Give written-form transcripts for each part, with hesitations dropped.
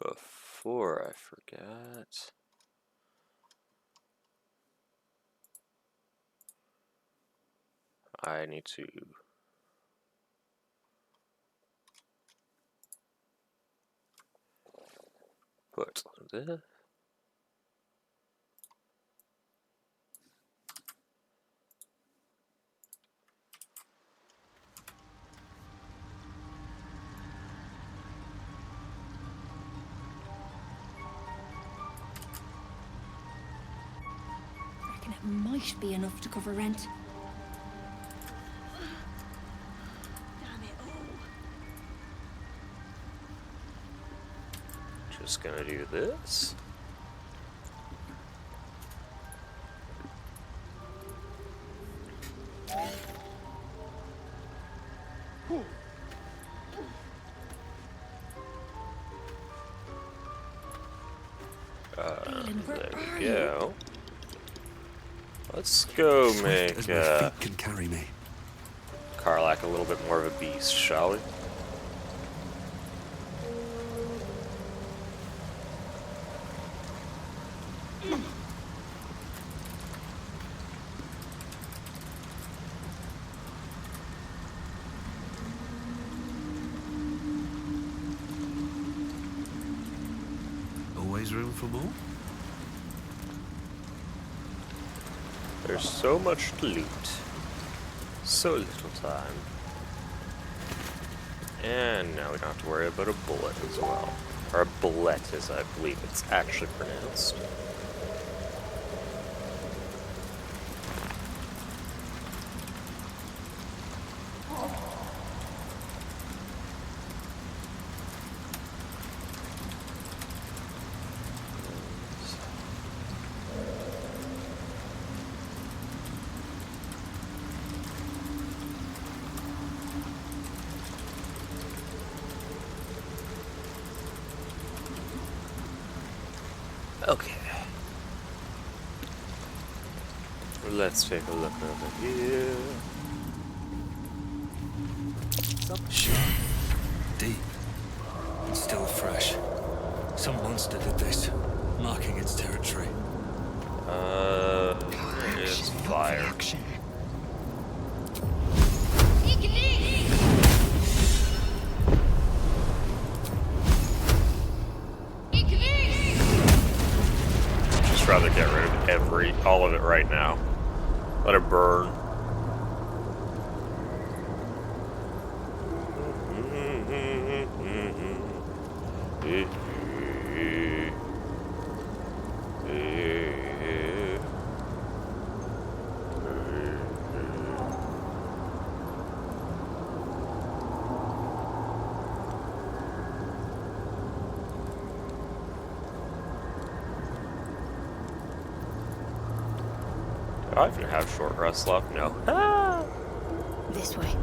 before I forget. I need to put this. It might be enough to cover rent. Damn it all. Just gonna do this. There we go. Let's go make As my feet can carry me. Karlach a little bit more of a beast, shall we? Always room for more? There's so much to loot. So little time. And now we don't have to worry about a bullet as well. Or a bullet, as I believe it's actually pronounced. Okay. Let's take a look over here. Sharp, deep, and still fresh. Some monster did this, marking its territory. It's fire. Just rather get rid of all of it right now. Let it burn. Do I even have short rest left? No. Ah! This way.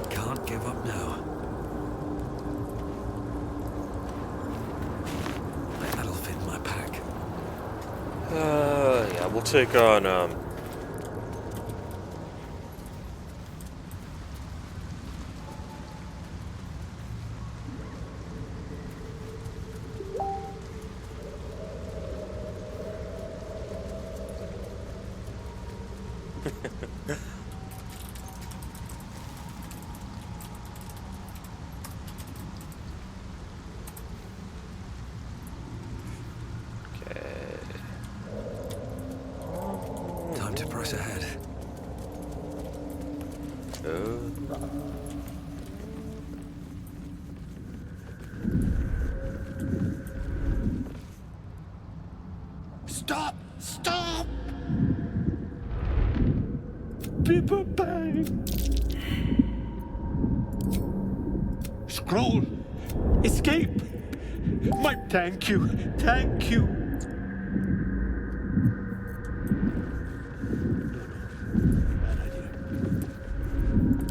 Can't give up now. That'll fit my pack. Yeah, we'll take on, Time to press ahead. Stop! Stop! People bang! Scroll! Escape! My thank you! Thank you!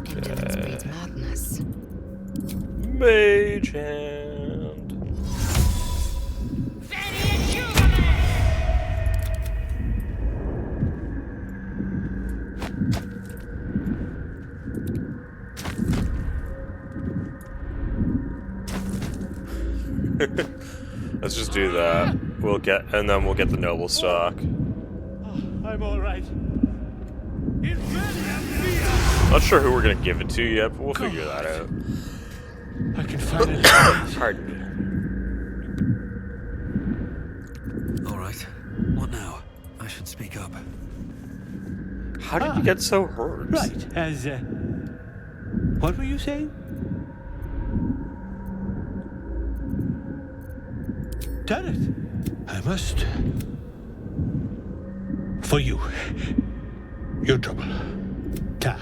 Indolence breeds madness. Mage Hand. Let's just do that. And then we'll get the noble stock. I'm all right. Not sure who we're gonna give it to yet, but we'll figure that out. I can finally. Pardon me. All right. What now? I should speak up. How did you get so hurt? Right, as what were you saying? Damn it! I must. For you. Your trouble. Ta.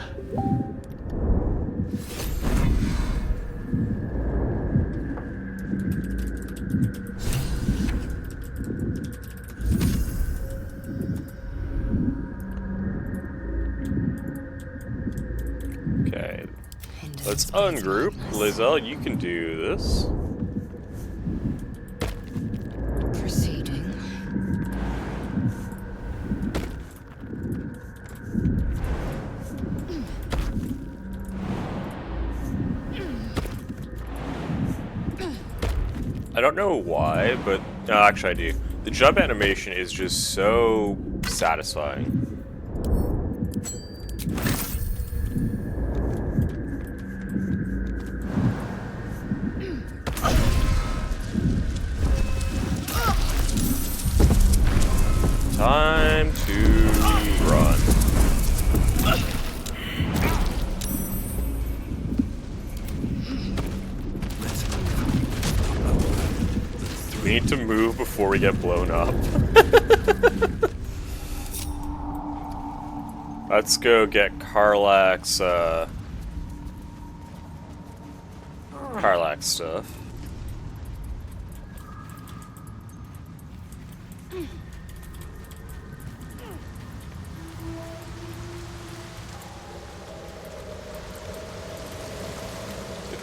Okay. Let's ungroup. Lizelle, you can do this. Proceeding. I don't know why, but no, actually I do. The jump animation is just so satisfying. Time to run. We need to move before we get blown up. Let's go get Karlach's stuff.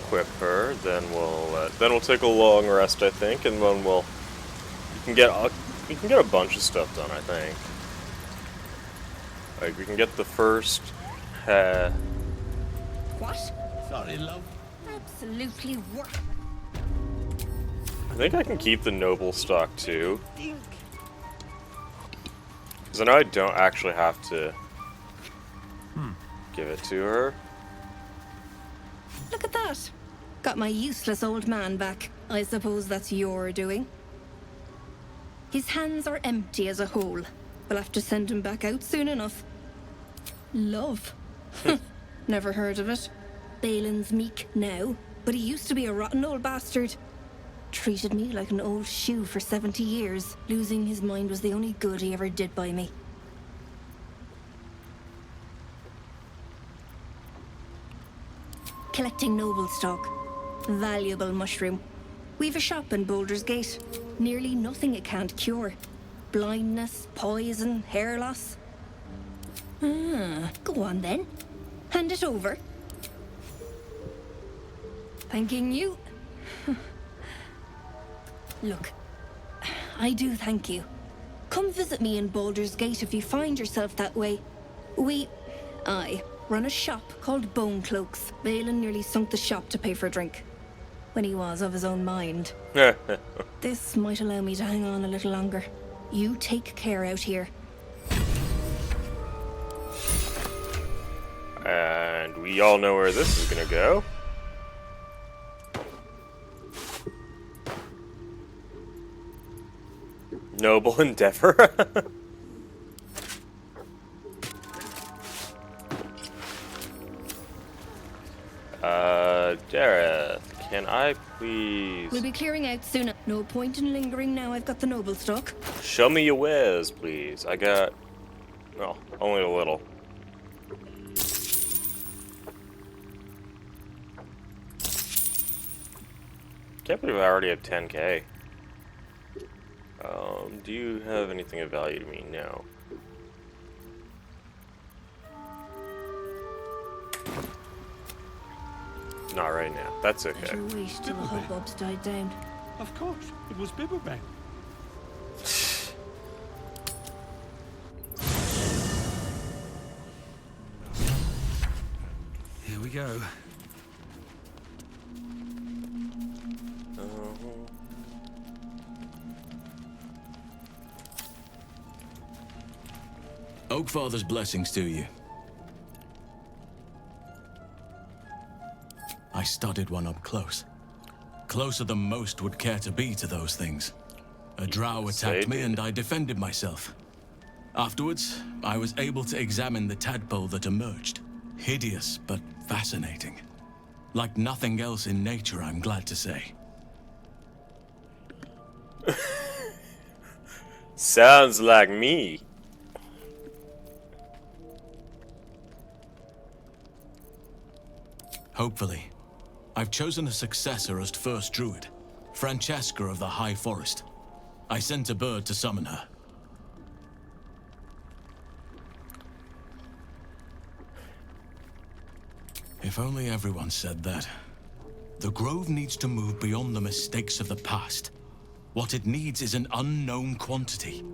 Equip her, then we'll take a long rest, I think, and then we can get a bunch of stuff done, I think. Like we can get the first. What? Sorry, love. Absolutely worth I think I can keep the noble stock too, because I know I don't actually have to give it to her. Look at that. Got my useless old man back. I suppose that's your doing. His hands are empty as a whole. We'll have to send him back out soon enough. Love. Never heard of it. Balin's meek now, but he used to be a rotten old bastard. Treated me like an old shoe for 70 years. Losing his mind was the only good he ever did by me. Collecting noble stock. Valuable mushroom. We've a shop in Boulder's Gate. Nearly nothing it can't cure. Blindness, poison, hair loss. Go on then. Hand it over. Thanking you. Look, I do thank you. Come visit me in Boulder's Gate if you find yourself that way. I run a shop called Bone Cloaks. Balin nearly sunk the shop to pay for a drink. When he was of his own mind. This might allow me to hang on a little longer. You take care out here. And we all know where this is gonna go. Noble endeavor. Dareth, can I please... We'll be clearing out soon. No point in lingering now I've got the noble stock. Show me your wares, please. I got... well, only a little. Can't believe I already have 10k. Do you have anything of value to me? No. Not right now. That's okay. Better wait till the hubbub's died down. Of course, it was Bibblebang. Here we go. Oakfather's blessings to you. I studied one up close. Closer than most would care to be to those things. A drow attacked me and I defended myself. Afterwards, I was able to examine the tadpole that emerged. Hideous, but fascinating. Like nothing else in nature, I'm glad to say. Sounds like me. Hopefully. I've chosen a successor as first druid, Francesca of the High Forest. I sent a bird to summon her. If only everyone said that. The Grove needs to move beyond the mistakes of the past. What it needs is an unknown quantity.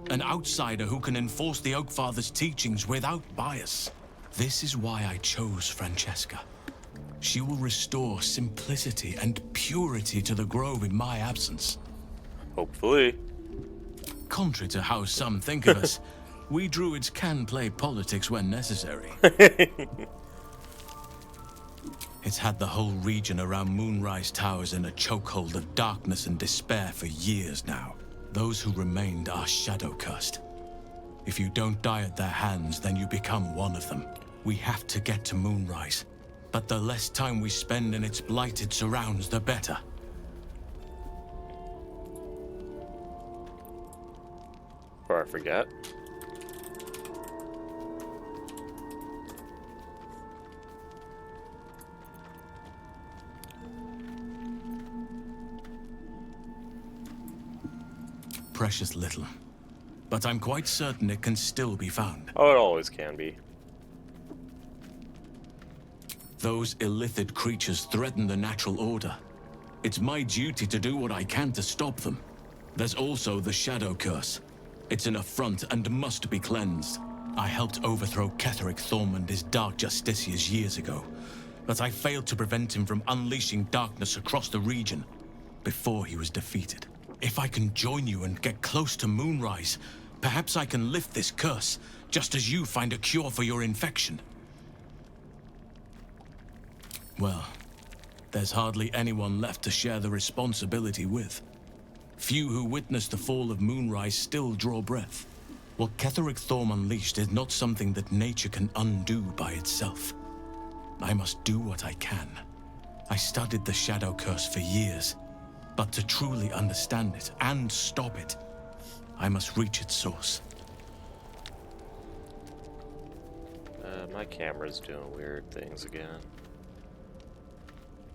An outsider who can enforce the Oakfather's teachings without bias. This is why I chose Francesca. She will restore simplicity and purity to the Grove in my absence. Hopefully. Contrary to how some think of us, we druids can play politics when necessary. It's had the whole region around Moonrise Towers in a chokehold of darkness and despair for years now. Those who remained are shadow-cursed. If you don't die at their hands, then you become one of them. We have to get to Moonrise, but the less time we spend in its blighted surrounds, the better. Before I forget. Precious little. But I'm quite certain it can still be found. Oh, it always can be. Those illithid creatures threaten the natural order. It's my duty to do what I can to stop them. There's also the Shadow Curse. It's an affront and must be cleansed. I helped overthrow Ketheric Thorm and his Dark Justiciars years ago, but I failed to prevent him from unleashing darkness across the region before he was defeated. If I can join you and get close to Moonrise, perhaps I can lift this curse, just as you find a cure for your infection. Well, there's hardly anyone left to share the responsibility with. Few who witnessed the fall of Moonrise still draw breath. What Ketheric Thorm unleashed is not something that nature can undo by itself. I must do what I can. I studied the Shadow Curse for years, but to truly understand it and stop it, I must reach its source. My camera's doing weird things again.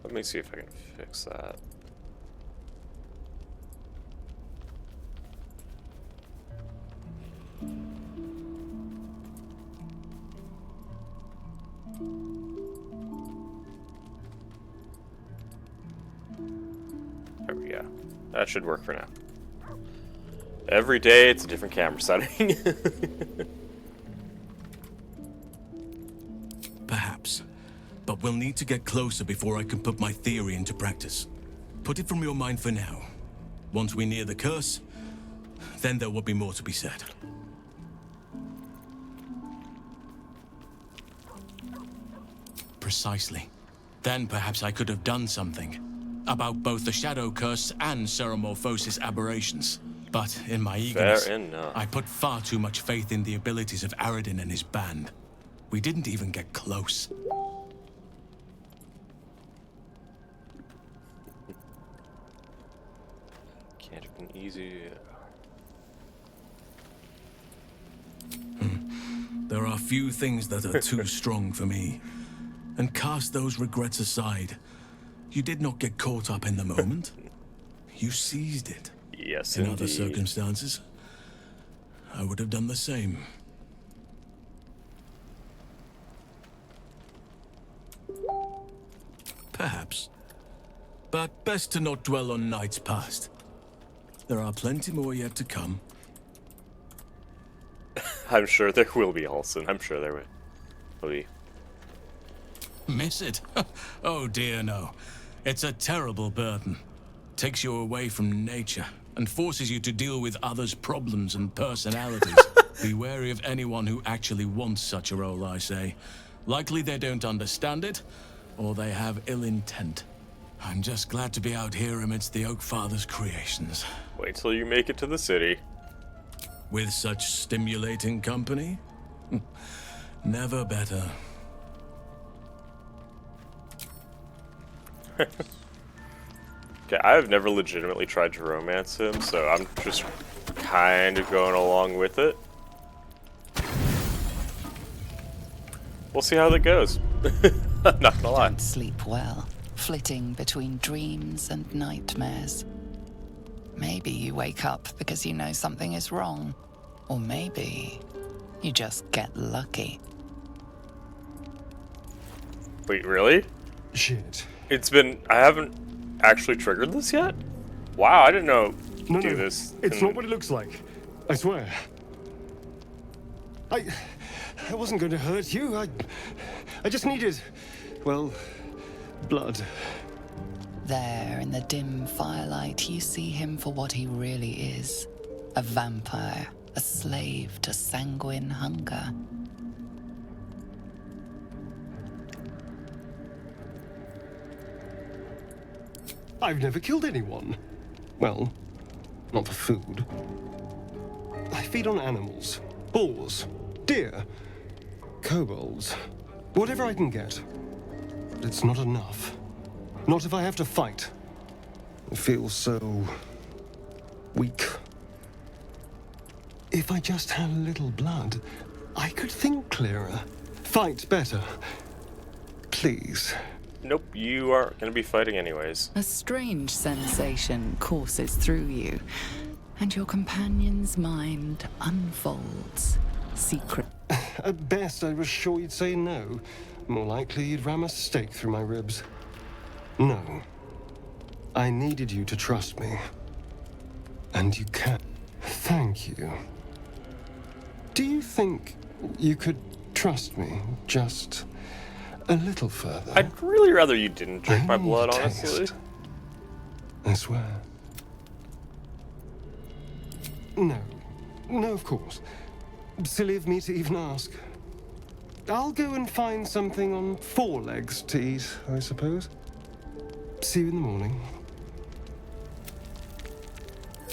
Let me see if I can fix that. There we go. That should work for now. Every day it's a different camera setting. Perhaps. But we'll need to get closer before I can put my theory into practice. Put it from your mind for now. Once we near the curse, then there will be more to be said. Precisely. Then perhaps I could have done something about both the Shadow Curse and Ceramorphosis aberrations. But in my eagerness, I put far too much faith in the abilities of Aradin and his band. We didn't even get close. Can't have been easy. There are few things that are too strong for me. And cast those regrets aside. You did not get caught up in the moment. You seized it. Yes, in indeed. other circumstances, I would have done the same. Perhaps. But best to not dwell on nights past. There are plenty more yet to come. I'm sure there will be, Olsen. I'm sure there will be. Miss it? Oh dear, no. It's a terrible burden. Takes you away from nature and forces you to deal with others' problems and personalities. Be wary of anyone who actually wants such a role, I say. Likely they don't understand it, or they have ill intent. I'm just glad to be out here amidst the Oak Father's creations. Wait till you make it to the city. With such stimulating company? Never better. Okay, I've never legitimately tried to romance him, so I'm just kind of going along with it. We'll see how that goes. I'm not gonna lie. Don't sleep well, flitting between dreams and nightmares. Maybe you wake up because you know something is wrong. Or maybe you just get lucky. Wait, really? Shit. I haven't actually triggered this yet? Wow, I didn't know No, do no, this. it's not what it looks like. I swear. I wasn't going to hurt you. I just needed, well, blood. There, in the dim firelight, you see him for what he really is. A vampire, a slave to sanguine hunger. I've never killed anyone. Well, not for food. I feed on animals. Boars. Deer. Kobolds. Whatever I can get. But it's not enough. Not if I have to fight. I feel so... weak. If I just had a little blood, I could think clearer. Fight better. Please. Nope, you are going to be fighting anyways. A strange sensation courses through you, and your companion's mind unfolds. Secret. At best, I was sure you'd say no. More likely, you'd ram a stake through my ribs. No. I needed you to trust me. And you can. Thank you. Do you think you could trust me just a little further? I'd really rather you didn't drink my I need blood, a honestly. taste. I swear. No. No, of course. Silly of me to even ask. I'll go and find something on 4 legs to eat, I suppose. See you in the morning.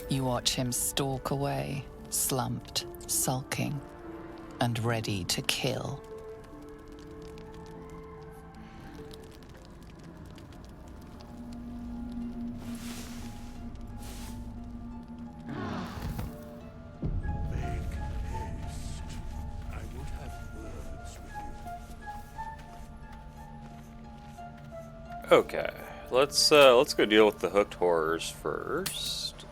You watch him stalk away, slumped, sulking, and ready to kill. Okay, let's go deal with the hooked horrors first.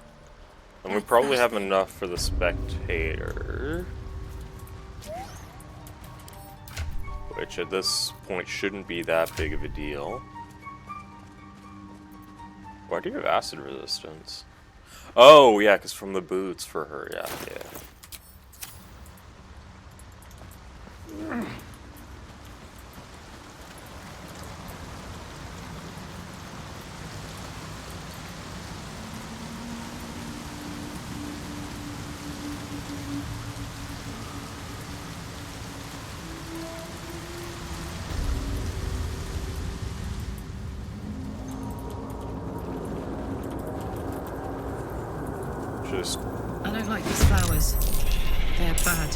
And we probably have enough for the spectator. Which at this point shouldn't be that big of a deal. Why do you have acid resistance? Oh, yeah, because from the boots for her, yeah. Just... I don't like these flowers. They're bad.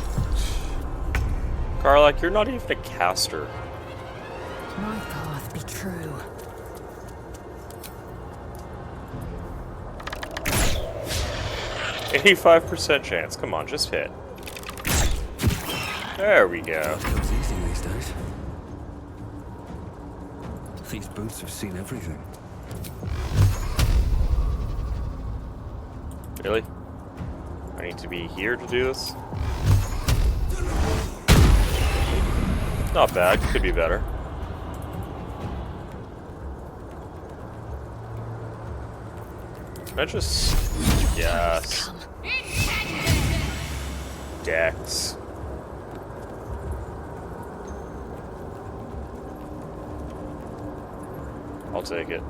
Karlak, you're not even a caster. My path be true. %85 chance. Come on, just hit. There we go. Comes easy these days. These boots have seen everything. Really? I need to be here to do this? Not bad. Could be better. Can I just... Yes. Dex. I'll take it.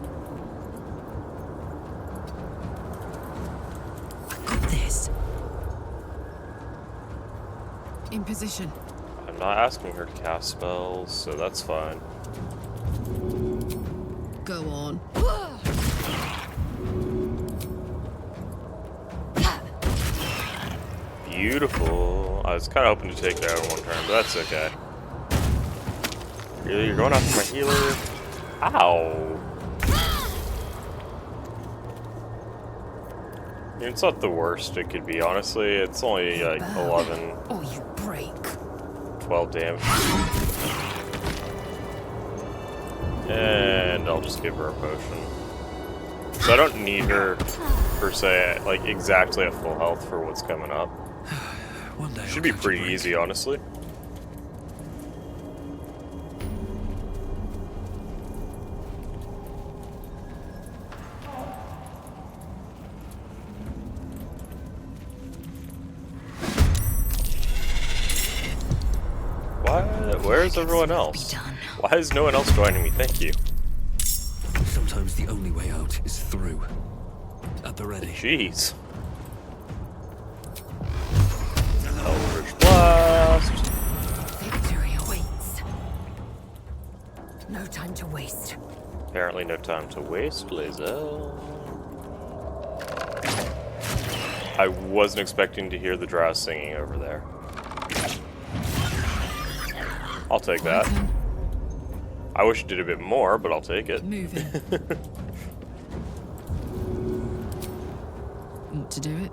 This. In position. I'm not asking her to cast spells, so that's fine. Go on. Beautiful. I was kind of hoping to take that out one turn, but that's okay. Really? You're going after my healer? Ow! I mean, it's not the worst it could be, honestly. It's only like 11, Or you break. 12 damage. And I'll just give her a potion. So I don't need her, per se, like exactly at full health for what's coming up. One day Should I'll be catch a pretty break. easy, honestly. What? Where's everyone else? Why is no one else joining me? Thank you. Sometimes the only way out is through. At the ready. Jeez. Eldritch Blast. Victory awaits. No time to waste. Apparently no time to waste, Lae'zel. I wasn't expecting to hear the drow singing over there. I'll take that. I wish it did a bit more, but I'll take it. Moving. Want to do it?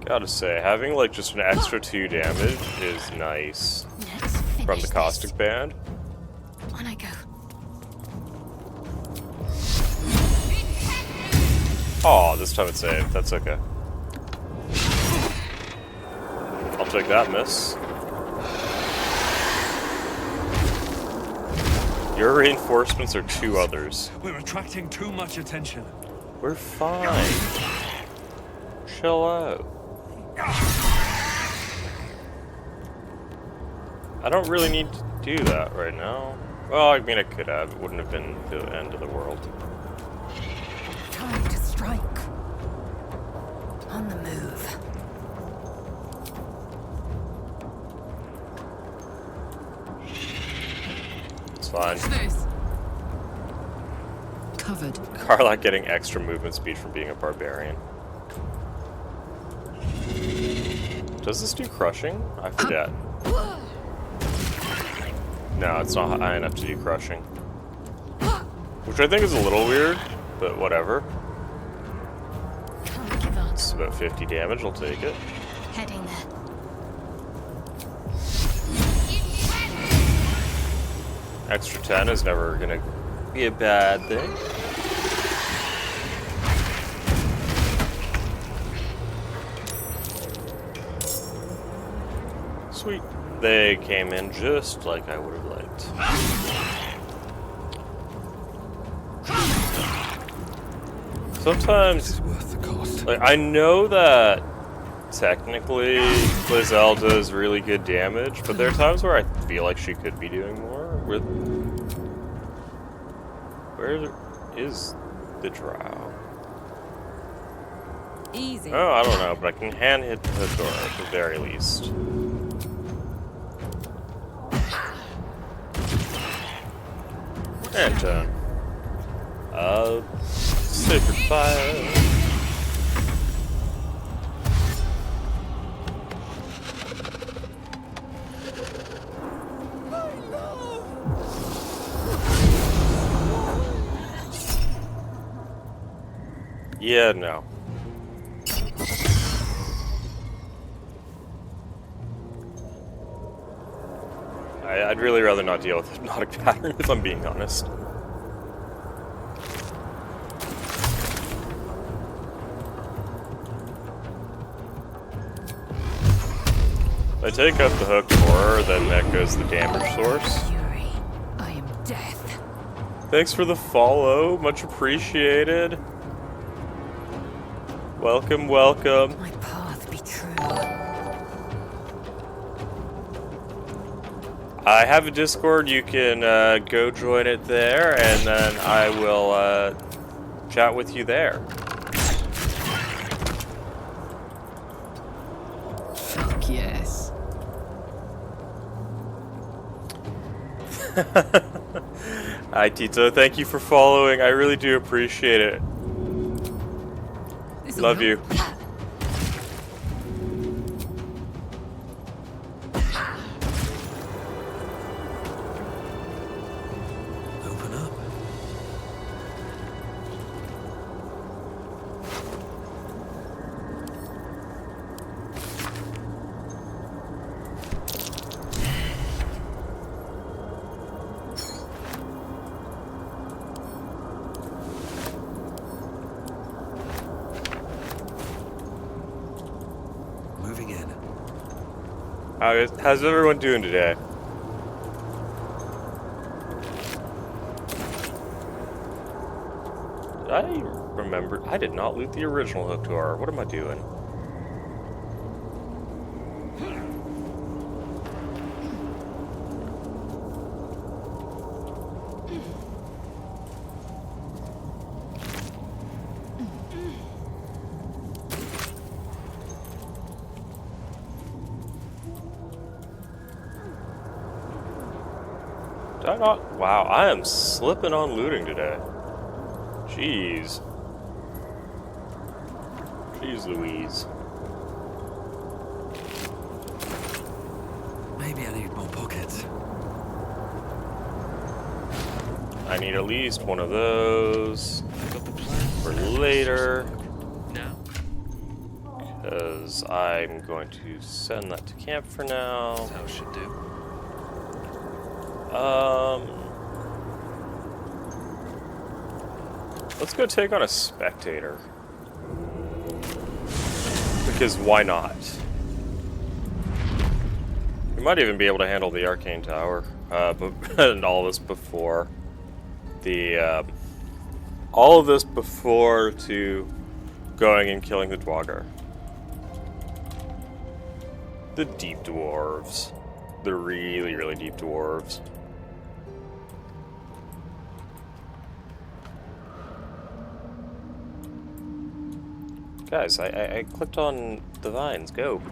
Gotta say, having like just an extra 2 damage is nice Let's finish from the this. caustic band. On I go. Oh, this time it's saved. That's okay. I'll take that, miss. Your reinforcements are 2 others. We're attracting too much attention. We're fine. Chill out. I don't really need to do that right now. Well, I mean, I could have. It wouldn't have been the end of the world. Time to strike. On the move. It's fine. This. Covered. Karlak getting extra movement speed from being a barbarian. Does this do crushing? I forget. No, it's not high enough to do crushing. Which I think is a little weird, but whatever. Can't give up. It's about 50 damage, I'll take it. Heading there. Extra 10 is never gonna be a bad thing. Sweet. They came in just like I would have liked. Sometimes, It's worth the cost. like, I know that technically Lae'zel does really good damage, but there are times where I feel like she could be doing more with... Where is the drow? Easy. Oh, I don't know, but I can hand hit the door at the very least. And turn. Sacred fire. Yeah, no. I'd really rather not deal with hypnotic pattern, if I'm being honest. If I take out the hooked horror, then that goes the damage source. Fury. I am death. Thanks for the follow, much appreciated. Welcome, welcome. My path be true. I have a Discord, you can go join it there, and then I will chat with you there. yes. Hi, Tito. Thank you for following. I really do appreciate it. This'll Love help. you. Open up. Moving in. How's everyone doing today? Did I remember? I did not loot the original hook door. What am I doing? Did I not? Wow, I am slipping on looting today. Jeez. Jeez Louise. Maybe I need more pockets. I need at least one of those Got the plan for later, now. because I'm going to send that to camp for now. That's how it should do. Let's go take on a spectator. Because why not? We might even be able to handle the arcane tower, and all this before the all of this before to going and killing the Dwagger. The deep dwarves, the really, really deep dwarves. Guys, I clicked on the vines. Go.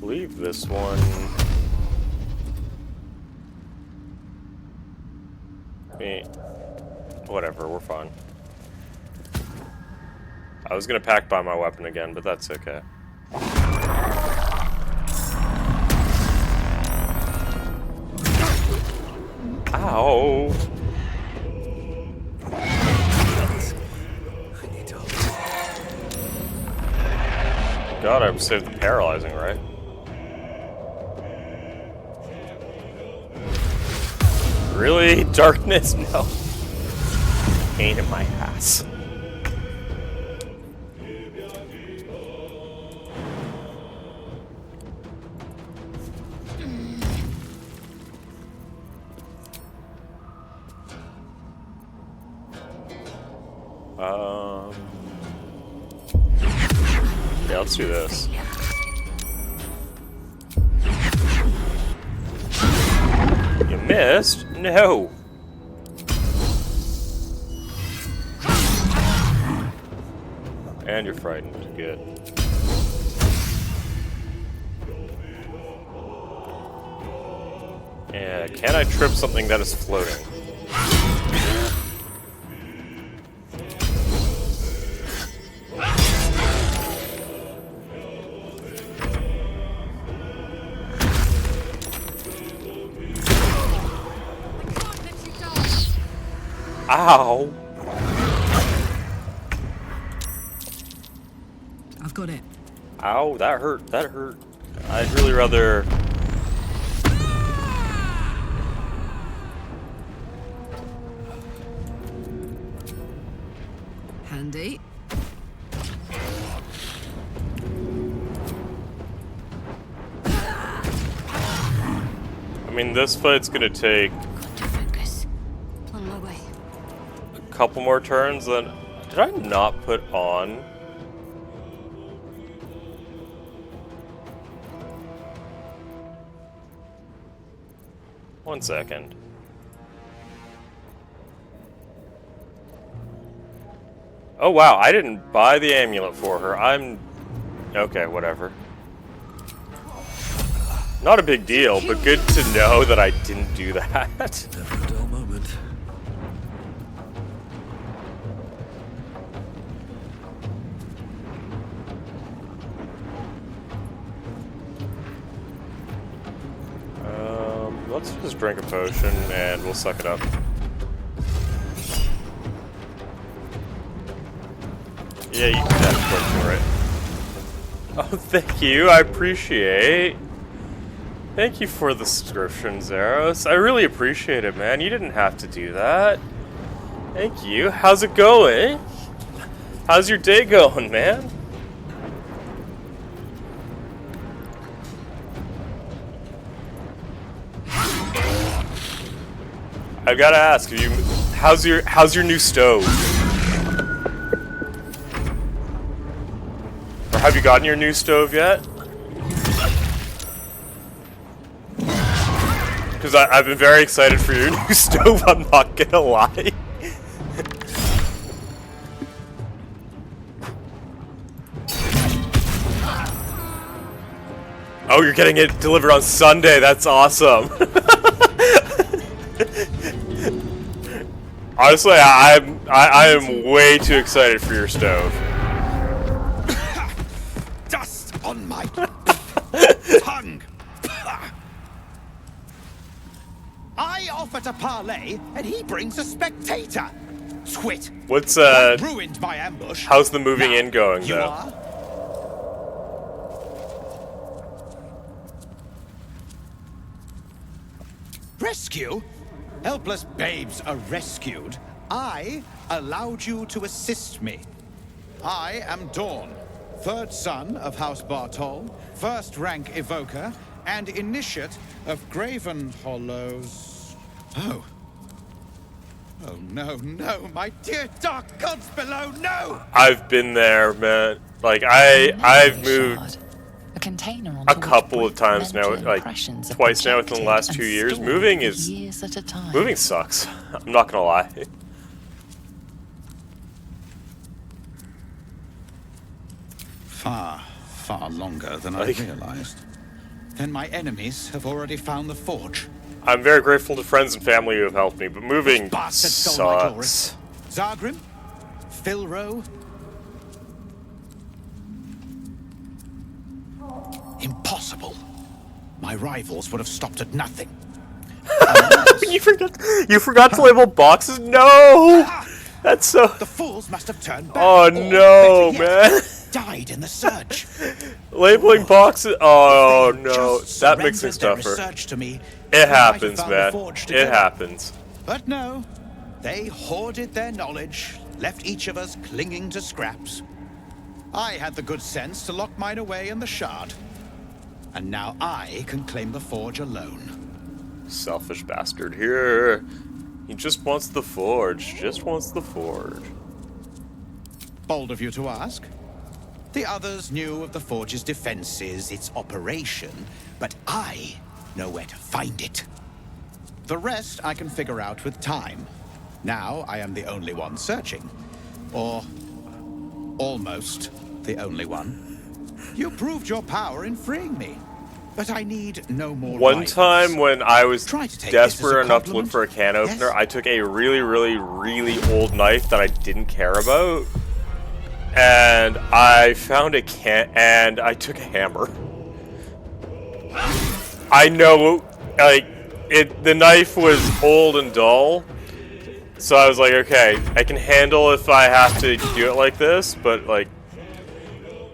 Leave this one. Whatever, we're fine. I was gonna pack by my weapon again, but that's okay. Ow! I need to. God, I've saved the paralyzing, right? Really? Darkness? No. Pain in my ass. Yeah, let's do this. You missed? No. And you're frightened. Good. Yeah, can I trip something that is floating? Ow! I've got it. Ow, that hurt. That hurt. I'd really rather... Handy. I mean, this fight's gonna take Got to focus. On my way. a couple more turns, then... Did I not put on 1 second. Oh wow, I didn't buy the amulet for her. Okay, whatever. Not a big deal, but good to know that I didn't do that. Never a dull moment. Let's just drink a potion and we'll suck it up. Yeah, you can have for it. Oh, thank you. I appreciate. Thank you for the subscription, Zeros. I really appreciate it, man. You didn't have to do that. Thank you. How's it going? How's your day going, man? I've got to ask, how's your new stove? Or have you gotten your new stove yet? Because I've been very excited for your new stove, I'm not gonna lie. Oh, you're getting it delivered on Sunday, that's awesome. Honestly, I am way too excited for your stove. Dust on my tongue. I offer to parley, and he brings a spectator. Twit. What's ruined my ambush. How's the moving in going, You though? are? Rescue? Helpless babes are rescued. I allowed you to assist me. I am Dawn, third son of House Bartol, first rank evoker, and initiate of Graven Hollows. Oh. Oh no, no, my dear dark gods below, no! I've been there, man. Like I've moved a container a couple of times now, like twice now within the last 2 years. Moving sucks. I'm not gonna lie. Far, far longer than I realized. Then my enemies have already found the forge. I'm very grateful to friends and family who have helped me, but moving Sucks. sucks. Zargrim? Philro? Impossible. My rivals would have stopped at nothing. You forgot to label boxes? No! That's so... The fools must have turned back. Oh no, man. Died in the search. Labeling boxes? Oh no. That makes things their tougher. research to me, It we might have happens, found the man. forge It together. happens. But no, they hoarded their knowledge, left each of us clinging to scraps. I had the good sense to lock mine away in the shard. And now I can claim the forge alone. Selfish bastard here. He just wants the forge. Just wants the forge. Bold of you to ask. The others knew of the forge's defenses, its operation, but I know where to find it. The rest I can figure out with time. Now I am the only one searching. Or almost the only one. You proved your power in freeing me, but I need no more One rivals. time when I was Try to take this as desperate a enough to look compliment. for a can opener, Yes? I took a really, really, really old knife that I didn't care about. And I found a can, and I took a hammer. I know, like, the knife was old and dull, so I was like, okay, I can handle if I have to do it like this, but, like,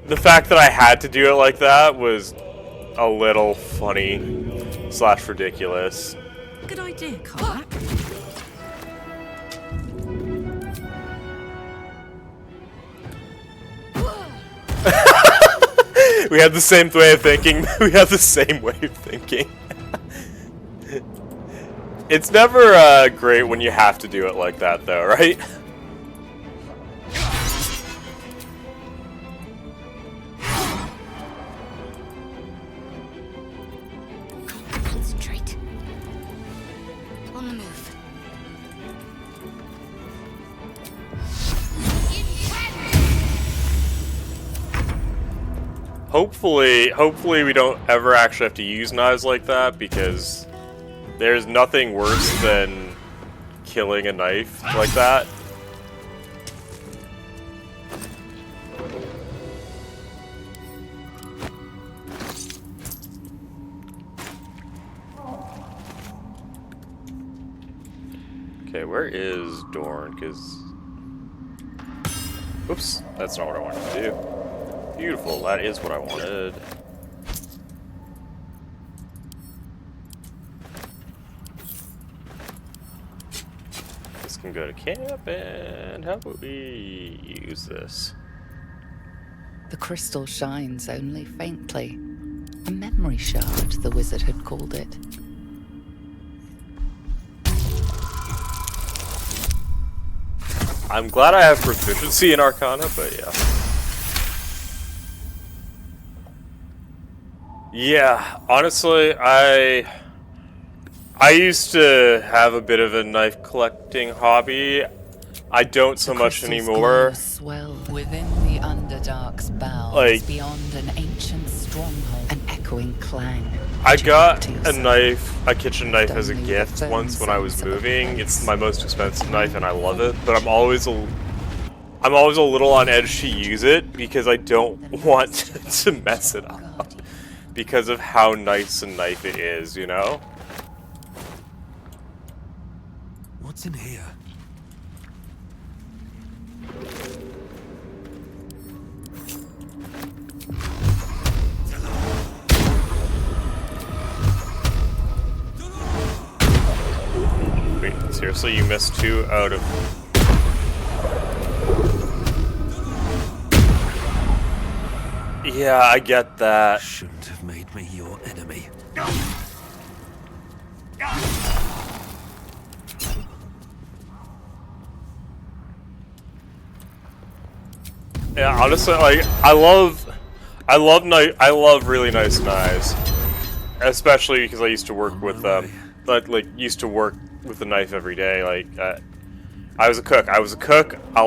the fact that I had to do it like that was a little funny / ridiculous. Good idea, Karlak. We have the same way of thinking. We have the same way of thinking. It's never great when you have to do it like that, though, right? Concentrate. hopefully we don't ever actually have to use knives like that, because there's nothing worse than killing a knife like that. Okay, where is Dorn? Because... Oops, that's not what I wanted to do. Beautiful, that is what I wanted. This can go to camp, and how about we use this? The crystal shines only faintly. A memory shard, the wizard had called it. I'm glad I have proficiency in Arcana, but yeah. Yeah, honestly, I used to have a bit of a knife collecting hobby. I don't so much anymore. Swell within the Underdark's bowels, like, beyond an ancient stronghold, an echoing clang. I got a kitchen knife as a gift once when I was moving. It's my most expensive knife and I love it, but I'm always a little on edge to use it because I don't want to mess it up because of how nice a knife it is, you know? What's in here? Wait, seriously, you missed 2 out of... Yeah, I get that. Shouldn't have made me your enemy. Yeah, honestly, like I love really nice knives, especially because I used to work with used to work with a knife every day. Like I was a cook. I'll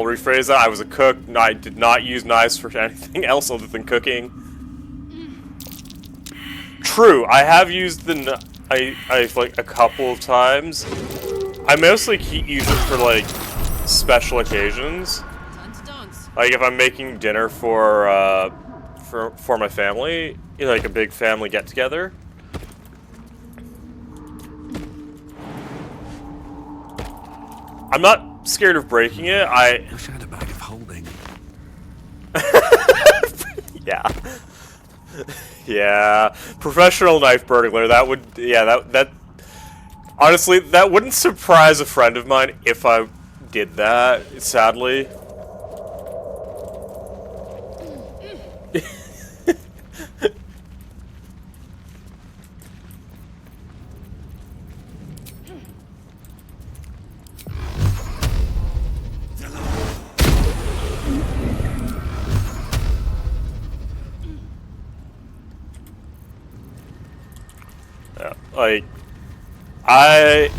rephrase that. I was a cook. I did not use knives for anything else other than cooking. True, I have used the knife like a couple of times. I mostly use it for like special occasions. Like if I'm making dinner for my family, you know, like a big family get together. I'm not scared of breaking it. I wish I had a bag of holding. Yeah. Yeah. Professional knife burglar. That would, yeah, that honestly, that wouldn't surprise a friend of mine if I did that, sadly. Yeah, like, I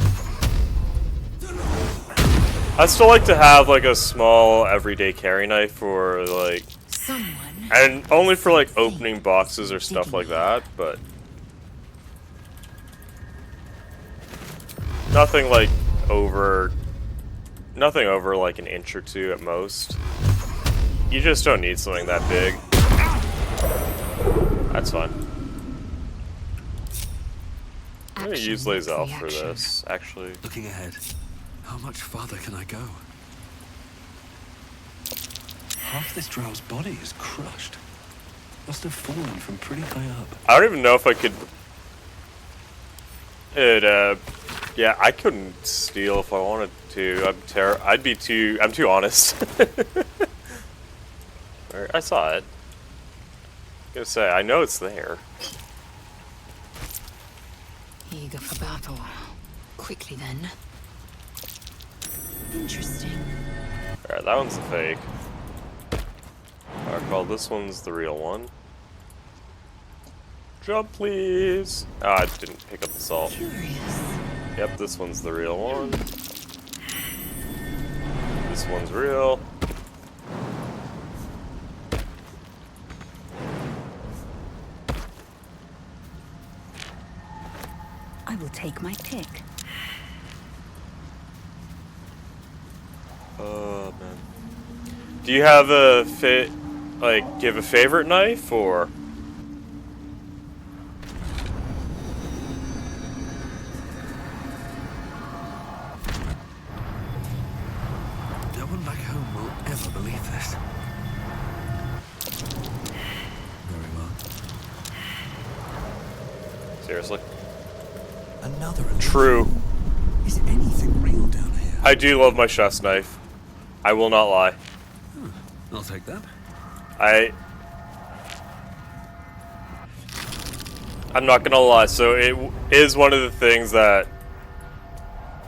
still like to have like a small everyday carry knife for like, and only for like opening boxes or stuff like that, but nothing over like an inch or 2 at most. You just don't need something that big. That's fine. I'm gonna use Lazel for this, actually. Looking ahead, how much farther can I go? Half this drow's body is crushed. Must have fallen from pretty high up. I don't even know if I could... yeah, I couldn't steal if I wanted to. I'm too honest. I saw it. I was gonna say, I know it's there. Eager for battle. Quickly then. Interesting. Alright, that one's the fake. Alright, well, this one's the real one. Jump, please! Ah, I didn't pick up the salt. Curious. Yep, this one's the real one. This one's real. take my pick. Oh man. Do you have a do you have a favorite knife or? No one back home will ever believe this. Very well. Seriously? Another True. Is anything real down here? I do love my chef's knife. I will not lie. I'll take that. I'm not gonna lie. So it is one of the things that,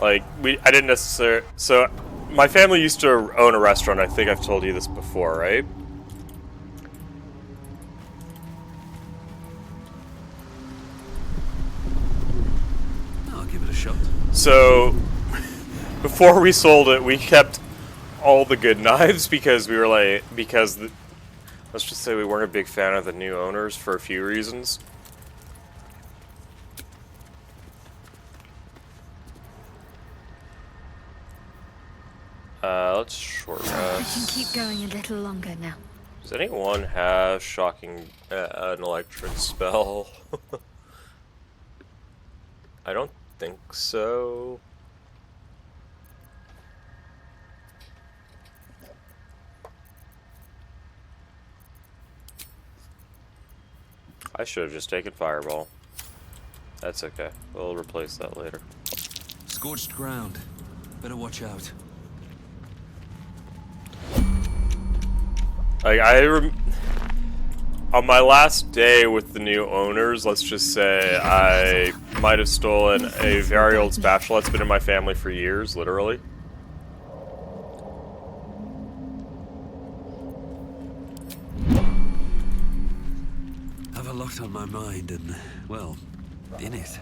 like, I didn't necessarily. So my family used to own a restaurant. I think I've told you this before, right? I'll give it a shot. So before we sold it, we kept all the good knives because we were like, let's just say we weren't a big fan of the new owners for a few reasons. Let's short rest. I can keep going a little longer now. Does anyone have shocking an electric spell? I don't think so. I should have just taken Fireball. That's okay. We'll replace that later. Scorched ground. Better watch out. Like, on my last day with the new owners, let's just say I might have stolen a very old spatula that's been in my family for years, literally. Have a lot on my mind and, well, in it.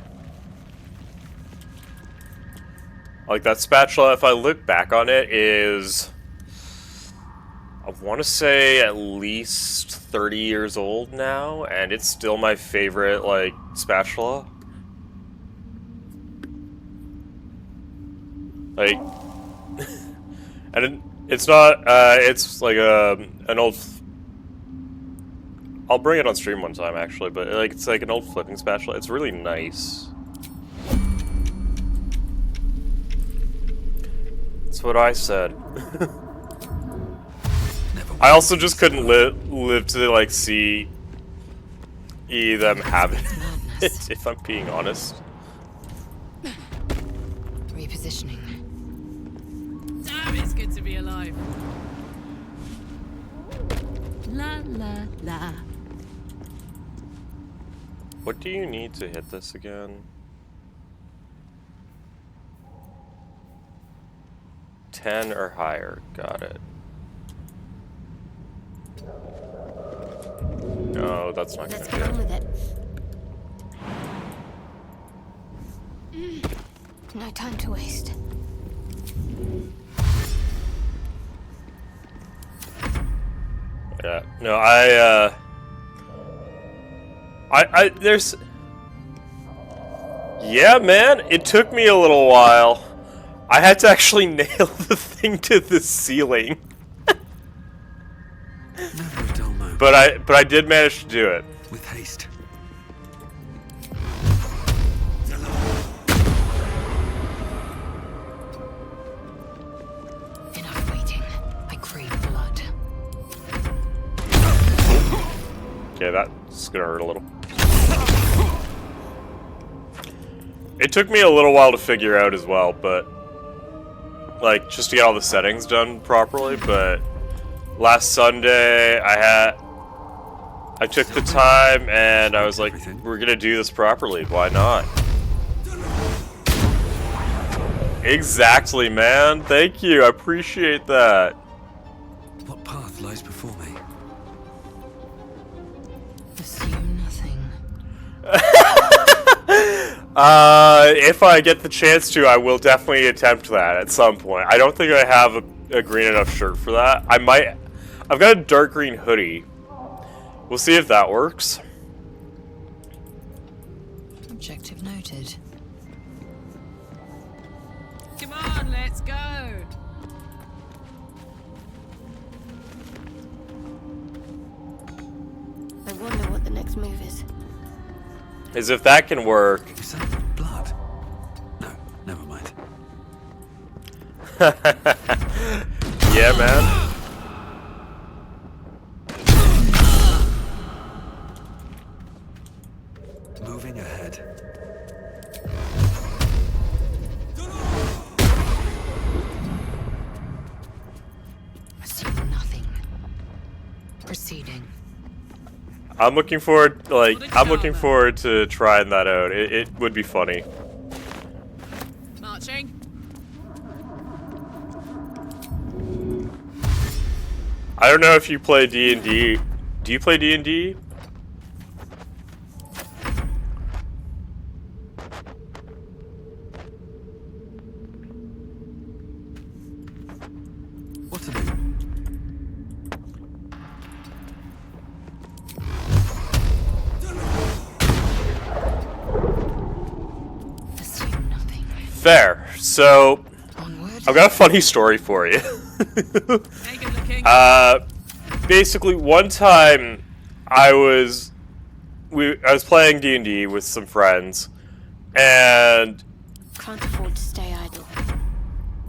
Like, that spatula, if I look back on it, is, I want to say, at least 30 years old now, and it's still my favorite, like, spatula. Like, and it's not, it's like an old, I'll bring it on stream one time, actually, but, like, it's like an old flipping spatula. It's really nice. That's what I said. I also just couldn't live to, like, see them have it, if I'm being honest. Repositioning. Damn, it's good to be alive. La la la. What do you need to hit this again? 10 or higher. Got it. No, that's not Let's gonna get on do it. with it. No time to waste. Yeah. No, there's... Yeah, man, it took me a little while. I had to actually nail the thing to the ceiling. Never a dull moment. But I did manage to do it. With haste. Enough waiting. I crave blood. Okay, that's gonna hurt a little. It took me a little while to figure out as well, but like just to get all the settings done properly, but last Sunday I took the time and I was like, we're gonna do this properly, why not? Exactly, man. Thank you. I appreciate that. What path lies before me? Assume nothing. If I get the chance to, I will definitely attempt that at some point. I don't think I have a green enough shirt for that. I've got a dark green hoodie. We'll see if that works. Objective noted. Come on, let's go. I wonder what the next move is. As if that can work. Is that blood? No, never mind. Yeah, man. Moving ahead. Assume nothing. Proceeding. I'm looking forward, to trying that out. It would be funny. Marching. I don't know if you play D&D. Do you play D&D? What to do? Assume nothing. Fair. So, Onward. I've got a funny story for you. Naked looking. Basically, one time I was playing D&D with some friends, and Can't afford to stay idle.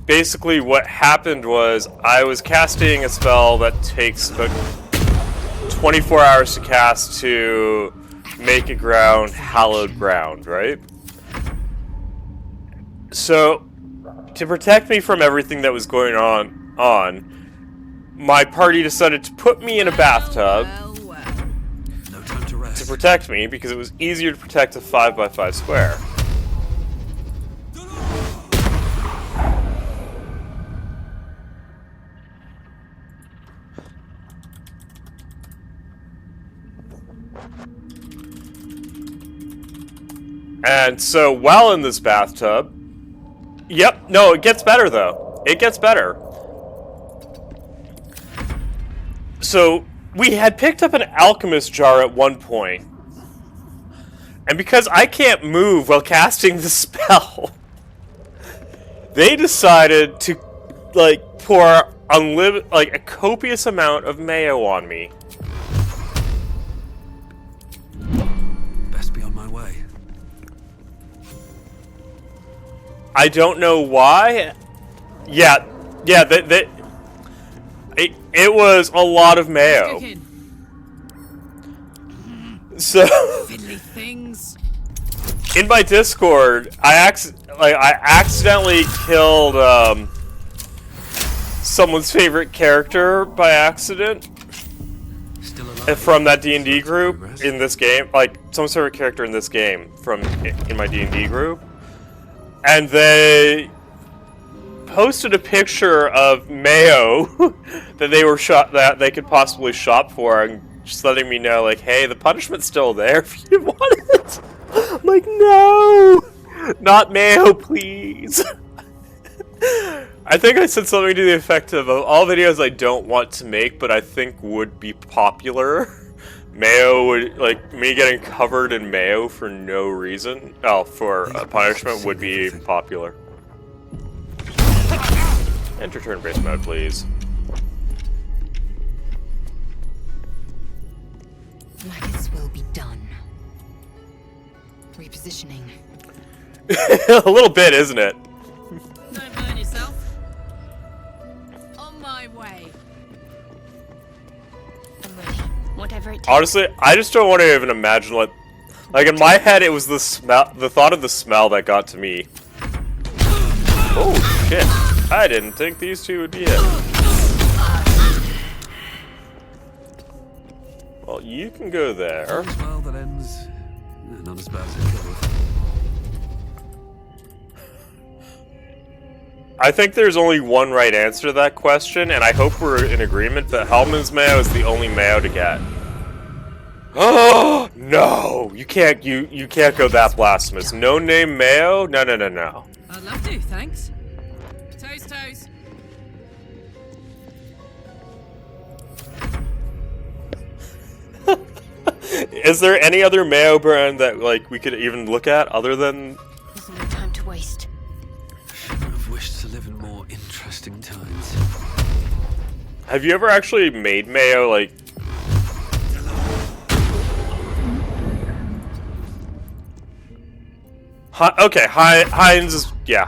basically what happened was I was casting a spell that takes about 24 hours to cast to make a ground hallowed ground, right? So, to protect me from everything that was going on, my party decided to put me in a bathtub No time to rest. to protect me because it was easier to protect a 5x5 square. And so while in this bathtub, yep, no, it gets better though. It gets better. So we had picked up an alchemist jar at one point, and because I can't move while casting the spell, they decided to pour a copious amount of mayo on me. Best be on my way. I don't know why. Yeah, it was a lot of mayo. Cooking. So Fiddly things. in my Discord, I accidentally killed someone's favorite character by accident Still alive. from that D&D group in this game. Like someone's favorite character in this game in my D&D group, and they posted a picture of mayo that they could possibly shop for, and just letting me know, like, hey, the punishment's still there if you want it. I'm like, no, not mayo, please. I think I said something to the effect of all videos I don't want to make, but I think would be popular. Mayo would, like, me getting covered in mayo for no reason, for a punishment would be popular. Enter turn-based mode, please. Maggots will be done. Repositioning. A little bit, isn't it? Don't burn yourself. On my way. I'm ready. Whatever it takes. Honestly, I just don't want to even imagine what... Like, in my head, it was the thought of the smell that got to me. Oh, shit. I didn't think these two would be hit. Well, you can go there. All's well that ends. Not as bad as it could have. I think there's only one right answer to that question, and I hope we're in agreement that Hellman's mayo is the only mayo to get. Oh no! You can't go that blasphemous. No name mayo? No. I'd love to, thanks. Toes. Is there any other mayo brand that we could even look at other than? There's no time to waste. Shouldn't have wished Have you ever actually made mayo, like... Okay, Heinz is... Yeah,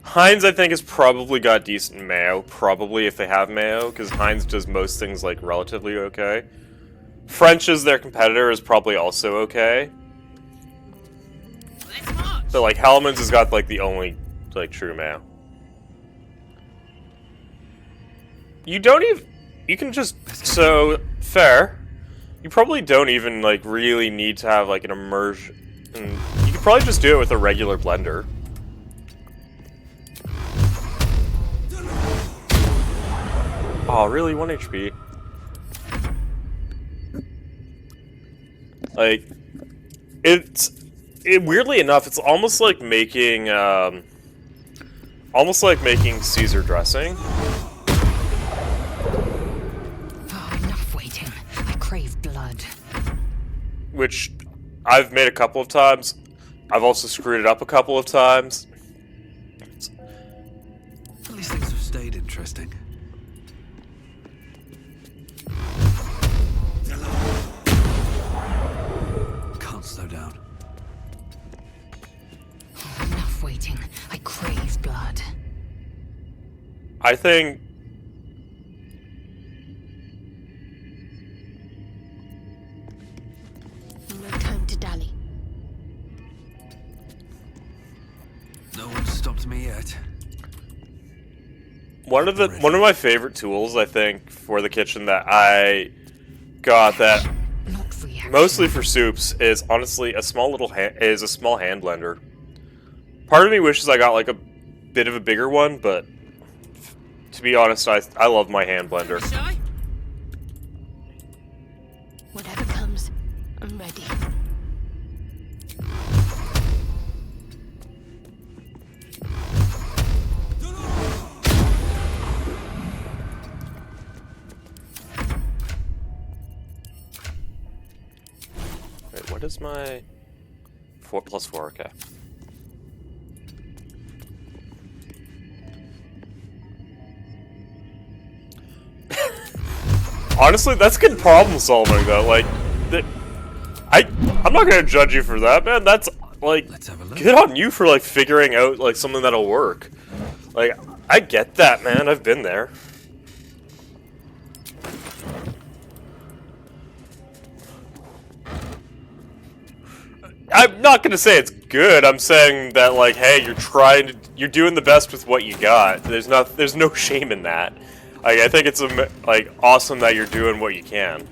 Heinz, I think, has probably got decent mayo. Probably, if they have mayo, because Heinz does most things, like, relatively okay. French is their competitor, is probably also okay. But, like, Hellman's has got, like, the only, like, true mayo. You don't even... You can just... So, fair. You probably don't even, like, really need to have, like, an immersion... You could probably just do it with a regular blender. Oh, really? 1 HP? Like... Weirdly enough, it's almost like making, Caesar dressing. Oh, enough waiting. I crave blood. Which I've made a couple of times. I've also screwed it up a couple of times. These things have stayed interesting. Can't slow down. Oh, enough waiting. I crave blood. I think... No time to dally. No one stopped me yet. One of my favorite tools, I think, for the kitchen that I got that mostly for soups is honestly a small hand blender. Part of me wishes I got like a bit of a bigger one, but to be honest, I love my hand blender. Whatever comes, I'm ready. Wait, what is my 4 + 4? Okay. Honestly, that's good problem solving, though. Like, I'm not gonna judge you for that, man. That's like, good on you for like figuring out like something that'll work. Like, I get that, man. I've been there. I'm not gonna say it's good. I'm saying that like, hey, you're doing the best with what you got. There's no shame in that. Like, I think it's like awesome that you're doing what you can.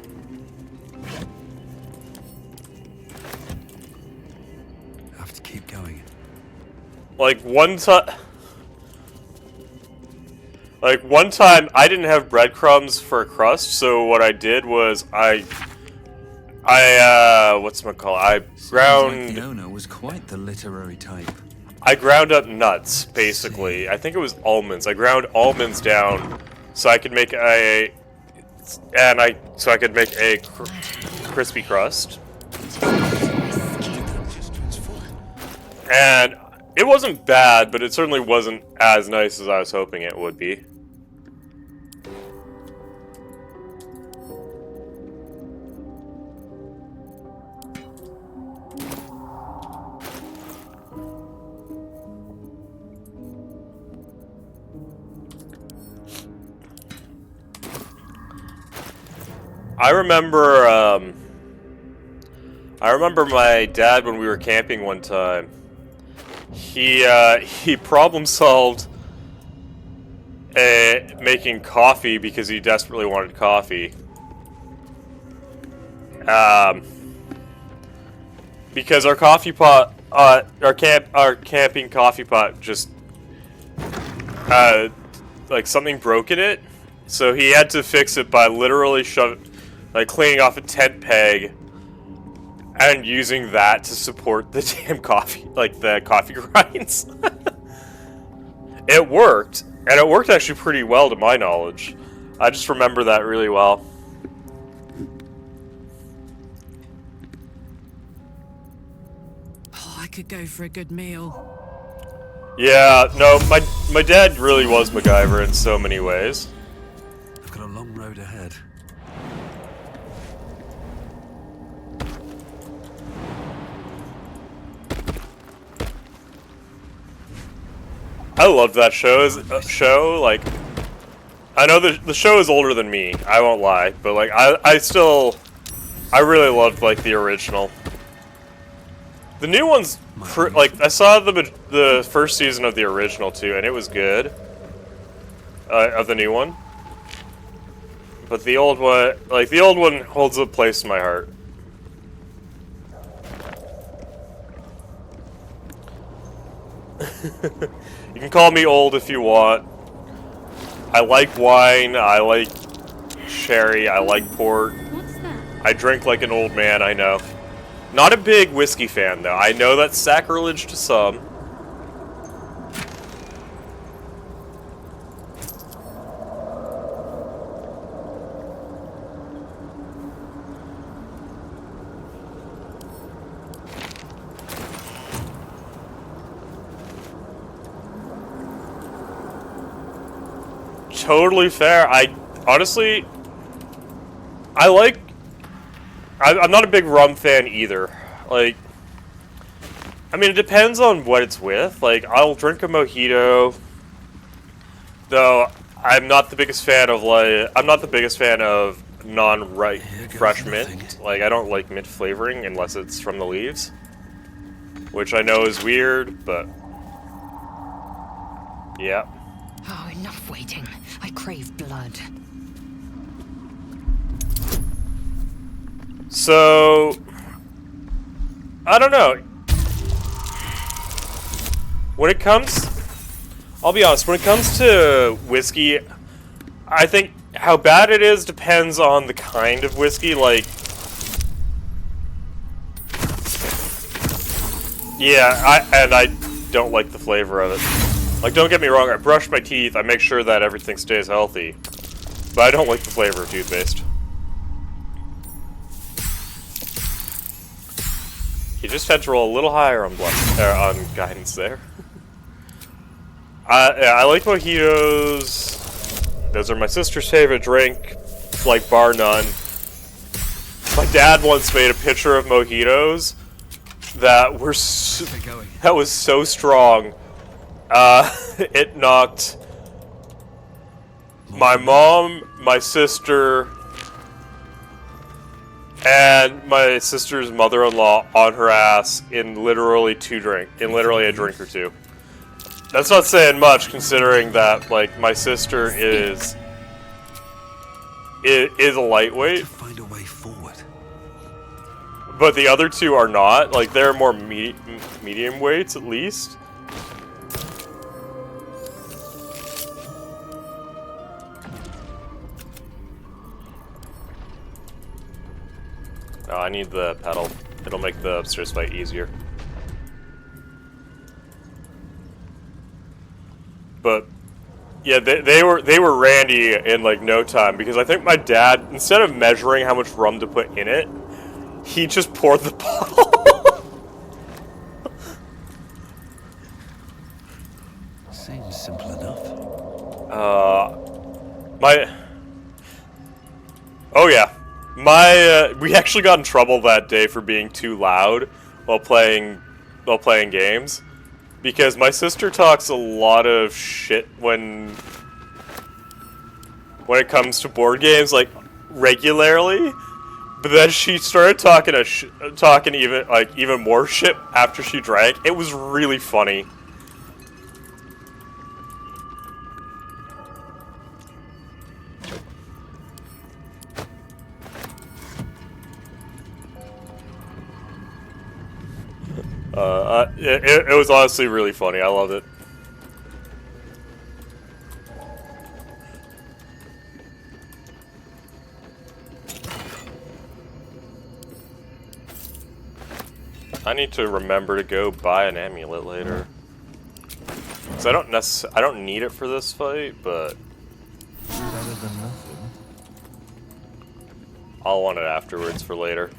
Have to keep going. Like one time I didn't have breadcrumbs for a crust, so what I did was I whatchamacallit? I ground. Like the owner was quite the literary type. I ground up nuts, basically. I think it was almonds. I ground almonds down so I could make a crispy crust. And it wasn't bad, but it certainly wasn't as nice as I was hoping it would be. I remember my dad when we were camping one time. He problem solved making coffee because he desperately wanted coffee. Because our coffee pot, our camping coffee pot just like something broke in it, so he had to fix it by literally cleaning off a tent peg and using that to support the damn coffee, like the coffee grinds. It worked, and it worked actually pretty well to my knowledge. I just remember that really well. Oh, I could go for a good meal. Yeah, no, my dad really was MacGyver in so many ways. long road ahead. I loved that show. Like, I know the show is older than me. I won't lie, but like, I really loved like the original. The new one's like, I saw the first season of the original too, and it was good. Of the new one, but the old one holds a place in my heart. You can call me old if you want. I like wine, I like sherry, I like port. What's that? I drink like an old man, I know. Not a big whiskey fan, though. I know that's sacrilege to some. Totally fair. Honestly, I'm not a big rum fan either. Like, I mean, it depends on what it's with. Like, I'll drink a mojito, though I'm not the biggest fan of non-ripe fresh mint. Like, I don't like mint flavoring unless it's from the leaves, which I know is weird, but yeah. Oh, enough waiting. I crave blood. So, I don't know. When it comes, I'll be honest, when it comes to whiskey, I think how bad it is depends on the kind of whiskey. Like, yeah, I don't like the flavor of it. Like, don't get me wrong, I brush my teeth, I make sure that everything stays healthy, but I don't like the flavor of toothpaste. You just had to roll a little higher on on guidance there. Yeah, I like mojitos. Those are my sister's favorite drink, like bar none. My dad once made a pitcher of mojitos that was so strong. It knocked my mom, my sister, and my sister's mother-in-law on her ass in literally a drink or two. That's not saying much, considering that like my sister is a lightweight. Find a way forward. But the other two are not. Like, they're more medium weights at least. Oh, I need the pedal. It'll make the upstairs fight easier. But yeah, they were randy in like no time, because I think my dad, instead of measuring how much rum to put in it, he just poured the bottle. Seems simple enough. Oh yeah. We actually got in trouble that day for being too loud while playing games, because my sister talks a lot of shit when it comes to board games, like regularly. But then she started talking even more shit after she drank. It was really funny. It was honestly really funny. I loved it. I need to remember to go buy an amulet later. So I don't need it for this fight, but Better than nothing. I'll want it afterwards for later.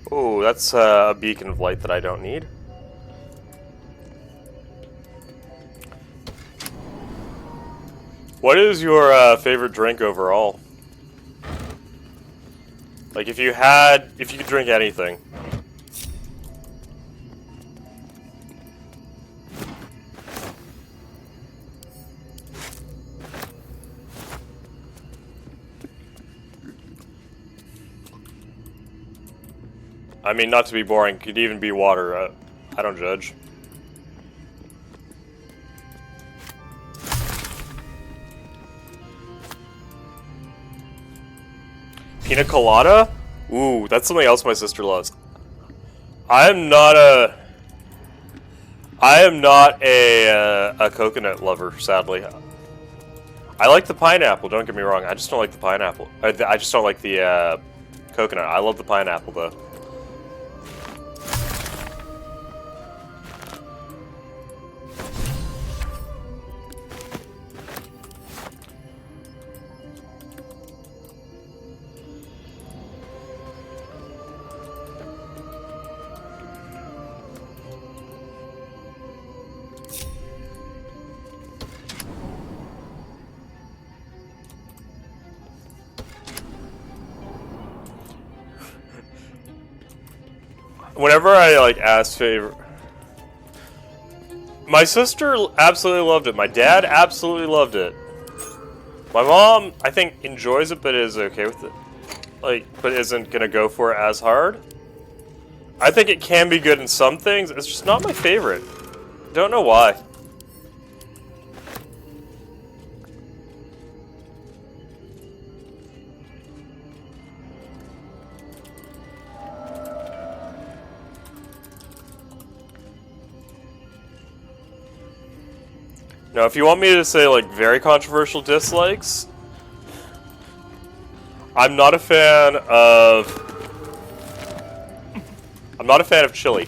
Oh, that's a beacon of light that I don't need. What is your favorite drink overall? Like, if you could drink anything. I mean, not to be boring, could even be water. I don't judge. Pina colada? Ooh, that's something else my sister loves. I am not a coconut lover, sadly. I like the pineapple, don't get me wrong. I just don't like the pineapple. I just don't like the coconut. I love the pineapple, though. Whenever I like ask favorite, my sister absolutely loved it. My dad absolutely loved it. My mom, I think, enjoys it, but is okay with it. Like, but isn't gonna go for it as hard. I think it can be good in some things. It's just not my favorite. Don't know why. Now, if you want me to say, like, very controversial dislikes, I'm not a fan of chili.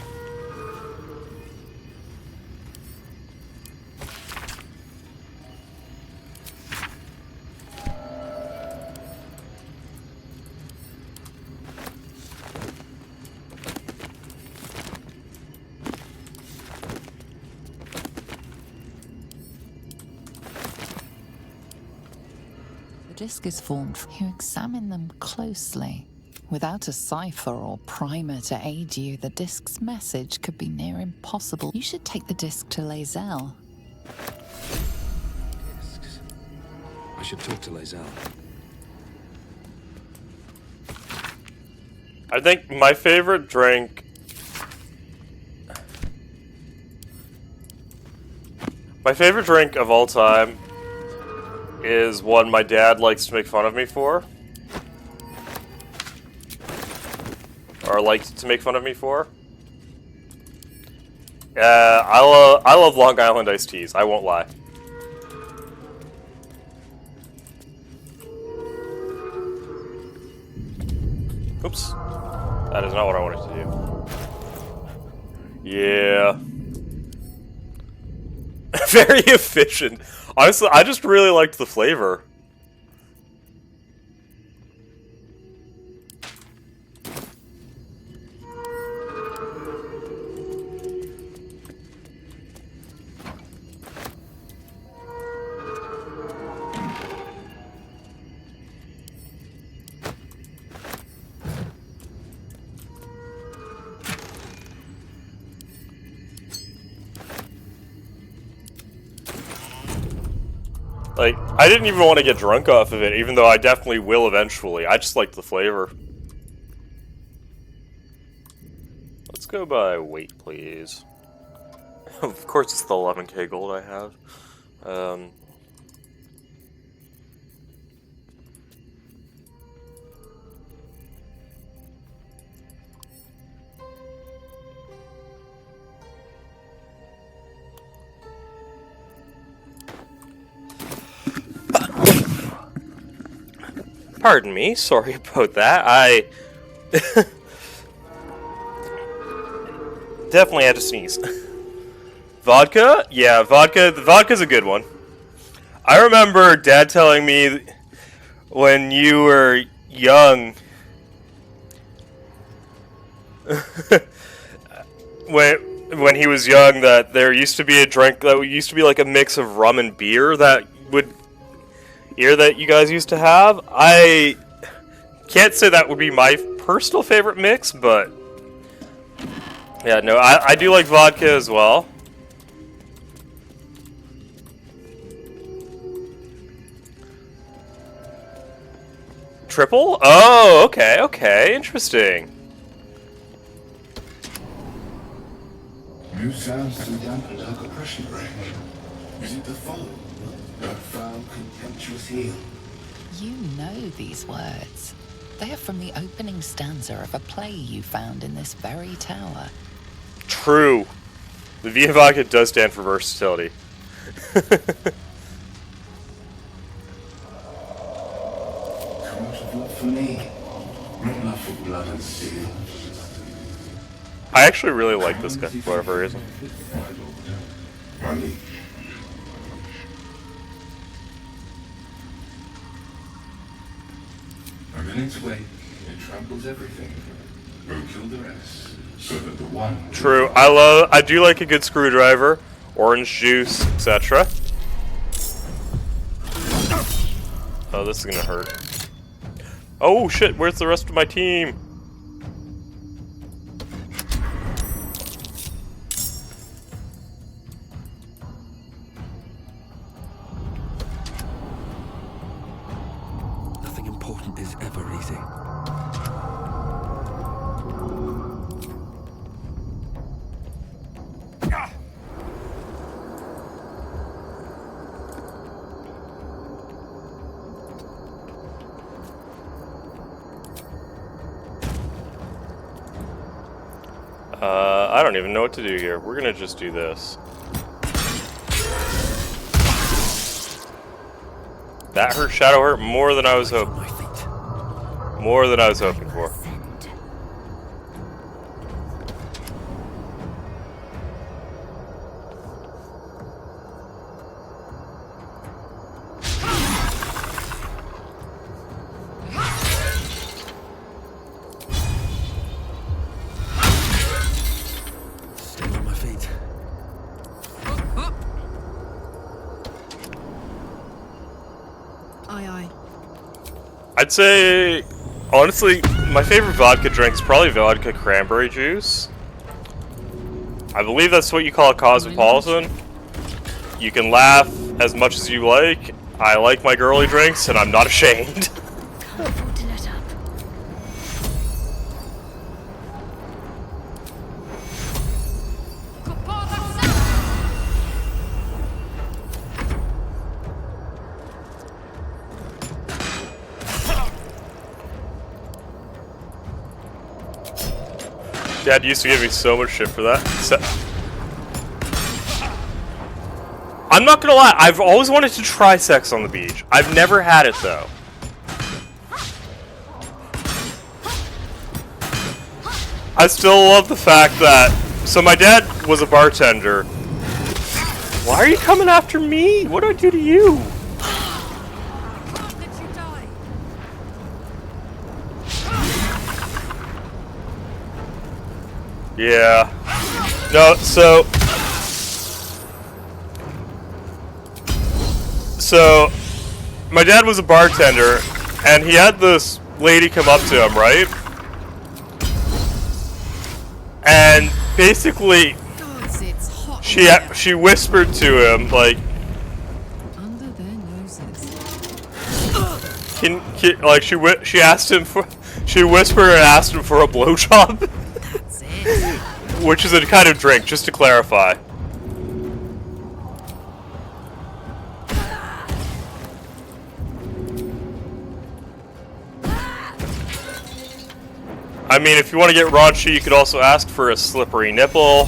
The disc is formed. You examine them closely. Without a cipher or primer to aid you, the disc's message could be near impossible. You should take the disc to Lae'zel. Discs. I should talk to Lae'zel. I think my favorite drink... My favorite drink of all time is one my dad likes to make fun of me for. Or liked to make fun of me for. I love Long Island iced teas, I won't lie. Oops. That is not what I wanted to do. Yeah. Very efficient. Honestly, I just really liked the flavor. Like, I didn't even want to get drunk off of it, even though I definitely will eventually. I just liked the flavor. Let's go by weight, please. Of course it's the 11k gold I have. Pardon me, sorry about that. I definitely had to sneeze. Vodka? Yeah, vodka. The vodka's a good one. I remember Dad telling me when you were young when he was young, that there used to be a drink that used to be like a mix of rum and beer that you guys used to have. I can't say that would be my personal favorite mix, but yeah, no, I do like vodka as well. Triple? Oh, okay, interesting. New sounds to dampen her compression range. Is it the foam? That foul, contemptuous heel? You know these words. They are from the opening stanza of a play you found in this very tower. True. The V in vodka does stand for versatility. Of love for me, not love for blood and steel. I actually really like this guy for whatever reason. A minute's wait, it tramples everything. Go kill the rest, so that the one... True. I do like a good screwdriver, orange juice, etc. Oh, this is gonna hurt. Oh shit, where's the rest of my team? Nothing important is ever easy. I don't even know what to do here. We're gonna just do this. That hurt. Shadow hurt more than I was hoping. More than I was hoping for. Still on my feet. Aye. I'd say, honestly, my favorite vodka drink is probably vodka cranberry juice. I believe that's what you call a cosmopolitan. You can laugh as much as you like. I like my girly drinks, and I'm not ashamed. Can't afford to let up. Dad used to give me so much shit for that. I'm not gonna lie, I've always wanted to try sex on the beach. I've never had it though. I still love the fact that... So my dad was a bartender. Why are you coming after me? What do I do to you? Yeah. No, so my dad was a bartender, and he had this lady come up to him, right? And basically, she whispered to him, like, Under their noses. like she asked him for, she whispered and asked him for a blowjob. That's it. Which is a kind of drink, just to clarify. I mean, if you want to get raunchy, you could also ask for a slippery nipple.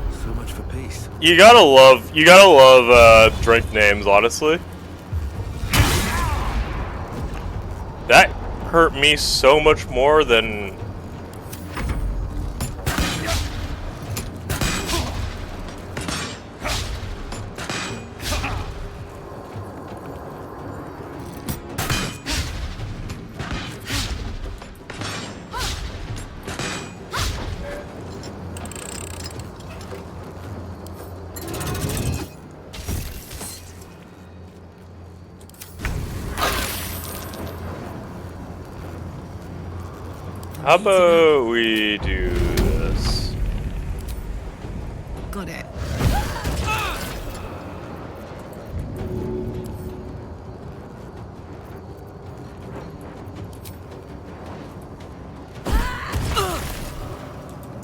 So much for peace. You gotta love drink names, honestly. That hurt me so much more than... How about we do this? Got it.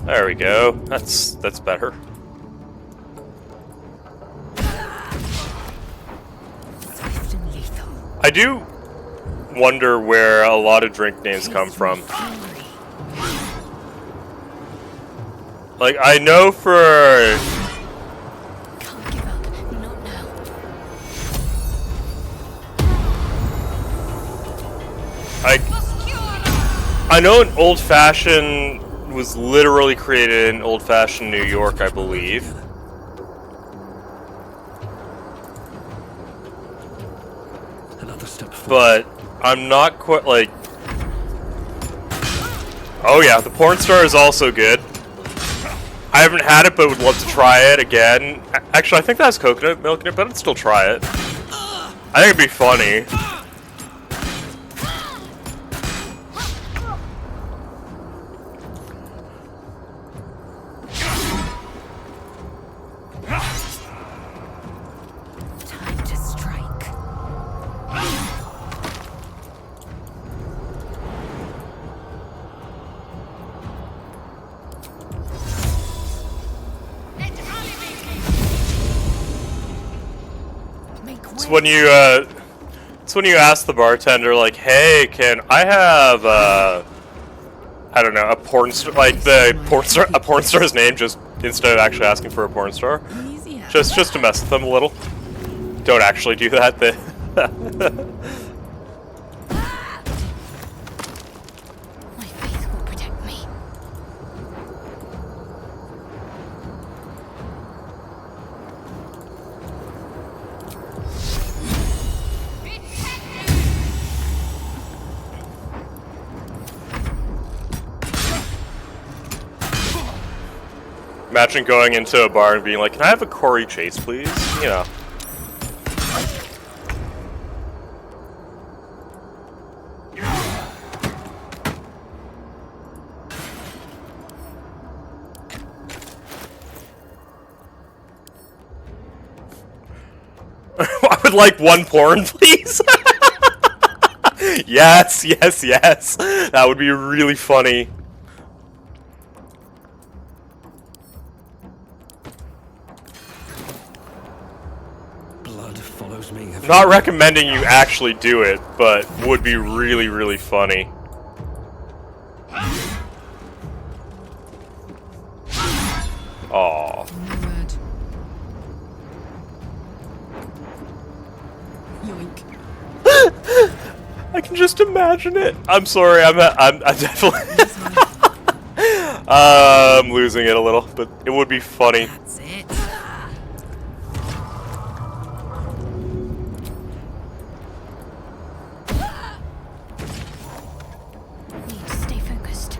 There we go. That's better. Swift and lethal. I do wonder where a lot of drink names come from. Like, I know for... Can't give up. Not now. I know an old-fashioned was literally created in old-fashioned New York, I believe. Another step forward. But I'm not quite like... Oh yeah, the porn star is also good. I haven't had it, but would love to try it again. Actually, I think that has coconut milk in it, but I'd still try it. I think it'd be funny. Time to strike. It's when you ask the bartender, like, "Hey, can I have I don't know, a porn star, like the a porn star's name, just instead of actually asking for a porn star, just to mess with them a little." Don't actually do that. My faith will protect me. Imagine going into a bar and being like, "Can I have a Corey Chase, please?" You know. I would like one porn, please. Yes, yes, yes. That would be really funny. Blood follows me. I'm not recommending you actually do it, but would be really, really funny. Aww. No word. Yoink. I can just imagine it. I'm sorry. I'm definitely. I'm losing it a little, but it would be funny. That's it. Need to stay focused.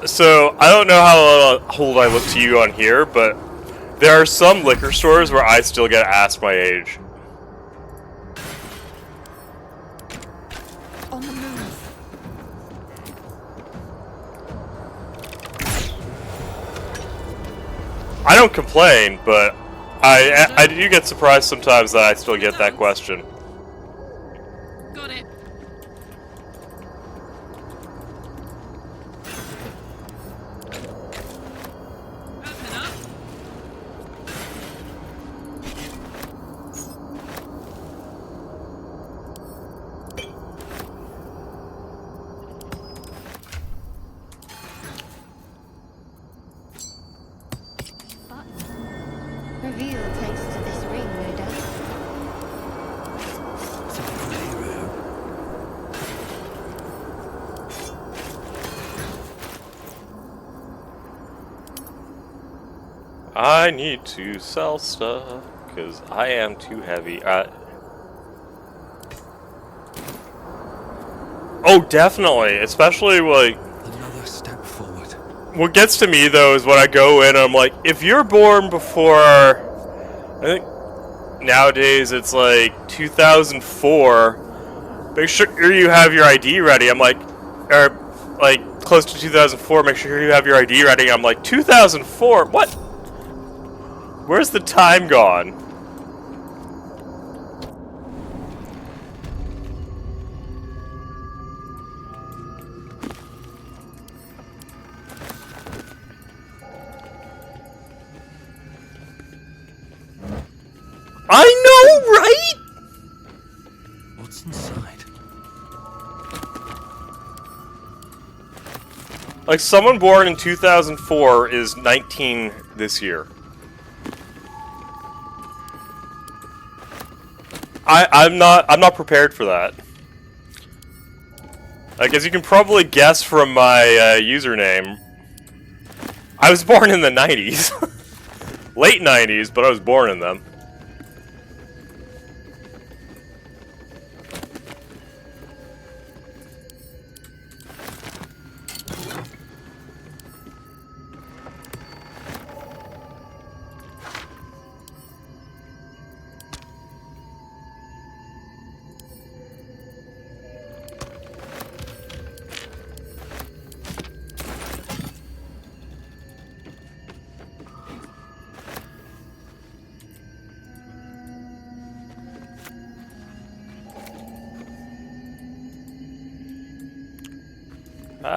So, I don't know how old I look to you on here, but there are some liquor stores where I still get asked my age. On the move. I don't complain, but I do get surprised sometimes that I still get that question. Got it. Open up. Reveal thanks to this ring, no doubt. I need to sell stuff, because I am too heavy. Oh, definitely. Especially, like... Another step forward. what gets to me though is when I go in and I'm like, if you're born before, I think nowadays it's like 2004, make sure you have your ID ready. I'm like, or like close to 2004, make sure you have your ID ready. I'm like, 2004? What? Where's the time gone? I know, right? What's inside? Like, someone born in 2004 is 19 this year. I'm not prepared for that. Like, as you can probably guess from my username, I was born in the 90s. Late 90s, but I was born in them.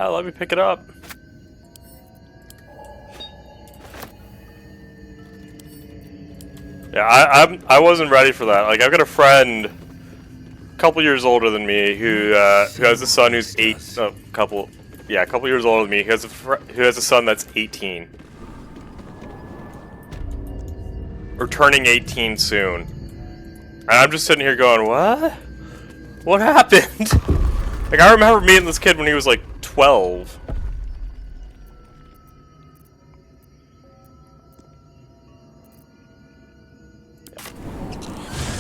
Let me pick it up. Yeah, I wasn't ready for that. Like, I've got a friend, a couple years older than me, who has a son who's a couple years older than me. Who has a son that's 18, or turning 18 soon. And I'm just sitting here going, what? What happened? Like, I remember meeting this kid when he was like 12.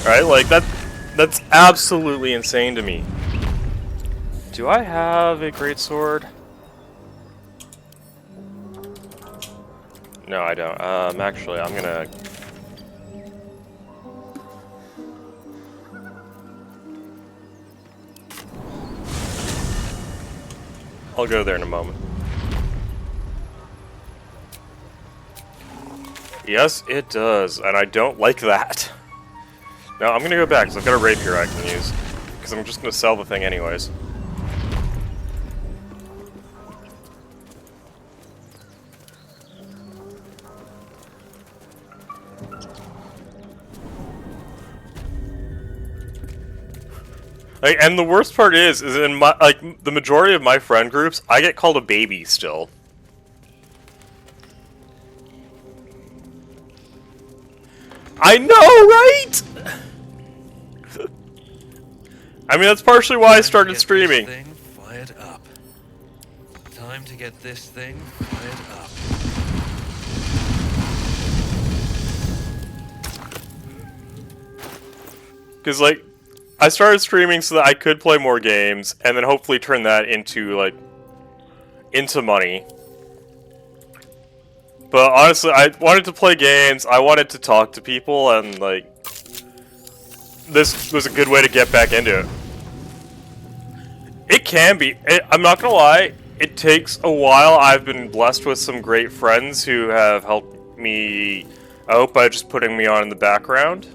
Right, like that's absolutely insane to me. Do I have a greatsword? No, I don't. Actually, I'm gonna... I'll go there in a moment. Yes, it does, and I don't like that. No, I'm gonna go back, because I've got a rapier I can use. Because I'm just gonna sell the thing anyways. Like, and the worst part is in my, like, the majority of my friend groups, I get called a baby still. I know, right? I mean, that's partially why I started streaming. This thing fired up. Time to get this thing fired up. Because, like, I started streaming so that I could play more games, and then hopefully turn that into, like, into money. But honestly, I wanted to play games, I wanted to talk to people, and, like, this was a good way to get back into it. It can be. I'm not gonna lie, it takes a while. I've been blessed with some great friends who have helped me out by just putting me on in the background.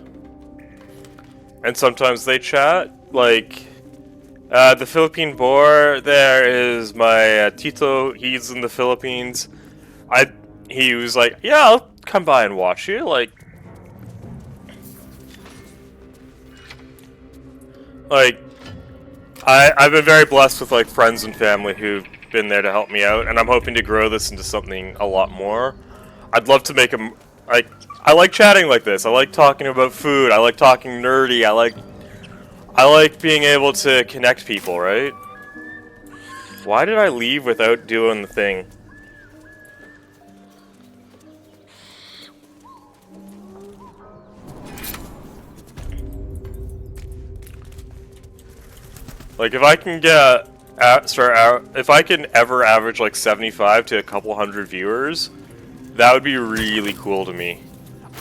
And sometimes they chat, like, the Philippine boar, there is my Tito, he's in the Philippines. He was like, yeah, I'll come by and watch you, like, I've been very blessed with, like, friends and family who've been there to help me out, and I'm hoping to grow this into something a lot more. I'd love to make them, like, I like chatting like this. I like talking about food. I like talking nerdy. I like being able to connect people, right? Why did I leave without doing the thing? Like, if I can get start out, if I can ever average like 75 to a couple hundred viewers, that would be really cool to me.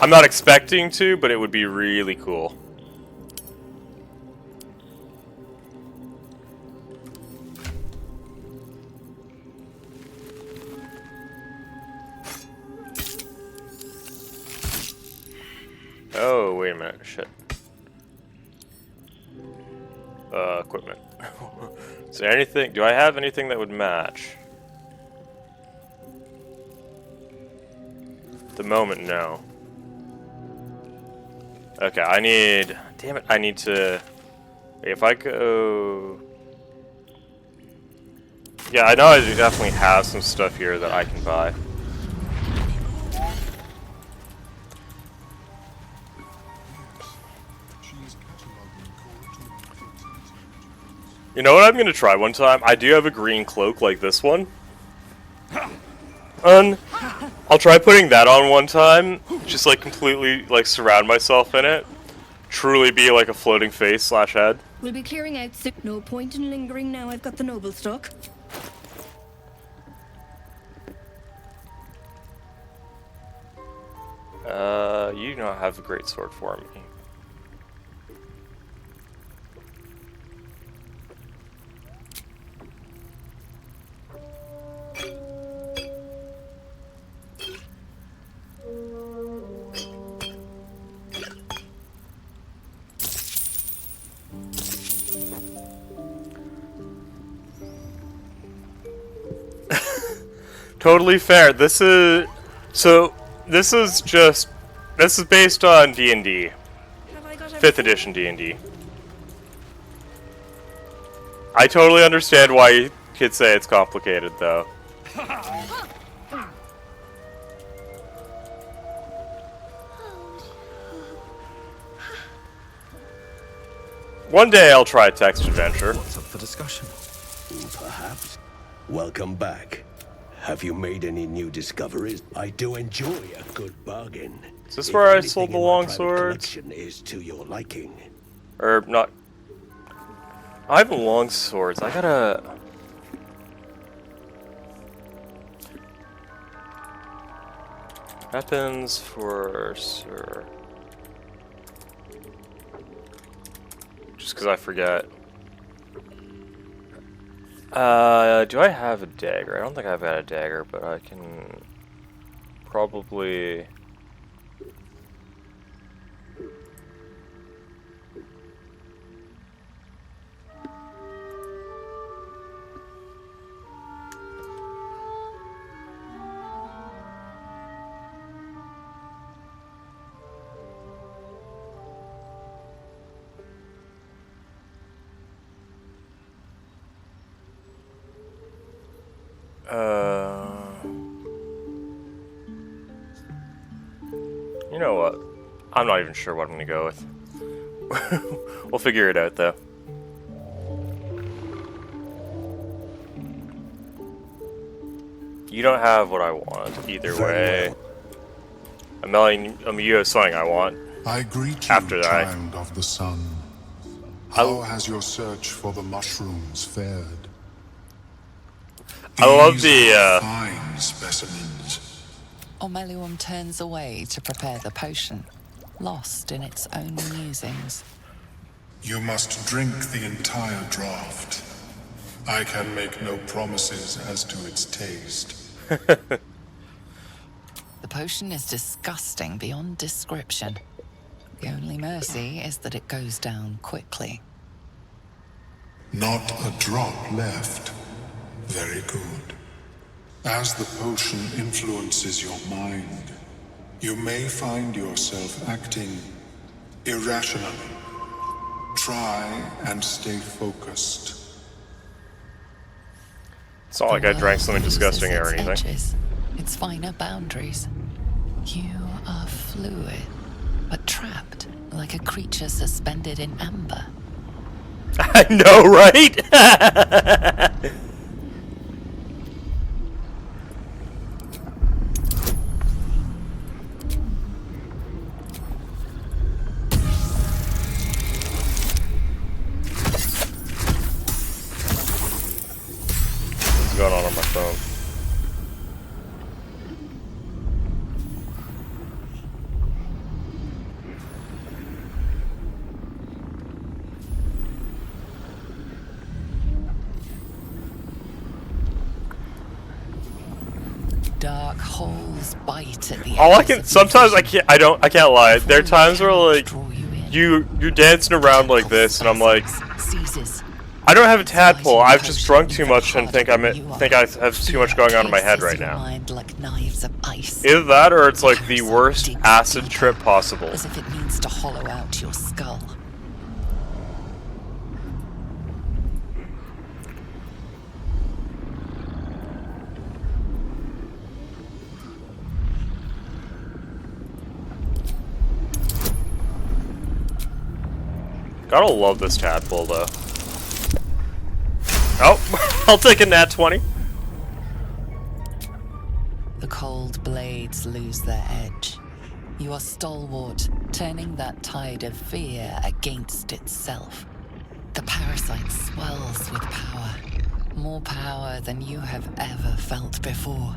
I'm not expecting to, but it would be really cool. Oh, wait a minute. Shit. Equipment. Is there anything? Do I have anything that would match? At the moment, no. Okay, I need... Damn it, I need to... If I go... Yeah, I know I do definitely have some stuff here that I can buy. You know what I'm gonna try one time? I do have a green cloak like this one. And I'll try putting that on one time. Just like completely like surround myself in it. Truly be like a floating face / head. We'll be clearing out soon. No point in lingering now I've got the noble stock. You do not have a great sword for me. Totally fair. This is based on D&D. 5th edition D&D. I totally understand why you could say it's complicated though. One day I'll try a text adventure. What's up for discussion? Perhaps. Welcome back. Have you made any new discoveries? I do enjoy a good bargain. Is this where I sold the longswords? Is to your liking. Or not. I have longswords. I gotta. Weapons for sir. Just because I forget. Do I have a dagger? I don't think I've got a dagger, but I can probably... You know what? I'm not even sure what I'm gonna go with. We'll figure it out though. You don't have what I want either way. You have something I want. I greet you, after that. child of the sun. How has your search for the mushrooms fared? I love the These are fine specimens. Ormelium turns away to prepare the potion, lost in its own musings. You must drink the entire draught. I can make no promises as to its taste. The potion is disgusting beyond description. The only mercy is that it goes down quickly. Not a drop left. Very good. As the potion influences your mind, you may find yourself acting irrationally. Try and stay focused. It's not like I drank something disgusting or anything. Edges, its finer boundaries. You are fluid, but trapped like a creature suspended in amber. I know, right? is going on my phone. Dark holes bite at the All I edges can of sometimes vision. I can't lie. There are times where like Draw you in. you're dancing around like this, and I'm like, Seizes. I don't have a tadpole. I've just drunk too much and think I have too much going on in my head right Pierces your now. mind like knives of ice. Either that, or it's like the worst Digs acid deeper, trip possible. As if it needs to hollow out your skull. Gotta love this tadpole though. Oh, I'll take a nat 20. The cold blades lose their edge. You are stalwart, turning that tide of fear against itself. The parasite swells with power. More power than you have ever felt before.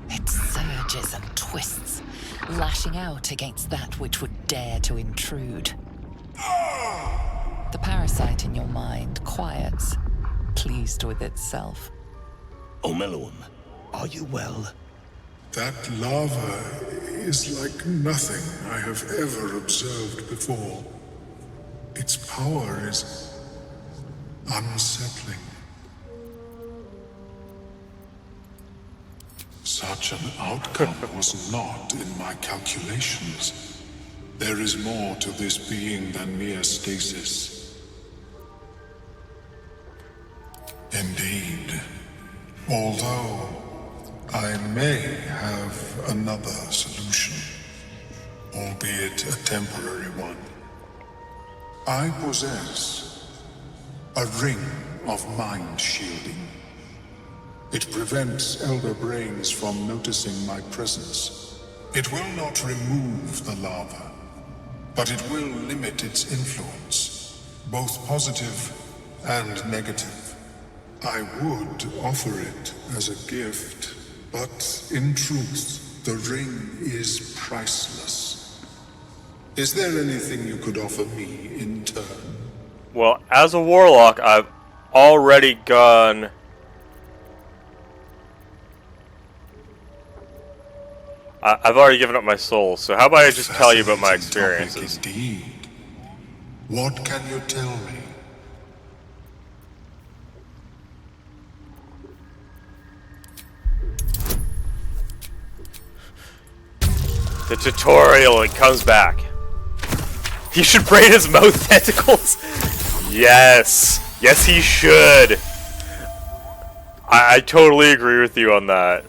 It surges and twists, lashing out against that which would dare to intrude. The parasite in your mind quiets, pleased with itself. Omeluum, are you well? That lava is like nothing I have ever observed before. Its power is unsettling. Such an outcome was not in my calculations. There is more to this being than mere stasis. Indeed. Although I may have another solution, albeit a temporary one. I possess a ring of mind shielding. It prevents elder brains from noticing my presence. It will not remove the lava, but it will limit its influence, both positive and negative. I would offer it as a gift, but in truth, the ring is priceless. Is there anything you could offer me in turn? Well, as a warlock, I've already gone... I've already given up my soul, so how about I just tell you about my experiences? Indeed. What can you tell me? The tutorial, it comes back. He should braid his mouth tentacles. Yes. Yes, he should. I totally agree with you on that.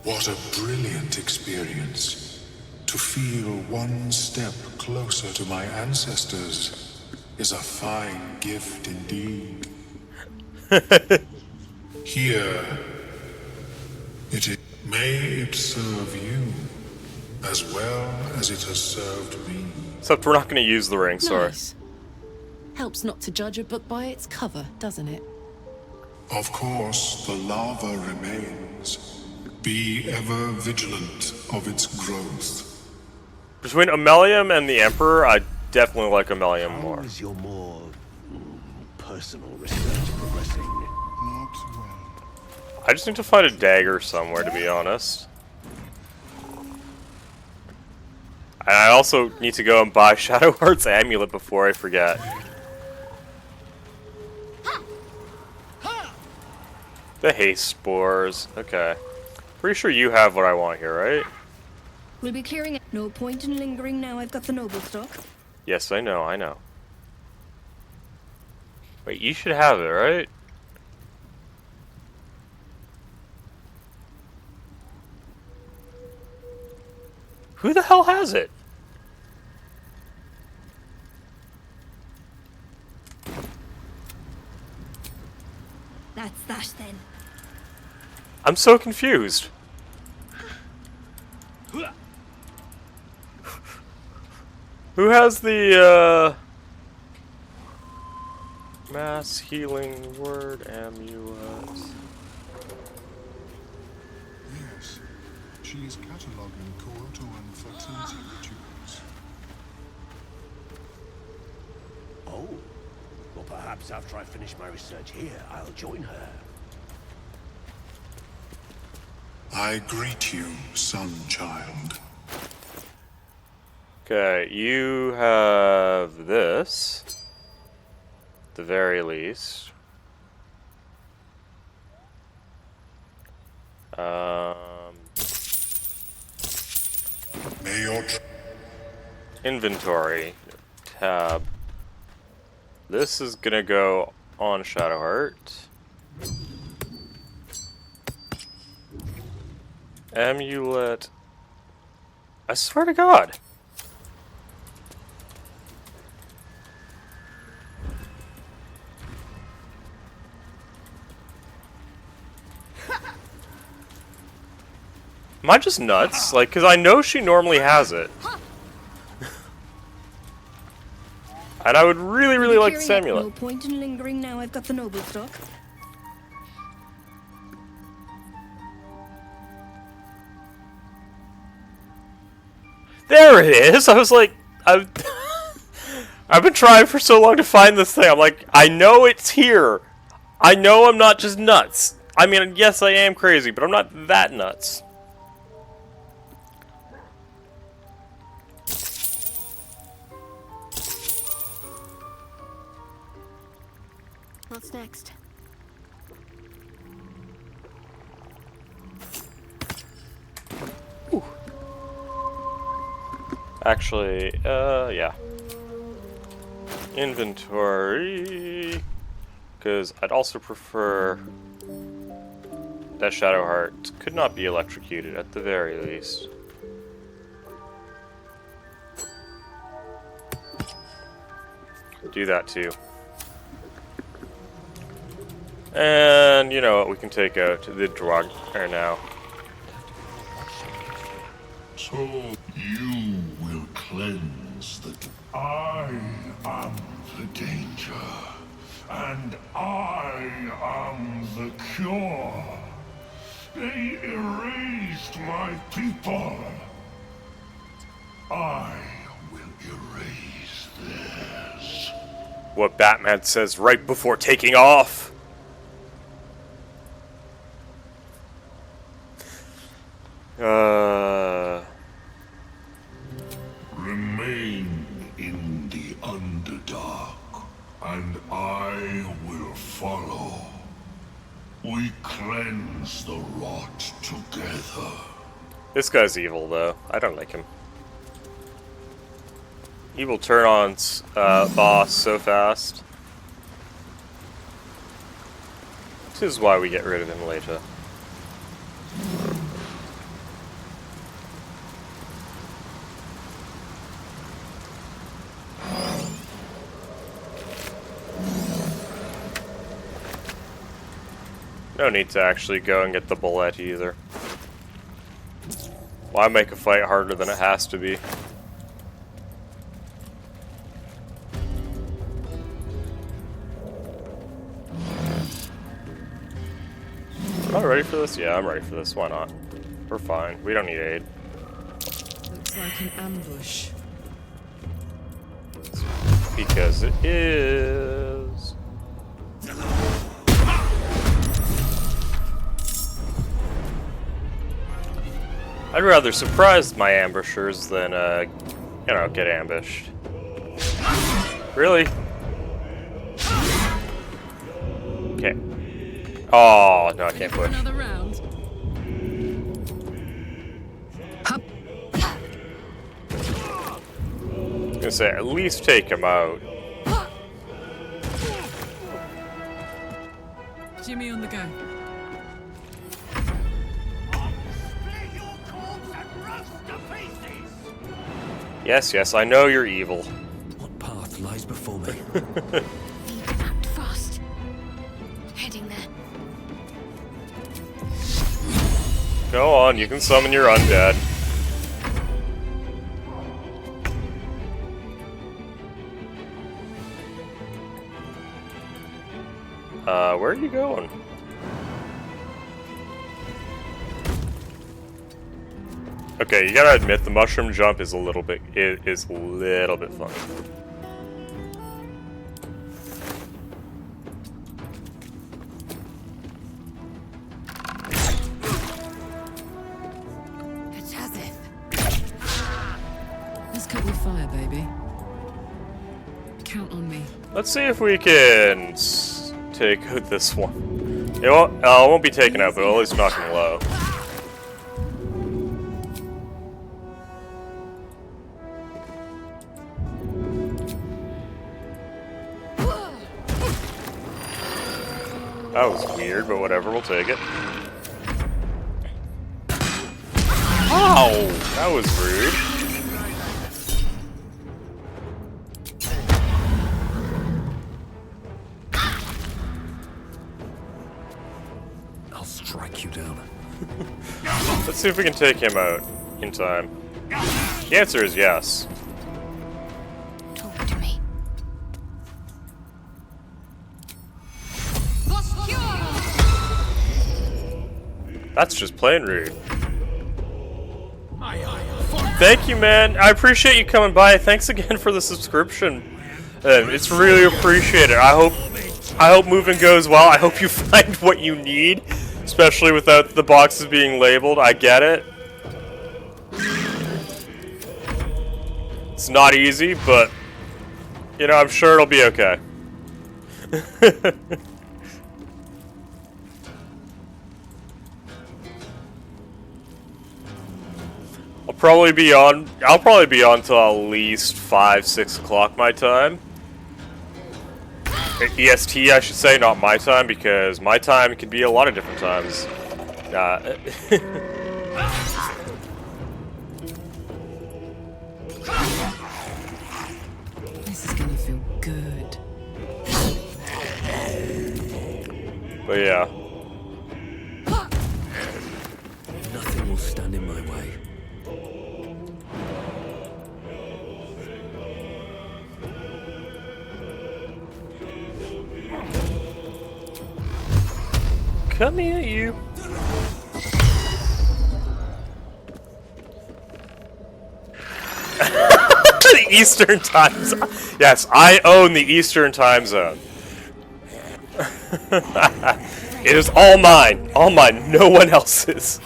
What a brilliant experience. To feel one step closer to my ancestors is a fine gift indeed. Here, it is. May it serve you as well as it has served me. Except we're not going to use the ring, sorry. Nice. Helps not to judge a book by its cover, doesn't it? Of course, the lava remains. Be ever vigilant of its growth. Between Ammelium and the Emperor, I definitely like Ammelium more. How is your more personal research progressing? Not well. I just need to find a dagger somewhere, to be honest. And I also need to go and buy Shadow Heart's amulet before I forget. The haste spores. Okay. Pretty sure you have what I want here, right? We'll be clearing it. No point in lingering now I've got the noble stock. Yes, I know. Wait, you should have it, right? Who the hell has it? That's that then. I'm so confused. Who has the, mass healing word amulet? She is cataloging coital and fertility rituals. Oh. Well, perhaps after I finish my research here, I'll join her. I greet you, son child. Okay, you have this, at the very least. May your Inventory tab. This is gonna go on Shadowheart. Amulet. I swear to God. Am I just nuts? Like, because I know she normally has it. And I would really, really like this amulet. No point in lingering now I've got the noble stock. There it is! I was like, I've been trying for so long to find this thing. I'm like, I know it's here. I know I'm not just nuts. I mean, yes, I am crazy, but I'm not that nuts. What's next? Ooh. Actually, yeah. Inventory. Because I'd also prefer that Shadowheart could not be electrocuted at the very least. Do that too. And you know what, we can take out the Draugr now. So you will cleanse the... I am the danger, and I am the cure. They erased my people. I will erase theirs. What Batman says right before taking off. Remain in the Underdark, and I will follow. We cleanse the rot together. This guy's evil, though. I don't like him. He will turn on boss so fast. This is why we get rid of him later. No need to actually go and get the bullet either. Why make a fight harder than it has to be? Am I ready for this? Yeah, I'm ready for this. Why not? We're fine. We don't need aid. Looks like an ambush. Because it is. I'd rather surprise my ambushers than, you know, get ambushed. Really? Okay. Oh, no, I can't push. Another round. I was gonna say, at least take him out. Jimmy on the go. Yes, yes, I know you're evil. What path lies before me? Need to act fast. Heading there. Go on, you can summon your undead. Where are you going? Okay, you gotta admit the mushroom jump is a little bit funny. Let's cut your fire, baby. Count on me. Let's see if we can take out this one. It won't be taken out, but at least knock him low. That was weird, but whatever, we'll take it. Ow! That was rude. I'll strike you down. Let's see if we can take him out in time. The answer is yes. Talk to me. That's just plain rude. Thank you, man. I appreciate you coming by. Thanks again for the subscription. It's really appreciated. I hope moving goes well. I hope you find what you need, especially without the boxes being labeled. I get it. It's not easy, but you know, I'm sure it'll be okay. I'll probably be on till at least 5-6 o'clock my time. EST, I should say, not my time, because my time could be a lot of different times. This is gonna feel good. But yeah. Nothing will stand in my way. Coming at you. The Eastern time zone. Yes, I own the Eastern time zone. It is all mine. All mine. No one else's.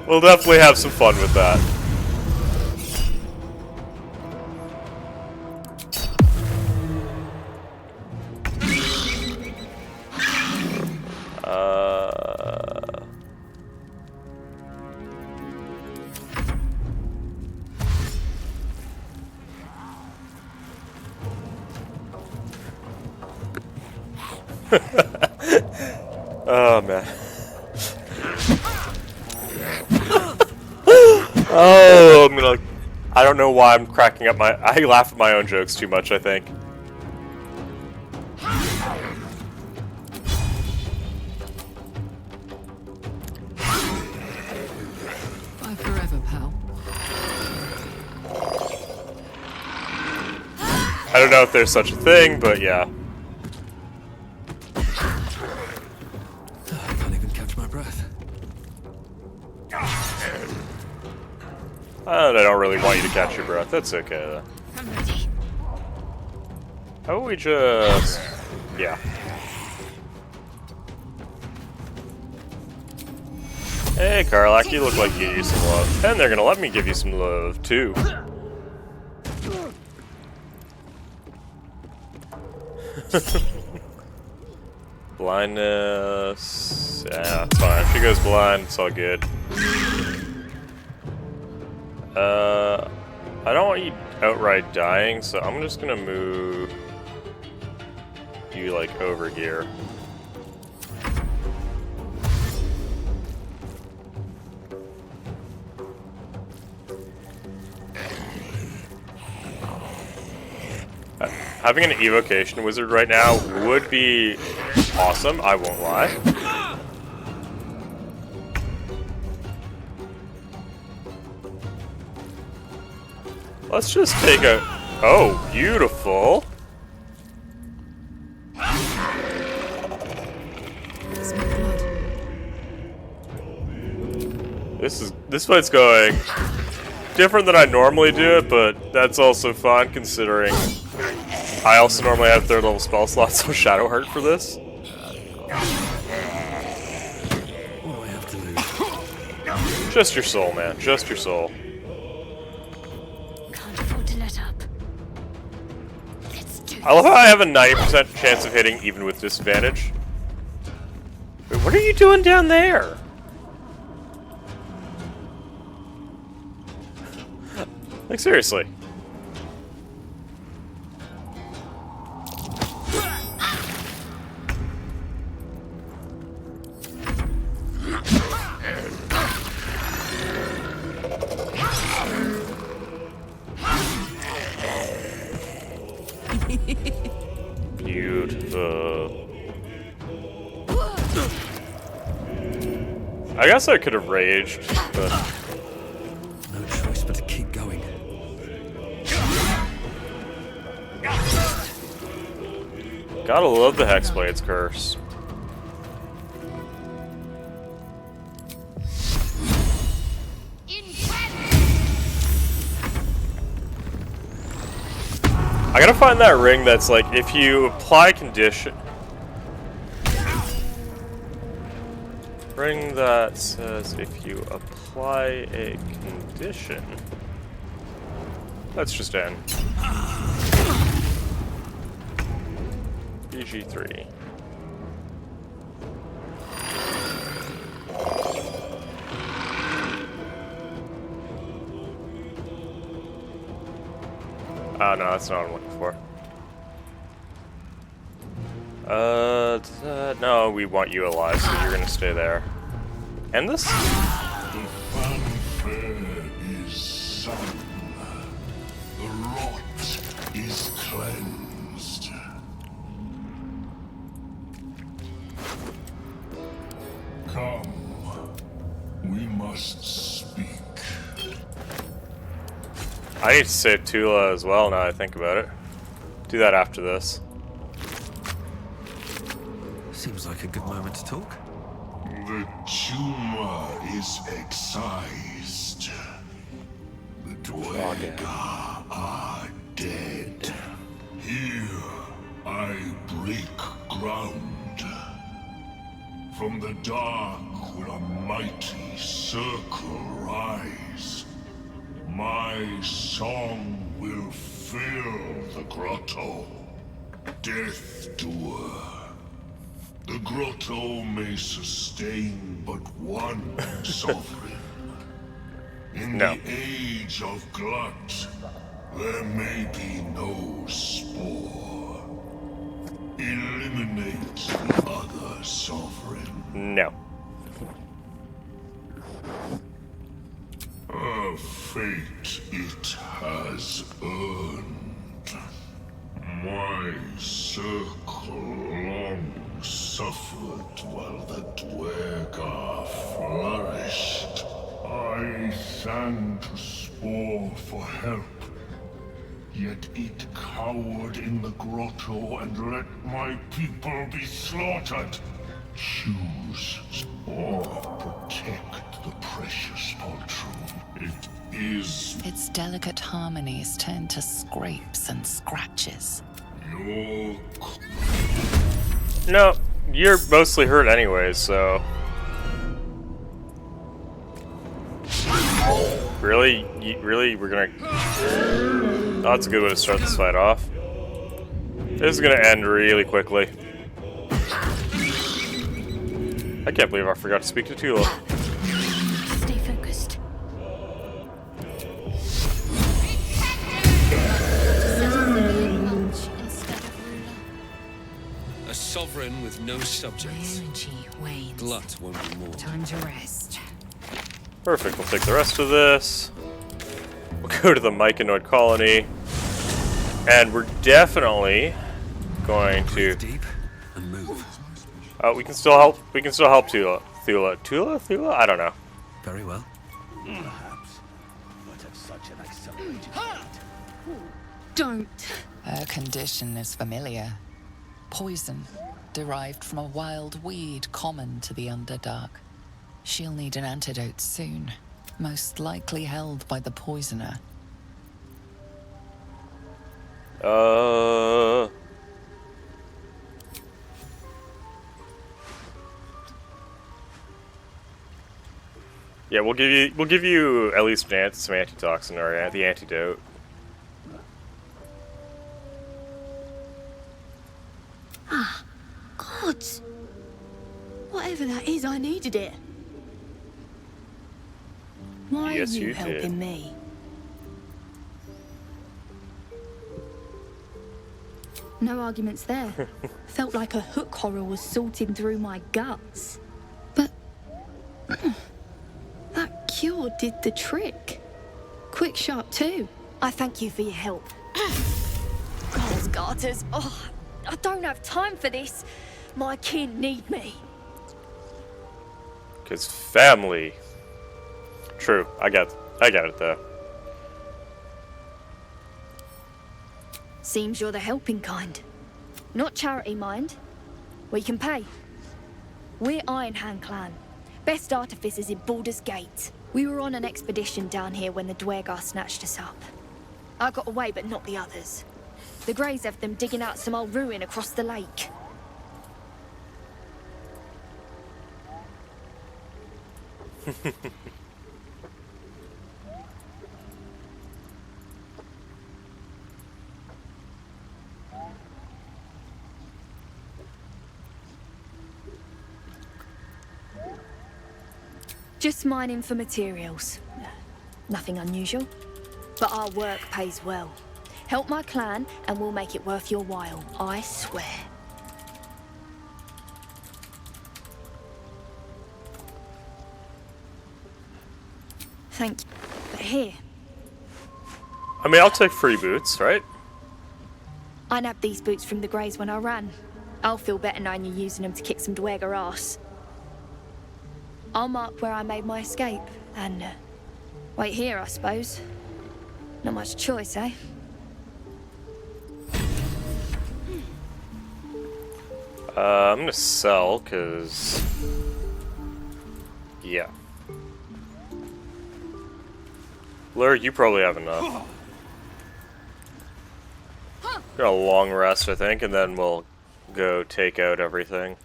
We'll definitely have some fun with that. Oh man. Oh, I don't know why I'm cracking up I laugh at my own jokes too much, I think. Bye forever, pal. I don't know if there's such a thing, but yeah. I can't even catch my breath. I don't really want you to catch your breath. That's okay, though. I'm ready. How about we just... Yeah. Hey, Karlak, you look like you need some love. And they're gonna let me give you some love, too. Blindness... Yeah, it's fine. If she goes blind, it's all good. I don't want you outright dying, so I'm just gonna move you, like, over here. Having an evocation wizard right now would be awesome, I won't lie. Let's just take a... Oh, beautiful. This fight's going different than I normally do it, but that's also fun considering I also normally have 3rd level spell slots on Shadowheart for this. What do I have to lose? Just your soul, man. Just your soul. Can't afford to let up. Let's do I love how I have a 90% chance of hitting even with disadvantage. Wait, what are you doing down there? Like, seriously. Beautiful. I guess I could have raged, but... No choice but to keep going. Gotta love the Hexblade's curse. I gotta find that ring that's like, if you apply condition... Ring that says if you apply a condition... Let's just end. BG3. Oh, no, that's not what I'm looking for. No, we want you alive, so you're gonna stay there. End this? The fanfare is sung. The rot is cleansed. Come, we must speak. I need to save Tula as well now I think about it. Do that after this. Seems like a good moment to talk. The tumor is excised. The Dwerga are dead. Here I break ground. From the dark will a mighty circle rise. My song will fill the grotto. Death Doer. The grotto may sustain but one sovereign. In the age of glut, there may be no spore. Eliminate the other sovereign. No. A fate it has earned. My circle long suffered while the Dwerga flourished. I sang to Spore for help, yet it cowered in the grotto and let my people be slaughtered. Choose or protect the precious poltroon. It is... Its delicate harmonies turn to scrapes and scratches. your... No, you're mostly hurt anyways, so... Really? Really? We're gonna... Oh, that's a good way to start this fight off. This is gonna end really quickly. I can't believe I forgot to speak to Tula. Stay focused. A sovereign with no subjects. Energy wanes. Glut won't be more. Time to rest. Perfect, we'll take the rest of this. We'll go to the Myconoid colony. And we're definitely going to... Deep and move. we can still help Tula. Tula? I don't know. Very well. Perhaps, but at such an accelerated rate. Don't. Her condition is familiar. Poison, derived from a wild weed common to the Underdark. She'll need an antidote soon, most likely held by the poisoner. Yeah, we'll give you at least some antitoxin or the antidote. Ah, gods. Whatever that is, I needed it. Why Yes, are you you helping did. me? No arguments there. Felt like a hook horror was sorting through my guts. But that cure did the trick. Quick, sharp too. I thank you for your help. Gods, garters. Oh, I don't have time for this. My kin need me. 'Cause family. True, I get it though. Seems you're the helping kind. Not charity, mind. We can pay. We're Iron Hand Clan. Best artificers in Baldur's Gate. We were on an expedition down here when the Dwergar snatched us up. I got away, but not the others. The Greys have them digging out some old ruin across the lake. Just mining for materials. Nothing unusual. But our work pays well. Help my clan and we'll make it worth your while, I swear. Thank you. But here, I mean, I'll take free boots, right? I nabbed these boots from the Greys when I ran. I'll feel better knowing you're using them to kick some Dwergar ass. I'll mark where I made my escape, and wait here, I suppose. Not much choice, eh? I'm gonna sell, cause yeah. Lure, you probably have enough. Got a long rest, I think, and then we'll go take out everything.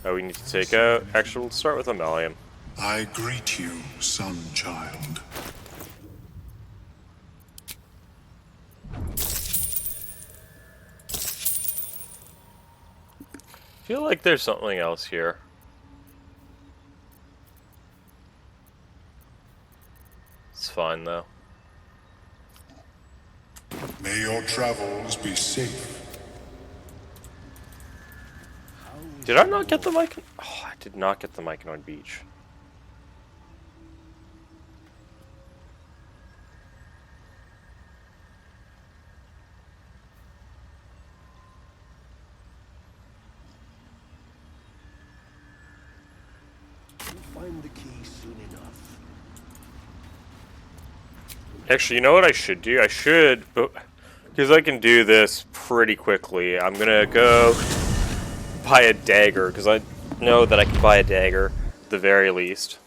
Oh, we need to take out. Actually, we'll start with Ammalium. I greet you, son child. I feel like there's something else here. It's fine though. May your travels be safe. Did I not get the mic? Oh, I did not get the Myconid Beach. Find the key soon enough. Actually, you know what I should do? I should, because I can do this pretty quickly. I'm gonna go buy a dagger, because I know that I can buy a dagger at the very least.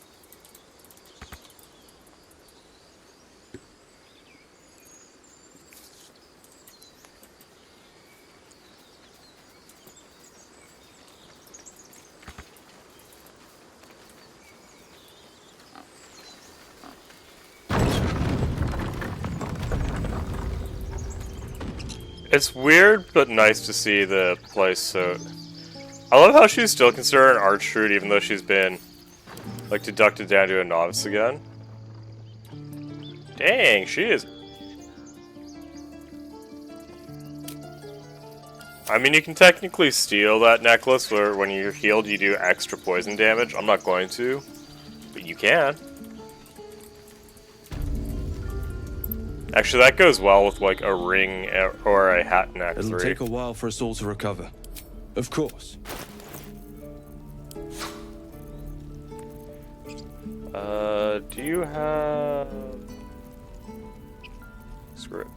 It's weird, but nice to see the place so... I love how she's still considered an archdruid, even though she's been, like, deducted down to a novice again. Dang, she is... I mean, you can technically steal that necklace where when you're healed you do extra poison damage. I'm not going to, but you can. Actually, that goes well with, like, a ring or a hat in Act 3. It'll take a while for us all to recover. Of course. Do you have... Screw it.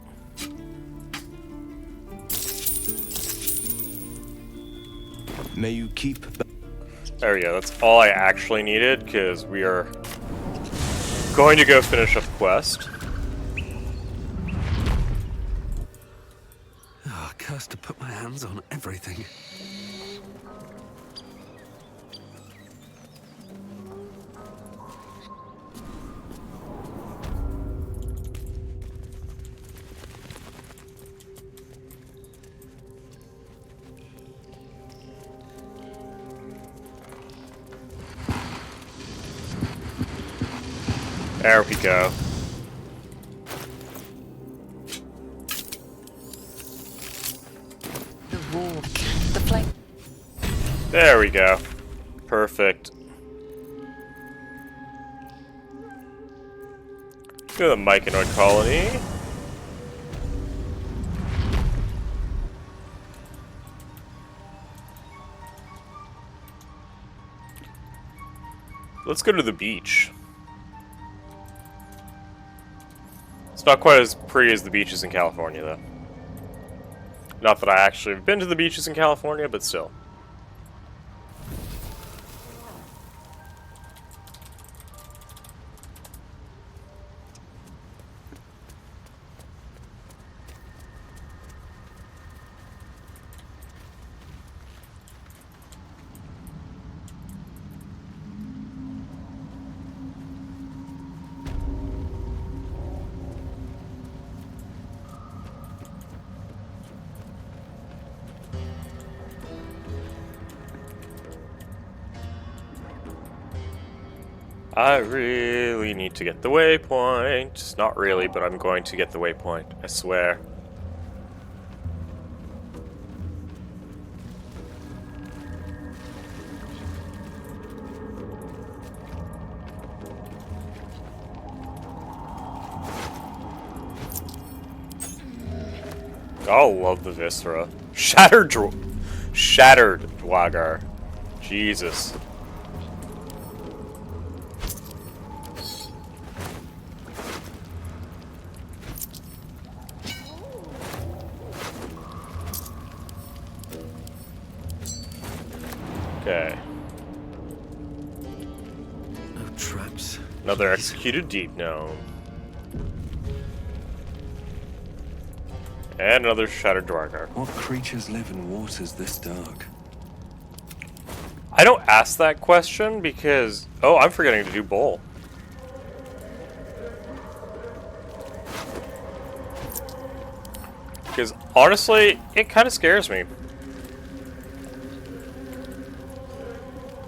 May you keep... There we go. That's all I actually needed, because we are going to go finish up the quest. Oh, cursed to put my hands on everything. There we go. The walk, the flame. There we go. Perfect. Go to the Myconid colony. Let's go to the beach. It's not quite as pretty as the beaches in California, though. Not that I actually have been to the beaches in California, but still. I really need to get the waypoint. Not really, but I'm going to get the waypoint. I swear. Oh, love the viscera. Shattered Dwagar. Jesus. Okay. No traps. Another executed deep gnome. And another shattered Dwargar. What creatures live in waters this dark? I don't ask that question because... Oh, I'm forgetting to do bowl. Because, honestly, it kind of scares me.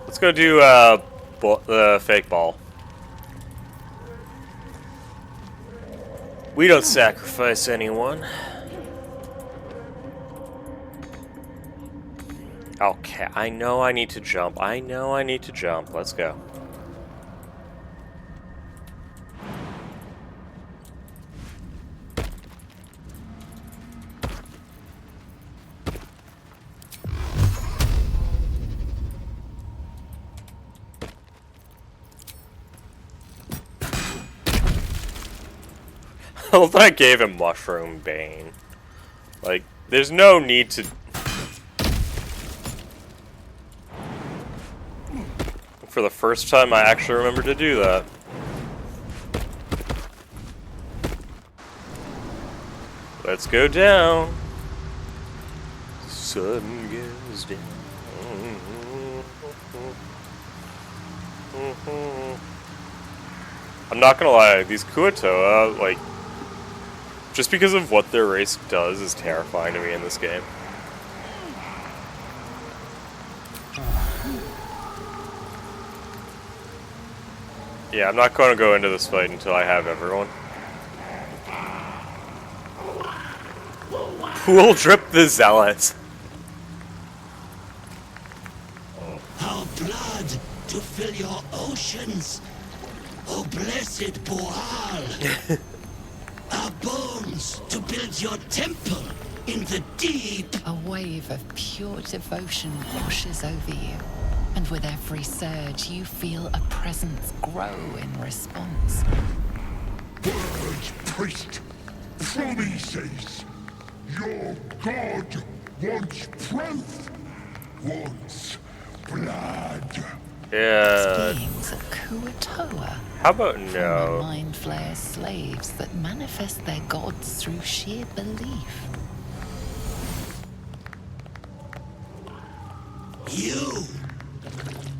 Let's go do the fake ball. We don't sacrifice anyone. Okay, I know I need to jump. I know I need to jump. Let's go. I love that I gave him Mushroom Bane. Like, there's no need to... For the first time, I actually remember to do that. Let's go down. Sun goes down. I'm not gonna lie, these Kuatoa, like, just because of what their race does is terrifying to me in this game. Yeah, I'm not going to go into this fight until I have everyone. Pool Drip the Zealot. Our blood to fill your oceans. Oh, blessed Boal. Our bones to build your temple in the deep. A wave of pure devotion washes over you. And with every surge, you feel a presence grow in response. Purge, priest. Promises. Your god wants proof. wants blood. Yeah. Beings of Kuatoa. How about Former no? Mind Flayer's slaves that manifest their gods through sheer belief. You!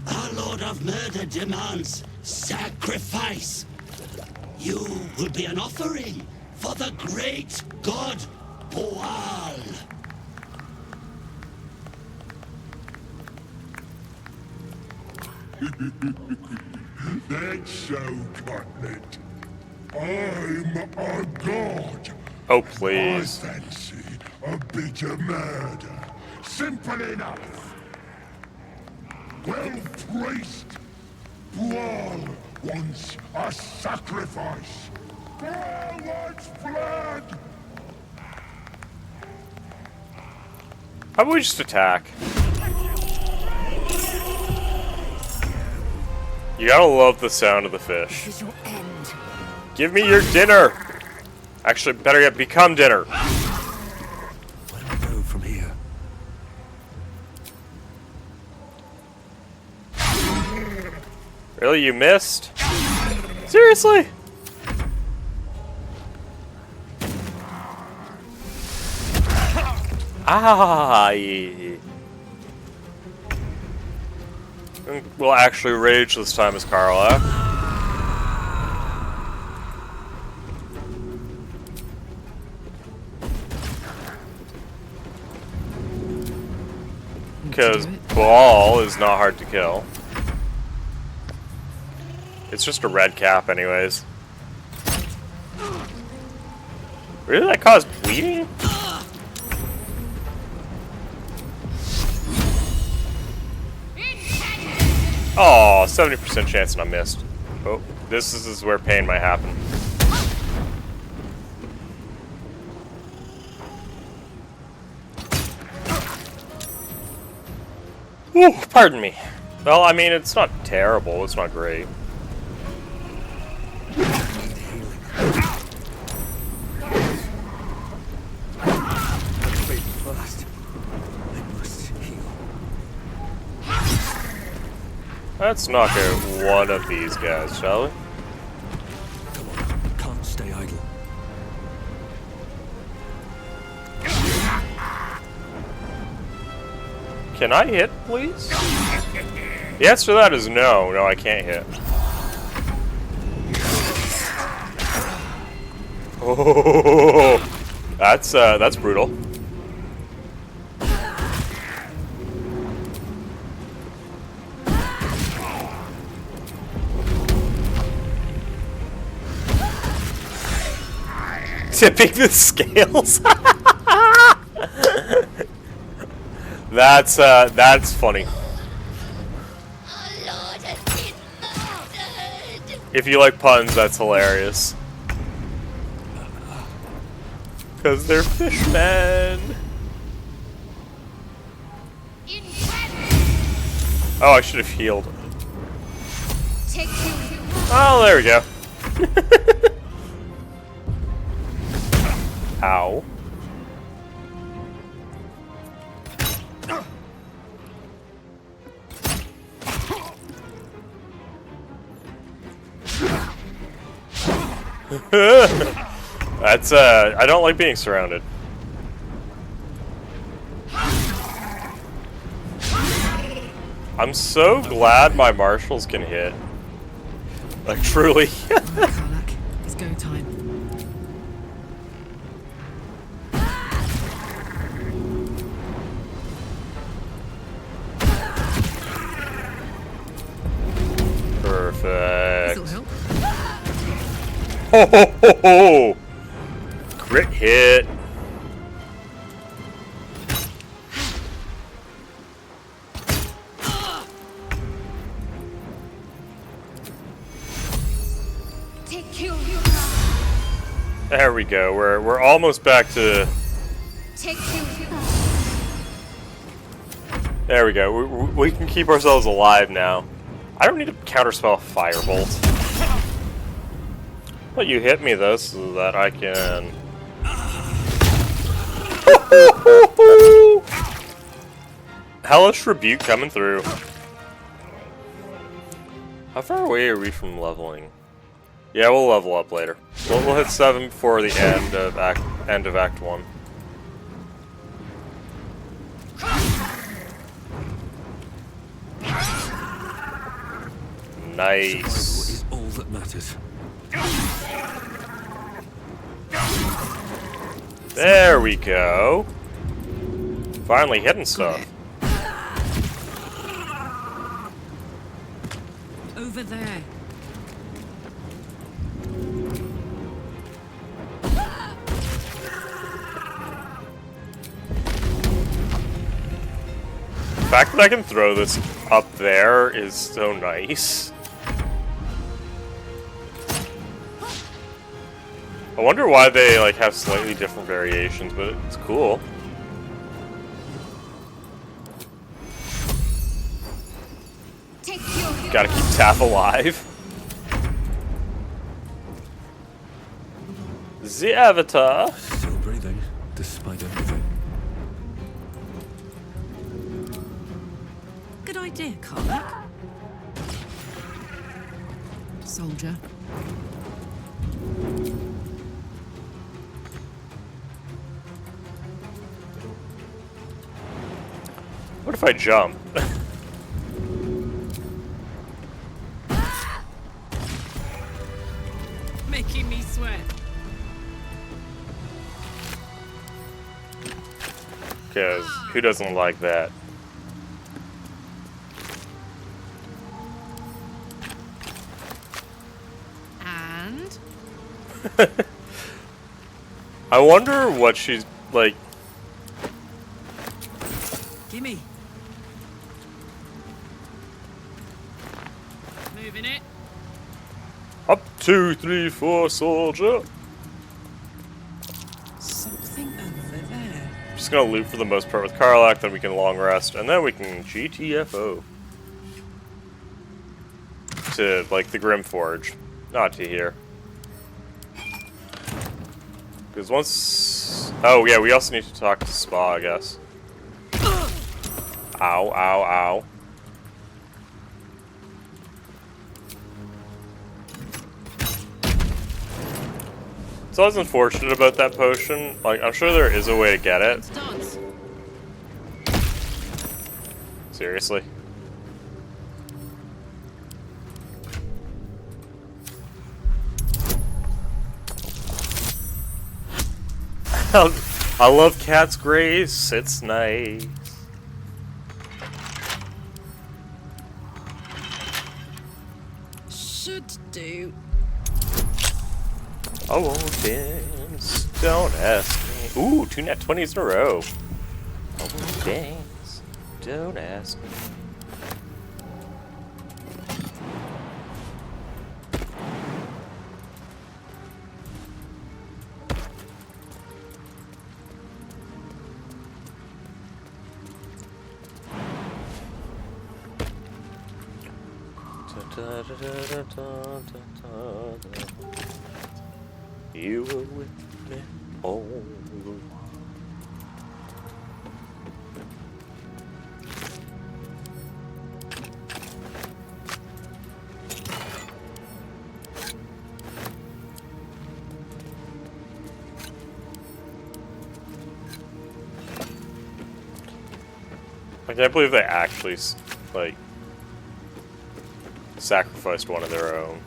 Our Lord of Murder demands sacrifice. You will be an offering for the great god Boal. That's so, Cutlet. I'm a god. Oh, please. I fancy a bit of murder. Simple enough. Well placed. Boal wants a sacrifice. Boal wants blood. How about we just attack? You gotta love the sound of the fish. This is your end. Give me your dinner! Actually, better yet, become dinner. Where do we go from here? Really, you missed? Seriously? Ah! We'll actually rage this time as Carla. Because Ball is not hard to kill. It's just a red cap anyways. Really? That caused bleeding? Oh, 70% chance and I missed. Oh, this is where pain might happen. Ooh, pardon me. Well, I mean, it's not terrible. It's not great. Let's knock out one of these guys, shall we? Come on, can't stay idle. Can I hit, please? The answer to that is no. No, I can't hit. Oh, that's brutal. Tipping the scales. That's funny. If you like puns, that's hilarious. Cause they're fishmen. Oh, I should have healed. Oh, there we go. Ow. That's, I don't like being surrounded. I'm so glad my marshals can hit. Like, truly. Karlak, it's go time. Perfect. This'll help. Ho ho ho ho! Crit hit. There we go. We're almost back to. There we go. We can keep ourselves alive now. I don't need to counterspell Firebolt. Let you hit me though, so that I can. Hellish Rebuke coming through. How far away are we from leveling? Yeah, we'll level up later. We'll hit 7 before the end of Act 1. Nice. Is all that matters. There we go. Finally hitting stuff. Over there. The fact that I can throw this up there is so nice. I wonder why they like have slightly different variations, but it's cool. Gotta keep Taff alive. The Avatar. Still breathing, despite everything. Good idea, Karlach. Soldier. What if I jump? Making me sweat. Because who doesn't like that? And? I wonder what she's like. Gimme. Moving it. Up 2, 3, 4, soldier. Something over there. Just gonna loot for the most part with Karlach, then we can long rest, and then we can GTFO. To, like, the Grim Forge. Not to here. Because once... Oh, yeah, we also need to talk to Spa, I guess. Ow, ow, ow. So I was unfortunate about that potion. Like, I'm sure there is a way to get it. Seriously? I love Cat's Grace. It's nice. Should do. Oh, dance. Don't ask me. Ooh, 2 nat 20s in a row. Oh, dance. Don't ask me. You were with me all the while. I can't believe they actually, like, sacrificed one of their own.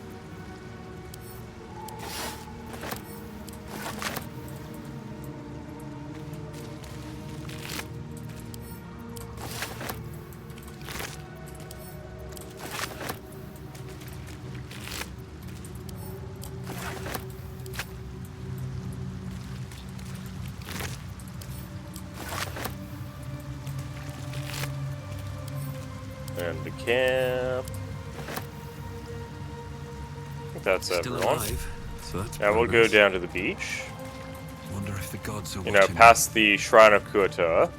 And the camp. I think that's Still everyone. alive, so that's Now we'll go progress. down to the beach. Wonder if the gods are You know, watching. past the Shrine of Kuatua.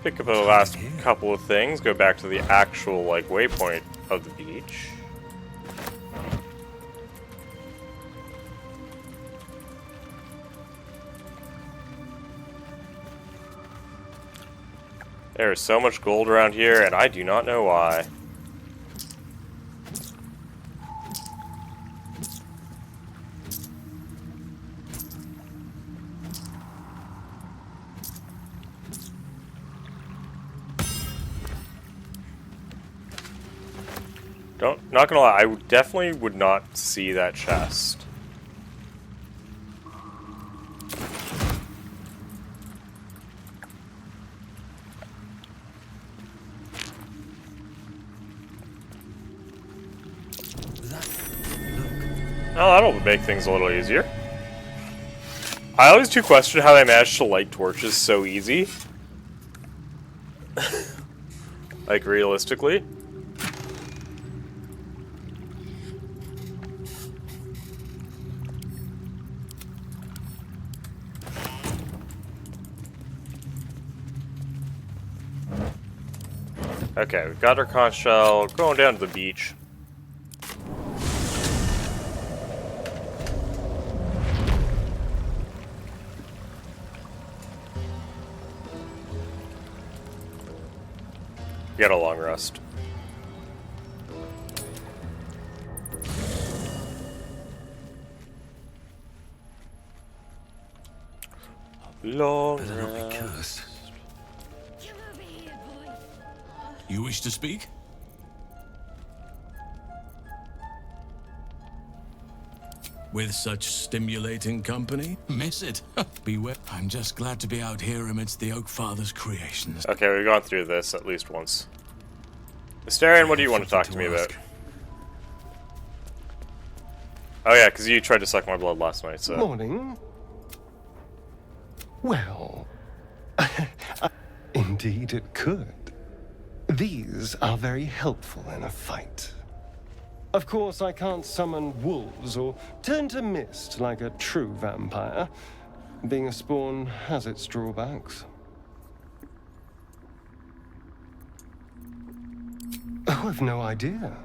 Pick up the last couple of things, go back to the actual, like, waypoint of the beach. There is so much gold around here, and I do not know why. Not gonna lie, I definitely would not see that chest. Oh, that'll make things a little easier. I always do question how they managed to light torches so easy. Like, realistically. Okay, we've got our conch shell, going down to the beach. Get a long rest. Long rest. You wish to speak? With such stimulating company? Miss it. Beware. I'm just glad to be out here amidst the Oak Father's creations. Okay, we've gone through this at least once. Astarion, what do you want to talk to me about? Oh yeah, because you tried to suck my blood last night, so... Morning. Well... indeed it could. These are very helpful in a fight. Of course, I can't summon wolves or turn to mist like a true vampire. Being a spawn has its drawbacks. Oh, I've no idea.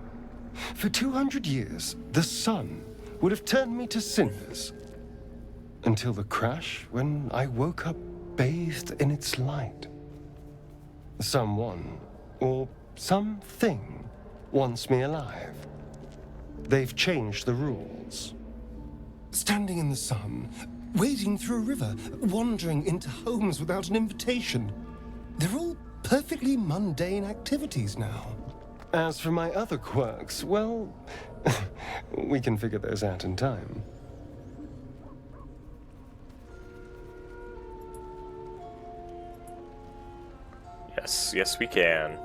For 200 years, the sun would have turned me to cinders. Until the crash when I woke up bathed in its light. Someone, or something, wants me alive. They've changed the rules. Standing in the sun, wading through a river, wandering into homes without an invitation. They're all perfectly mundane activities now. As for my other quirks, well, we can figure those out in time. Yes, yes we can.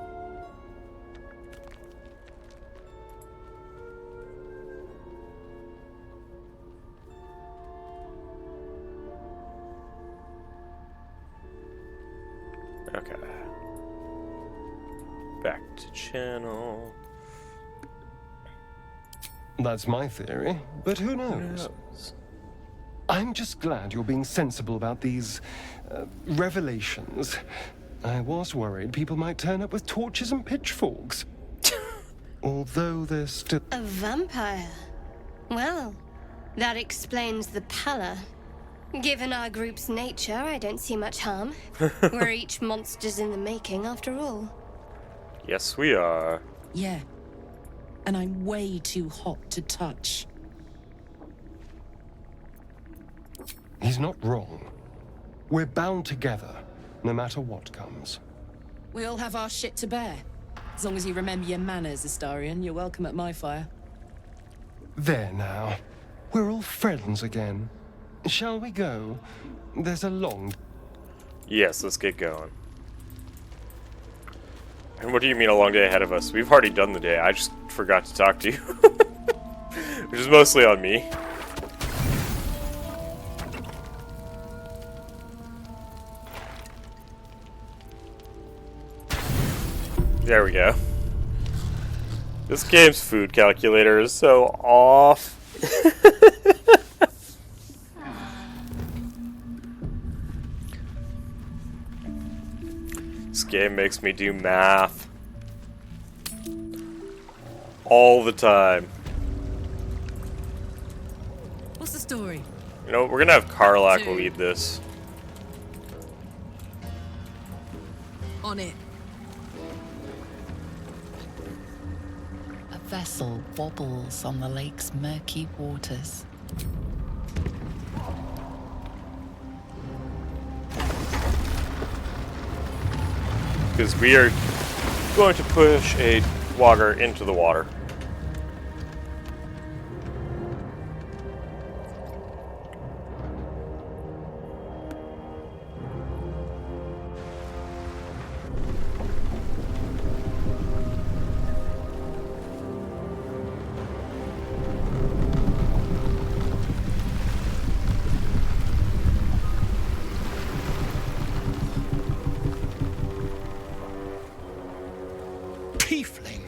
Okay. Back to channel. That's my theory, but who knows? I'm just glad you're being sensible about these revelations. I was worried people might turn up with torches and pitchforks. Although they're still... A vampire? Well, that explains the pallor. Given our group's nature, I don't see much harm. We're each monsters in the making, after all. Yes, we are. Yeah. And I'm way too hot to touch. He's not wrong. We're bound together, no matter what comes. We all have our shit to bear. As long as you remember your manners, Astarion, you're welcome at my fire. There now. We're all friends again. Shall we go? There's a long... Yes, let's get going. And what do you mean a long day ahead of us? We've already done the day. I just forgot to talk to you. Which is mostly on me. There we go. This game's food calculator is so off. This game makes me do math. All the time. What's the story? You know, we're gonna have Karlach lead this. On it. A vessel wobbles on the lake's murky waters. Because we are going to push a water into the water. Tiefling,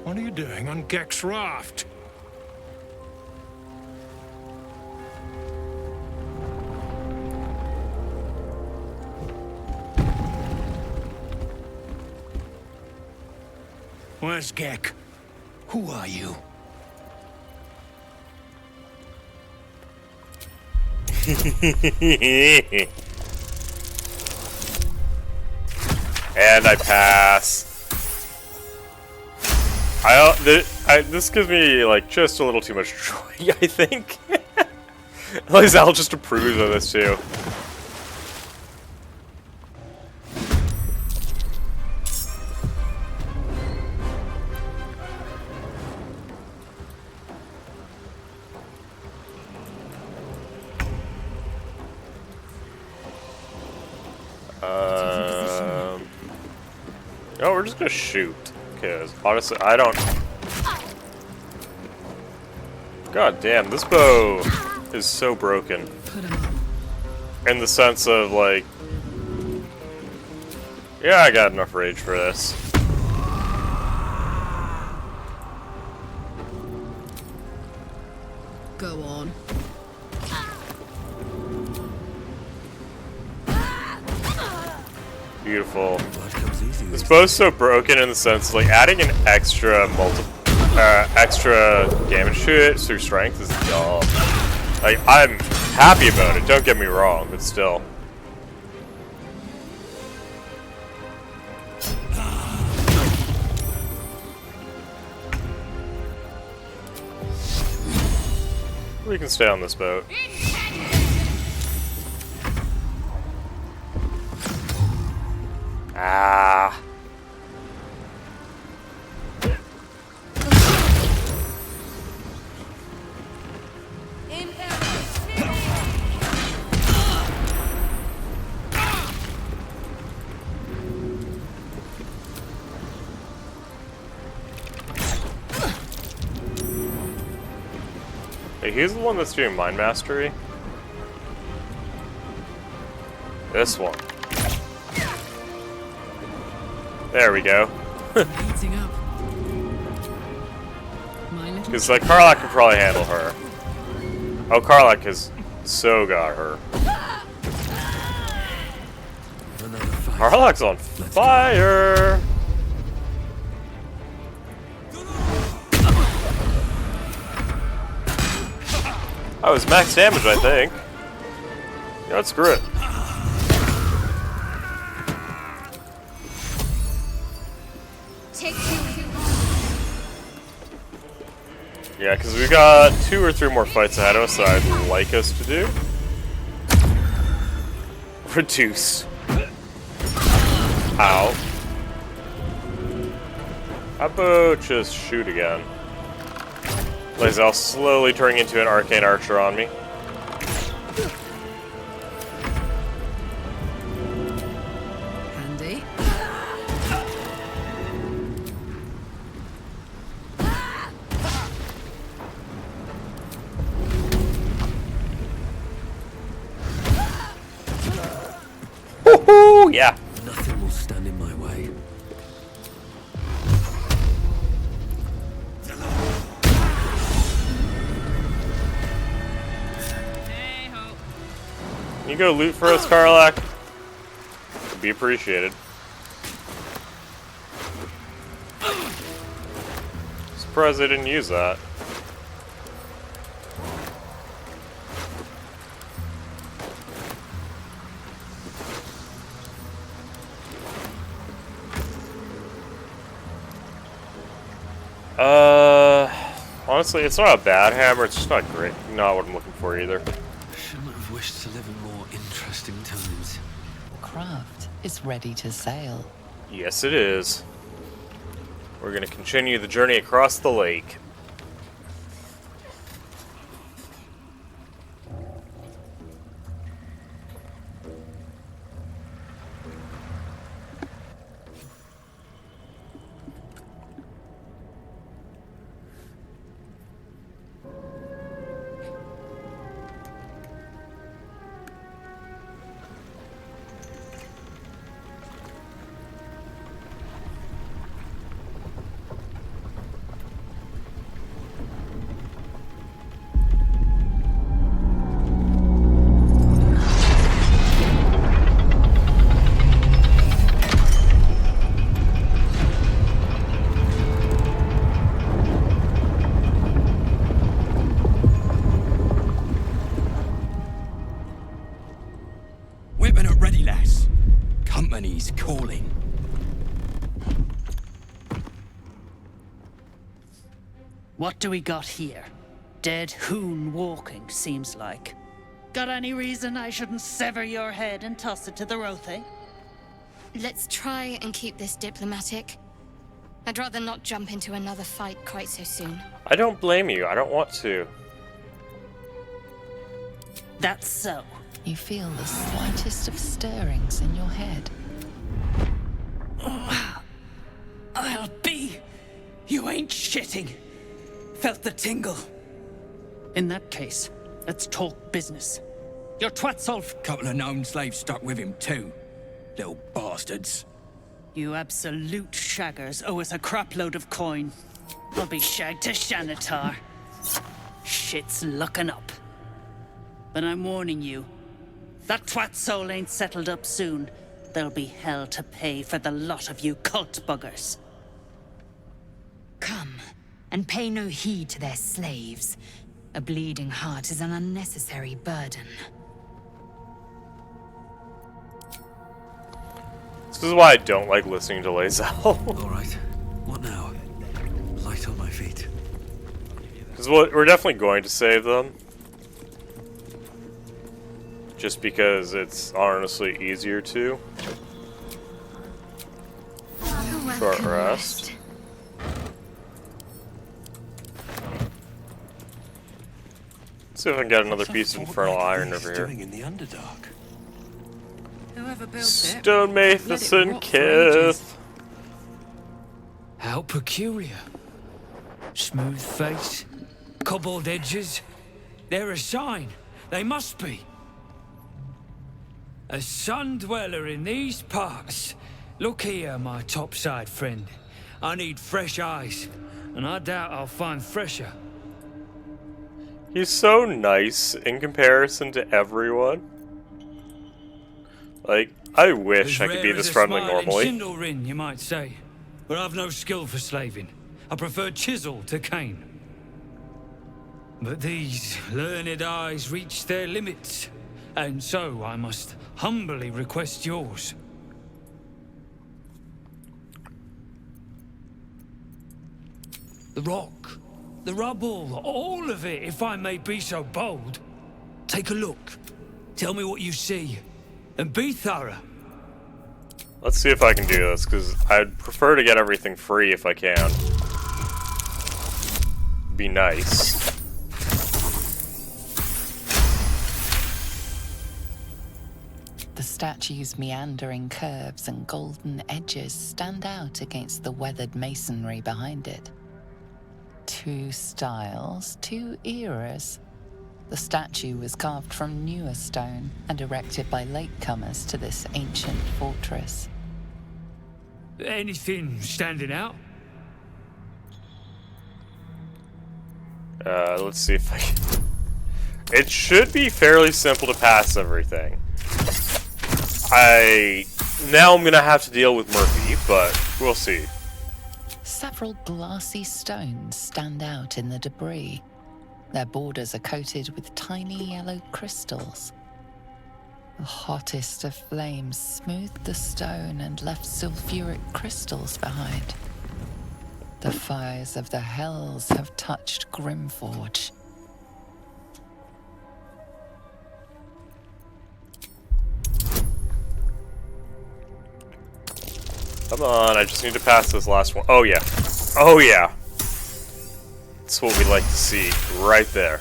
what are you doing on Gek's raft? Where's Gek? Who are you? And I pass. This gives me like just a little too much joy, I think. At least Al just approves of this too. No, we're just gonna shoot. Because honestly, I don't. God damn, this bow is so broken. In the sense of like, yeah, I got enough rage for this. Go on. Beautiful. This bow's so broken in the sense, like, adding an extra extra damage to it through strength is dumb. Like, I'm happy about it, don't get me wrong, but still. We can stay on this boat. Ah. Hey, he's the one that's doing Mind Mastery. This one. There we go. Because like Karlach could probably handle her. Oh, Karlach has so got her. Karlach's on fire. That was max damage, I think. Yeah, let's screw it. Yeah, because we've got 2 or 3 more fights ahead of us that I'd like us to do. Reduce. Ow. How about just shoot again? Lae'zel slowly turning into an arcane archer on me. Handy. Woohoo! Yeah. Nothing will stand in my way. Can you go loot for us, Karlach? Would be appreciated. Surprised they didn't use that. Honestly, it's not a bad hammer. It's just not great. Not what I'm looking for either. Shouldn't have wished to live in more interesting times. Craft is ready to sail. Yes, it is. We're going to continue the journey across the lake. Weapon at ready, lass. Company's calling. What do we got here? Dead hoon walking, seems like. Got any reason I shouldn't sever your head and toss it to the Rothe? Let's try and keep this diplomatic. I'd rather not jump into another fight quite so soon. I don't blame you. I don't want to. That's so. You feel the slightest of stirrings in your head. I'll be. You ain't shitting. Felt the tingle. In that case, let's talk business. Your twatsolf. Couple of known slaves stuck with him too. Little bastards. You absolute shaggers owe us a crapload of coin. I'll be shagged to Shanatar. Shit's looking up. But I'm warning you, that twat soul ain't settled up soon. There'll be hell to pay for the lot of you cult buggers. Come, and pay no heed to their slaves. A bleeding heart is an unnecessary burden. This is why I don't like listening to Lae'zel. Alright, what now? Light on my feet. Because we're definitely going to save them. Just because it's honestly easier to. Short rest. Let's see if I can get another piece of infernal iron over here. In the Underdark. Whoever built Stone Matheson Kith. How peculiar. Smooth face, cobbled edges. They're a sign. They must be. A sun dweller in these parts. Look here, my topside friend. I need fresh eyes, and I doubt I'll find fresher. He's so nice in comparison to everyone. Like, I wish I could be this friendly normally. Sindlerin, you might say. But I've no skill for slaving. I prefer chisel to cane. But these learned eyes reach their limits, and so I must humbly request yours. The rock, the rubble, all of it, if I may be so bold. Take a look. Tell me what you see, and be thorough. Let's see if I can do this, because I'd prefer to get everything free if I can. Be nice. The statue's meandering curves and golden edges stand out against the weathered masonry behind it. Two styles, two eras. The statue was carved from newer stone and erected by latecomers to this ancient fortress. Anything standing out? Let's see if I can... It should be fairly simple to pass everything. Now I'm gonna have to deal with Murphy, but we'll see. Several glassy stones stand out in the debris. Their borders are coated with tiny yellow crystals. The hottest of flames smoothed the stone and left sulfuric crystals behind. The fires of the hells have touched Grimforge. Come on, I just need to pass this last one. Oh yeah. Oh yeah. That's what we like to see right there.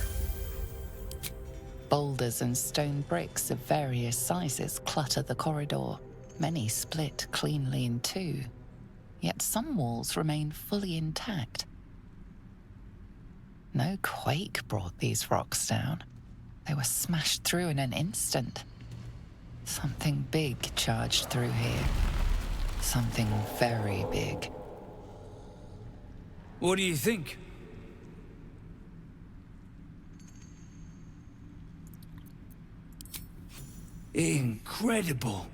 Boulders and stone bricks of various sizes clutter the corridor. Many split cleanly in two, yet some walls remain fully intact. No quake brought these rocks down. They were smashed through in an instant. Something big charged through here. Something very big. What do you think? Incredible.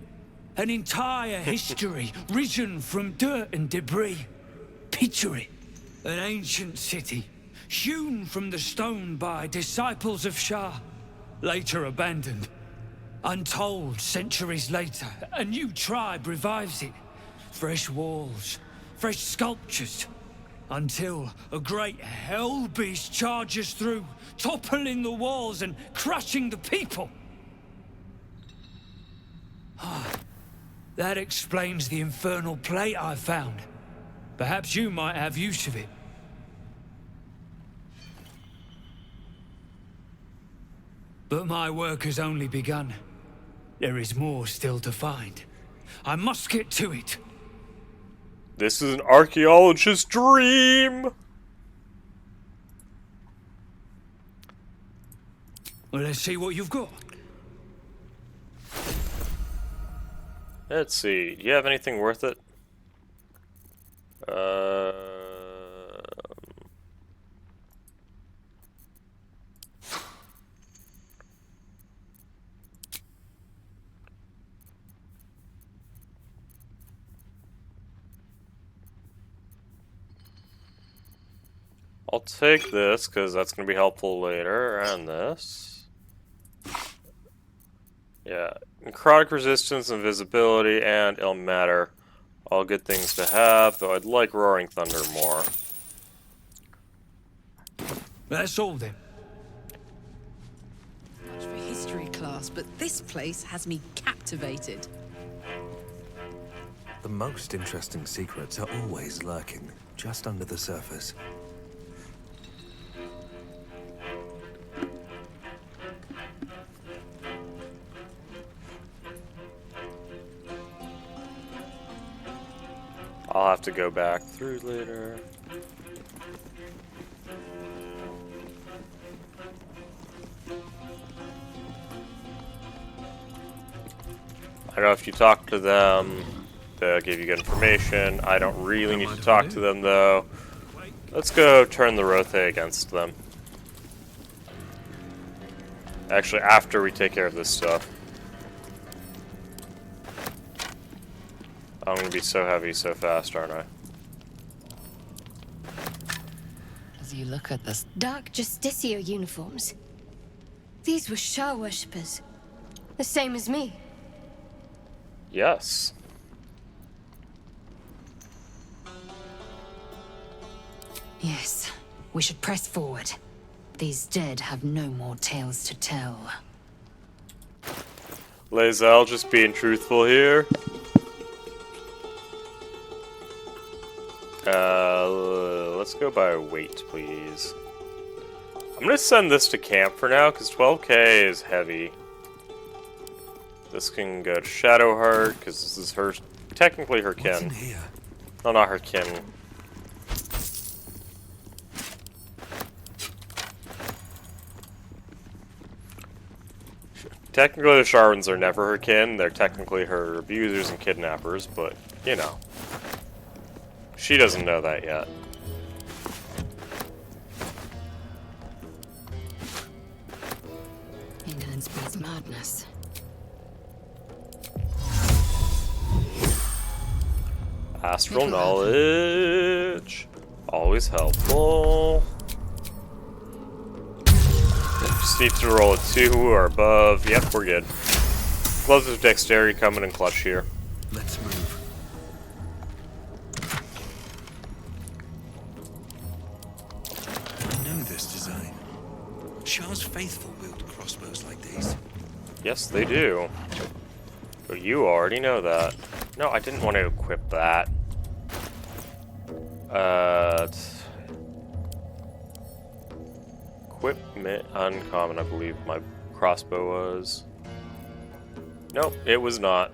An entire history risen from dirt and debris. Picture it. An ancient city, hewn from the stone by disciples of Shah, later abandoned. Untold centuries later, a new tribe revives it. Fresh walls, fresh sculptures, until a great hell beast charges through, toppling the walls and crushing the people. That explains the infernal plate I found. Perhaps you might have use of it. But my work has only begun. There is more still to find. I must get to it. This is an archaeologist's dream! Well, let's see what you've got. Let's see. Do you have anything worth it? I'll take this, because that's going to be helpful later, and this. Yeah, necrotic resistance, invisibility, and ill matter. All good things to have, though I'd like Roaring Thunder more. That's all then. Much for history class, but this place has me captivated. The most interesting secrets are always lurking, just under the surface. I'll have to go back through later. I don't know if you talk to them, they'll give you good information. I don't really need to talk to them though. Let's go turn the Rothe against them. Actually, after we take care of this stuff. I'm gonna be so heavy so fast, aren't I? As you look at this... Dark Justicia uniforms. These were Shah worshippers. The same as me. Yes. Yes, we should press forward. These dead have no more tales to tell. Lae'zel just being truthful here. Let's go by weight, please. I'm gonna send this to camp for now, because 12k is heavy. This can go to Shadowheart, because this is her, technically her kin. What's in here? No, not her kin. Technically the Sharwans are never her kin, they're technically her abusers and kidnappers, but, you know. She doesn't know that yet. Indolence breeds madness. Astral knowledge. Always helpful. Just need to roll a 2 or above. Yep, we're good. Gloves of Dexterity coming in clutch here. Let's move. Char's faithful wield crossbows like these. Yes, they do. But you already know that. No, I didn't want to equip that. Equipment uncommon, I believe my crossbow was. Nope, it was not.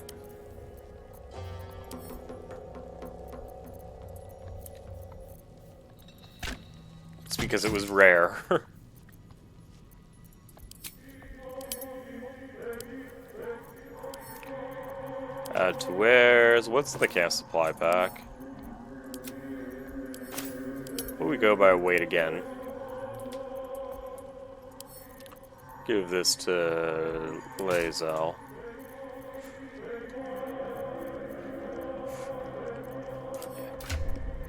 It's because it was rare. Add to wares. What's the camp supply pack? Will we go by weight again? Give this to Lae'zel.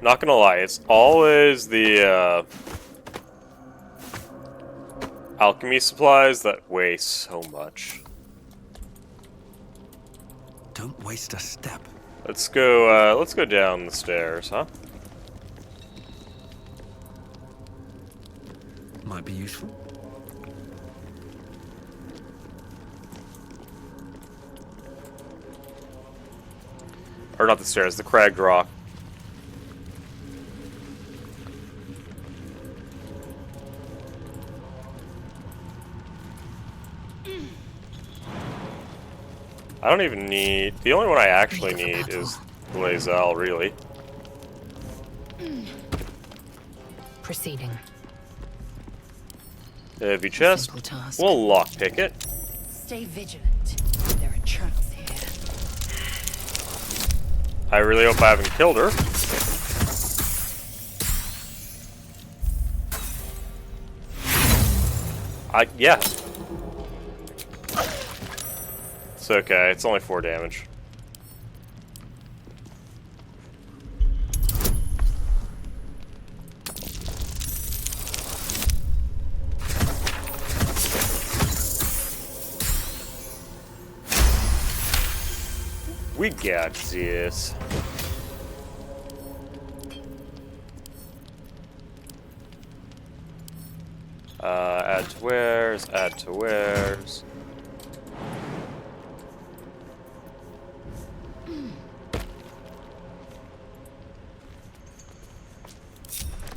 Not gonna lie, it's always the alchemy supplies that weigh so much. Don't waste a step. Let's go down the stairs, huh? Might be useful. Or not the stairs, the cragged rock. I don't even need... The only one I actually need is Lae'zel, really. Proceeding. Heavy chest. We'll lockpick it. Stay vigilant. There are traps here. I really hope I haven't killed her. Yeah. It's okay, it's only 4 damage. We got this. Add to wares, add to wares.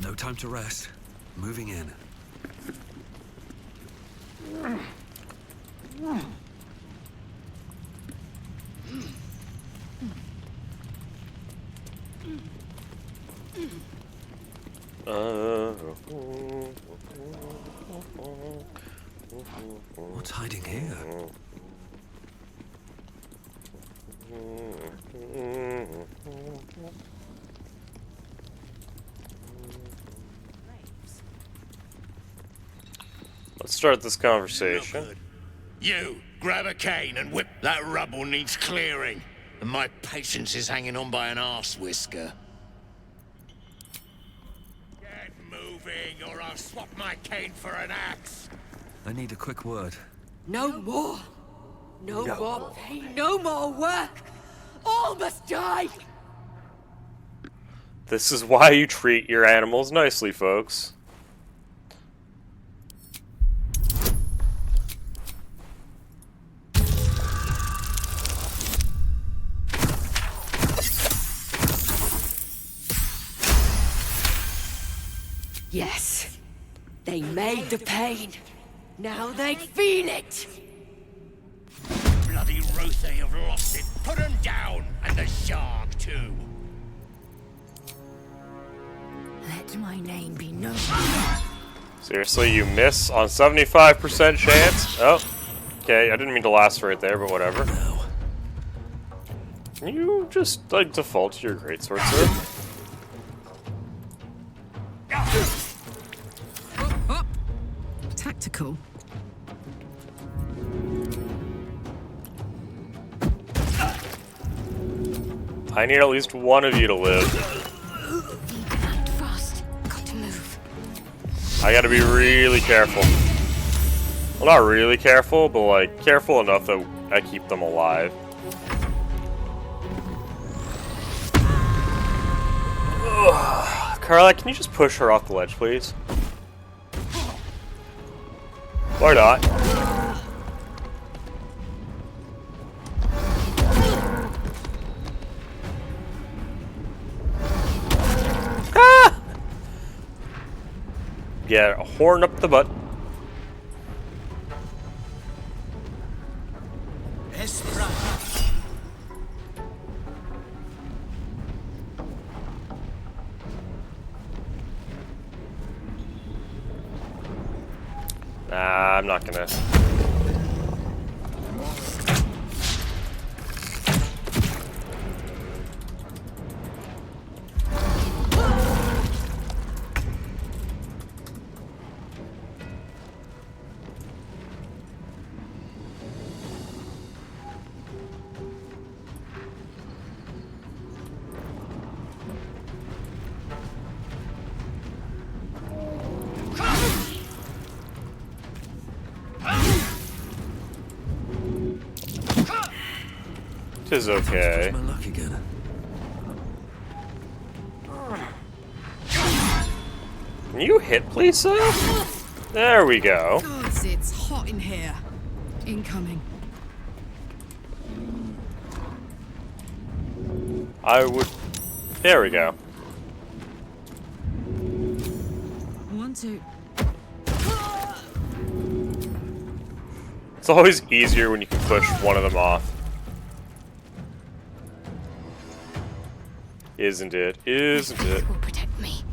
No time to rest. Moving in. What's hiding here? Let's start this conversation. You, grab a cane and whip. That rubble needs clearing. And my patience is hanging on by an arse whisker. Get moving, or I'll swap my cane for an axe. I need a quick word. No more. No more pain. No more work. All must die. This is why you treat your animals nicely, folks. Yes. They made the pain. Now they feel it. Bloody Ruther, you've lost it. Put him down, and the shark too. Let my name be known. Seriously, you miss on 75% chance? Oh, okay, I didn't mean to lacerate there, but whatever. Can you just, like, default to your greatsword, sir? Tactical. I need at least one of you to live. Fast. Got to move. I gotta be really careful. Well, not really careful, but like careful enough that I keep them alive. Ugh. Carla, can you just push her off the ledge, please? Or not. Ah! Get a horn up the butt. Nah, I'm not gonna. Tis okay. My luck again. Can you hit, please, sir? There we go. Gods, it's hot in here. Incoming. I would. There we go. 1, 2. It's always easier when you can push one of them off. Isn't it? Isn't it? Will protect me.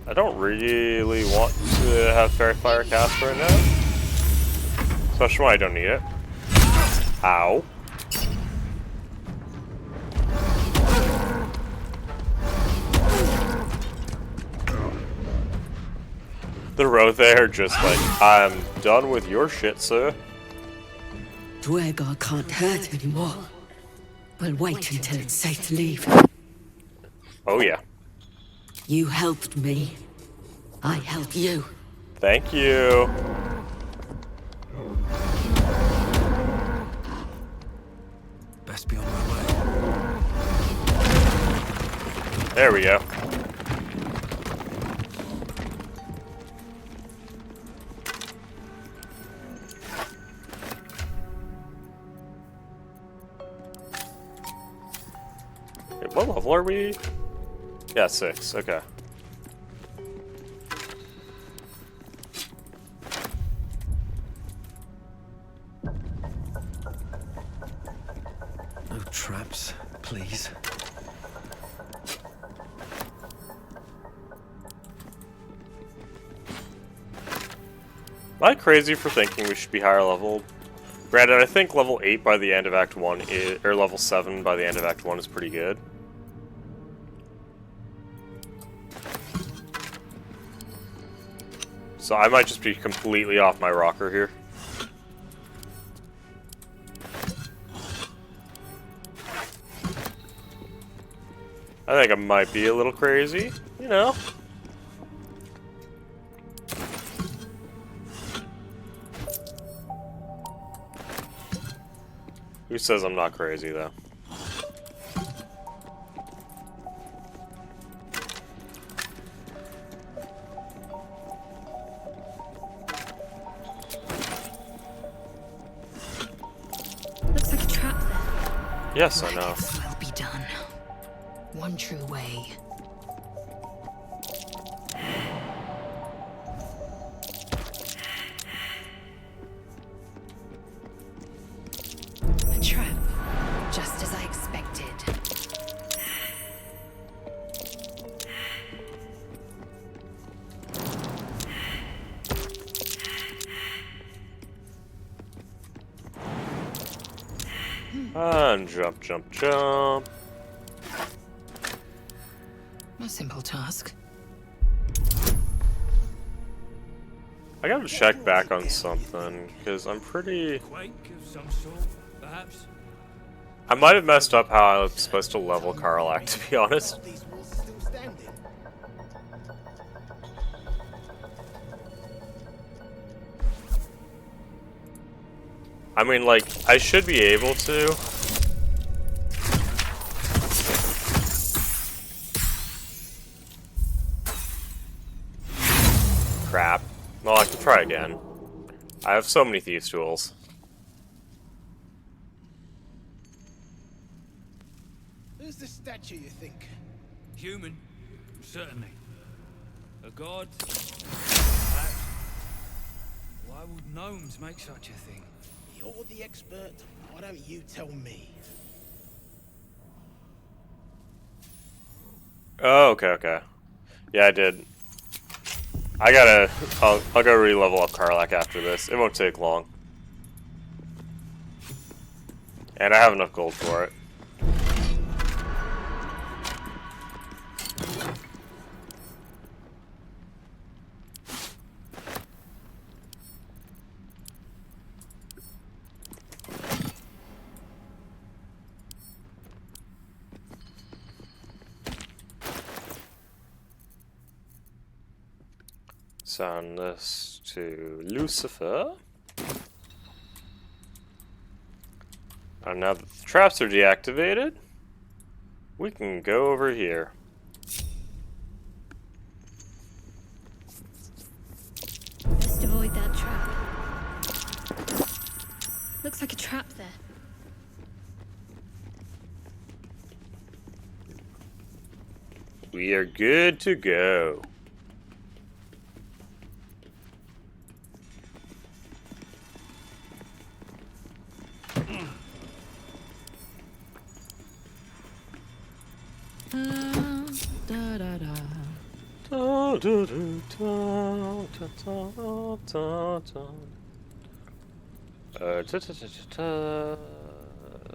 I don't really want to have Fairy Fire cast right now. Especially when I don't need it. Ow. The row there just like, I'm done with your shit, sir. Dwegar can't hurt anymore. We'll wait until it's safe to leave. Oh yeah. You helped me. I help you. Thank you. Best be on my way. There we go. Wait, what level are we? Yeah, 6. Okay. No traps, please. Am I crazy for thinking we should be higher level? Granted, I think level 8 by the end of Act 1 is, or level 7 by the end of Act 1 is pretty good. So I might just be completely off my rocker here. I think I might be a little crazy, you know. Who says I'm not crazy, though? Looks like a trap there. Yes, I know. This will be done. One true way. A trap, just as I expected. And jump, jump, jump. A simple task. I gotta check back on something, because I'm pretty... Quake of some sort, perhaps? I might have messed up how I was supposed to level Karlak, to be honest. I mean, like, I should be able to. Crap. Well, I can try again. I have so many thieves' tools. Who's the statue, you think? Human, certainly. A god? Perhaps. Why would gnomes make such a thing? You're the expert. Why don't you tell me? Oh, okay. Yeah, I did. I'll go re-level up Karlach after this. It won't take long. And I have enough gold for it. Send this to Lucifer. And now that the traps are deactivated, we can go over here. Just avoid that trap. Looks like a trap there. We are good to go.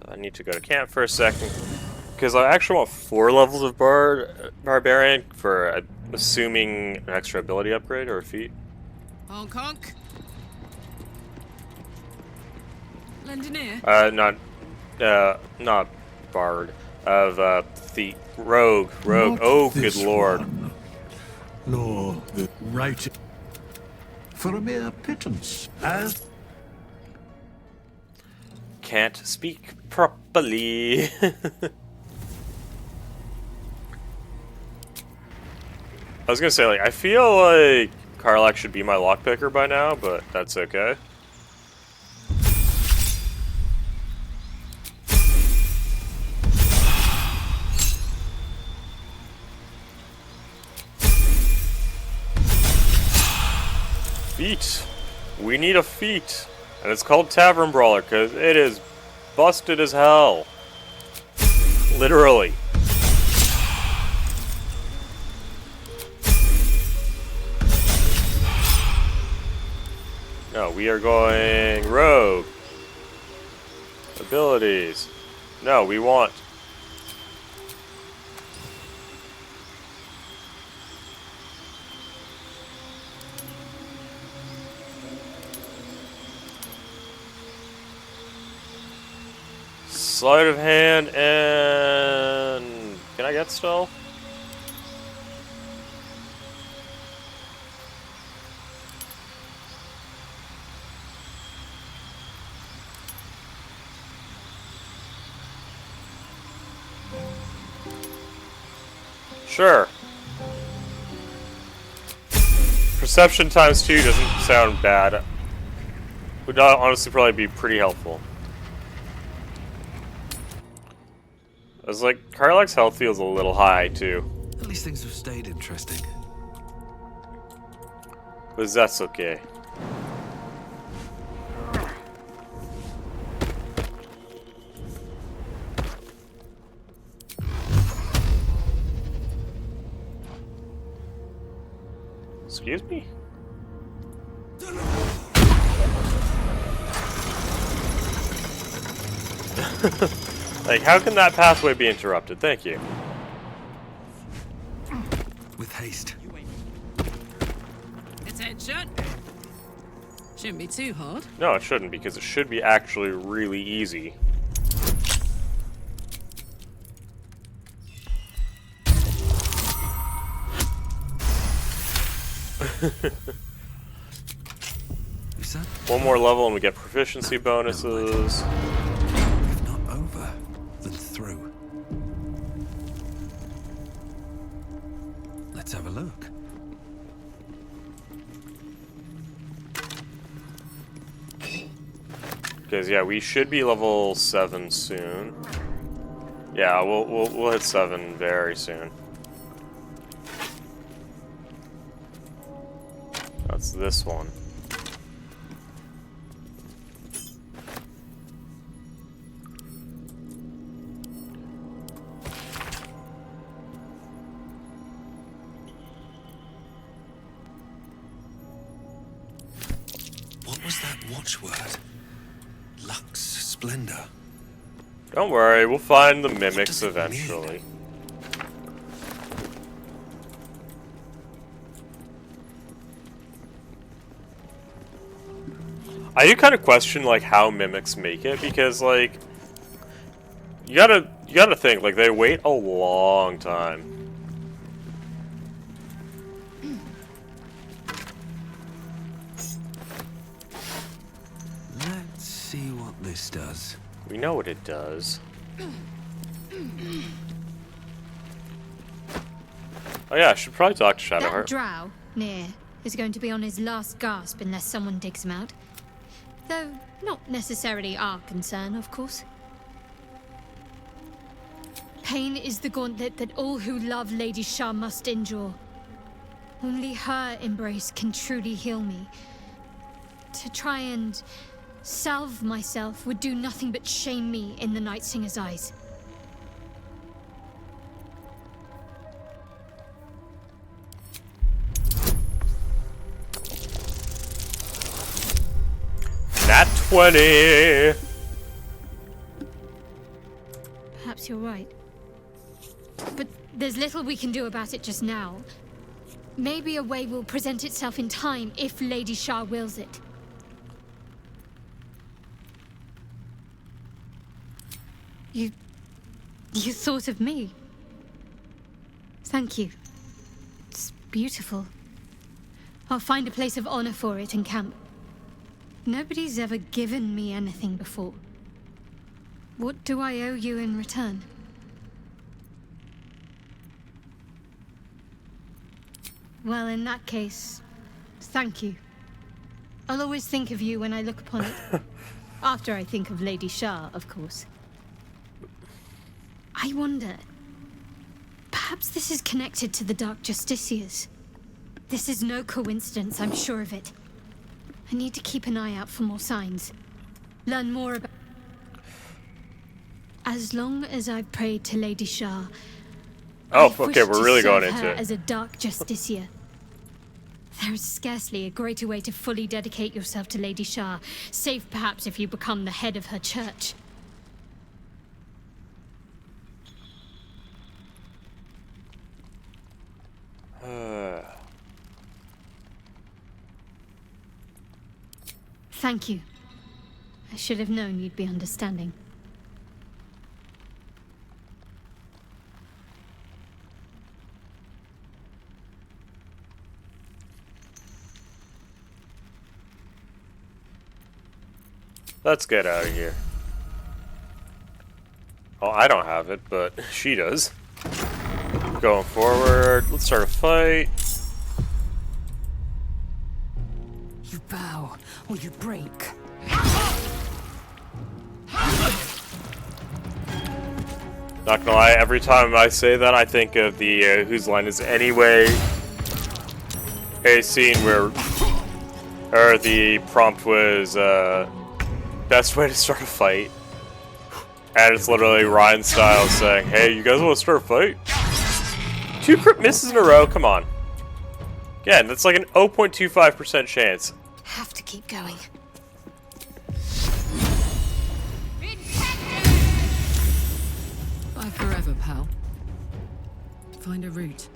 I need to go to camp for a second because I actually want 4 levels of barbarian for assuming an extra ability upgrade or a feat. Honk honk. Lendineer? Not bard. Of the rogue. Not Oh, good this lord. one. Law that right for a mere pittance, as Can't speak properly. I was gonna say, like, I feel like Karlach should be my lockpicker by now, but that's okay. Feat. We need a feat. And it's called Tavern Brawler because it is busted as hell. Literally. No, we are going rogue. Abilities. No, we want. Sleight of hand and... Can I get stealth? Sure. Perception times 2 doesn't sound bad. Would honestly probably be pretty helpful. I was like, Karlach's health feels a little high, too. At least things have stayed interesting. But that's okay. Excuse me? Like, how can that pathway be interrupted? Thank you. With haste. Attention. Shouldn't be too hard. No, it shouldn't, because it should be actually really easy. One more level and we get proficiency bonuses. If not over, then through. Let's have a look. Because yeah, we should be level 7 soon. Yeah, we'll hit 7 very soon. That's this one. What was that watchword? Lux Splendor. Don't worry, we'll find the mimics eventually. I do kind of question like how mimics make it, because like you gotta think like they wait a long time. Let's see what this does. We know what it does. Oh yeah, I should probably talk to That Shadowheart. drow, near, is going to be on his last gasp unless someone digs him out. Though, not necessarily our concern, of course. Pain is the gauntlet that all who love Lady Shah must endure. Only her embrace can truly heal me. To try and salve myself would do nothing but shame me in the Night Singer's eyes. Nat 20! Perhaps you're right. But there's little we can do about it just now. Maybe a way will present itself in time if Lady Shah wills it. You thought of me. Thank you. It's beautiful. I'll find a place of honor for it in camp. Nobody's ever given me anything before. What do I owe you in return? Well, in that case, thank you. I'll always think of you when I look upon it. After I think of Lady Shah, of course. I wonder... perhaps this is connected to the Dark Justiciars. This is no coincidence, I'm sure of it. I need to keep an eye out for more signs. Learn more about... As long as I prayed to Lady Shah... Oh, okay, we're really going into it. As a Dark Justiciar. There is scarcely a greater way to fully dedicate yourself to Lady Shah, save perhaps if you become the head of her church. Thank you. I should have known you'd be understanding. Let's get out of here. Oh, I don't have it, but she does. Going forward, let's start a fight. You bow, or you break. Not gonna lie, every time I say that, I think of the Whose Line Is Anyway a scene where, or the prompt was best way to start a fight, and it's literally Ryan Stiles saying, "Hey, you guys want to start a fight?" 2 crit misses in a row. Come on. Again, that's like an 0.25% chance. Have to keep going. Bye forever, pal. Find a route.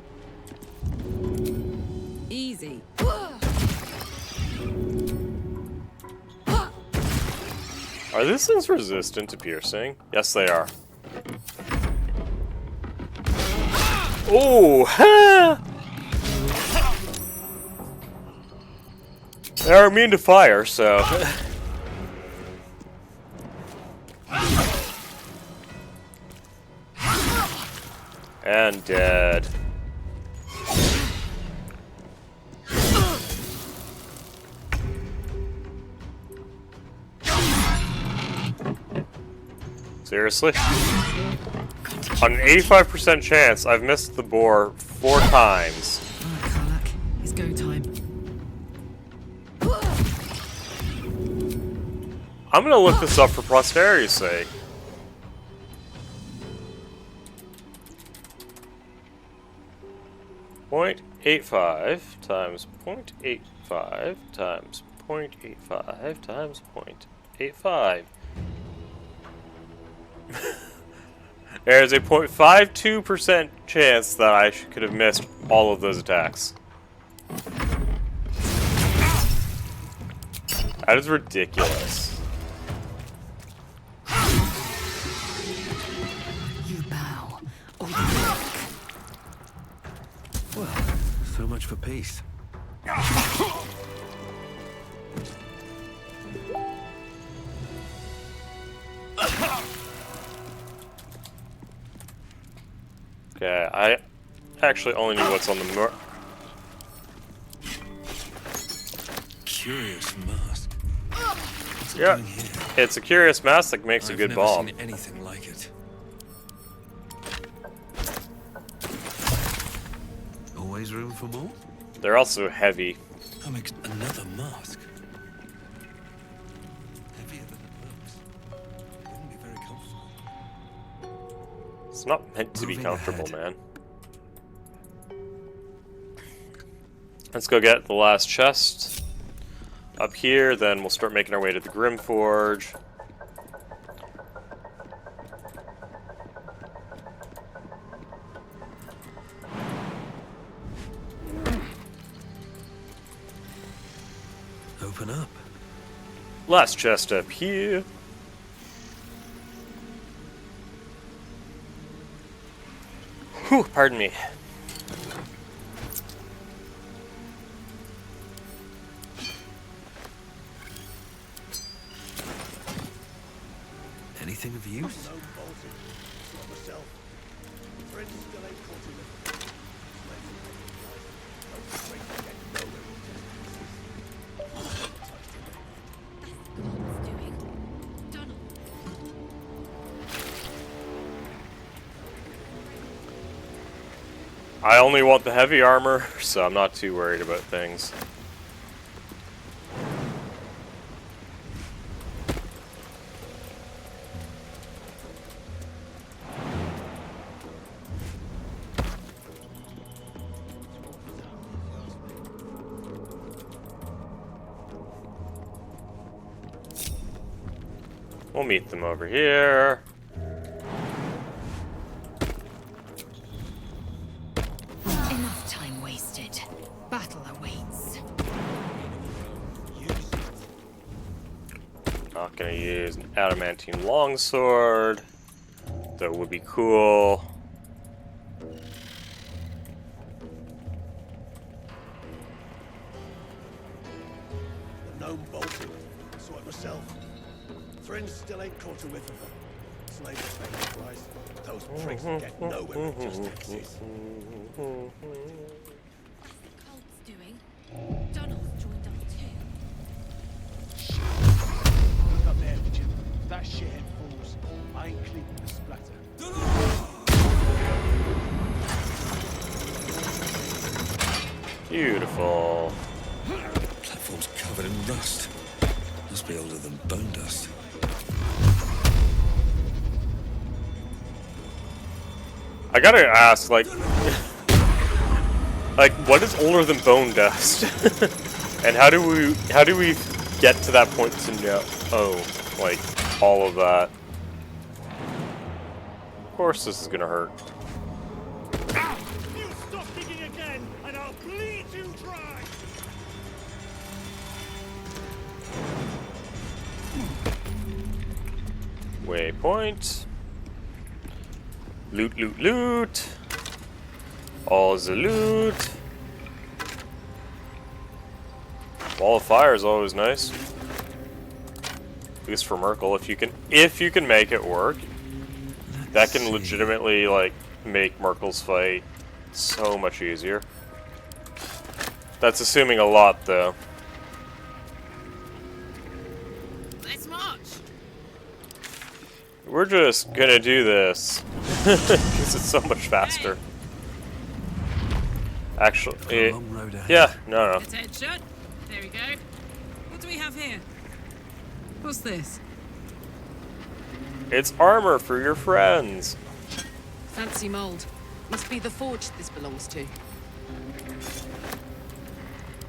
Easy. Are these things resistant to piercing? Yes, they are. Oh, ha! They are immune to fire, so. And dead. Seriously? On an 85% chance, I've missed the boar 4 times. Alright, Karlak. It's go time. I'm gonna look this up for posterity's sake. .85 times 0.85 times 0.85 times 0.85. There's a 0.52% chance that I could have missed all of those attacks. That is ridiculous. You bow, or you Well, so much for peace. Okay, I actually only knew what's on the Curious mask. What's it yeah, doing here? it's a curious mask that makes a good bomb. I've never seen anything like it. Always room for more? They're also heavy. Another mask. Heavier than it looks. Wouldn't be very comfortable. It's not meant to be Moving comfortable, ahead. man. Let's go get the last chest up here, then we'll start making our way to the Grim Forge. Open up. Last chest up here. Whew, pardon me. Anything of use? I only want the heavy armor, so I'm not too worried about things. We'll meet them over here. Enough time wasted. Battle awaits. Not gonna use an adamantine longsword. That would be cool. The gnome bolted. Saw it myself. Friends still ain't caught a whiff of them. Slaves pay the price. Those pricks get nowhere with just axes. Colt's doing. Donald's joined up too. Look up there, Jim. That shithead falls. I ain't cleaning the splatter. Beautiful. Platform's covered in rust. Must be older than bone dust. I gotta ask, like, what is older than bone dust? And how do we get to that point to know, like, all of that? Of course this is gonna hurt. You stop digging again, and I'll bleed you dry! Waypoint. Loot, loot, loot. All the loot. Wall of fire is always nice. At least for Merkel, if you can make it work. That can legitimately, like, make Merkel's fight so much easier. That's assuming a lot, though. Let's march. we're just gonna do this because it's so much faster. Actually, yeah, no. Get head shut. There we go. What do we have here? What's this? It's armor for your friends. Fancy mold. Must be the forge this belongs to.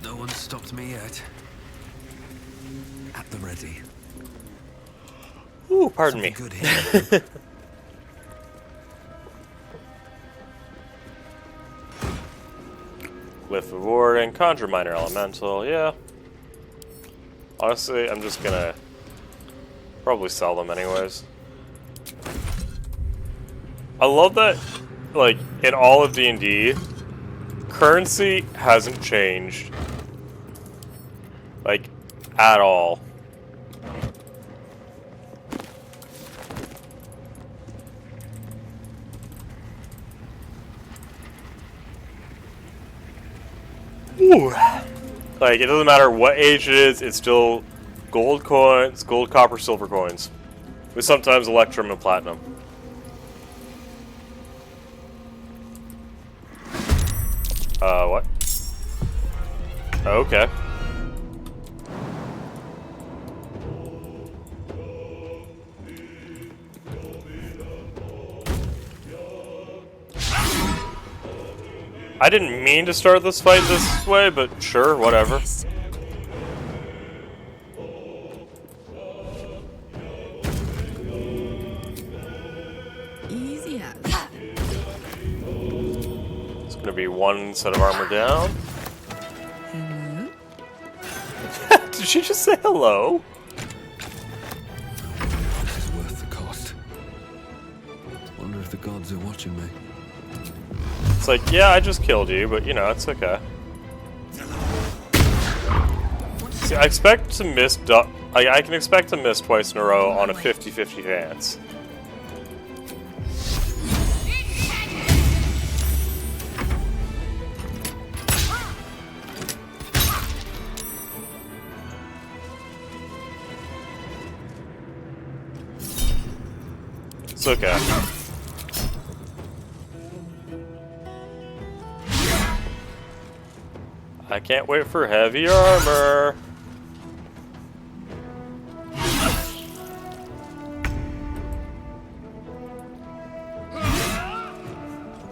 No one's stopped me yet. At the ready. Ooh, pardon me. Good here. Glyph of Warding, Conjure Minor Elemental, yeah. Honestly, I'm just gonna probably sell them anyways. I love that, like, in all of D&D, currency hasn't changed. Like, at all. Ooh. Like, it doesn't matter what age it is, it's still gold coins, gold, copper, silver coins. With sometimes electrum and platinum. What? Okay. I didn't mean to start this fight this way, but sure, whatever. Easy out. It's gonna be one set of armor down. Hello? Did she just say hello? This is worth the cost. Wonder if the gods are watching me. It's like, yeah, I just killed you, but you know, it's okay. See, I expect to miss. I can expect to miss twice in a row on a 50-50 chance. It's okay. I can't wait for heavy armor.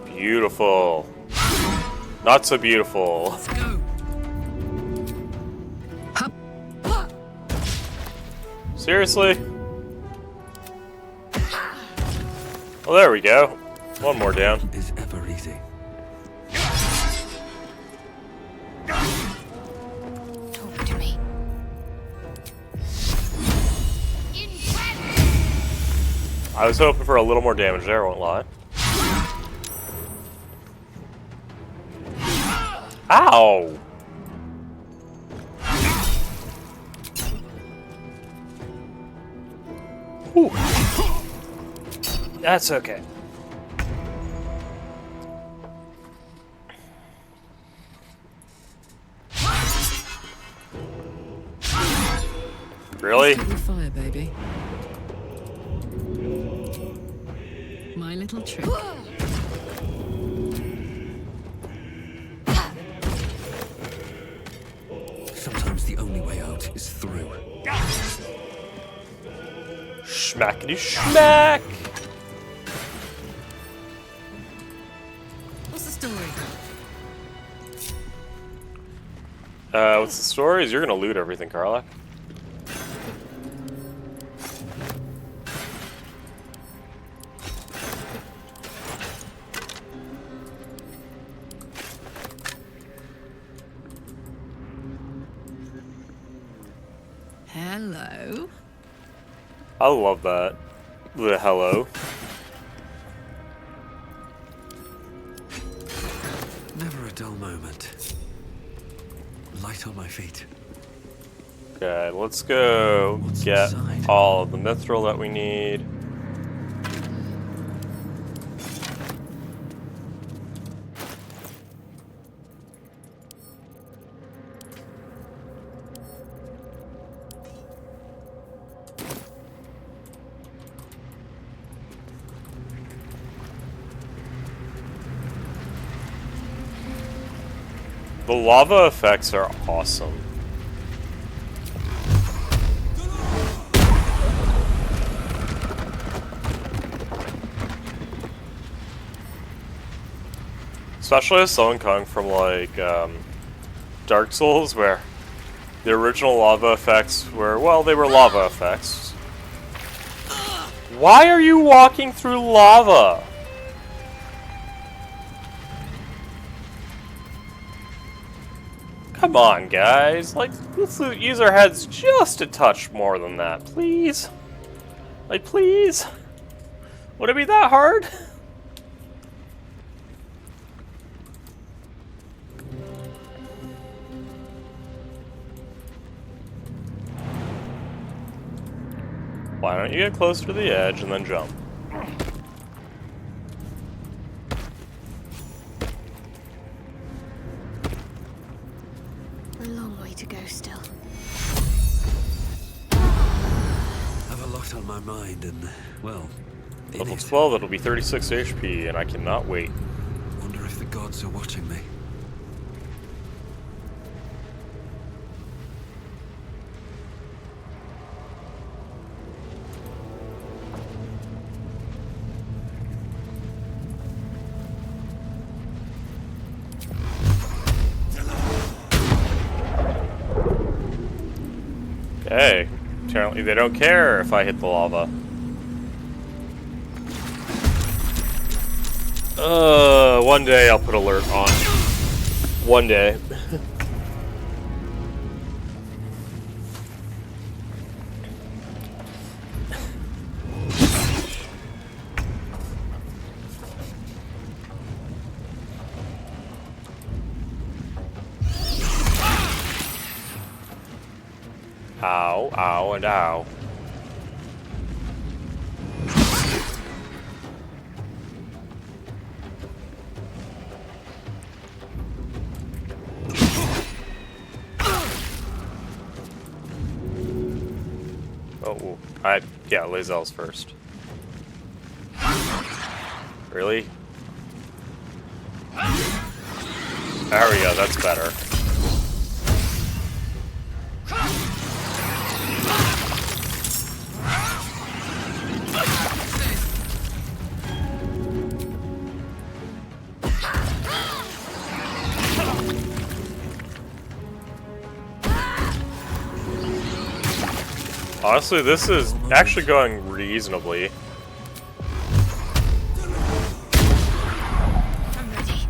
Beautiful. Not so beautiful. Let's go. Seriously? Well, there we go. One more down. Is ever easy. Talk to me. I was hoping for a little more damage there, I won't lie. Ow! Ooh. That's okay. Really? Fire, baby. My little trick. Sometimes the only way out is through. Schmackety schmack! What's the story? What's the story? Is you're gonna loot everything, Karlach. Hello. I love that. The hello. Never a dull moment. Light on my feet. Okay, let's go get all of the mithril that we need. The lava effects are awesome. Especially as someone coming from like Dark Souls, where the original lava effects were, well, they were lava effects. Why are you walking through lava? Come on, guys. Like, let's use our heads just a touch more than that, please. Like, please. Would it be that hard? Why don't you get closer to the edge and then jump? A long way to go still. I've a lot on my mind and, well, Level 12, it'll be 36 HP, and I cannot wait. Wonder if the gods are watching me. Okay, apparently they don't care if I hit the lava. One day I'll put alert on. One day. Ow, ow, and ow. Oh, yeah, Lae'zel's first. Really? There we go, that's better. Honestly, this is actually going reasonably. I'm ready.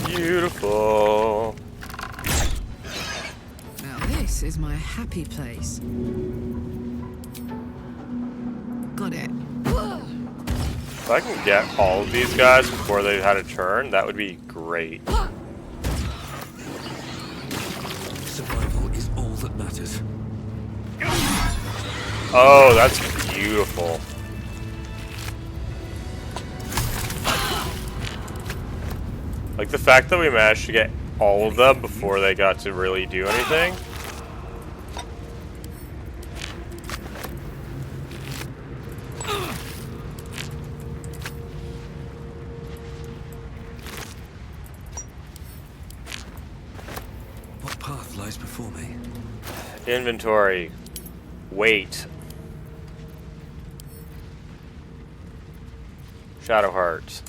Beautiful. Now this is my happy place. Got it. If I can get all of these guys before they had a turn, that would be great. Survival is all that matters. Oh, that's beautiful. Like the fact that we managed to get all of them before they got to really do anything. What path lies before me? Inventory. Wait. Shadowheart.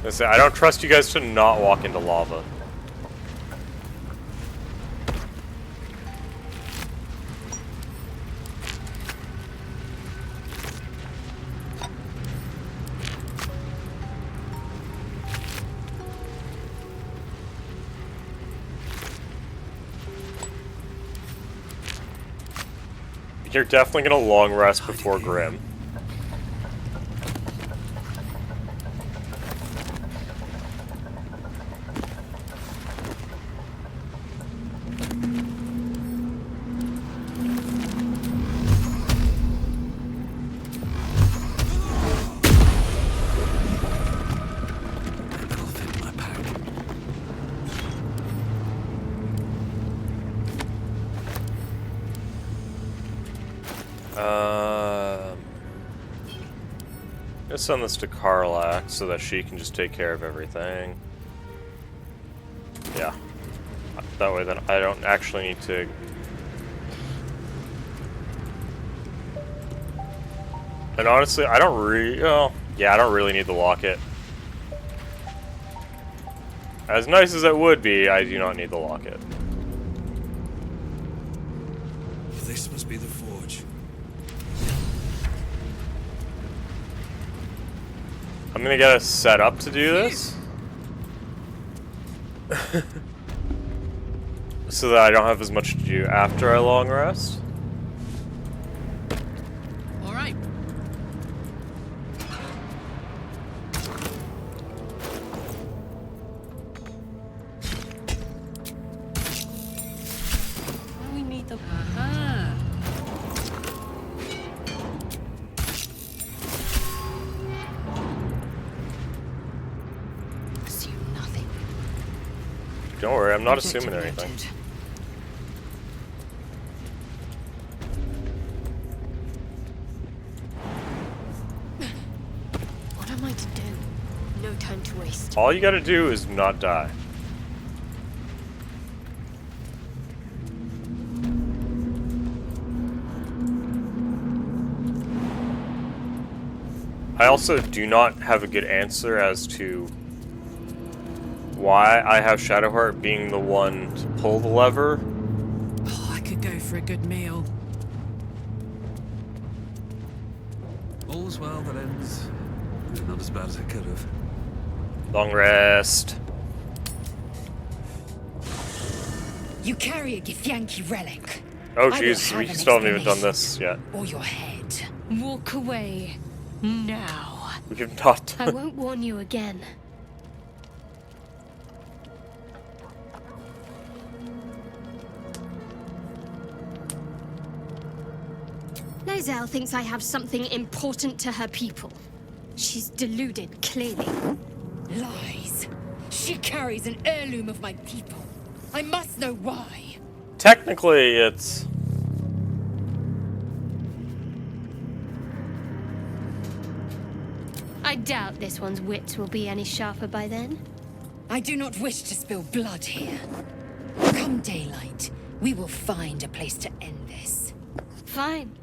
Listen, I don't trust you guys to not walk into lava. You're definitely gonna long rest before Grim. Let's send this to Karlak so that she can just take care of everything. Yeah. That way then I don't actually need to... And honestly, I don't really... Oh, yeah, I don't really need the locket. As nice as it would be, I do not need the locket. This must be the forge. I'm gonna get us set up to do this. So that I don't have as much to do after I long rest. All right. We need the... Aha. Assume nothing. Don't worry, I'm not assuming anything. What am I to do? No time to waste. All you gotta do is not die. I also do not have a good answer as to why I have Shadowheart being the one to pull the lever. Oh, I could go for a good meal. All's well that ends. Not as bad as it could have. Long rest. You carry a Githyanki relic. Oh I will jeez, have we an still haven't even done this yet. Or your head. Walk away. Now. We have not. I won't warn you again. Lae'zel thinks I have something important to her people. She's deluded, clearly. Lies. She carries an heirloom of my people. I must know why. Technically, it's... I doubt this one's wits will be any sharper by then. I do not wish to spill blood here. Come daylight, we will find a place to end this. Fine.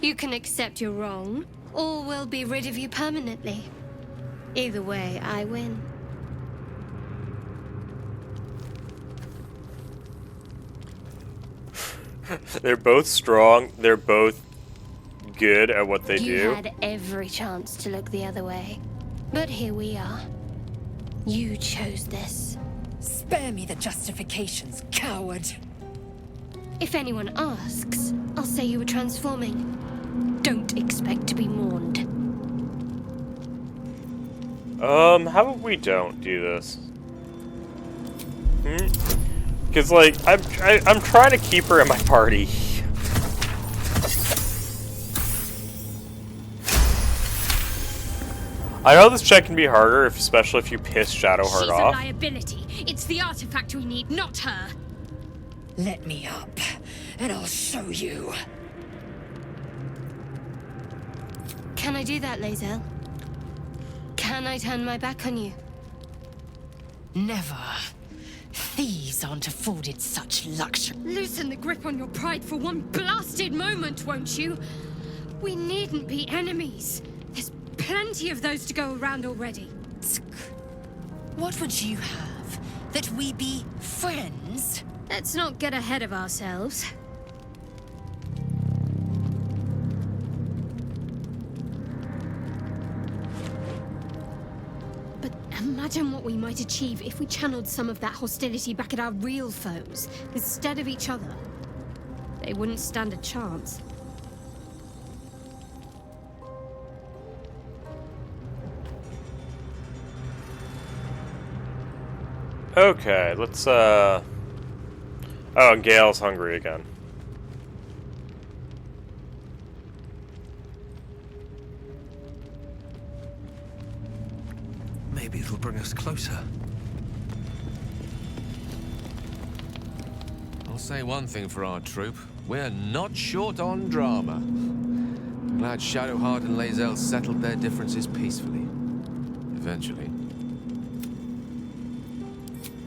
You can accept you're wrong, or we'll be rid of you permanently. Either way, I win. They're both strong, they're both good at what they do. You had every chance to look the other way. But here we are. You chose this. Spare me the justifications, coward. If anyone asks, I'll say you were transforming. Don't expect to be mourned. How about we don't do this? Because, like, I'm trying to keep her in my party. I know this check can be harder, especially if you piss Shadowheart She's off. a liability. It's the artifact we need, not her. Let me up, and I'll show you. Can I do that, Lae'zel? Can I turn my back on you? Never. Thieves aren't afforded such luxury. Loosen the grip on your pride for one blasted moment, won't you? We needn't be enemies. There's plenty of those to go around already. What would you have? That we be friends? Let's not get ahead of ourselves. But imagine what we might achieve if we channeled some of that hostility back at our real foes, instead of each other. They wouldn't stand a chance. Okay, let's, Oh, and Gale's hungry again. Maybe it'll bring us closer. I'll say one thing for our troop. We're not short on drama. Glad Shadowheart and Lae'zel settled their differences peacefully. Eventually.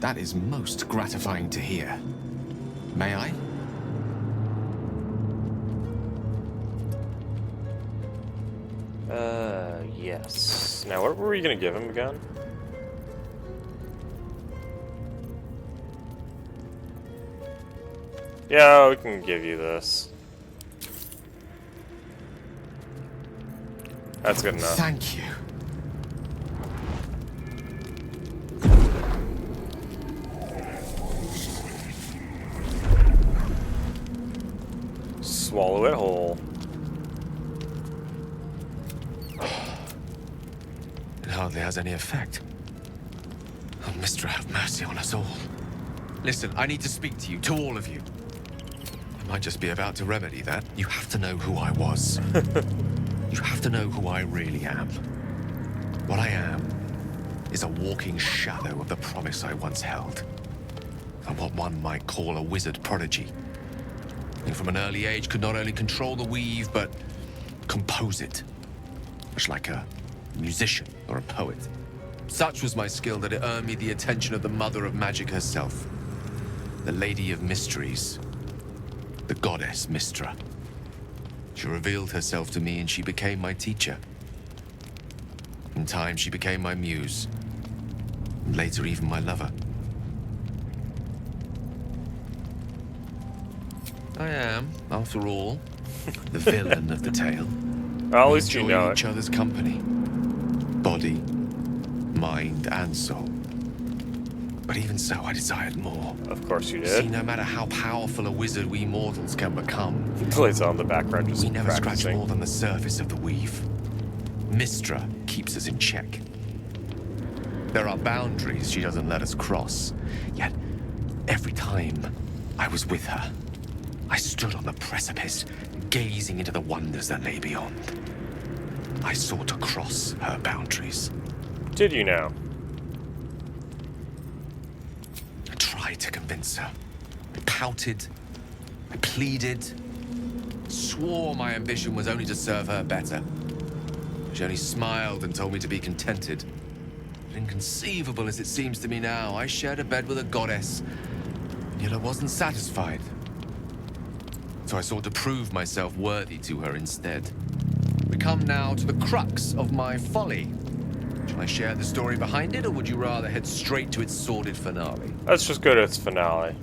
That is most gratifying to hear. May I? Yes. Now, what were we gonna give him again? Yeah, we can give you this. That's good enough. Thank you. Swallow it whole. It hardly has any effect. Oh, Mystra, have mercy on us all. Listen, I need to speak to you, to all of you. I might just be about to remedy that. You have to know who I was. You have to know who I really am. What I am is a walking shadow of the promise I once held. And what one might call a wizard prodigy. And from an early age could not only control the weave, but compose it. Much like a musician or a poet. Such was my skill that it earned me the attention of the mother of magic herself. The Lady of Mysteries. The goddess Mystra. She revealed herself to me and she became my teacher. In time, she became my muse. And later, even my lover. I am, after all, the villain of the tale. Well, at least you enjoy know each it. other's company. Body, mind, and soul. But even so, I desired more. Of course you See, did. no matter how powerful a wizard we mortals can become, Plays on the background just we never scratch practicing. more than the surface of the weave. Mystra keeps us in check. There are boundaries she doesn't let us cross. Yet, every time I was with her, I stood on the precipice, gazing into the wonders that lay beyond. I sought to cross her boundaries. Did you now? I tried to convince her. I pouted. I pleaded. Swore my ambition was only to serve her better. She only smiled and told me to be contented. Inconceivable as it seems to me now, I shared a bed with a goddess, yet I wasn't satisfied. So I sought to prove myself worthy to her instead. We come now to the crux of my folly. Shall I share the story behind it, or would you rather head straight to its sordid finale? Let's just go to its finale.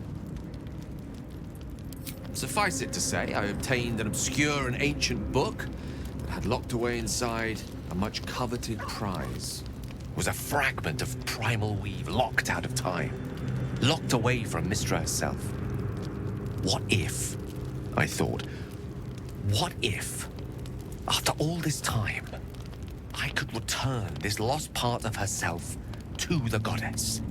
Suffice it to say, I obtained an obscure and ancient book that had locked away inside a much coveted prize. It was a fragment of primal weave locked out of time, locked away from Mystra herself. What if, I thought, what if, after all this time, I could return this lost part of herself to the goddess?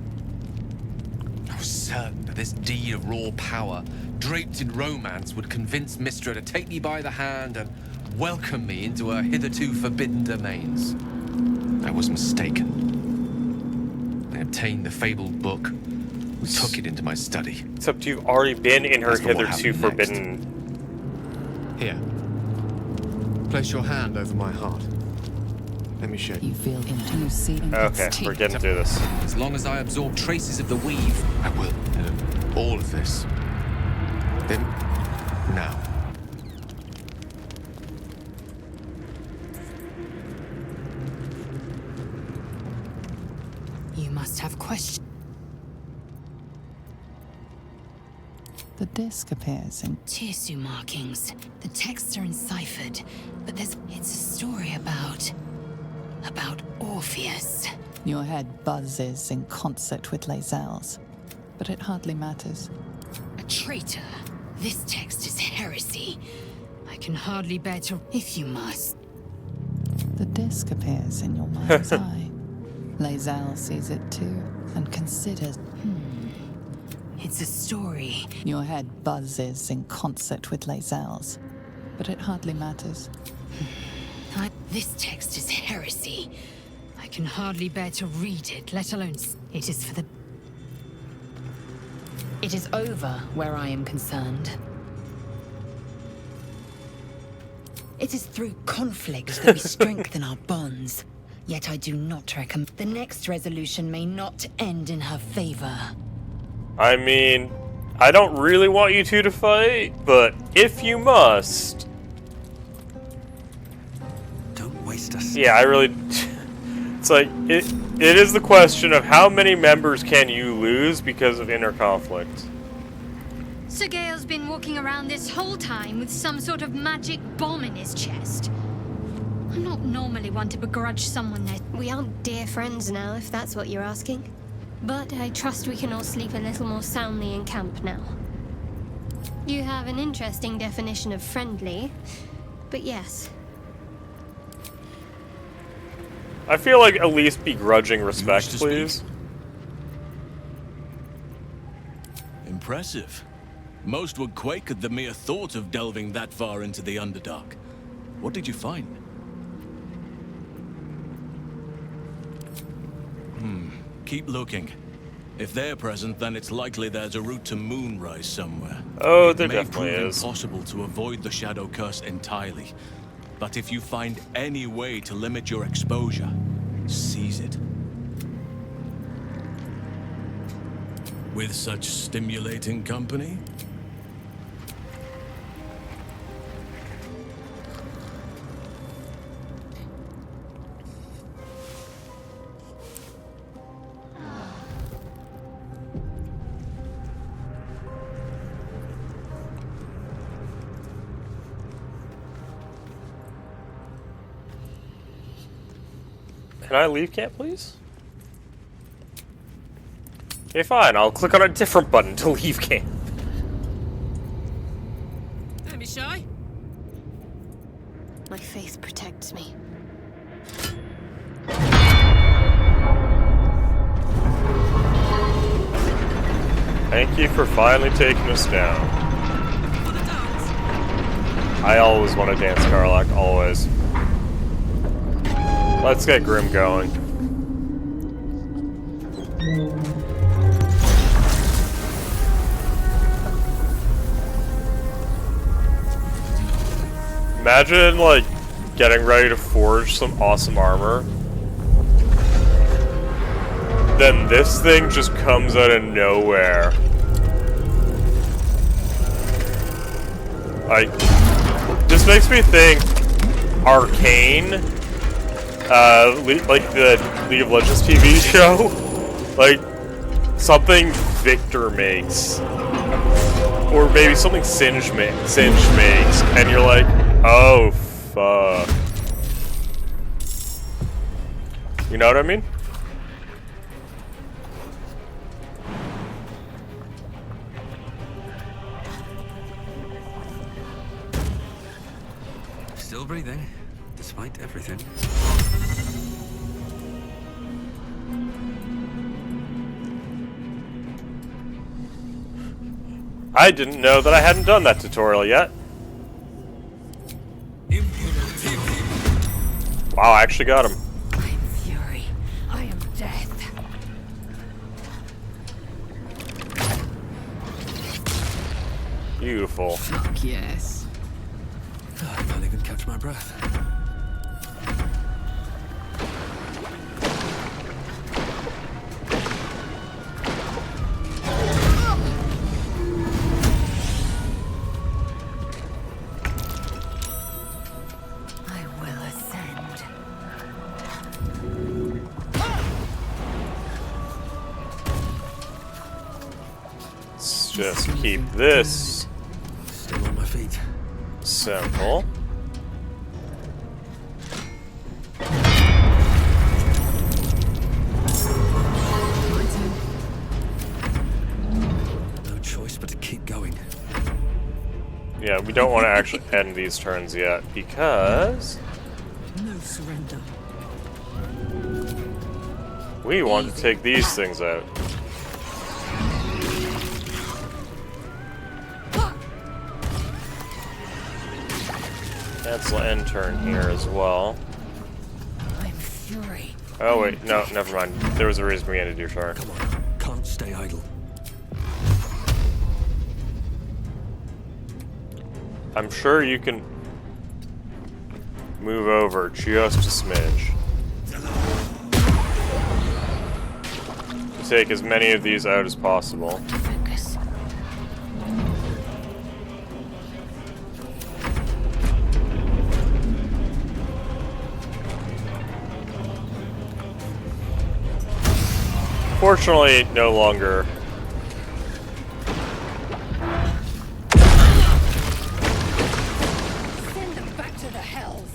I was certain that this deed of raw power, draped in romance, would convince Mystra to take me by the hand and welcome me into her hitherto forbidden domains. I was mistaken. I obtained the fabled book and took it into my study. Except you've already been in her As for what hitherto happened forbidden. Here. Place your hand over my heart. Let me show you. You feel into seeing Okay, we're getting through this. As long as I absorb traces of the weave, I will. All of this. Then, now. You must have questions. The disc appears in Tirsu markings. The texts are enciphered, but it's a story about Orpheus. your head buzzes in concert with Lae'zel's, but it hardly matters. A traitor. This text is heresy. I can hardly bear to, if you must. The disc appears in your mind's eye. Lae'zel sees it too, and considers. It's a story. Your head buzzes in concert with Lae'zel's, but it hardly matters. This text is heresy. I can hardly bear to read it, let alone it is for the... It is over where I am concerned. It is through conflict that we strengthen our bonds. Yet I do not recommend the next resolution may not end in her favor. I mean, I don't really want you two to fight, but if you must... Don't waste us. Yeah, I really... It's like, it is the question of how many members can you lose because of inner conflict. Sir Gale's been walking around this whole time with some sort of magic bomb in his chest. I'm not normally one to begrudge someone their... We aren't dear friends now, if that's what you're asking. But I trust we can all sleep a little more soundly in camp now. You have an interesting definition of friendly, but yes. I feel like at least begrudging respect, please. Impressive. Most would quake at the mere thought of delving that far into the Underdark. What did you find? Keep looking. If they're present, then it's likely there's a route to Moonrise somewhere. Oh, there It may definitely prove is. impossible to avoid the Shadow Curse entirely. But if you find any way to limit your exposure, seize it. With such stimulating company? Can I leave camp, please? Okay, fine. I'll click on a different button to leave camp. Don't be shy. My faith protects me. Thank you for finally taking us down. I always want to dance, Karlach. Always. Let's get Grim going. Imagine, like, getting ready to forge some awesome armor. Then this thing just comes out of nowhere. Like, this makes me think Arcane, like the League of Legends TV show, like something Victor makes, or maybe something Singe makes, and you're like, oh fuck. You know what I mean? Still breathing, despite everything. I didn't know that I hadn't done that tutorial yet. Wow, I actually got him. I am fury. I am death. Beautiful. Fuck yes. I can't even catch my breath. I will ascend. Let's just keep this Still on my feet. simple. No choice but to keep going. Yeah, we don't want to actually end these turns yet because No surrender. we want to take these things out. Cancel end turn here as well. I'm fury. Oh wait, no, never mind. There was a reason we ended your turn. Come on, can't stay idle. I'm sure you can. move over just a smidge. Take as many of these out as possible. Fortunately, no longer. Send them back to the hells.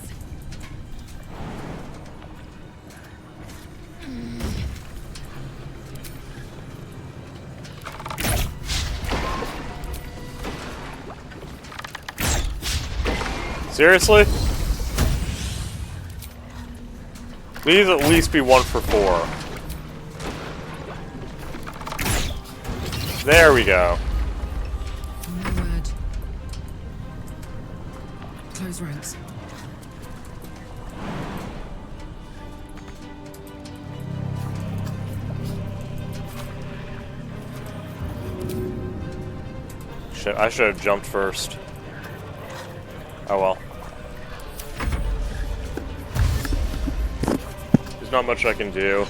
Seriously? Please at least be 1 for 4. There we go. No word. Close ranks. Shit, I should have jumped first. Oh well. There's not much I can do.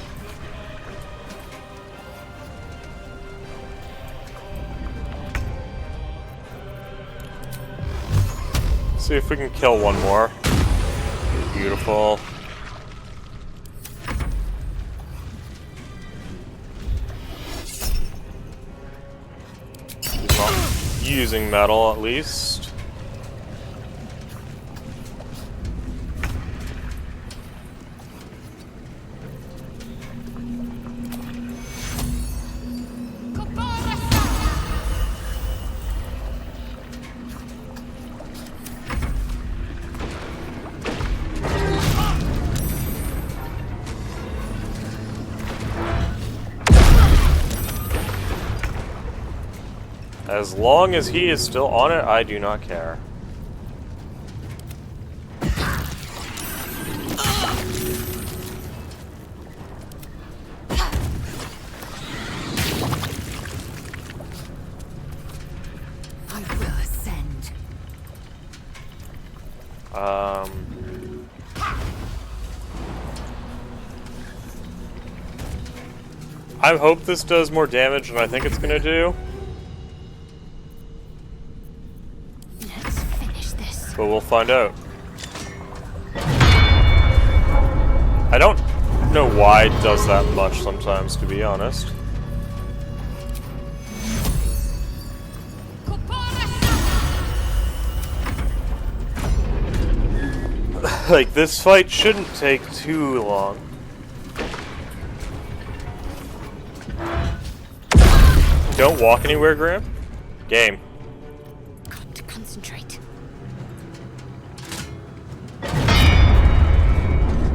See if we can kill one more. Beautiful. He's not using metal, at least. As long as he is still on it, I do not care. I will ascend. I hope this does more damage than I think it's gonna do. Let's finish this. But we'll find out. I don't know why it does that much sometimes, to be honest. Like, this fight shouldn't take too long. Don't walk anywhere, Graham. Game. Got to concentrate.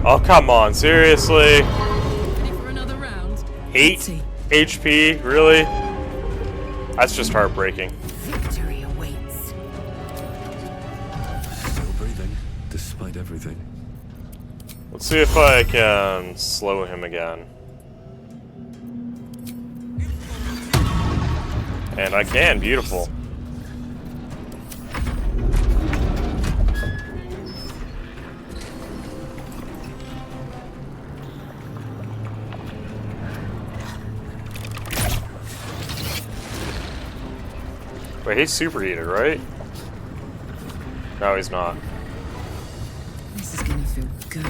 Oh, come on, seriously? Ready for another round? 8 HP, really? That's just heartbreaking. Victory awaits. Still breathing, despite everything. Let's see if I can slow him again. And I can, beautiful. Wait, he's superheated, right? No, he's not. This is gonna feel good.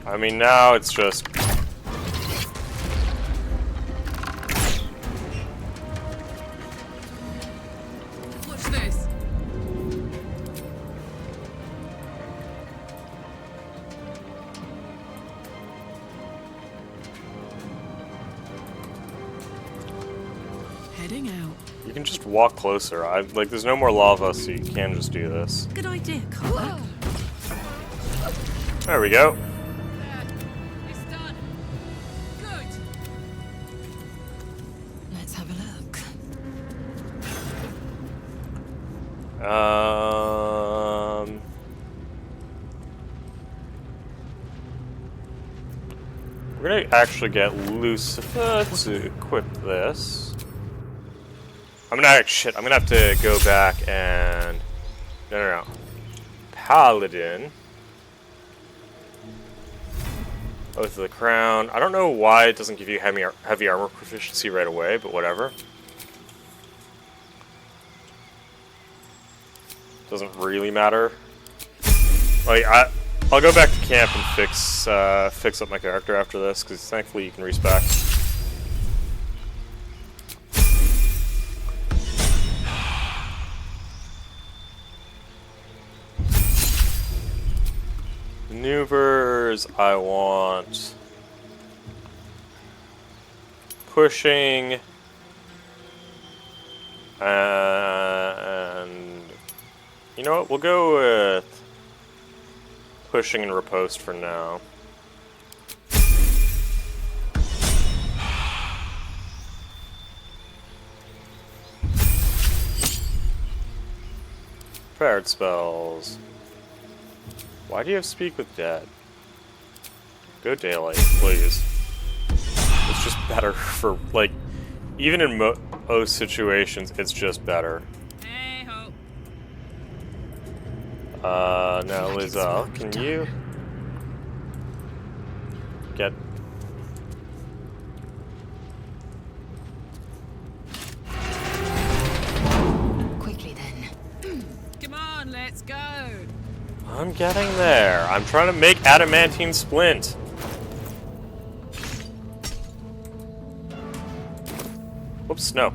I mean, now it's just... Watch this. Heading out. You can just walk closer. Like, there's no more lava, so you can just do this. Good idea, Carl. There we go. It's done. Good. Let's have a look. We're gonna actually get Lucifer to equip this. I'm gonna have to go back and no. Paladin. Oath of the Crown. I don't know why it doesn't give you heavy armor proficiency right away, but whatever. Doesn't really matter. Like I'll go back to camp and fix up my character after this, because thankfully you can respec. Maneuvers, I want pushing and you know what, we'll go with pushing and riposte for now. Prepared spells. Why do you have Speak with Dead? Go Daylight, please. It's just better for, like, even in most situations, it's just better. Hey-ho. Now Lizelle, can you get... Quickly then. Come on, let's go. I'm getting there. I'm trying to make adamantine splint. Whoops, no.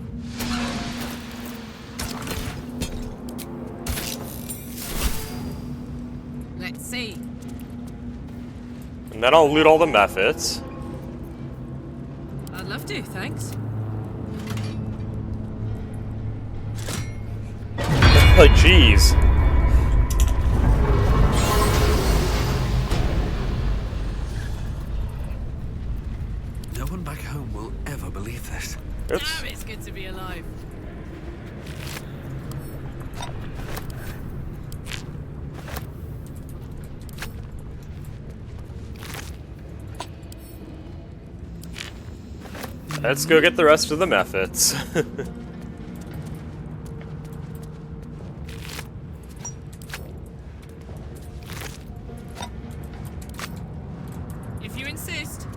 Let's see. And then I'll loot all the methods. I'd love to, thanks. Like, jeez. No one back home will ever believe this. Oops. Damn, it's good to be alive. Let's go get the rest of the methods. If you insist.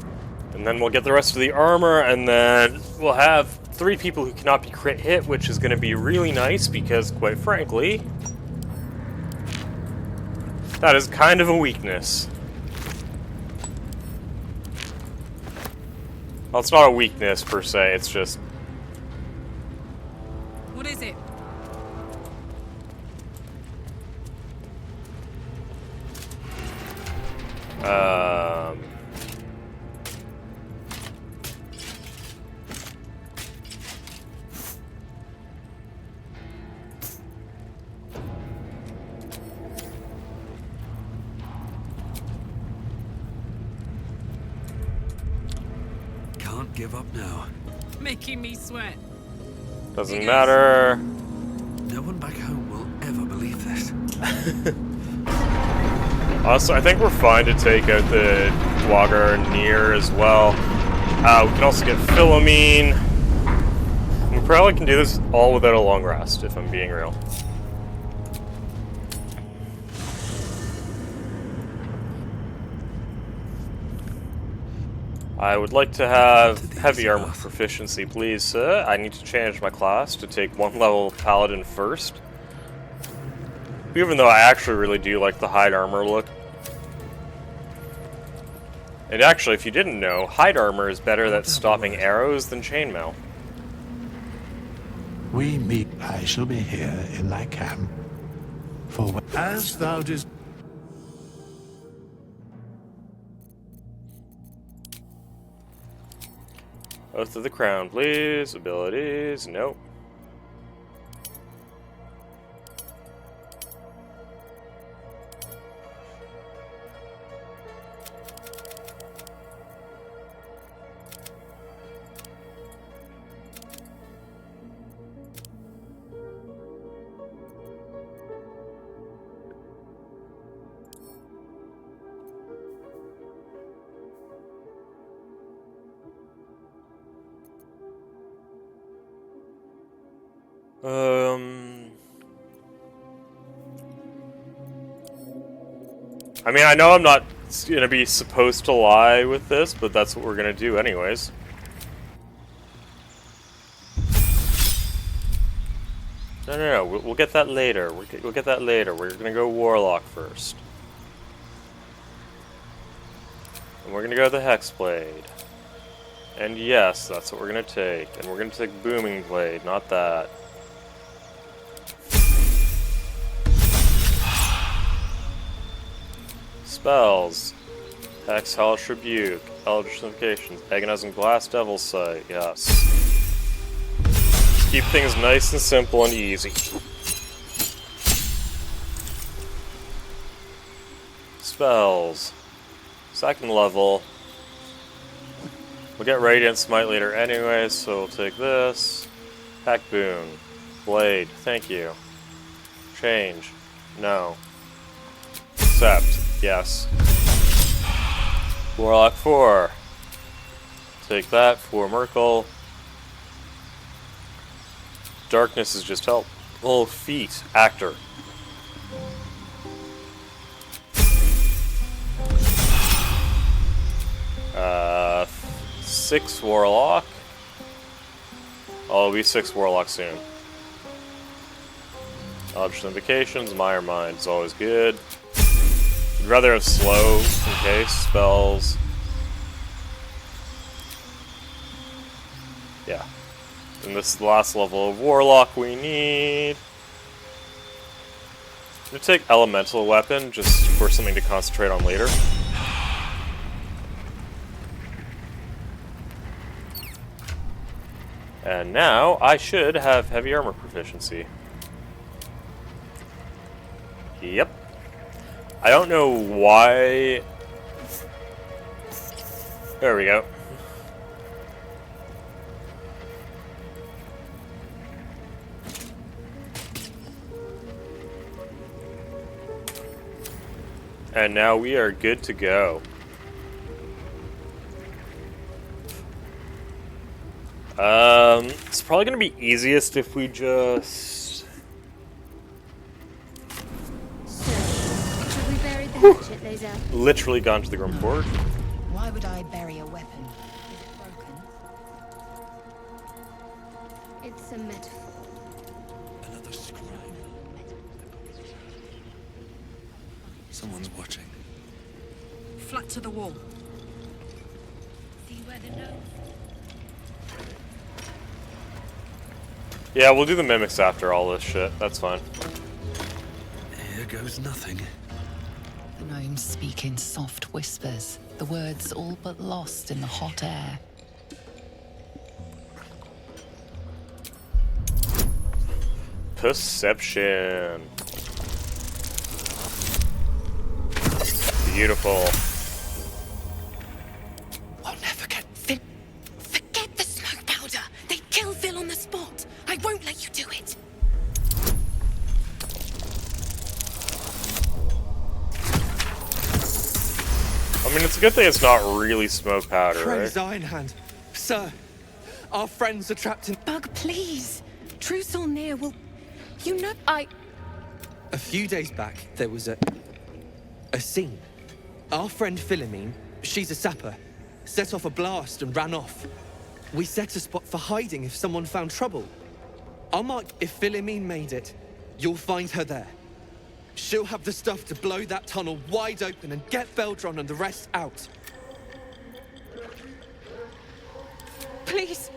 And then we'll get the rest of the armor, and then we'll have 3 people who cannot be crit hit, which is going to be really nice because, quite frankly, that is kind of a weakness. Well, it's not a weakness per se, it's just... What is it? Can't give up now. Making me sweat. Doesn't matter. No one back home will ever believe this. Also, I think we're fine to take out the Dwagger near as well. We can also get Philomene. We probably can do this all without a long rest, if I'm being real. I would like to have heavy armor proficiency, please, sir. I need to change my class to take 1 level paladin first. Even though I actually really do like the hide armor look. And actually, if you didn't know, hide armor is better at stopping arrows than chainmail. We meet. I shall be here in thy camp. For as thou didst. Oath of the Crown, please. Abilities, nope. I mean, I know I'm not gonna be supposed to lie with this, but that's what we're gonna do anyways. No, we'll get that later. We'll get that later. We're gonna go Warlock first. And we're gonna go the Hexblade. And yes, that's what we're gonna take. And we're gonna take Booming Blade, not that. Spells. Hex, Hellish Rebuke, Eldritch Invocations, Agonizing Blast, Devil's Sight, yes. Just keep things nice and simple and easy. Spells. Second level. We'll get Radiant Smite later anyway, so we'll take this. Pack Boon. Blade, thank you. Change. No. Accept. Yes. Warlock 4. Take that for Merkel. Darkness is just help. Oh, feet. Actor. Uh, 6 Warlock. Oh, it'll be 6 Warlock soon. Eldritch Invocations, Mire Mind is always good. I'd rather have slow in case spells. Yeah. And this is the last level of Warlock we need. I'm gonna take Elemental Weapon just for something to concentrate on later. And now I should have Heavy Armor Proficiency. Yep. I don't know why. There we go. And now we are good to go. It's probably gonna be easiest if we just... Should we bury the hatchet, Laser? Literally gone to the Grim Forge. Why would I bury a weapon? Is it broken? It's a metaphor. Another scribe. Someone's watching. Flat to the wall. See where the nose. Yeah, we'll do the mimics after all this shit. That's fine. Here goes nothing. The gnomes speak in soft whispers, the words all but lost in the hot air. Perception. Beautiful. I'll never get Phil. Forget the smoke powder. They'd kill Phil on the spot. I won't let you do it. I mean, it's a good thing it's not really smoke powder, Praise right? Ironhand. Sir, our friends are trapped in... Bug, please. Truce all near will... You know, A few days back, there was a scene. Our friend Philomene, she's a sapper, set off a blast and ran off. We set a spot for hiding if someone found trouble. I'll mark if Philomene made it, you'll find her there. She'll have the stuff to blow that tunnel wide open and get Beldron and the rest out. please,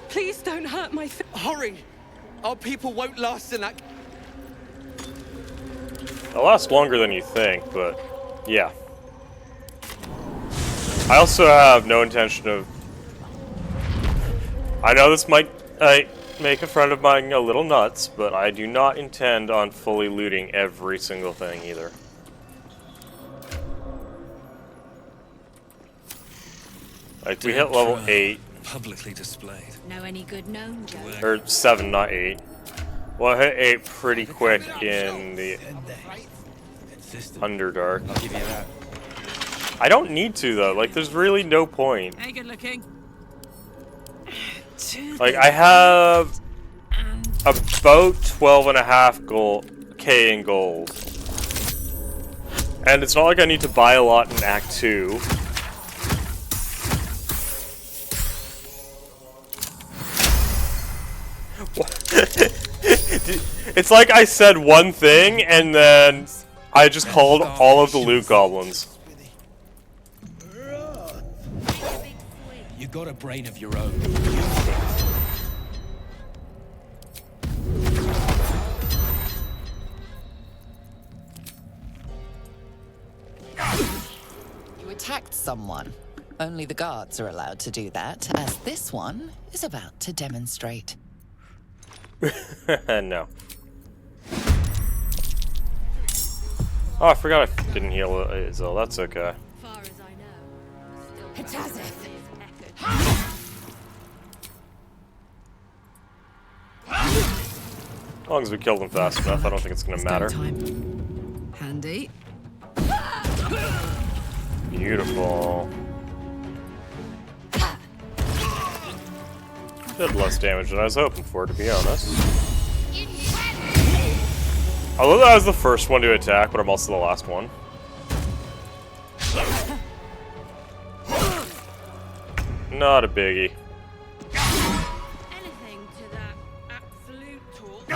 please don't hurt my... Hurry! Our people won't last in that... It'll last longer than you think, but yeah. I also have no intention of... I know this might make a friend of mine a little nuts, but I do not intend on fully looting every single thing either. Like, we hit level 8. Publicly displayed. Know any good known, Joe? Or 7, not 8. Well, I hit 8 pretty quick in the Underdark. I'll give you that. I don't need to, though. Like, there's really no point. Hey, good looking. Like, I have... about 12.5K in gold. And it's not like I need to buy a lot in Act 2. It's like I said one thing, and then I just called all of the loot goblins. You got a brain of your own. You attacked someone. Only the guards are allowed to do that, as this one is about to demonstrate. No. Oh, I forgot I didn't heal Izil. That's okay. As long as we kill them fast enough, I don't think it's gonna matter. Handy. Beautiful. Did less damage than I was hoping for, to be honest. Although I was the first one to attack, but I'm also the last one. Not a biggie. Anything to that absolute talk.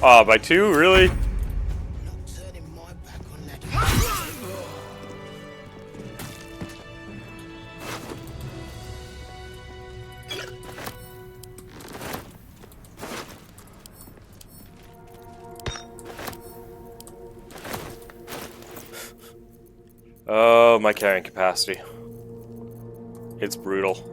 Ah, by 2, really? Oh, my carrying capacity. It's brutal.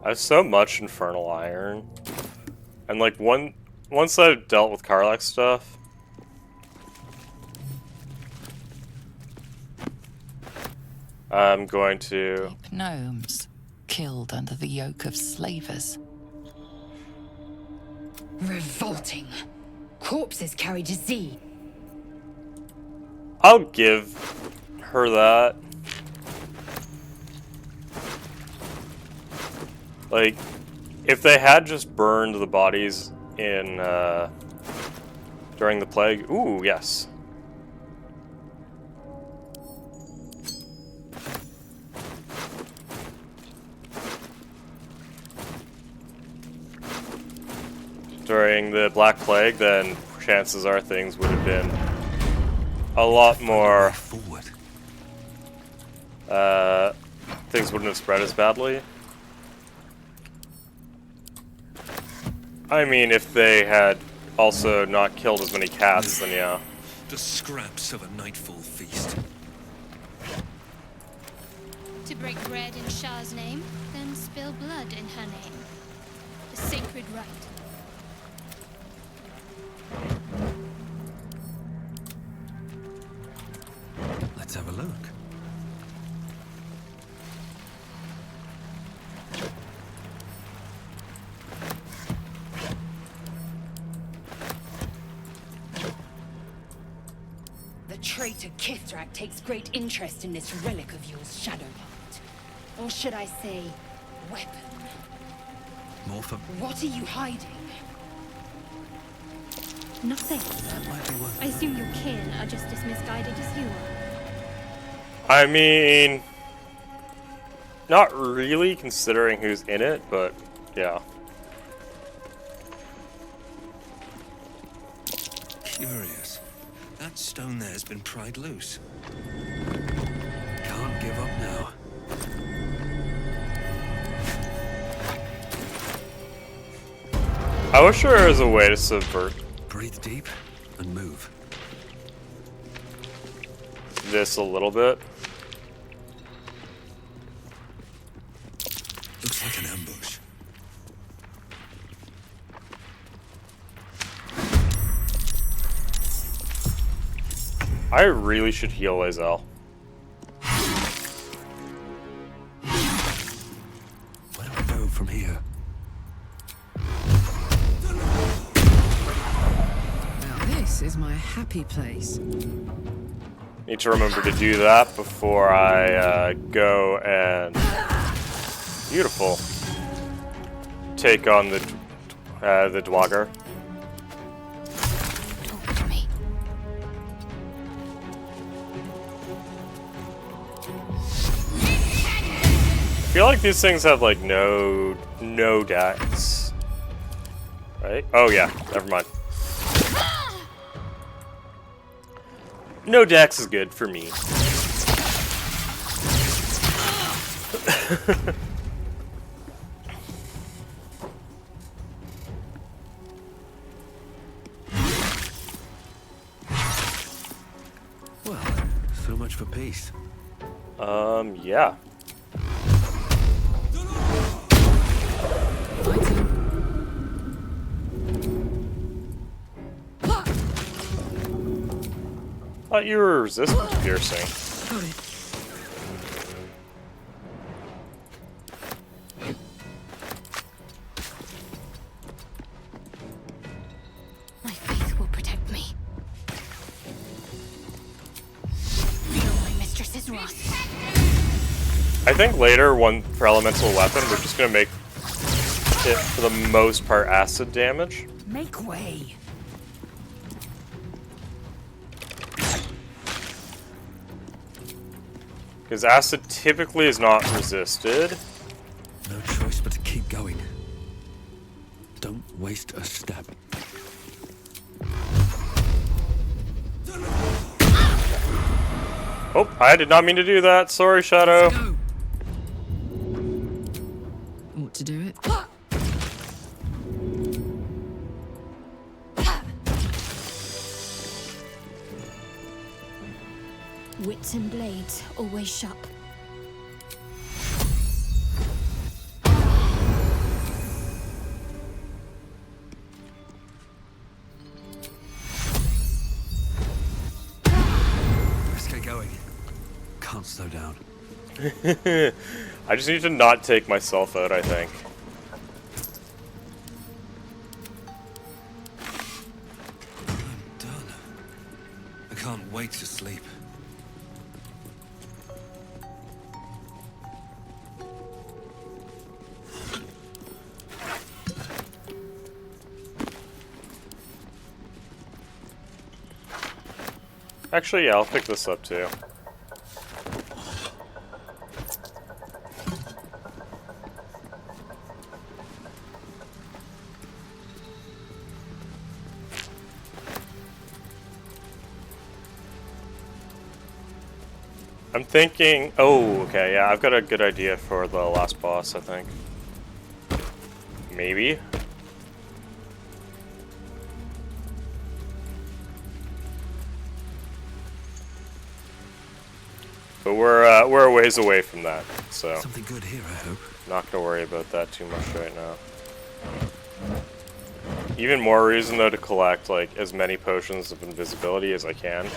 I have so much infernal iron. And like once I've dealt with Karlach stuff, I'm going to... Gnomes, killed under the yoke of slavers. Revolting. Corpses carry disease. I'll give her that. Like, if they had just burned the bodies in, during the plague, ooh, yes. During the Black Plague, then chances are things would have been a lot more, things wouldn't have spread as badly. I mean, if they had also not killed as many cats, then yeah. The scraps of a nightfall feast. To break bread in Shah's name, then spill blood in her name. A sacred rite. Let's have a look. The traitor Kithrak takes great interest in this relic of yours, Shadowheart. Or should I say, weapon? More for... What are you hiding? Nothing. That might be worth I assume your kin are just as misguided as you are. I mean, not really, considering who's in it, but yeah. Curious. That stone there has been pried loose. Can't give up now. I wish there was a way to subvert Breathe deep and move. this a little bit. Looks like an ambush. I really should heal Lae'zel. Where do I go from here? Now this is my happy place. Need to remember to do that before I go and beautiful take on the Dwagger. I feel like these things have like no dex, right? Oh yeah, never mind. No dex is good for me. Well, so much for peace. Yeah. Thought you were resistant to piercing. My faith will protect me. Feel my mistress's wrath. I think later, for elemental weapon, we're just gonna make it, for the most part, acid damage. Make way. Because acid typically is not resisted. No choice but to keep going. Don't waste a step. Oh, I did not mean to do that. Sorry, Shadow. Ought to do it. Wits and blades always sharp. Let's get going. Can't slow down. I just need to not take myself out, I think. I'm done. I can't wait to sleep. Actually, yeah, I'll pick this up too. I'm thinking... Oh, okay, yeah, I've got a good idea for the last boss, I think. Maybe. But we're a ways away from that, so... Something good here, I hope. Not gonna worry about that too much right now. Even more reason, though, to collect, like, as many potions of invisibility as I can.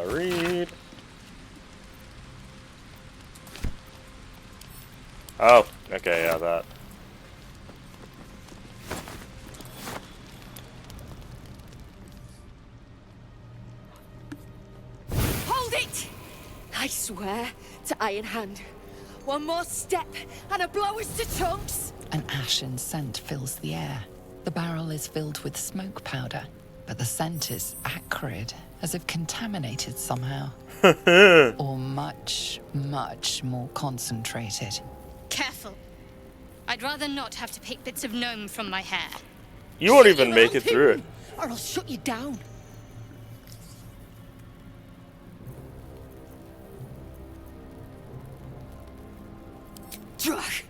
Read. Oh, okay, yeah, that. Hold it! I swear to Iron Hand. One more step, and a blow us to chunks! An ashen scent fills the air. The barrel is filled with smoke powder, but the scent is acrid, as if contaminated somehow. Or much, much more concentrated. Careful. I'd rather not have to pick bits of gnome from my hair. You won't even make it through it. Or I'll shut you down. Drach,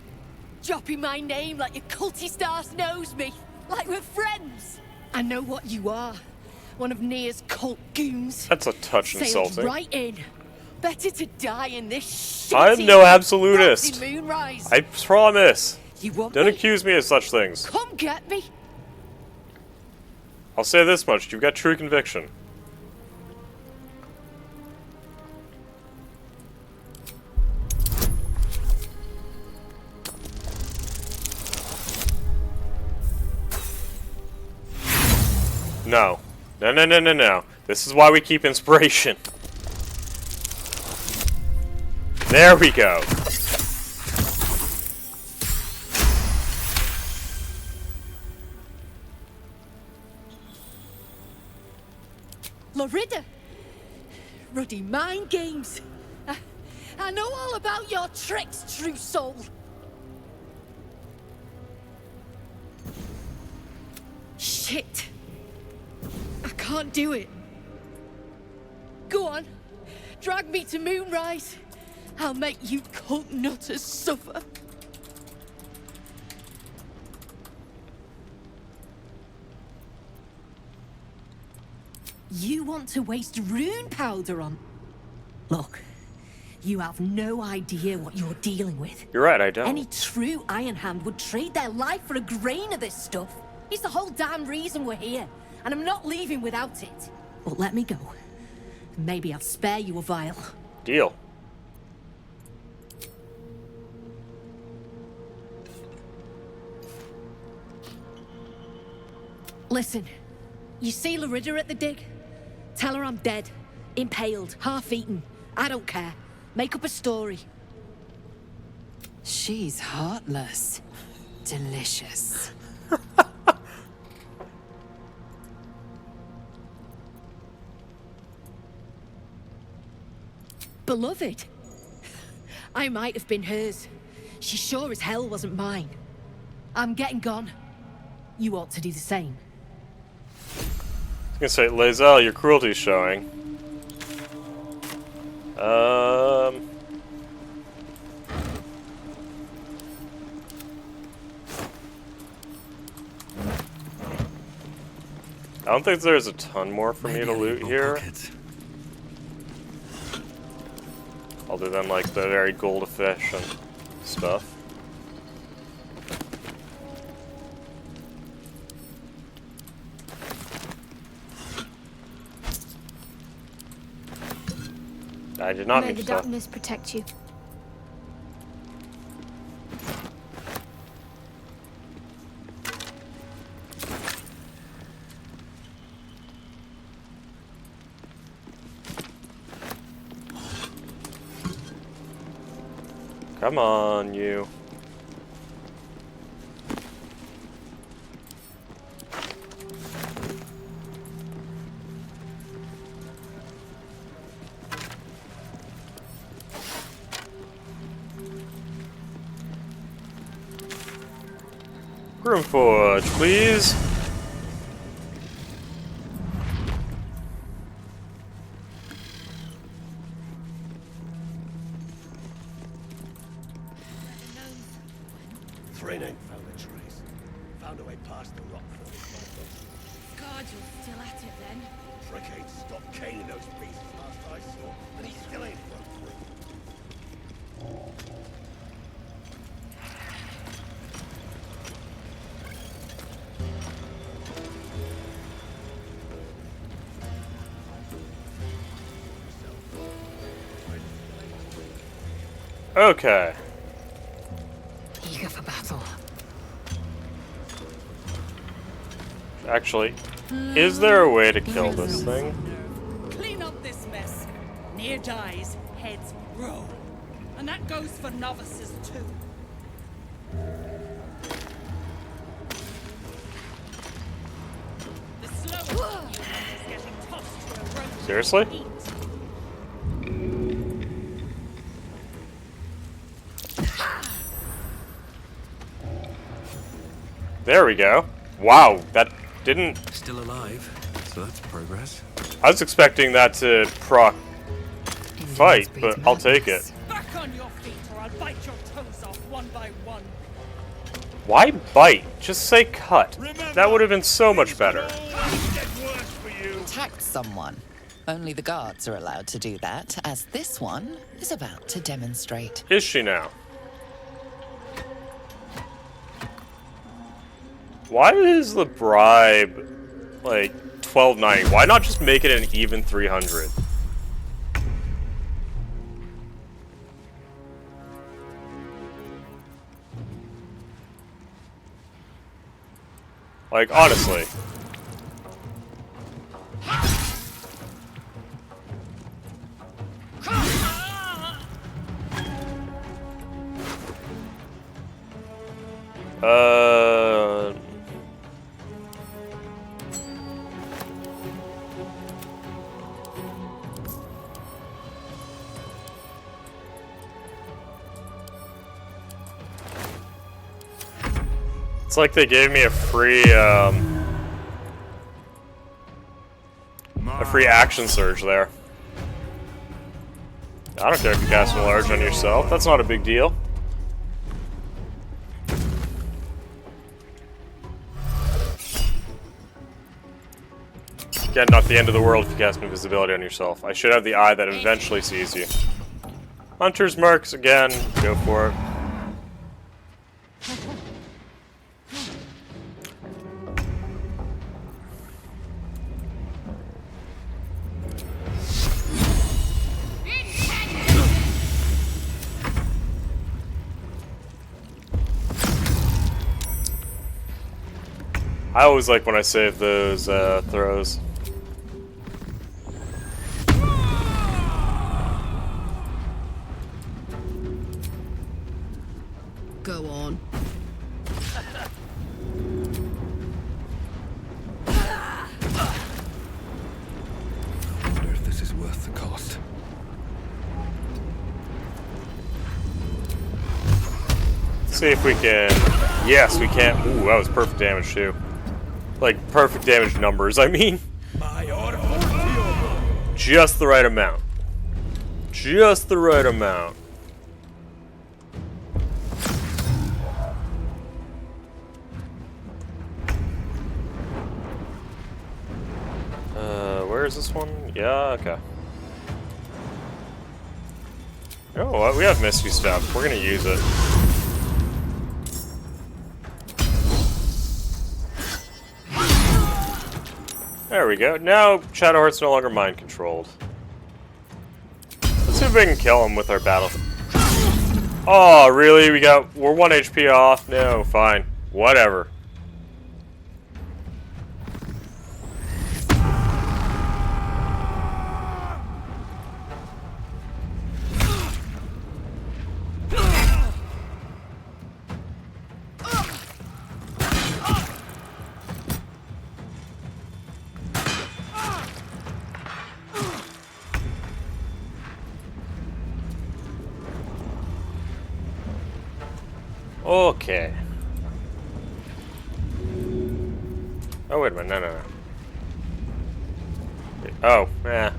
drop dropping my name like your cultist ass knows me. Like we're friends. I know what you are. One of Nia's cult goons. That's a touch Sailed insulting. right in. Better to die in this shitty I'm no absolutist. moonrise. I promise. You want Don't me? accuse me of such things. Come get me. I'll say this much, you've got true conviction. No. No, no, no, no, no. This is why we keep inspiration. There we go. Lorida. Ruddy mind games. I know all about your tricks, true soul. Shit. I can't do it. Go on. Drag me to Moonrise. I'll make you cult nutters suffer. You want to waste rune powder on... Look, you have no idea what you're dealing with. You're right, I don't. Any true Iron Hand would trade their life for a grain of this stuff. It's the whole damn reason we're here, and I'm not leaving without it. But let me go. Maybe I'll spare you a vial. Deal. Listen, you see Lorida at the dig? Tell her I'm dead, impaled, half-eaten. I don't care. Make up a story. She's heartless. Delicious. Beloved. I might have been hers. She sure as hell wasn't mine. I'm getting gone. You ought to do the same. I was gonna say, Lae'zel, your cruelty's showing. I don't think there's a ton more for me to loot here. Other than, like, the very gold-fish and stuff. I did not May mean the to stop. darkness protect you. Come on, you. Roomforge, please. Thrain ain't found the trace. Found a way past the rock for God, you're still at it then. Frick ain't stopped caning those beasts last I saw, and he still ain't run through. Okay. Eager for battle. Actually, is there a way to kill this thing? Clean up this mess. Near dies, heads roll. And that goes for novices too. The slower one is getting tossed to a rope. Seriously? There we go. Wow, that didn't... Still alive, so that's progress. I was expecting that to proc fight, but I'll take it. Back on your feet or I'll bite your toes off one by one. Why bite? Just say cut. That would have been so much better. Attacked someone. Only the guards are allowed to do that, as this one is about to demonstrate. Is she now? Why is the bribe like $12.90? Why not just make it an even 300? Like, honestly. It's like they gave me a free action surge there. I don't care if you cast a large on yourself. That's not a big deal. Again, not the end of the world if you cast invisibility on yourself. I should have the eye that eventually sees you. Hunter's Marks, again, go for it. I always like when I save those throws. Go on. I wonder if this is worth the cost. See if we can. Yes, we can. Ooh, that was perfect damage too. Like perfect damage numbers. I mean, just the right amount. Just the right amount. Where is this one? Yeah, okay. Oh, what? We have Misty stuff. We're gonna use it. There we go. Now Shadowheart's no longer mind controlled. Let's see if we can kill him with our battle. Oh, really? We're 1 HP off? No, fine. Whatever. Okay. Oh, wait a minute. No. Oh, eh.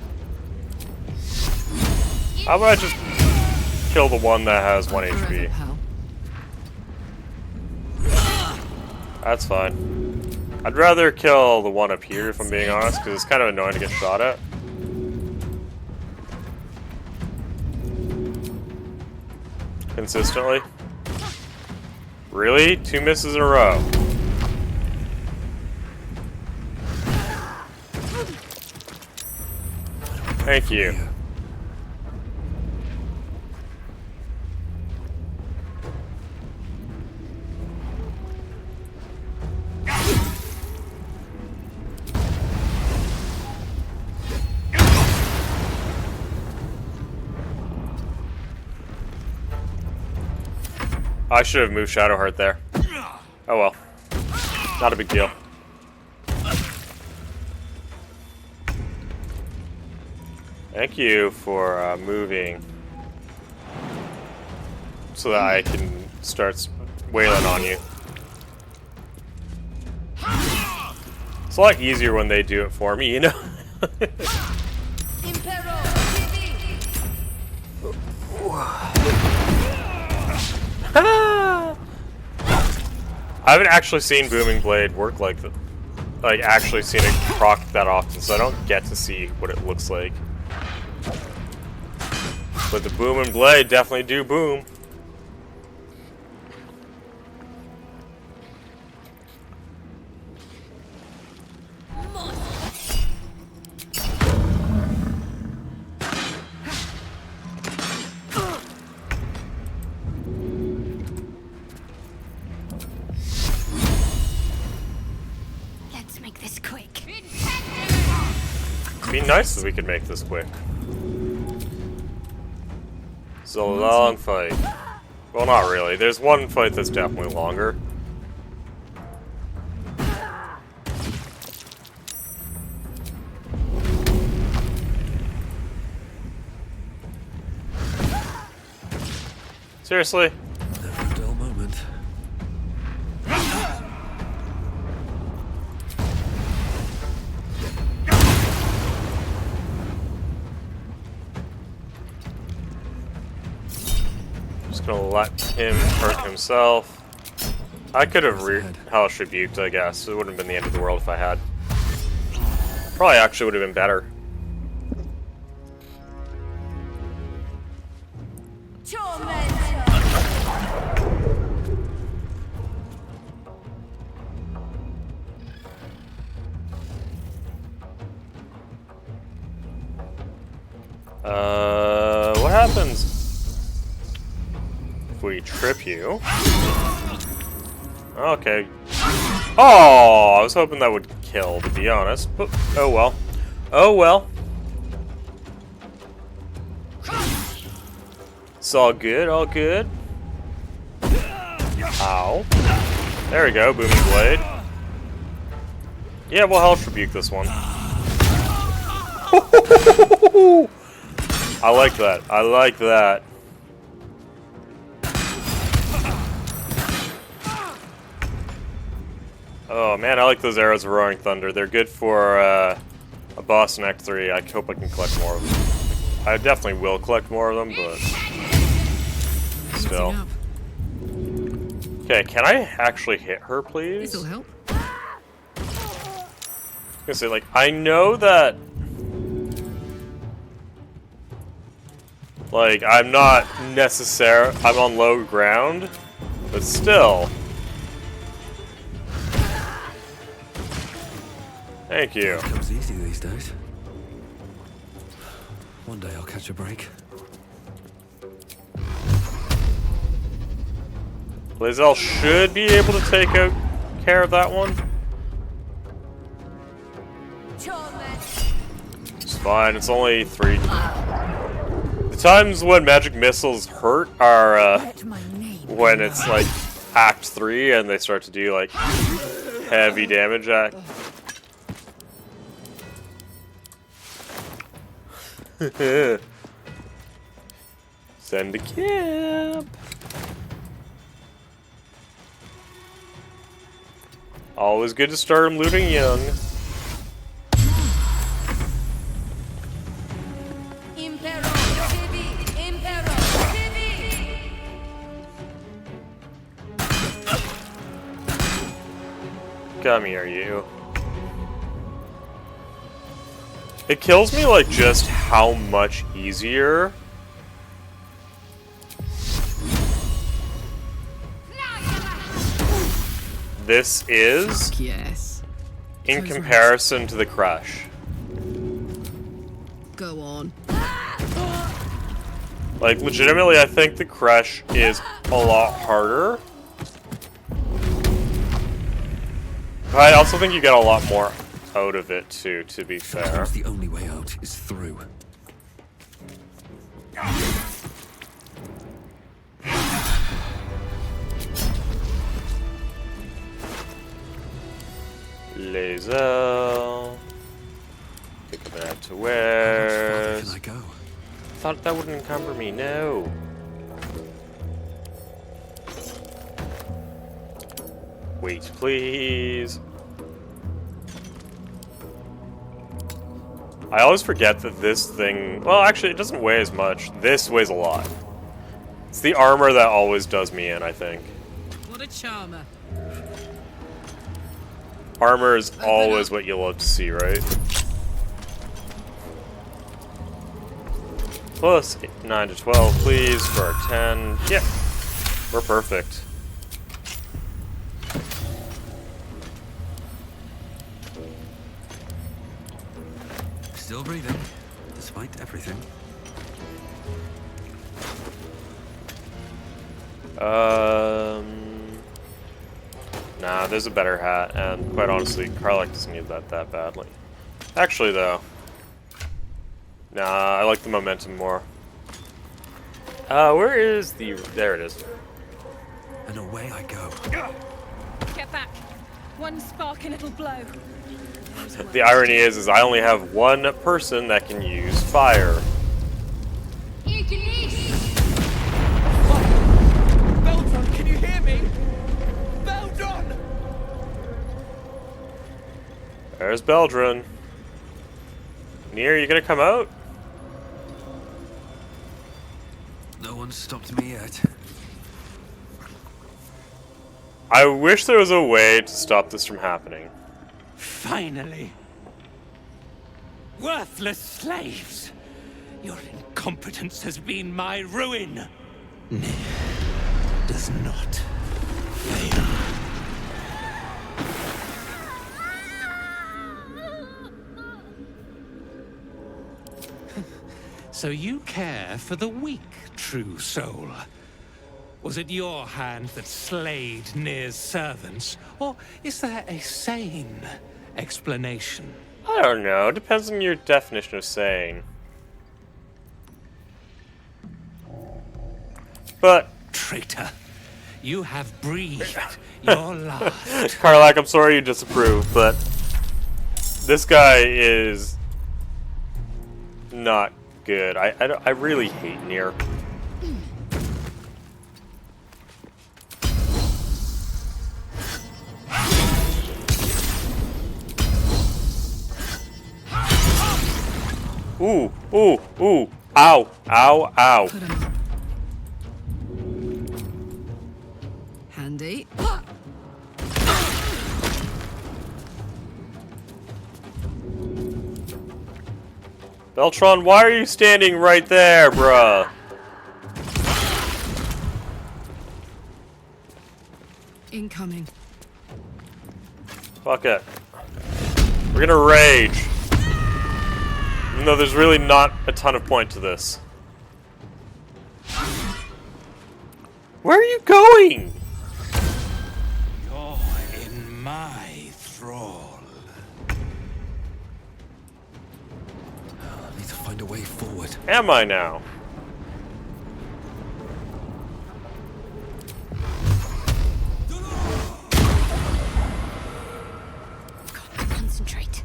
How about I just kill the one that has 1 HP? That's fine. I'd rather kill the one up here, if I'm being honest, because it's kind of annoying to get shot at. Consistently. Really? 2 misses in a row. Thank you. I should have moved Shadowheart there. Oh well. Not a big deal. Thank you for moving so that I can start wailing on you. It's a lot easier when they do it for me, you know? I haven't actually seen Booming Blade work like that. Like, actually seen it proc that often, so I don't get to see what it looks like. But the Booming Blade definitely do boom. Let's make this quick. It'd be nice if we could make this quick. It's a long fight. Well, not really. There's one fight that's definitely longer. Seriously? Never a dull moment. Just gonna let him hurt himself. I could have Hellish Rebuked, I guess. It wouldn't have been the end of the world if I had. Probably actually would have been better. What happens if we trip you? Okay. Oh, I was hoping that would kill, to be honest. But, oh well. Oh well. It's all good, all good. Ow. There we go, Booming Blade. Yeah, we'll Hellish Rebuke this one. I like that. I like that. Oh man, I like those arrows of Roaring Thunder. They're good for a boss in Act 3. I hope I can collect more of them. I definitely will collect more of them, but still. Okay, can I actually hit her, please? This'll help. I was gonna say, like, I know that, like, I'm not necessarily, I'm on low ground, but still. Thank you. It comes easy these days. One day I'll catch a break. Lae'zel should be able to take care of that one. It's fine, it's only 3. The times when magic missiles hurt are when it's like Act 3 and they start to do like heavy damage at. Send to camp. Always good to start him looting young. Come here, you. It kills me, like, just how much easier this is in comparison to the Crush. Go on. Like, legitimately, I think the Crush is a lot harder. But I also think you get a lot more out of it, too, to be fair. Sometimes the only way out is through. Lae'zel. Pick up that to where? How far can I go? Thought that wouldn't encumber me. No. Wait, please. I always forget that this thing... Well, actually, it doesn't weigh as much. This weighs a lot. It's the armor that always does me in, I think. What a charmer. Armor is always what you love to see, right? Plus 9 to 12, please, for our 10. Yeah, we're perfect. Still breathing, despite everything. Nah, there's a better hat, and quite honestly, Karlach doesn't need that badly. Actually, though, nah, I like the momentum more. Where is the... There it is. And away I go. Get back. One spark and it'll blow. The irony is I only have one person that can use fire. Beldron, can you hear me? Beldron! There's Beldron. Nier, you gonna come out? No one's stopped me yet. I wish there was a way to stop this from happening. Finally. Worthless slaves. Your incompetence has been my ruin. Nier does not fail. So you care for the weak, true soul? Was it your hand that slayed Nir's servants, or is there a sane explanation? I don't know. Depends on your definition of sane. But... Traitor, you have breathed your last. Karlach, I'm sorry you disapprove, but... this guy is... not good. I really hate Nier. Ooh, ooh, ooh. Ow, ow, ow. Handy. Beltron, why are you standing right there, bruh? Incoming. Fuck it. We're gonna rage. Even though there's really not a ton of point to this. Where are you going? You're in my thrall. I need to find a way forward. Am I now? Concentrate.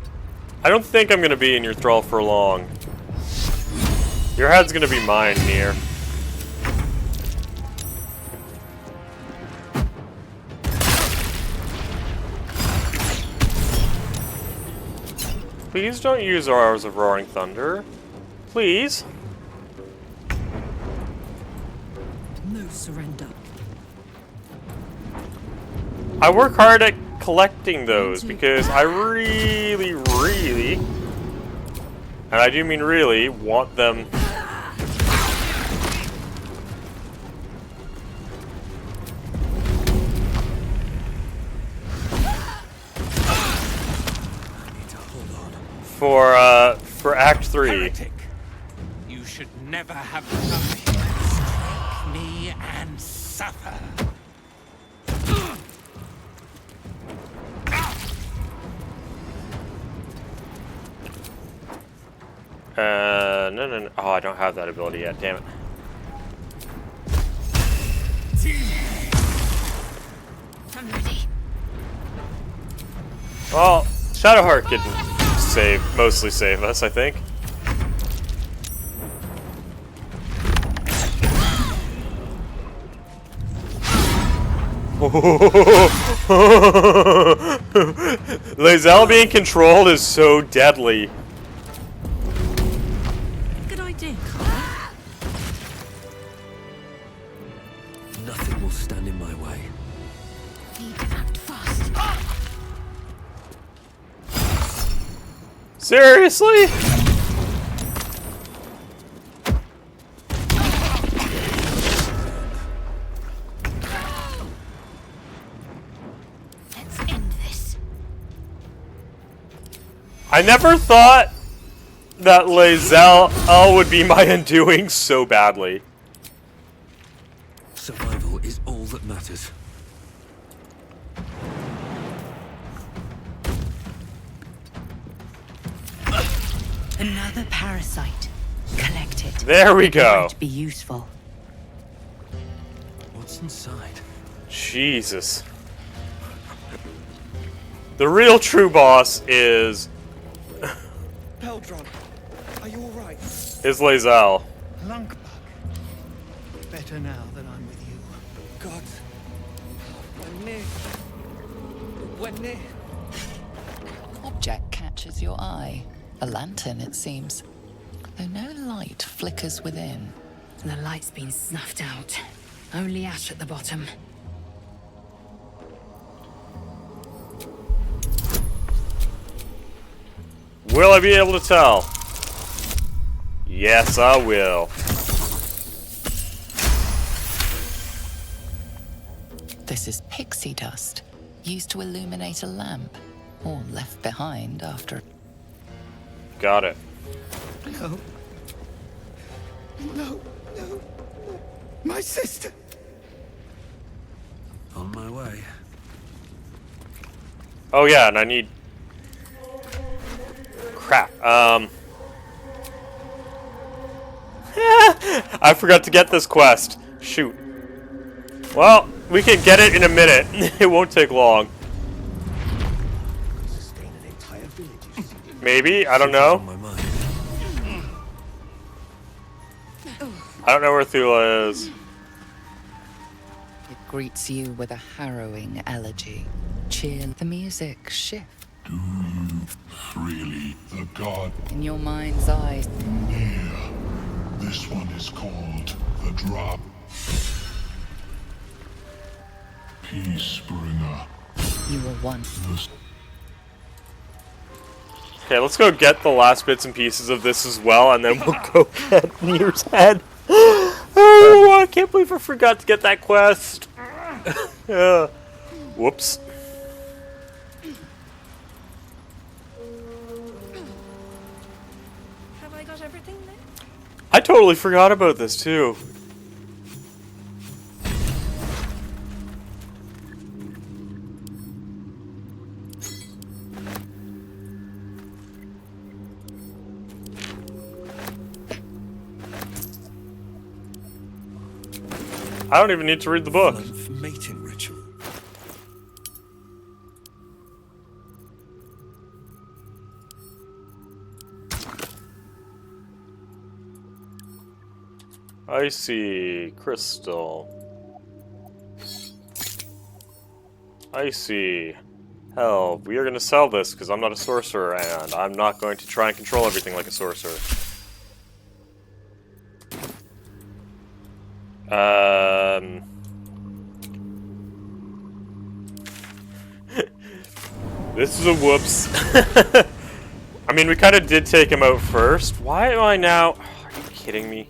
I don't think I'm gonna be in your thrall for long. Your head's gonna be mine, Nier. Please don't use Hours of Roaring Thunder. Please. No surrender. I work hard at collecting those because I really, and I do mean really, want them. For Act 3. Heretic. You should never have come here. Strike me and suffer. No. Oh, I don't have that ability yet, damn it. I'm ready. Well, Shadowheart can mostly save us, I think. Lae'zel being controlled is so deadly. Good idea, Nothing will stand in my way. Need to act fast. Seriously? Let's end this. I never thought that Lae'zel would be my undoing so badly. Survival is all that matters. Another parasite. Collect it. There we go. Might be useful. What's inside? Jesus. The real true boss is Peldron, are you alright? Lae'zel. Lunkbug. Better now that I'm with you. God. We're near. Object catches your eye. A lantern, it seems. Though no light flickers within. The light's been snuffed out. Only ash at the bottom. Will I be able to tell? Yes, I will. This is pixie dust, used to illuminate a lamp, or left behind after. Got it. No. No. My sister. On my way. Oh yeah, and I need... Crap. I forgot to get this quest. Shoot. Well, we can get it in a minute. It won't take long. Maybe, I don't know. I don't know where Thula is. It greets you with a harrowing elegy. Cheer the music shift. Do you freely the god In your mind's eye. near? This one is called the drop. Peace bringer. You were once. Okay, let's go get the last bits and pieces of this as well, and then we'll go get Nier's head. Oh, I can't believe I forgot to get that quest. Whoops. Have I got everything then? I totally forgot about this too. I don't even need to read the book. Mating ritual. I see. Crystal. I see. Hell, we are going to sell this because I'm not a sorcerer and I'm not going to try and control everything like a sorcerer. This is a whoops. I mean, we kind of did take him out first. Why am I now... Are you kidding me?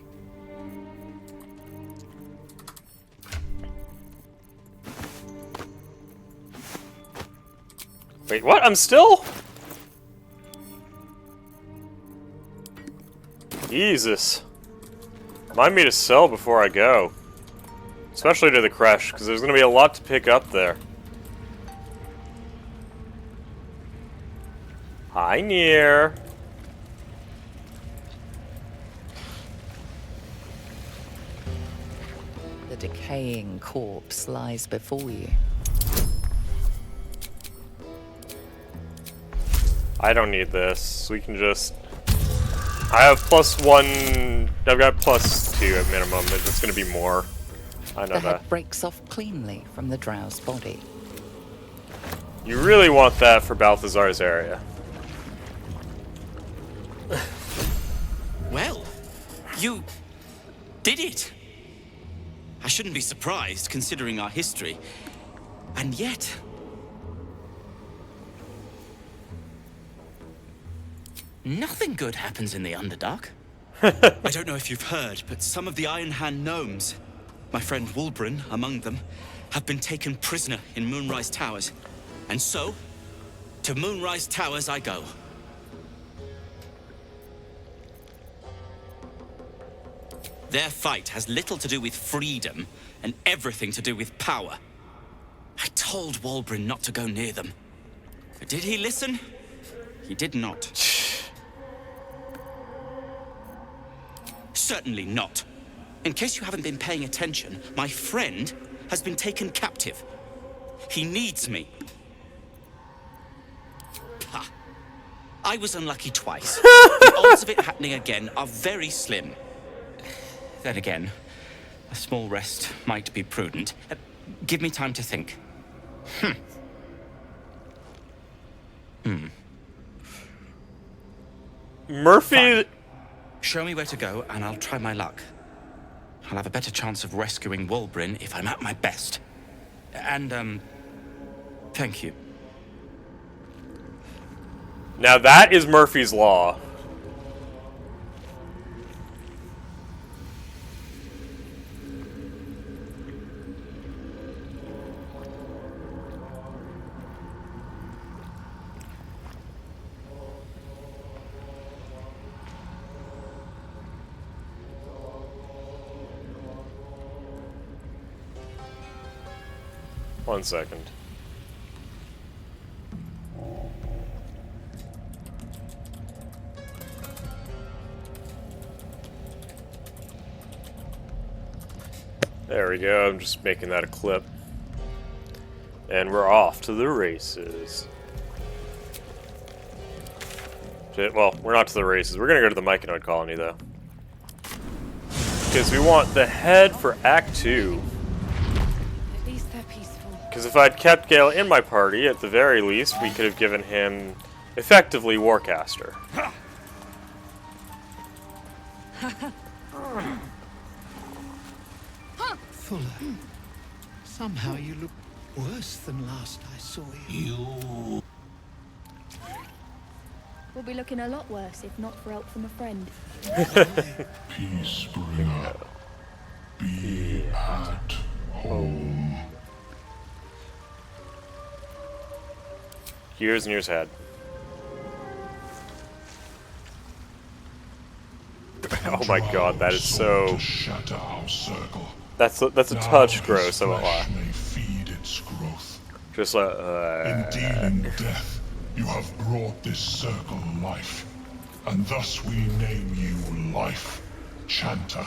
Wait, what? I'm still... Jesus. Remind me to sell before I go. Especially to the creche, because there's going to be a lot to pick up there. Hi, Nier. The decaying corpse lies before you. I don't need this. We can just... I have +1... I've got +2 at minimum. It's going to be more. I know The that. head breaks off cleanly from the drow's body. You really want that for Balthazar's area. Well, you did it. I shouldn't be surprised, considering our history. And yet... Nothing good happens in the Underdark. I don't know if you've heard, but some of the Iron Hand gnomes, my friend Wulbren among them, have been taken prisoner in Moonrise Towers. And so, to Moonrise Towers I go. Their fight has little to do with freedom and everything to do with power. I told Wulbren not to go near them. But did he listen? He did not. Certainly not. In case you haven't been paying attention, my friend has been taken captive. He needs me. Ha. I was unlucky twice. The odds of it happening again are very slim. Then again, a small rest might be prudent. Give me time to think. Murphy... Fine. Show me where to go, and I'll try my luck. I'll have a better chance of rescuing Wulbren if I'm at my best. And, thank you. Now that is Murphy's Law. One second. There we go, I'm just making that a clip. And we're off to the races. Well, we're not to the races. We're gonna go to the Myconid colony, though. Because we want the head for Act 2. At least they're peaceful. Because if I'd kept Gale in my party, at the very least, we could have given him, effectively, Warcaster. Fuller, somehow you look worse than last I saw you. We'll be looking a lot worse if not for help from a friend. Peacebringer, be at home. Years and years ahead. Oh my god, that is so... Shatter our circle. That's a touch gross, I won't lie. May feed its growth. Just like... In dealing death, you have brought this circle life, and thus we name you Life Chanter.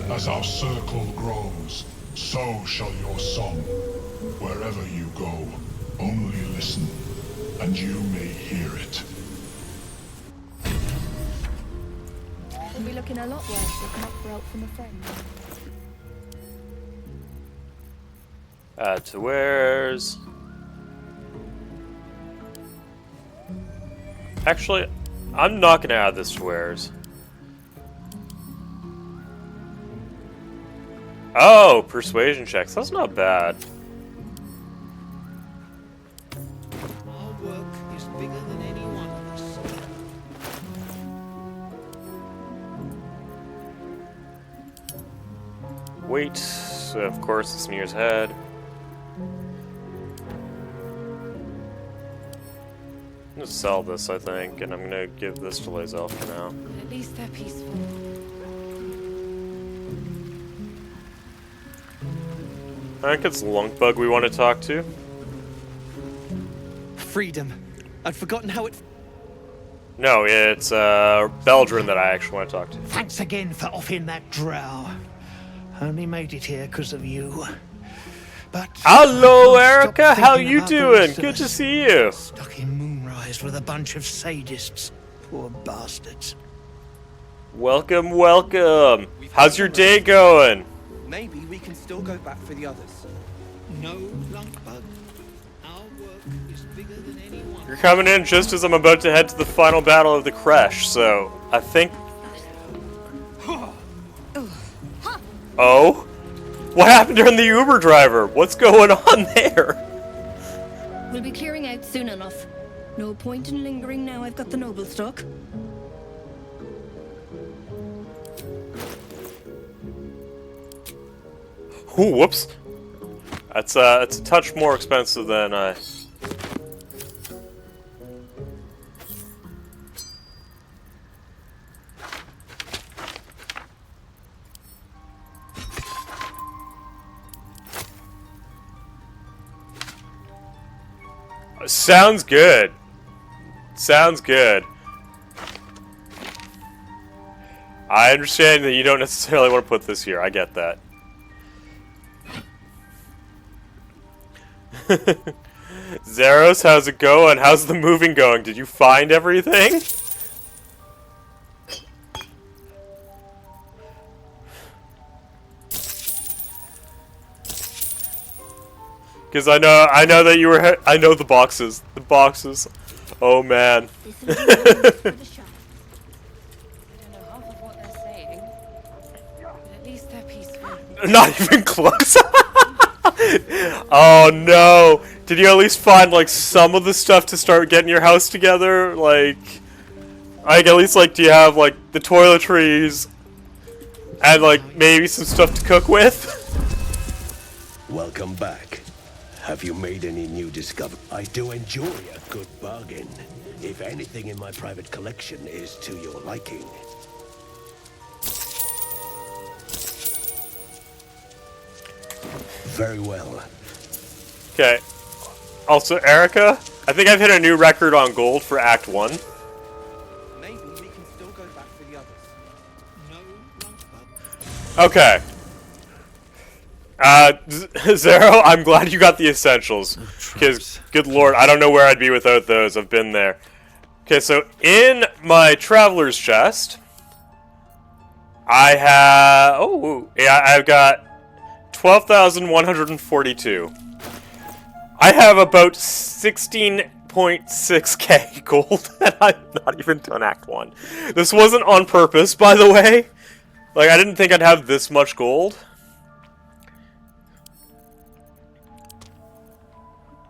As our circle grows, so shall your song. Wherever you go, only listen, and you may hear it. We'll be looking a lot worse if not for help from a friend. To where's... Actually, I'm not gonna add this to where's. Oh, persuasion checks. That's not bad. Our work is bigger than any one of us. Wait. So of course, it's New Year's Head. I'm gonna sell this, I think, and I'm gonna give this to Lae'zel for now. At least they're peaceful. I think it's Lunkbug we want to talk to. Freedom. I'd forgotten how it... No, it's Beldrin that I actually want to talk to. Thanks again for offing that drow. Only made it here because of you. But hello, I can't Erica. stop How thinking you about the doing? rest of Good us. to see you. Stuck in Moonrise with a bunch of sadists. Poor bastards. Welcome, welcome. How's your day going? Maybe we can still go back for the others. No, Lunkbug. Our work is You're coming in just as I'm about to head to the final battle of the crash, so I think... Oh? What happened during the Uber driver? What's going on there? We'll be clearing out soon enough. No point in lingering now I've got the noble stock. Ooh, whoops. It's a touch more expensive than I... Sounds good. Sounds good. I understand that you don't necessarily want to put this here. I get that. Zeros, how's it going? How's the moving going? Did you find everything? Because I know that you were. I know the boxes. The boxes. Oh man. Not even close. Oh no! Did you at least find like some of the stuff to start getting your house together? Like at least like do you have like the toiletries and like maybe some stuff to cook with? Welcome back. Have you made any new discovery? I do enjoy a good bargain. If anything in my private collection is to your liking. Very well. Okay. Also, Erica, I think I've hit a new record on gold for Act 1. Maybe we can still go back for the others. Okay. Zero, I'm glad you got the essentials. Because, good lord, I don't know where I'd be without those. I've been there. Okay, so in my traveler's chest, I have... Oh, yeah, I've got 12,142. I have about 16.6k gold, and I'm not even done Act 1. This wasn't on purpose, by the way. Like, I didn't think I'd have this much gold.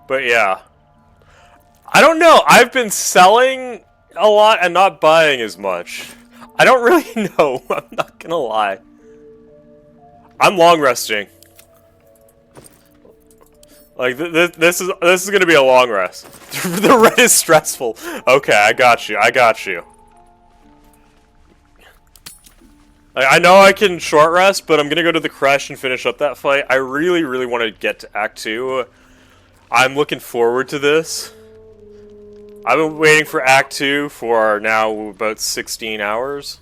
But yeah. I don't know. I've been selling a lot and not buying as much. I don't really know. I'm not gonna lie. I'm long resting. Like this is gonna be a long rest. The red is stressful. Okay, I got you. I got you. Like, I know I can short rest, but I'm gonna go to the crash and finish up that fight. I really, really want to get to Act 2. I'm looking forward to this. I've been waiting for Act 2 for now about 16 hours.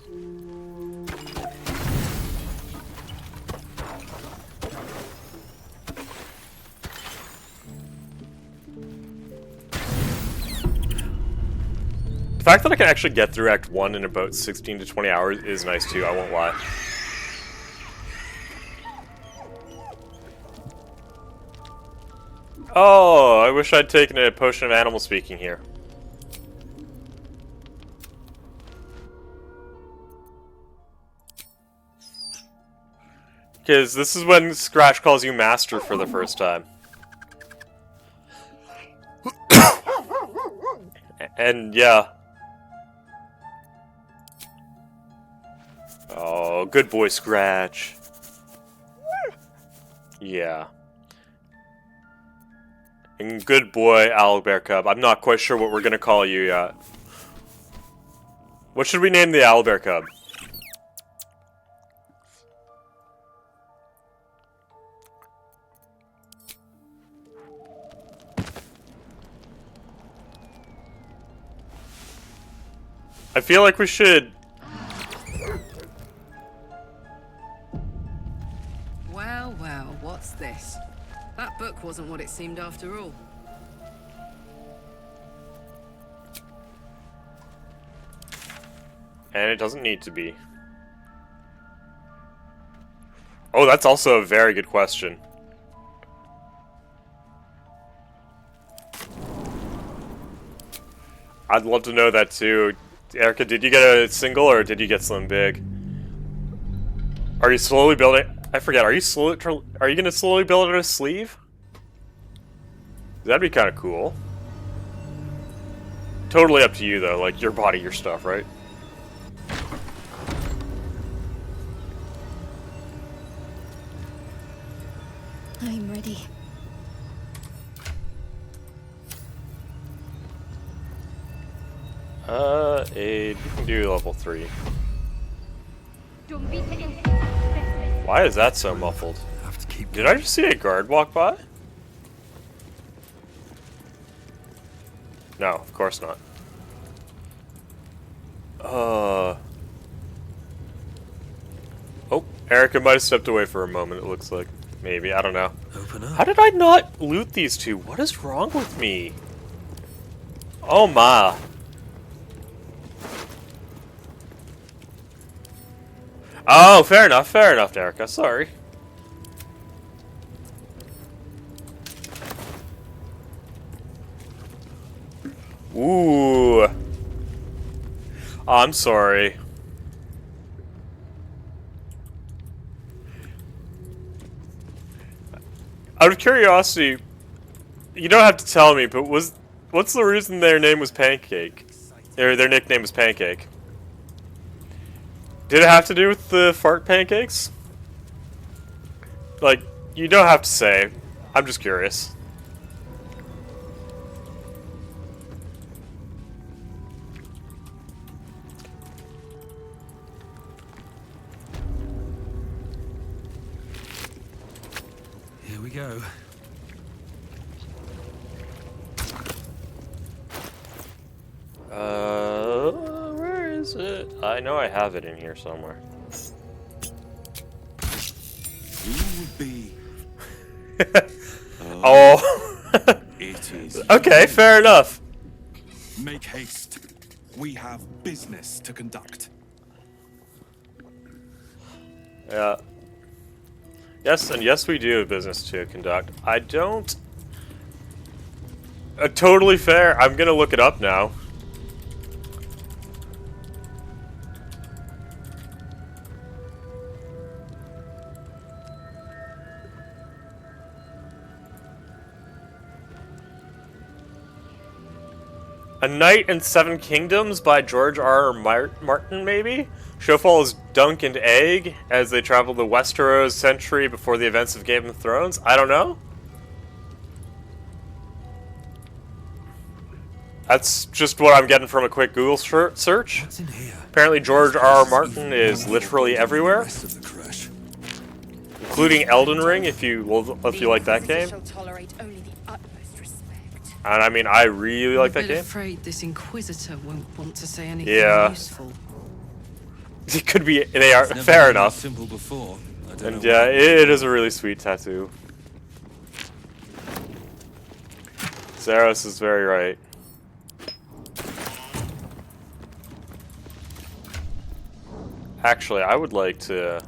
The fact that I can actually get through Act 1 in about 16 to 20 hours is nice too, I won't lie. Oh, I wish I'd taken a potion of animal speaking here. Because this is when Scratch calls you master for the first time. And yeah. Oh, good boy, Scratch. Yeah. And good boy, Owlbear Cub. I'm not quite sure what we're gonna call you yet. What should we name the Owlbear Cub? I feel like we should... Well, well, what's this? That book wasn't what it seemed after all. And it doesn't need to be. Oh, that's also a very good question. I'd love to know that too. Erica, did you get a single or did you get something big? Are you slowly building? I forget. Are you gonna slowly build it a sleeve? That'd be kind of cool. Totally up to you though. Like your body, your stuff, right? I'm ready. Aid, you can do level 3. Why is that so muffled? Did I just see a guard walk by? No, of course not. Oh, Erica might have stepped away for a moment, it looks like. Maybe, I don't know. Open up. How did I not loot these two? What is wrong with me? Oh my. Oh, fair enough, Erica. Sorry. Ooh. I'm sorry. Out of curiosity, you don't have to tell me, but what's the reason their name was Pancake? Their nickname was Pancake. Did it have to do with the fart pancakes? Like, you don't have to say. I'm just curious. Here we go. Where is it? I know I have it in here somewhere. Who would be? Oh. It is. Okay, fair enough. Make haste. We have business to conduct. Yeah. Yes, and yes, we do have business to conduct. I don't... totally fair. I'm gonna look it up now. A Night in Seven Kingdoms by George R. R. Martin, maybe? Show follows Dunk and Egg as they travel the Westeros century before the events of Game of Thrones. I don't know. That's just what I'm getting from a quick Google search. What's in here? Apparently George R. R. Martin is literally everywhere, including Elden Ring, if you like that game. And I mean, I really like that game. I'm afraid this Inquisitor won't want to say anything useful. It could be. They are fair enough. Simple before. And yeah, it is a really sweet tattoo. Zaros is very right. Actually, I would like to...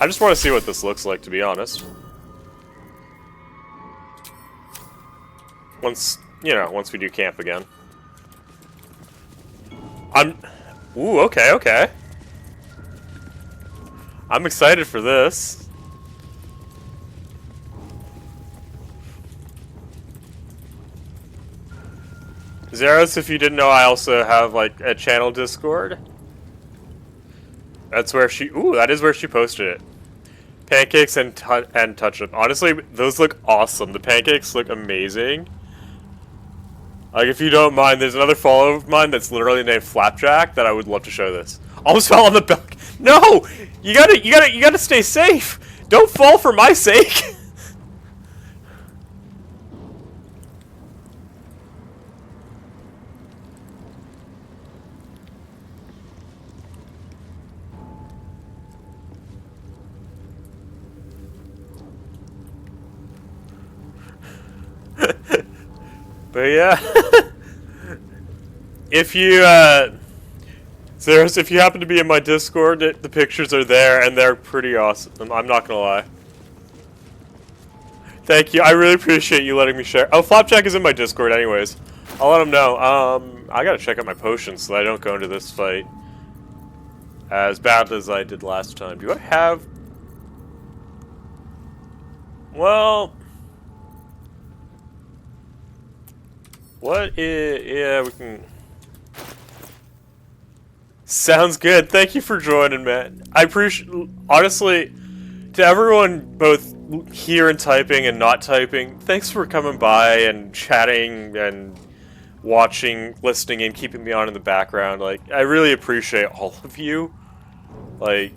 I just want to see what this looks like, to be honest. Once we do camp again. Ooh, okay. I'm excited for this. Zeros, if you didn't know, I also have, like, a channel Discord. That's where that is where she posted it. Pancakes and touch-up. Honestly, those look awesome. The pancakes look amazing. Like, if you don't mind, there's another follower of mine that's literally named Flapjack that I would love to show this. Almost fell on the back. No! You gotta stay safe! Don't fall for my sake! But yeah, if you Zeros, if you happen to be in my Discord, the pictures are there, and they're pretty awesome. I'm not gonna lie. Thank you. I really appreciate you letting me share. Oh, Flapjack is in my Discord anyways. I'll let him know. I gotta check out my potions so that I don't go into this fight as bad as I did last time. Do I have... Well... What is... Yeah, we can... Sounds good. Thank you for joining, man. I appreciate... Honestly, to everyone both here and typing and not typing, thanks for coming by and chatting and watching, listening, and keeping me on in the background. Like, I really appreciate all of you. Like,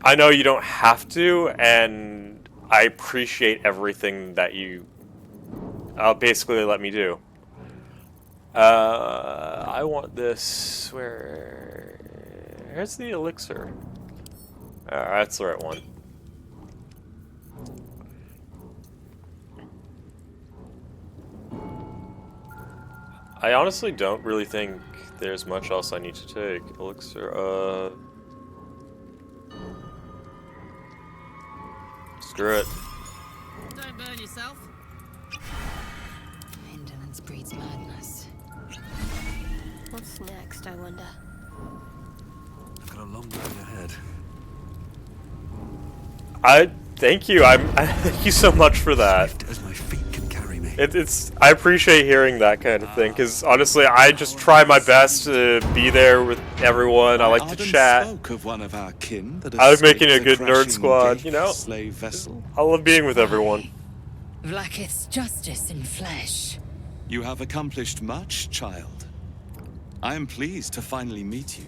I know you don't have to, and I appreciate everything that you basically let me do. I want this. Where's the elixir? That's the right one. I honestly don't really think there's much else I need to take. Elixir, screw it. Don't burn yourself. Indolence breeds madness. What's next, I wonder? I've got a long road ahead. Thank you. Thank you so much for that. Swift as my feet can carry me. I appreciate hearing that kind of thing, because honestly, I just try my best to be there with everyone. I like to chat. Of one of our kin that I was making a good nerd squad, you know? Slave vessel. I love being with everyone. Vlaakith's justice in flesh. You have accomplished much, child. I am pleased to finally meet you.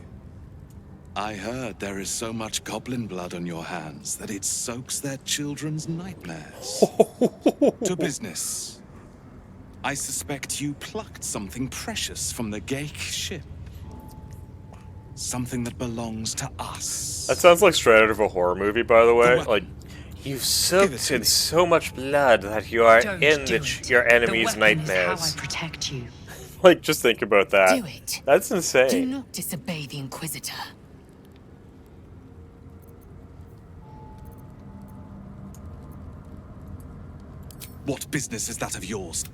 I heard there is so much goblin blood on your hands that it soaks their children's nightmares. To business. I suspect you plucked something precious from the Gake ship. Something that belongs to us. That sounds like straight out of a horror movie, by the way. Like, you've soaked in so much blood that you are in your enemy's nightmares. How I protect you. Like, just think about that. Do it. That's insane. Do not disobey the Inquisitor. What business is that of yours?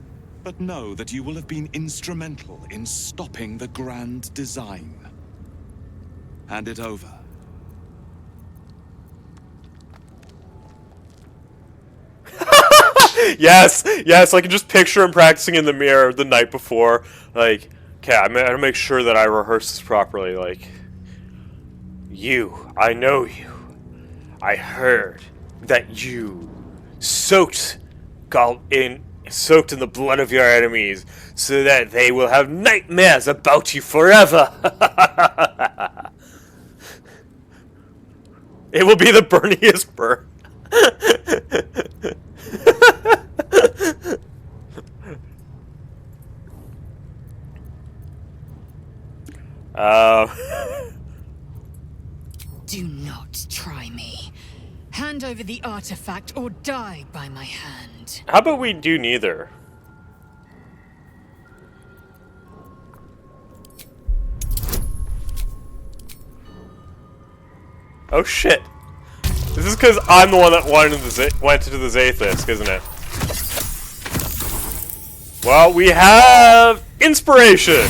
But know that you will have been instrumental in stopping the grand design. Hand it over. Yes, yes, I can just picture him practicing in the mirror the night before. Like, okay, I'm gonna make sure that I rehearse this properly. Like, I know you. I heard that you soaked in the blood of your enemies so that they will have nightmares about you forever. It will be the burniest burn. Do not try me. Hand over the artifact or die by my hand. How about we do neither? Oh shit. This is because I'm the one that went into the Zathis, isn't it? Well, we have inspiration!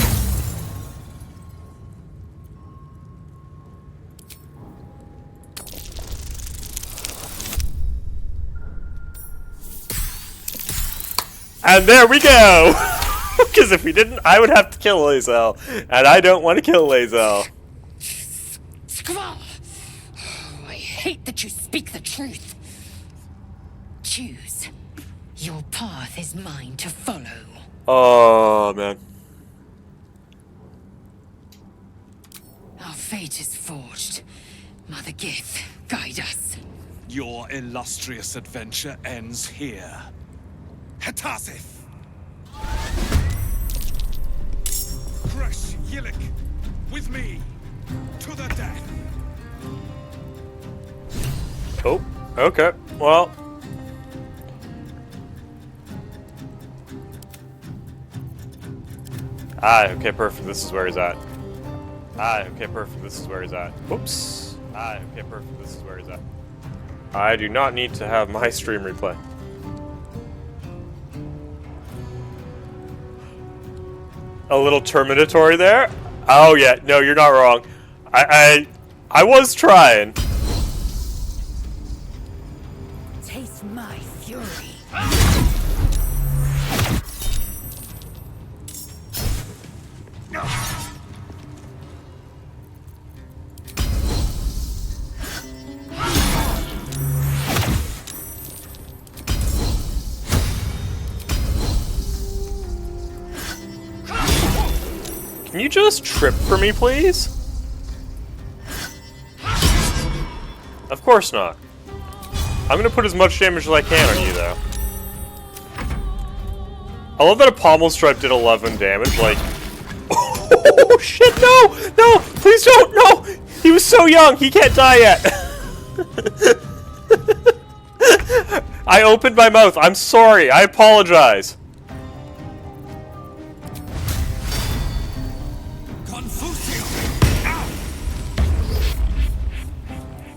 And there we go! Because if we didn't, I would have to kill Lae'zel. And I don't want to kill Lae'zel. Squall! Oh, I hate that you speak the truth. Choose. Your path is mine to follow. Oh, man. Our fate is forged. Mother Gith, guide us. Your illustrious adventure ends here. Hetasith! Crush Yillik! With me! To the death! Oh, okay. Well. Okay, perfect. This is where he's at. Ah, okay, perfect. This is where he's at. Oops. Ah, okay, perfect. This is where he's at. I do not need to have my stream replay. A little terminatory there? Oh yeah, no, you're not wrong. I was trying. Taste my fury. Can you just trip for me, please? Of course not. I'm gonna put as much damage as I can on you, though. I love that a pommel stripe did 11 damage, like... Oh, shit, no! No! Please don't! No! He was so young, he can't die yet! I opened my mouth, I'm sorry, I apologize.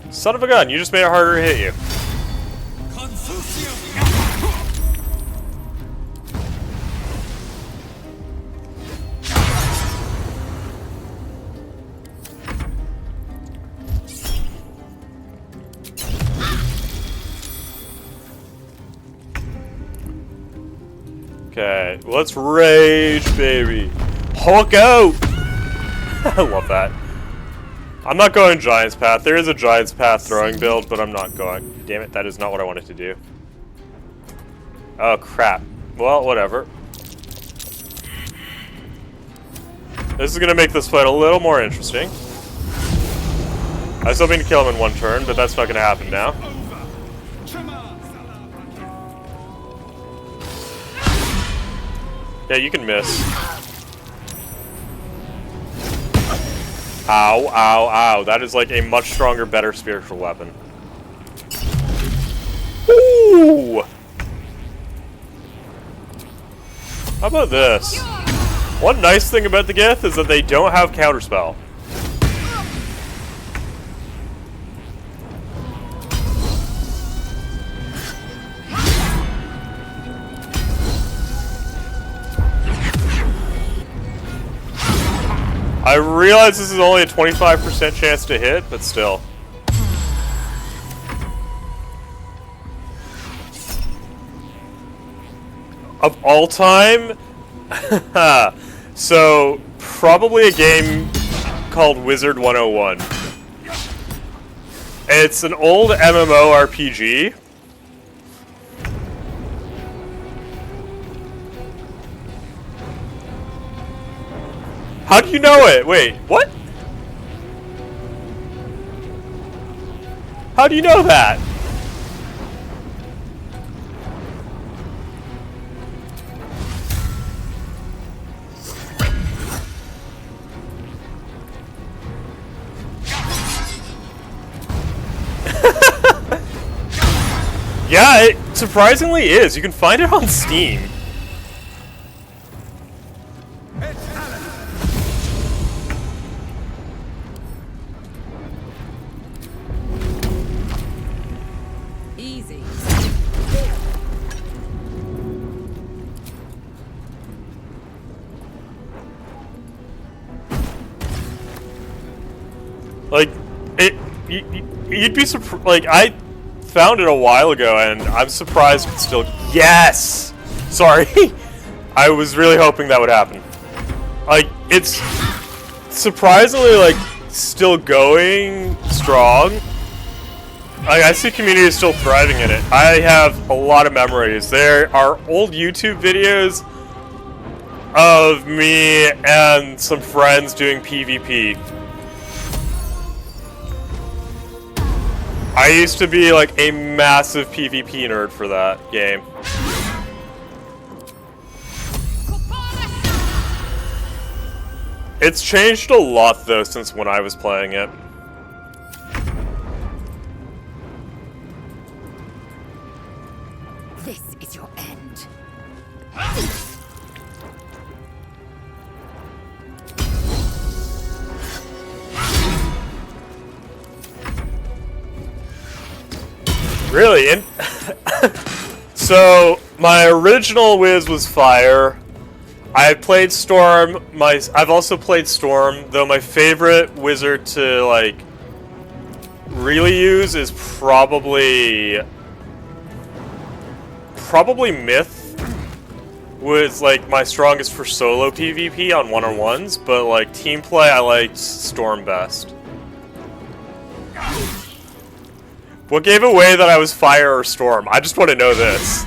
Son of a gun, you just made it harder to hit you. Okay, let's rage, baby. Hulk out! I love that. I'm not going Giant's Path. There is a Giant's Path throwing build, but I'm not going. Damn it, that is not what I wanted to do. Oh, crap. Well, whatever. This is going to make this fight a little more interesting. I was hoping to kill him in one turn, but that's not going to happen now. Yeah, you can miss. Ow, ow, ow. That is like a much stronger, better spiritual weapon. Ooh! How about this? One nice thing about the Gith is that they don't have counterspell. I realize this is only a 25% chance to hit, but still. Of all time? So, probably a game called Wizard 101. It's an old MMORPG. How do you know it? Wait, what? How do you know that? Yeah, it surprisingly is. You can find it on Steam. Easy. Like, you'd be surprised. Like, I found it a while ago, and I'm surprised it's still. Yes. Sorry, I was really hoping that would happen. Like, it's surprisingly like still going strong. Like, I see community is still thriving in it. I have a lot of memories. There are old YouTube videos of me and some friends doing PvP. I used to be like a massive PvP nerd for that game. It's changed a lot though since when I was playing it. This is your end. Really? And so my original Wiz was Fire. I played Storm. I've also played Storm, though my favorite wizard to like really use is probably Myth. Was like my strongest for solo PvP on one-on-ones, but like team play I liked Storm best. What gave away that I was Fire or Storm? I just want to know this.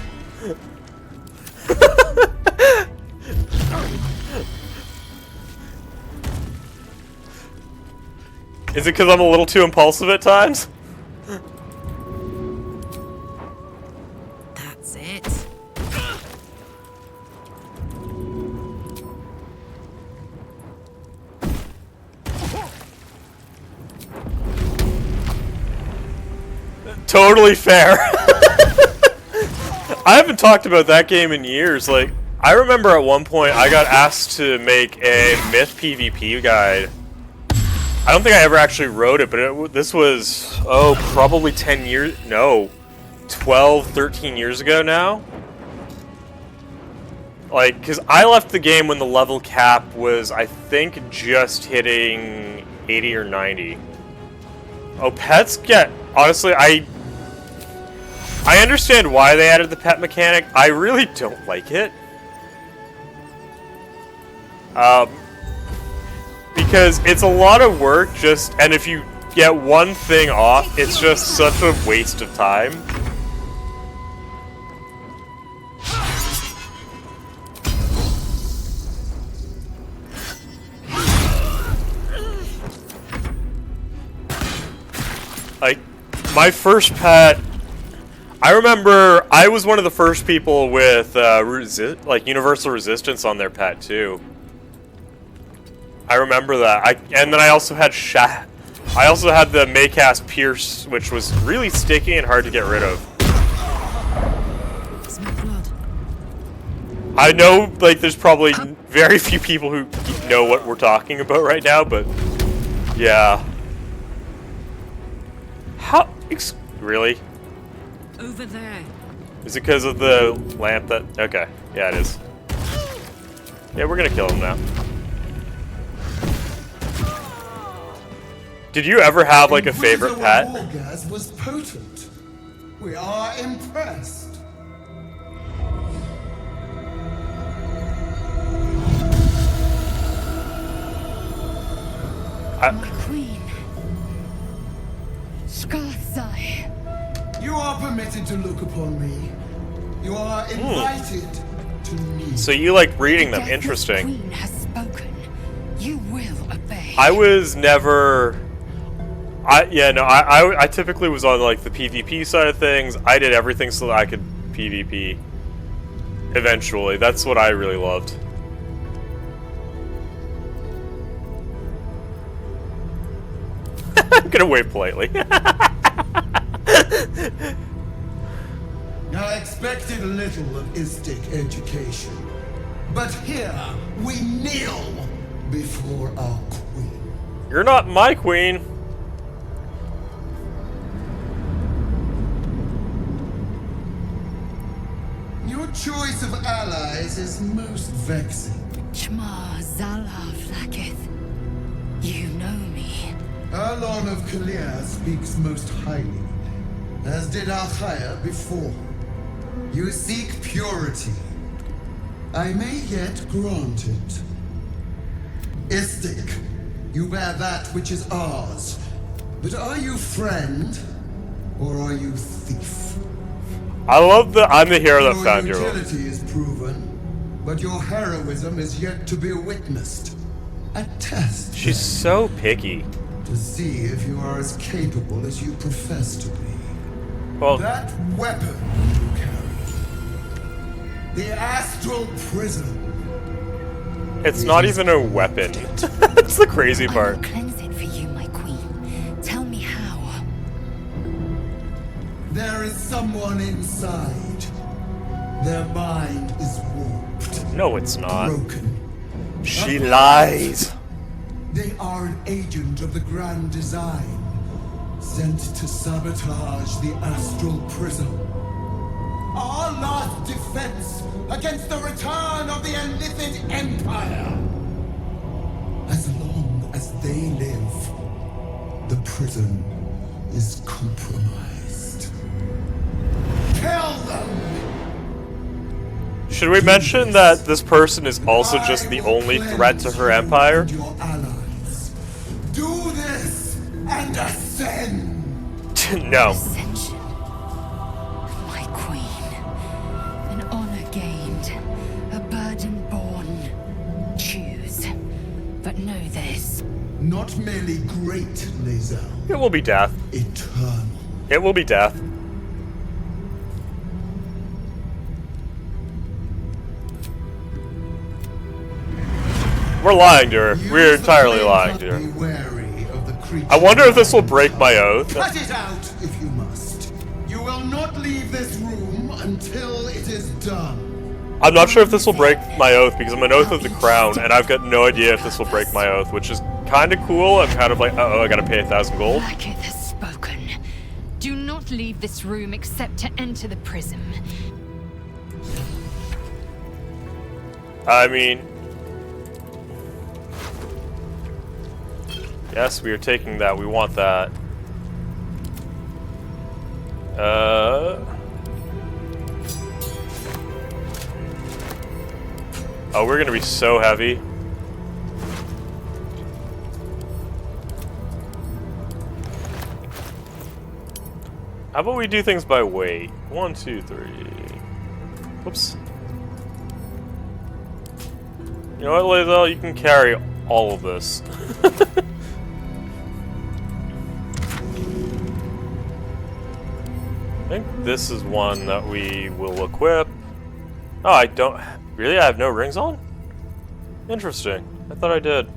Is it because I'm a little too impulsive at times? That's it. Totally fair. I haven't talked about that game in years. Like, I remember at one point I got asked to make a Myth PvP guide. I don't think I ever actually wrote it, but this was, oh, probably 10 years, no, 12, 13 years ago now. Like, because I left the game when the level cap was, I think, just hitting 80 or 90. Oh, pets get, honestly, I understand why they added the pet mechanic. I really don't like it. Because it's a lot of work just, and if you get one thing off, it's just such a waste of time. Like, my first pet, I remember I was one of the first people with universal resistance on their pet too. I remember that. And then I also had I also had the Maycast Pierce, which was really sticky and hard to get rid of. I know, like, there's probably very few people who know what we're talking about right now, but yeah. How? Really? Over there. Is it because of the lamp that? Okay, yeah, it is. Yeah, we're gonna kill him now. Did you ever have like a favorite pet? Wargas was potent. We are impressed. My queen. Skarsai. You are permitted to look upon me. You are invited to me. So you like reading them? Interesting. Queen has spoken. You will obey. I was never. I typically was on like the PvP side of things. I did everything so that I could PvP. Eventually, that's what I really loved. I'm gonna wave politely. I expected little of Istic education, but here we kneel before our queen. You're not my queen. Your choice of allies is most vexing. Chmar Zala Flaketh. You know me. Arlon of Kalir speaks most highly, as did Alchaya before. You seek purity. I may yet grant it. Istic, you bear that which is ours. But are you friend, or are you thief? I love the I'm the hero that found you. Your utility is proven, but your heroism is yet to be witnessed. A test. She's so picky. To see if you are as capable as you profess to be. Well, that weapon you carry, the astral prison. It's not even a weapon. That's the crazy part. I will cleanse it for you, my queen. Tell me how. There is someone inside. Their mind is warped. No, it's not. Broken. She lies. They are an agent of the grand design. sent to sabotage the astral prism. Our last defense against the return of the Enlithid Empire. As long as they live, the prison is compromised. Kill them! Should we mention that this person is also just the only threat to her empire? Your allies. Do this and ascend! No. Ascension. My queen. An honor gained. A burden borne. Choose. But know this. Not merely great, Lae'zel. It will be death. Eternal. It will be death. We're lying to her. We're entirely lying to her. I wonder if this will break my oath. Cut it out if you must. You will not leave this room until it is done. I'm not sure if this will break my oath because I'm an oath of the crown, and I've got no idea if this will break my oath, which is kind of cool. I'm kind of like, uh-oh, I gotta pay 1,000 gold. Blackith has spoken. Do not leave this room except to enter the prism. I mean... Yes, we are taking that. We want that. Oh, we're gonna be so heavy. How about we do things by weight? 1, 2, 3. Whoops. You know what, Lae'zel? You can carry all of this. I think this is one that we will equip. Oh, I don't... Really? I have no rings on? Interesting. I thought I did.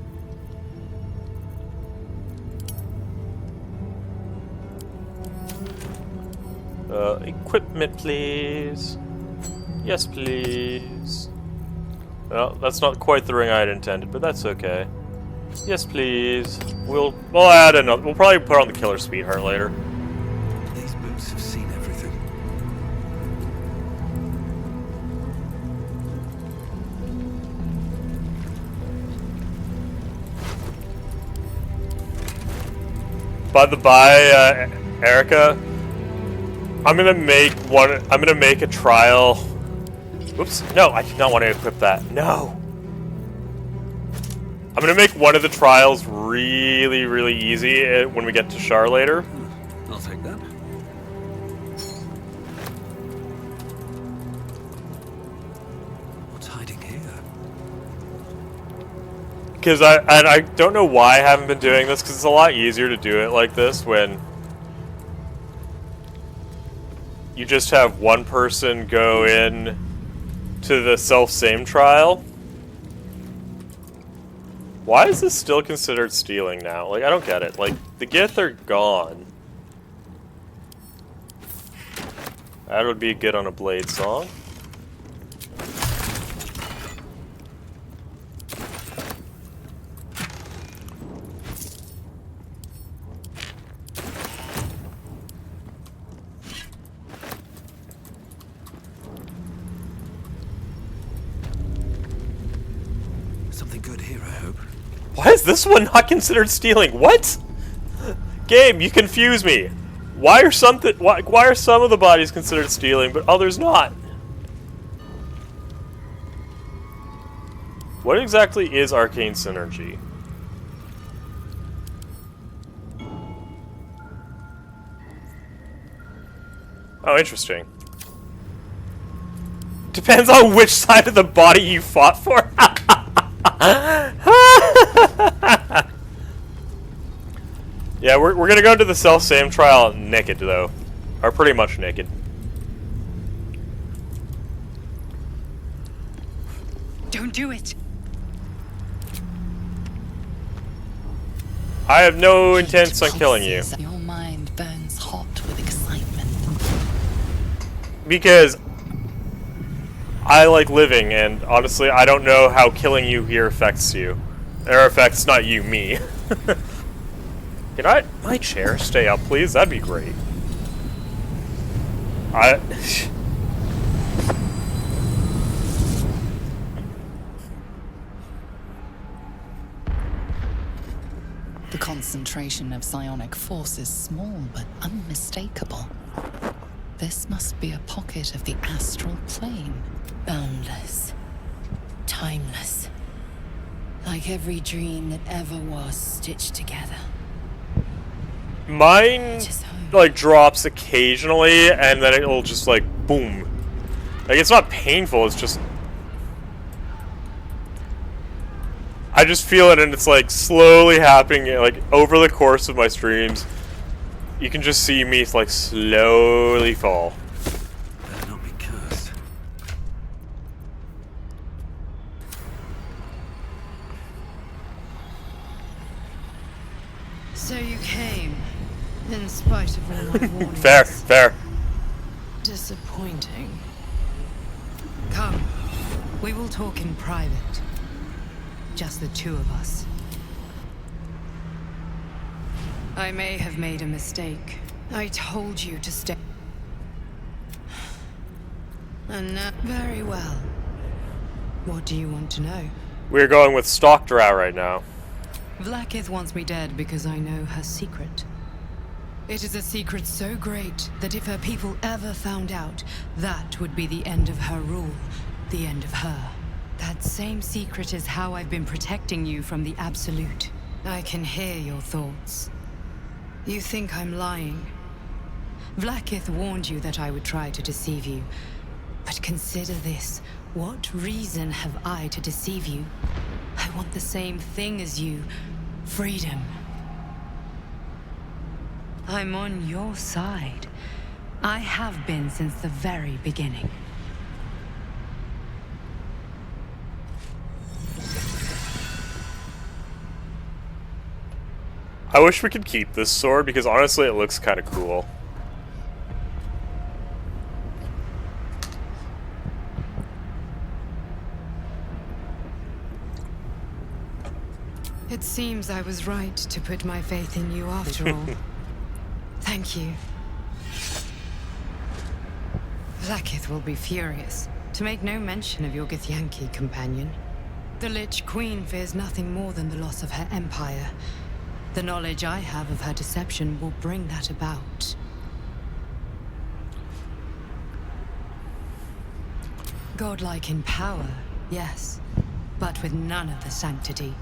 Equipment, please. Yes, please. Well, that's not quite the ring I had intended, but that's okay. Yes, please. We'll add another. We'll probably put on the killer sweetheart later. These boots have seen everything. By the by, Erica, I'm gonna make a trial. Whoops! No, I did not want to equip that. No. I'm gonna make one of the trials really, really easy when we get to Shar later. I'll take that. What's hiding here? Because I don't know why I haven't been doing this, because it's a lot easier to do it like this when you just have one person go in to the self-same trial. Why is this still considered stealing now? Like, I don't get it. Like, the Gith are gone. That would be good on a Blade song. Something good here, I hope. Why is this one not considered stealing? What? Game, you confuse me. Why are some of the bodies considered stealing, but others not? What exactly is arcane synergy? Oh, interesting. Depends on which side of the body you fought for. Yeah, we're gonna go into the self-same trial naked, though. Or pretty much naked. Don't do it. I have no intents on killing you. Your mind burns hot with excitement. Because I like living, and honestly, I don't know how killing you here affects you. Or affects not you, me. Can my chair stay up, please? That'd be great. The concentration of psionic force is small but unmistakable. This must be a pocket of the astral plane. Boundless. Timeless. Like every dream that ever was stitched together. Mine, like, drops occasionally, and then it'll just, like, boom. Like, it's not painful, it's just... I just feel it, and it's, like, slowly happening, like, over the course of my streams. You can just see me, like, slowly fall. Better not be cursed. So you came, in spite of all my warnings. Fair. Disappointing. Come, we will talk in private. Just the two of us. I may have made a mistake. I told you to stay. And now, very well. What do you want to know? We're going with Stock Drow right now. Vlaakith wants me dead because I know her secret. It is a secret so great that if her people ever found out, that would be the end of her rule, the end of her. That same secret is how I've been protecting you from the Absolute. I can hear your thoughts. You think I'm lying. Vlaakith warned you that I would try to deceive you. But consider this. What reason have I to deceive you? I want the same thing as you. Freedom. I'm on your side. I have been since the very beginning. I wish we could keep this sword, because honestly it looks kind of cool. It seems I was right to put my faith in you after all. Thank you. Vlaakith will be furious, to make no mention of your Githyanki companion. The Lich Queen fears nothing more than the loss of her empire. The knowledge I have of her deception will bring that about. Godlike in power, yes, but with none of the sanctity.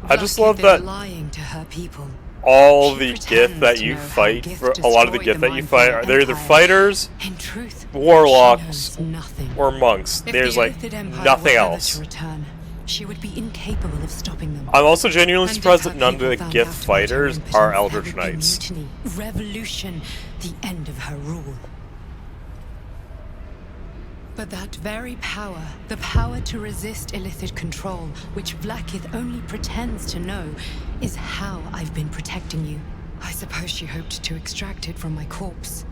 I just love that lying to her people. All the Gith that you fight, for a lot of the Gith that you fight, they're either fighters, warlocks, or monks. There's like nothing else. She would be incapable of stopping them. I'm also genuinely surprised that none of the Gith fighters are Eldritch Knights. Mutiny, revolution, the end of her rule. But that very power, the power to resist illicit control, which Vlaakith only pretends to know, is how I've been protecting you. I suppose she hoped to extract it from my corpse.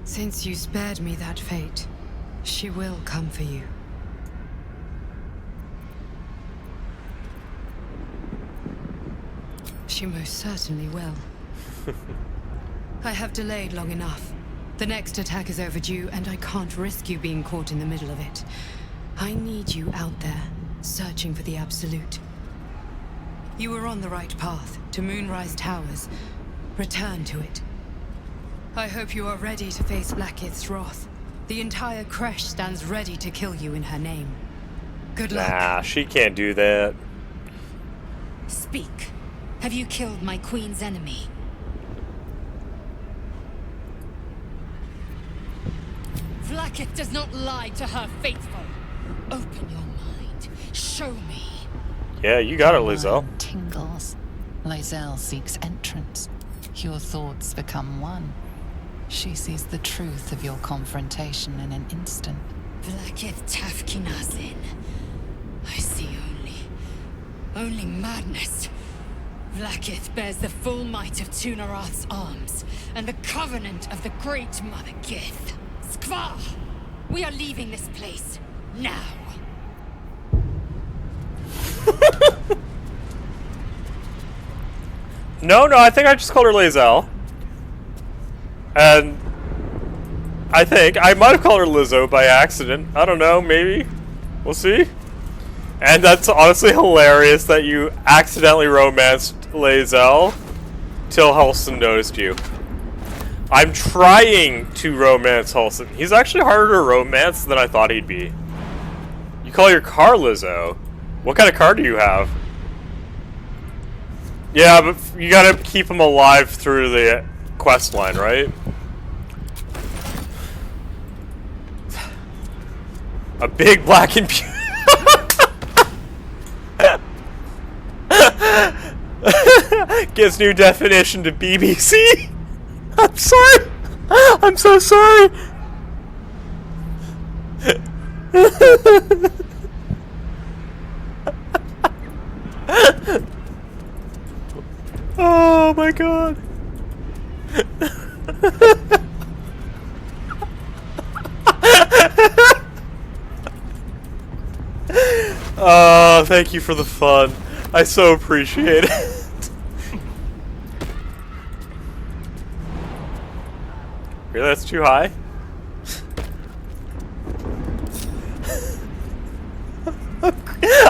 Since you spared me that fate, she will come for you. She most certainly will. I have delayed long enough. The next attack is overdue, and I can't risk you being caught in the middle of it. I need you out there, searching for the Absolute. You were on the right path, to Moonrise Towers. Return to it. I hope you are ready to face Vlaakith's wrath. The entire Kresh stands ready to kill you in her name. Good luck. Nah, she can't do that. Speak. Have you killed my queen's enemy? Vlaakith does not lie to her faithful. Open your mind. Show me. Yeah, you got it, Lizelle. Tingles. Lizelle seeks entrance. Your thoughts become one. She sees the truth of your confrontation in an instant. Vlaakith Tafkinazin. I see only madness. Vlaakith bears the full might of Tunarath's arms, and the covenant of the Great Mother Gith. Skvar! We are leaving this place, now. No, I think I just called her Lae'zel. And I think I might have called her Lizzo by accident. I don't know, maybe. We'll see. And that's honestly hilarious that you accidentally romanced Lae'zel till Halston noticed you. I'm trying to romance Halston. He's actually harder to romance than I thought he'd be. You call your car Lizzo? What kind of car do you have? Yeah, but you gotta keep him alive through the quest line, right? A big black and gives new definition to BBC. I'm sorry. I'm so sorry. Oh my god. Oh, thank you for the fun. I so appreciate it. Really, that's too high?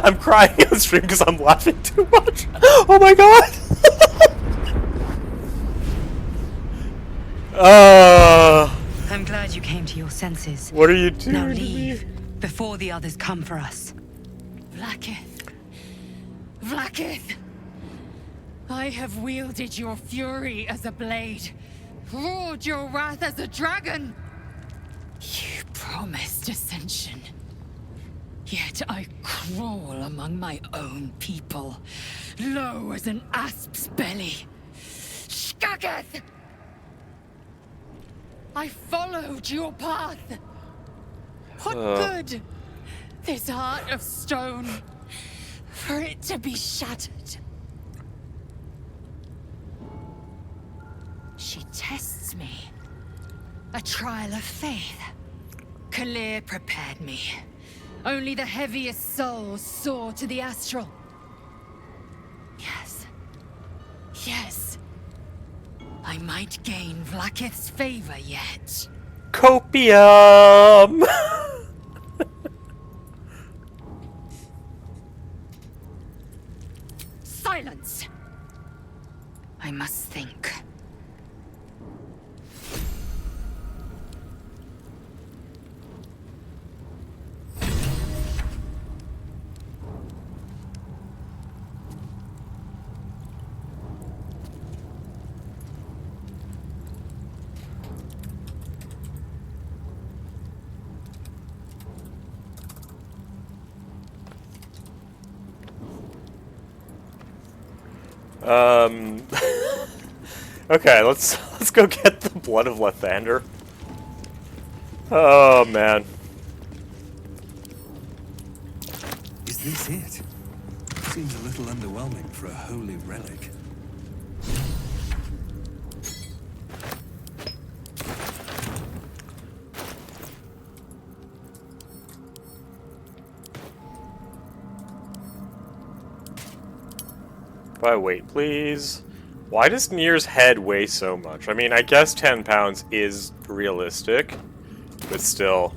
I'm crying on stream because I'm laughing too much. Oh my god! I'm glad you came to your senses. What are you doing? Now leave before the others come for us. Vlaakith. Vlaakith! I have wielded your fury as a blade, roared your wrath as a dragon. You promised ascension. Yet I crawl among my own people, low as an asp's belly. Shkageth! I followed your path. What good? This heart of stone, for it to be shattered. She tests me. A trial of faith. Kalir prepared me. Only the heaviest souls soar to the astral. Yes. Yes. I might gain Vlaakith's favor yet. Copium! Silence! I must think. Okay, let's go get the blood of Lathander. Oh man. Is this it? Seems a little underwhelming for a holy relic. Buy weight, please. Why does Nier's head weigh so much? I mean, I guess 10 pounds is realistic, but still.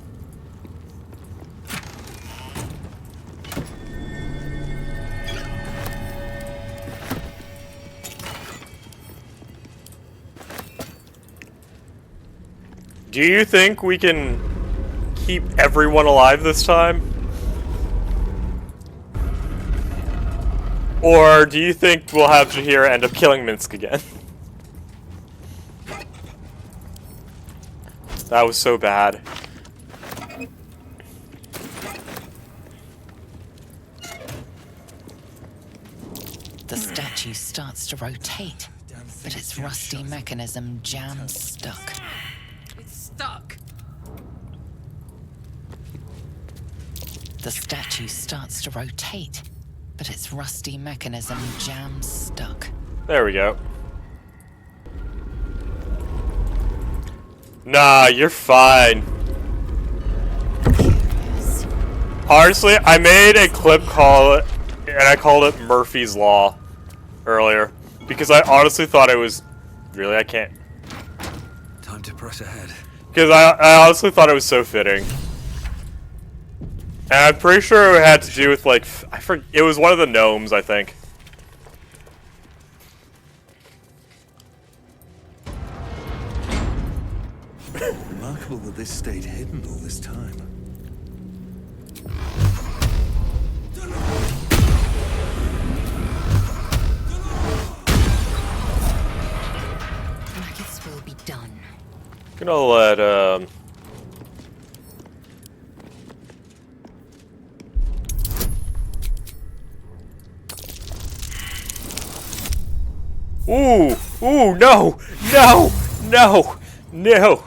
Do you think we can keep everyone alive this time? Or do you think we'll have Jaheira end up killing Minsk again? That was so bad. The statue starts to rotate, but its rusty mechanism jams stuck. It's stuck. The statue starts to rotate, but its rusty mechanism jams stuck. There we go. Nah, you're fine. Honestly, I made a clip and I called it Murphy's Law earlier. Because I honestly thought it was... Really, I can't... Time to press ahead. Because I honestly thought it was so fitting. And I'm pretty sure it had to do with, like... it was one of the gnomes, I think. Remarkable that this stayed hidden all this time. Maggots will be done. Gonna let, Ooh! Ooh, no! No! No! No!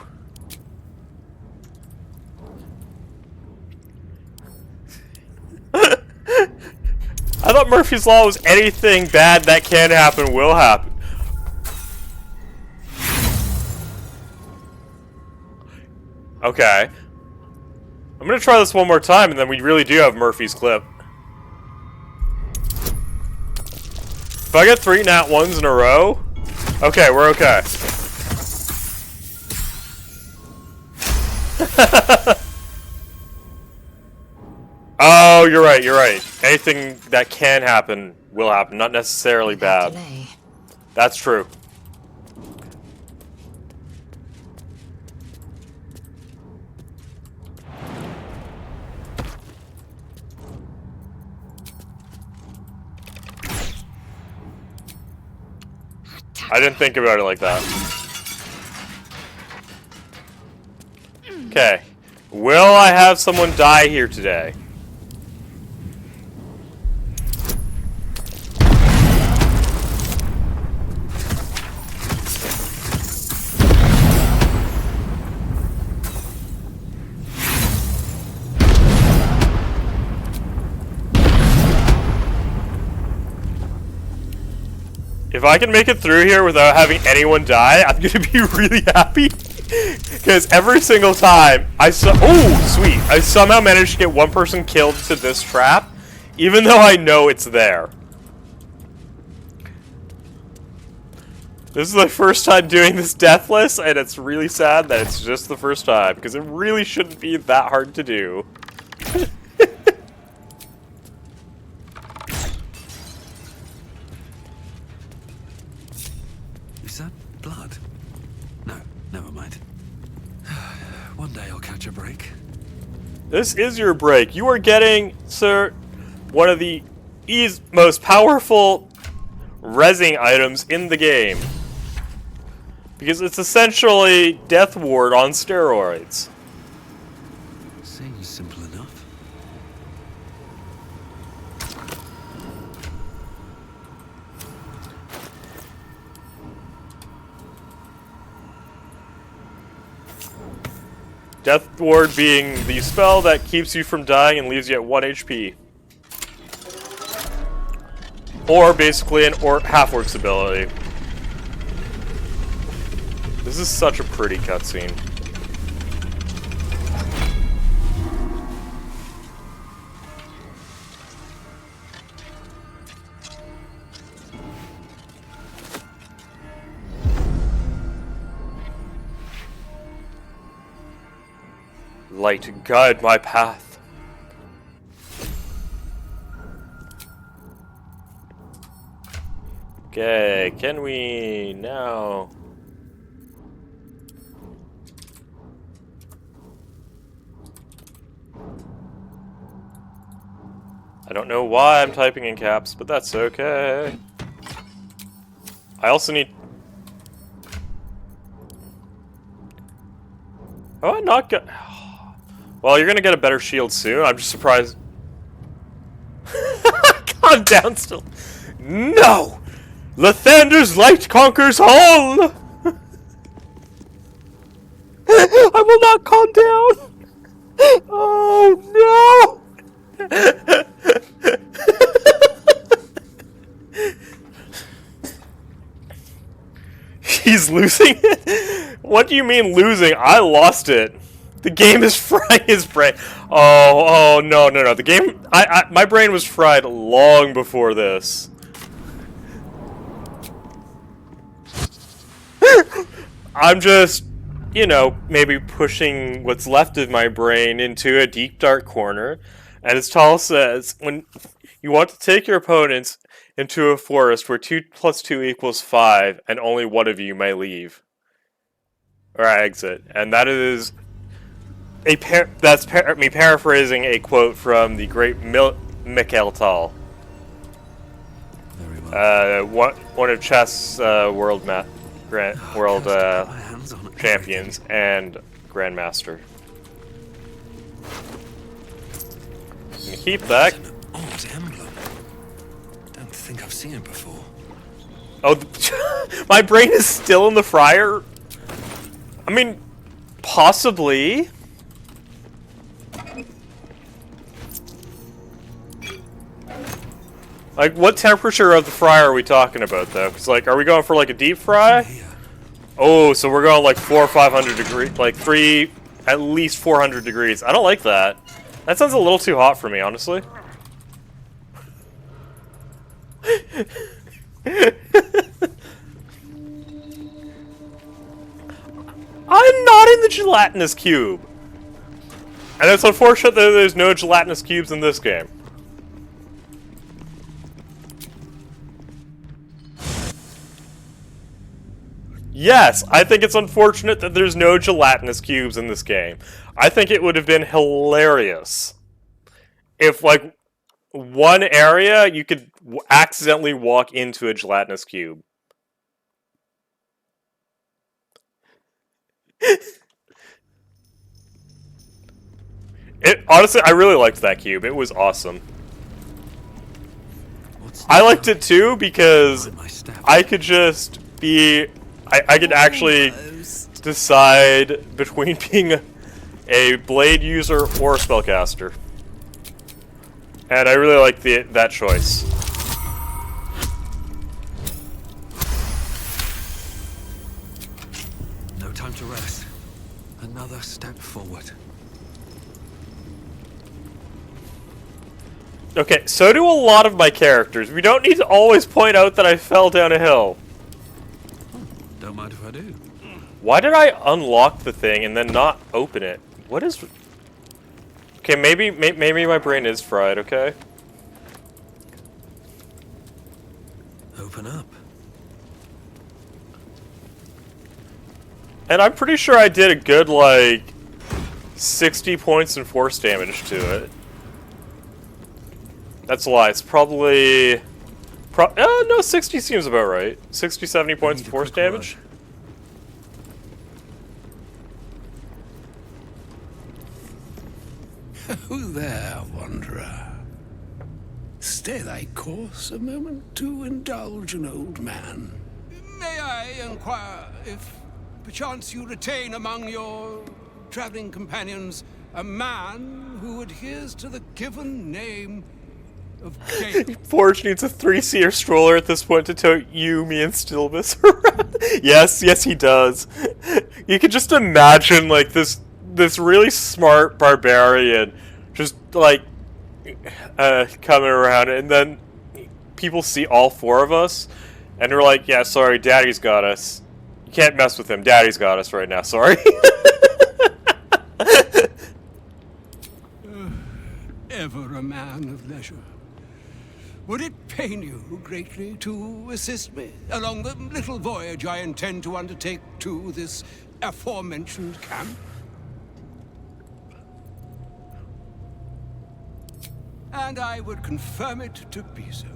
I thought Murphy's Law was anything bad that can happen will happen. Okay. I'm gonna try this one more time and then we really do have Murphy's clip. If I get 3 nat 1s in a row, okay, we're okay. Oh, you're right, you're right. Anything that can happen will happen, not necessarily bad. That's true. I didn't think about it like that. Okay. Will I have someone die here today? If I can make it through here without having anyone die, I'm gonna be really happy. Because every single time I oh, sweet. I somehow managed to get one person killed to this trap, even though I know it's there. This is the first time doing this deathless, and it's really sad that it's just the first time, because it really shouldn't be that hard to do. Is that blood? No, never mind. One day I'll catch a break. This is your break. You are getting, sir, one of the most powerful rezzing items in the game. Because it's essentially Death Ward on steroids. Seems simple enough. Death Ward being the spell that keeps you from dying and leaves you at 1 HP. Or basically an half-orc's ability. This is such a pretty cutscene. Light, guide my path. Okay, can we now... I don't know why I'm typing in caps, but that's okay. I also need... Oh, I not get... Well, you're gonna get a better shield soon. I'm just surprised. Calm down still. No! Lathander's light conquers all! I will not calm down! Oh, no! He's losing it? What do you mean losing? I lost it. The game is frying his brain. Oh, no. The game, my brain was fried long before this. I'm just, you know, maybe pushing what's left of my brain into a deep, dark corner. And as Tal says, when you want to take your opponents into a forest where 2 + 2 = 5, and only one of you may leave. Or exit. And that is me paraphrasing a quote from the great Mikhail Tal. One of chess world champions and grandmaster. Keep that. An odd emblem. Don't think I've seen it before. Oh, my brain is still in the fryer? I mean, possibly. Like, what temperature of the fryer are we talking about, though? Because, like, are we going for, like, a deep fry? Oh, so we're going, like, 400 or 500 degrees. Like, at least 400 degrees. I don't like that. That sounds a little too hot for me, honestly. I'm not in the gelatinous cube. And it's unfortunate that there's no gelatinous cubes in this game. Yes, I think it's unfortunate that there's no gelatinous cubes in this game. I think it would have been hilarious if, like, one area you could accidentally walk into a gelatinous cube. Honestly, I really liked that cube. It was awesome. I liked it too because I could just be... I could actually decide between being a blade user or a spellcaster. And I really like that choice. No time to rest. Another step forward. Okay, so do a lot of my characters. We don't need to always point out that I fell down a hill. Don't mind if I do. Why did I unlock the thing and then not open it? What is... Okay, maybe my brain is fried, okay? Open up. And I'm pretty sure I did a good, like, 60 points and force damage to it. That's a lie. It's probably... no, 60 seems about right. 60, 70 points of force damage. Who there, wanderer? Stay thy course a moment to indulge an old man. May I inquire if perchance you retain among your traveling companions a man who adheres to the given name of Gale? Forge needs a 3-seater stroller at this point to tow you, me, and Stilbus around. Yes, he does. You can just imagine, like, this really smart barbarian just, like, coming around, and then people see all 4 of us, and they're like, yeah, sorry, Daddy's got us. You can't mess with him. Daddy's got us right now, sorry. Ever a man of leisure. Would it pain you greatly to assist me along the little voyage I intend to undertake to this aforementioned camp? And I would confirm it to be so.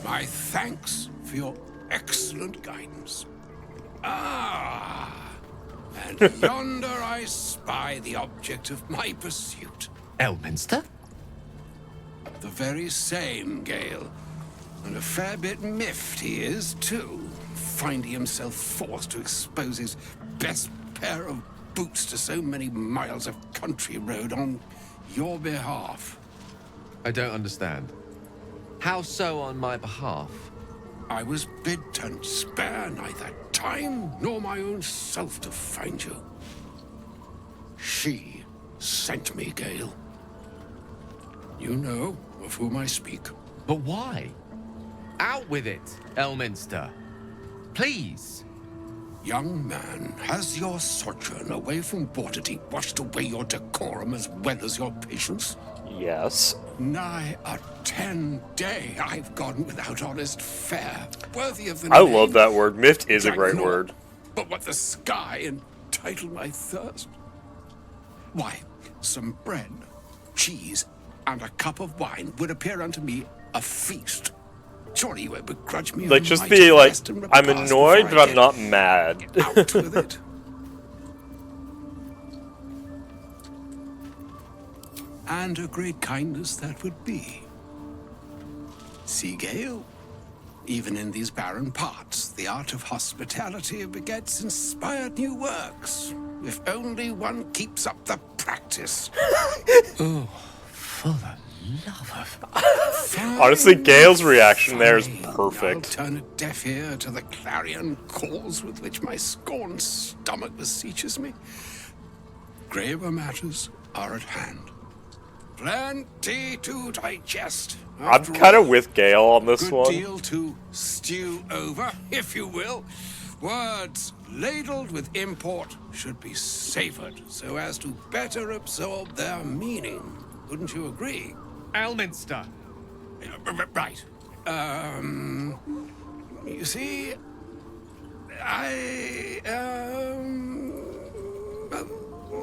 My thanks for your excellent guidance. Ah, and yonder I spy the object of my pursuit. Elminster? The very same, Gale. And a fair bit miffed he is, too, finding himself forced to expose his best pair of boots to so many miles of country road on your behalf. I don't understand. How so on my behalf? I was bid to spare neither time nor my own self to find you. She sent me, Gale. You know of whom I speak. But why? Out with it, Elminster. Please. Young man, has your sojourn away from Waterdeep washed away your decorum as well as your patience? Yes. Nigh a 10-day I've gone without honest fare, worthy of the I name. love that word. Miffed is a Drank great naught word. But what the sky entitled my thirst? Why, some bread, cheese, and a cup of wine would appear unto me a feast. Surely you won't begrudge me. Like, just be like, I'm annoyed, but I'm not mad. Out with it. And a great kindness that would be. See, Gale, even in these barren parts, the art of hospitality begets inspired new works. If only one keeps up the practice. Oh, for the love of... Honestly, Gale's reaction there is perfect. I'll turn a deaf ear to the clarion calls with which my scorned stomach beseeches me. Graver matters are at hand. Plenty to digest. I'm kind of with Gale on this Good one. deal to stew over, if you will. Words ladled with import should be savored so as to better absorb their meaning. Wouldn't you agree? Elminster. Right. You see,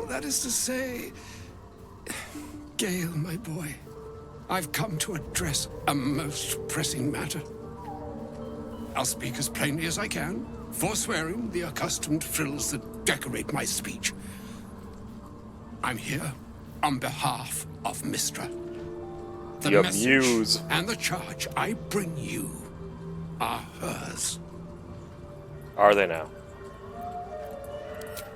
that is to say, Gale, my boy, I've come to address a most pressing matter. I'll speak as plainly as I can, forswearing the accustomed frills that decorate my speech. I'm here on behalf of Mistra. The Your message muse. and the charge I bring you are hers. Are they now?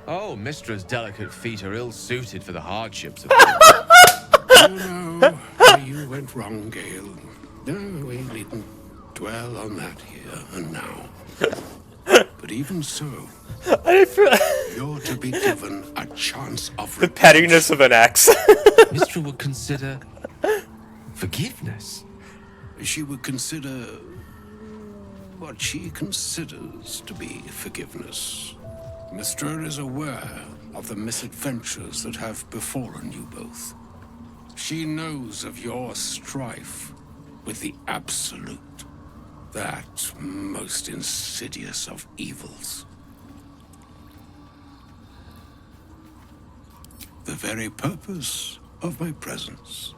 Oh, Mistra's delicate feet are ill-suited for the hardships of You know where you went wrong, Gale. No, we needn't dwell on that here and now. But even so, you're to be given a chance of The pettiness of an ex. Mistra would consider forgiveness. She would consider what she considers to be forgiveness. Mistra is aware of the misadventures that have befallen you both. She knows of your strife with the Absolute, that most insidious of evils. The very purpose of my presence,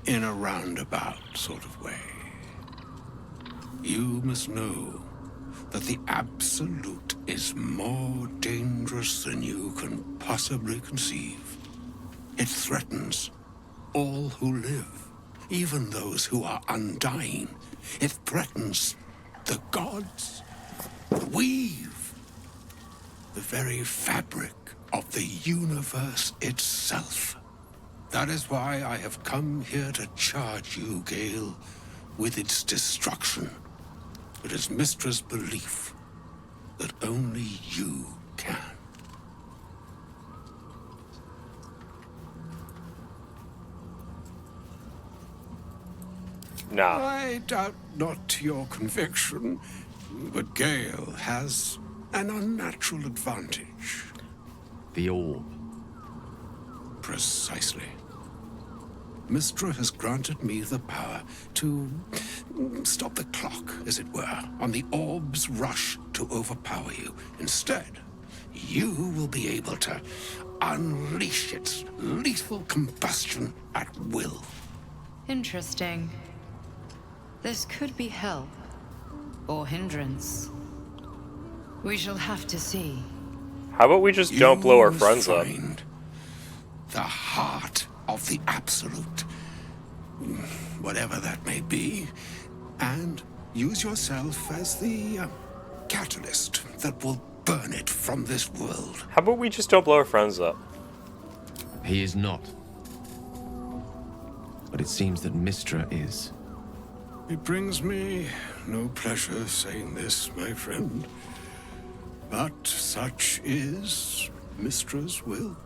in a roundabout sort of way. You must know that the Absolute is more dangerous than you can possibly conceive. It threatens all who live, even those who are undying. It threatens the gods, the weave, the very fabric of the universe itself. That is why I have come here to charge you, Gale, with its destruction. It is Mistra's belief that only you can. Nah. I doubt not your conviction, but Gale has an unnatural advantage. The orb. Precisely. Mistra has granted me the power to stop the clock, as it were, on the orb's rush to overpower you. Instead, you will be able to unleash its lethal combustion at will. Interesting. This could be help, or hindrance. We shall have to see. How about we just don't blow our friends up? The heart of the Absolute, whatever that may be, and use yourself as the catalyst that will burn it from this world. How about we just don't blow our friends up? He is not. But it seems that Mistra is. It brings me no pleasure saying this, my friend, but such is Mistra's will.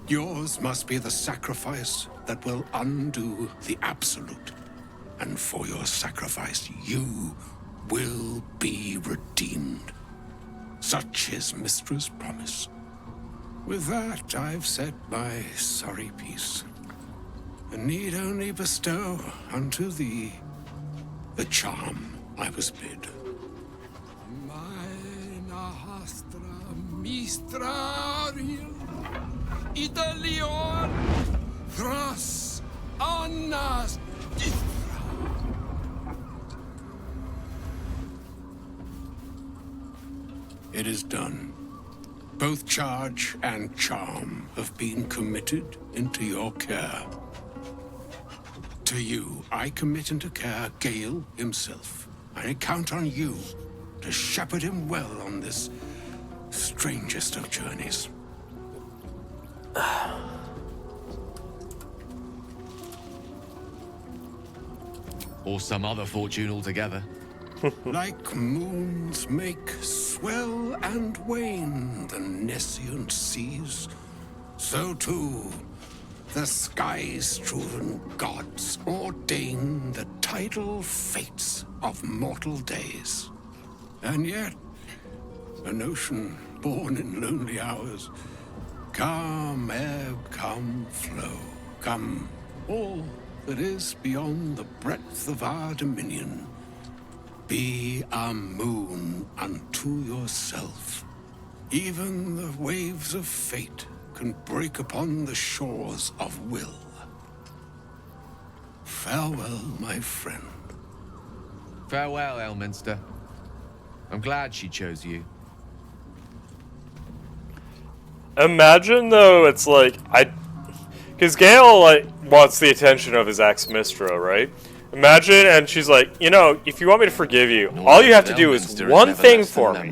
Yours must be the sacrifice that will undo the Absolute. And for your sacrifice, you will be redeemed. Such is Mystra's promise. With that, I've said my sorry piece, and need only bestow unto thee the charm I was bid. Mina hastra mistrariel idalion thras annas dithra. It is done. Both charge and charm have been committed into your care. To you, I commit into care Gale himself. I count on you to shepherd him well on this strangest of journeys. Or some other fortune altogether. Like moons make swell and wane the nescient seas, so too the skies-strewn gods ordain the tidal fates of mortal days. And yet, an ocean born in lonely hours, come ebb, come flow, come all that is beyond the breadth of our dominion. Be a moon unto yourself. Even the waves of fate can break upon the shores of will. Farewell, my friend. Farewell, Elminster. I'm glad she chose you. Imagine though, it's like because Gale like wants the attention of his ex Mistra, right? Imagine, and she's like, you know, if you want me to forgive you, all you have to do is one thing for me.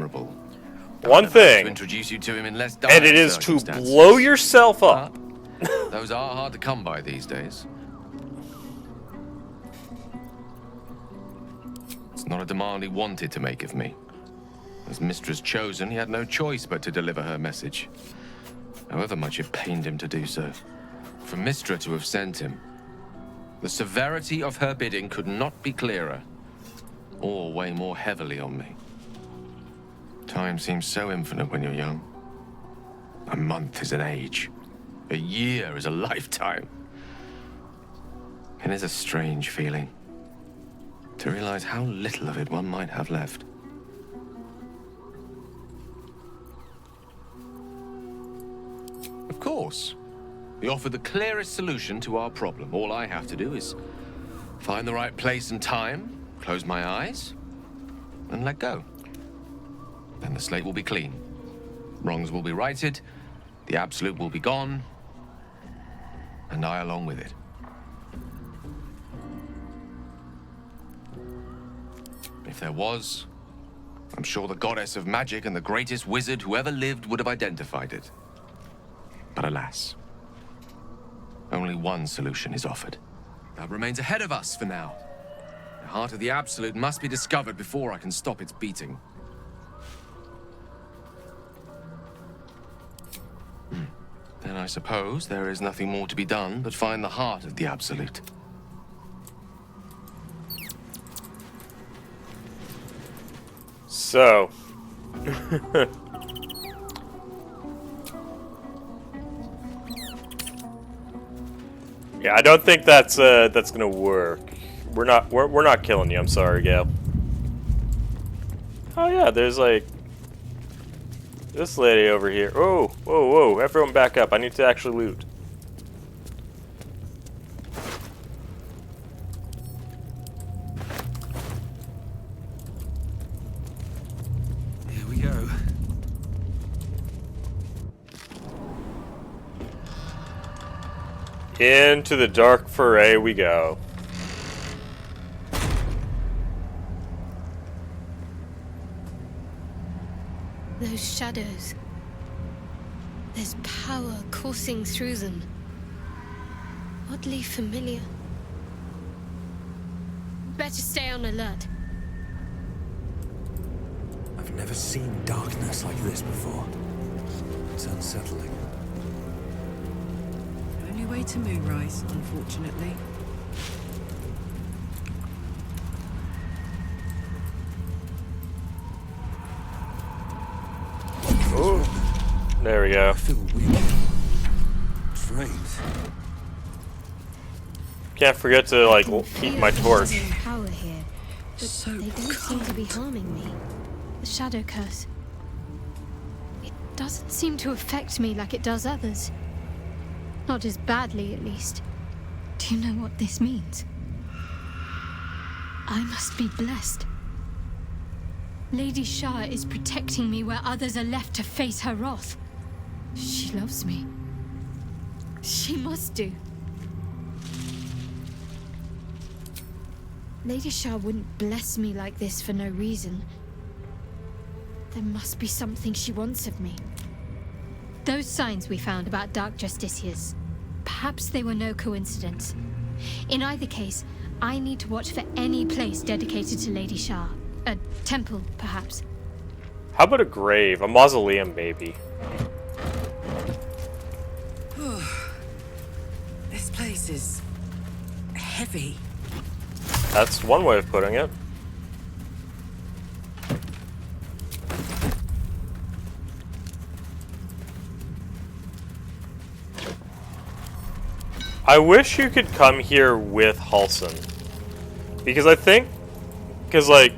One thing. To introduce you to him in less and it is to blow yourself up. Those are hard to come by these days. It's not a demand he wanted to make of me. As Mistress chosen, he had no choice but to deliver her message. However much it pained him to do so. For Mystra to have sent him, the severity of her bidding could not be clearer, or weigh more heavily on me. Time seems so infinite when you're young. A month is an age. A year is a lifetime. It is a strange feeling to realize how little of it one might have left. Of course. We offer the clearest solution to our problem. All I have to do is find the right place and time, close my eyes, and let go. Then the slate will be clean. Wrongs will be righted, the absolute will be gone, and I along with it. If there was, I'm sure the goddess of magic and the greatest wizard who ever lived would have identified it. But alas, only one solution is offered. That remains ahead of us for now. The heart of the Absolute must be discovered before I can stop its beating. Then I suppose there is nothing more to be done but find the heart of the Absolute. So... yeah, I don't think that's gonna work. We're not killing you. I'm sorry, Gale. Oh yeah, there's like this lady over here. Oh, whoa, whoa! Everyone, back up. I need to actually loot. Here we go. Into the dark foray we go. Those shadows. There's power coursing through them. Oddly familiar. Better stay on alert. I've never seen darkness like this before. It's unsettling. Only way to Moonrise, unfortunately. There we go. I feel weak. Drained. Can't forget to, like, keep my torch. Power here, but they don't seem to be harming me. The shadow curse. It doesn't seem to affect me like it does others. Not as badly, at least. Do you know what this means? I must be blessed. Lady Shah is protecting me where others are left to face her wrath. She loves me. She must do. Lady Shah wouldn't bless me like this for no reason. There must be something she wants of me. Those signs we found about Dark Justiciars, perhaps they were no coincidence. In either case, I need to watch for any place dedicated to Lady Shah. A temple, perhaps. How about a grave? A mausoleum, maybe. This place is heavy. That's one way of putting it. I wish you could come here with Halson. Because I think... Because, like...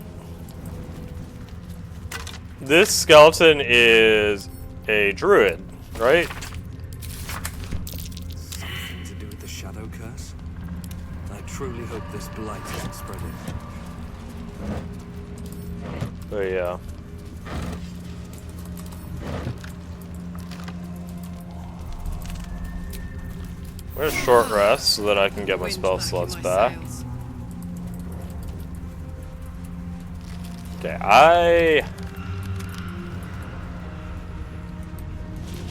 This skeleton is a druid, right? Something to do with the shadow curse? I truly hope this blight isn't spreading. But yeah. I'm gonna short rest so that I can get my spell slots back. Okay, I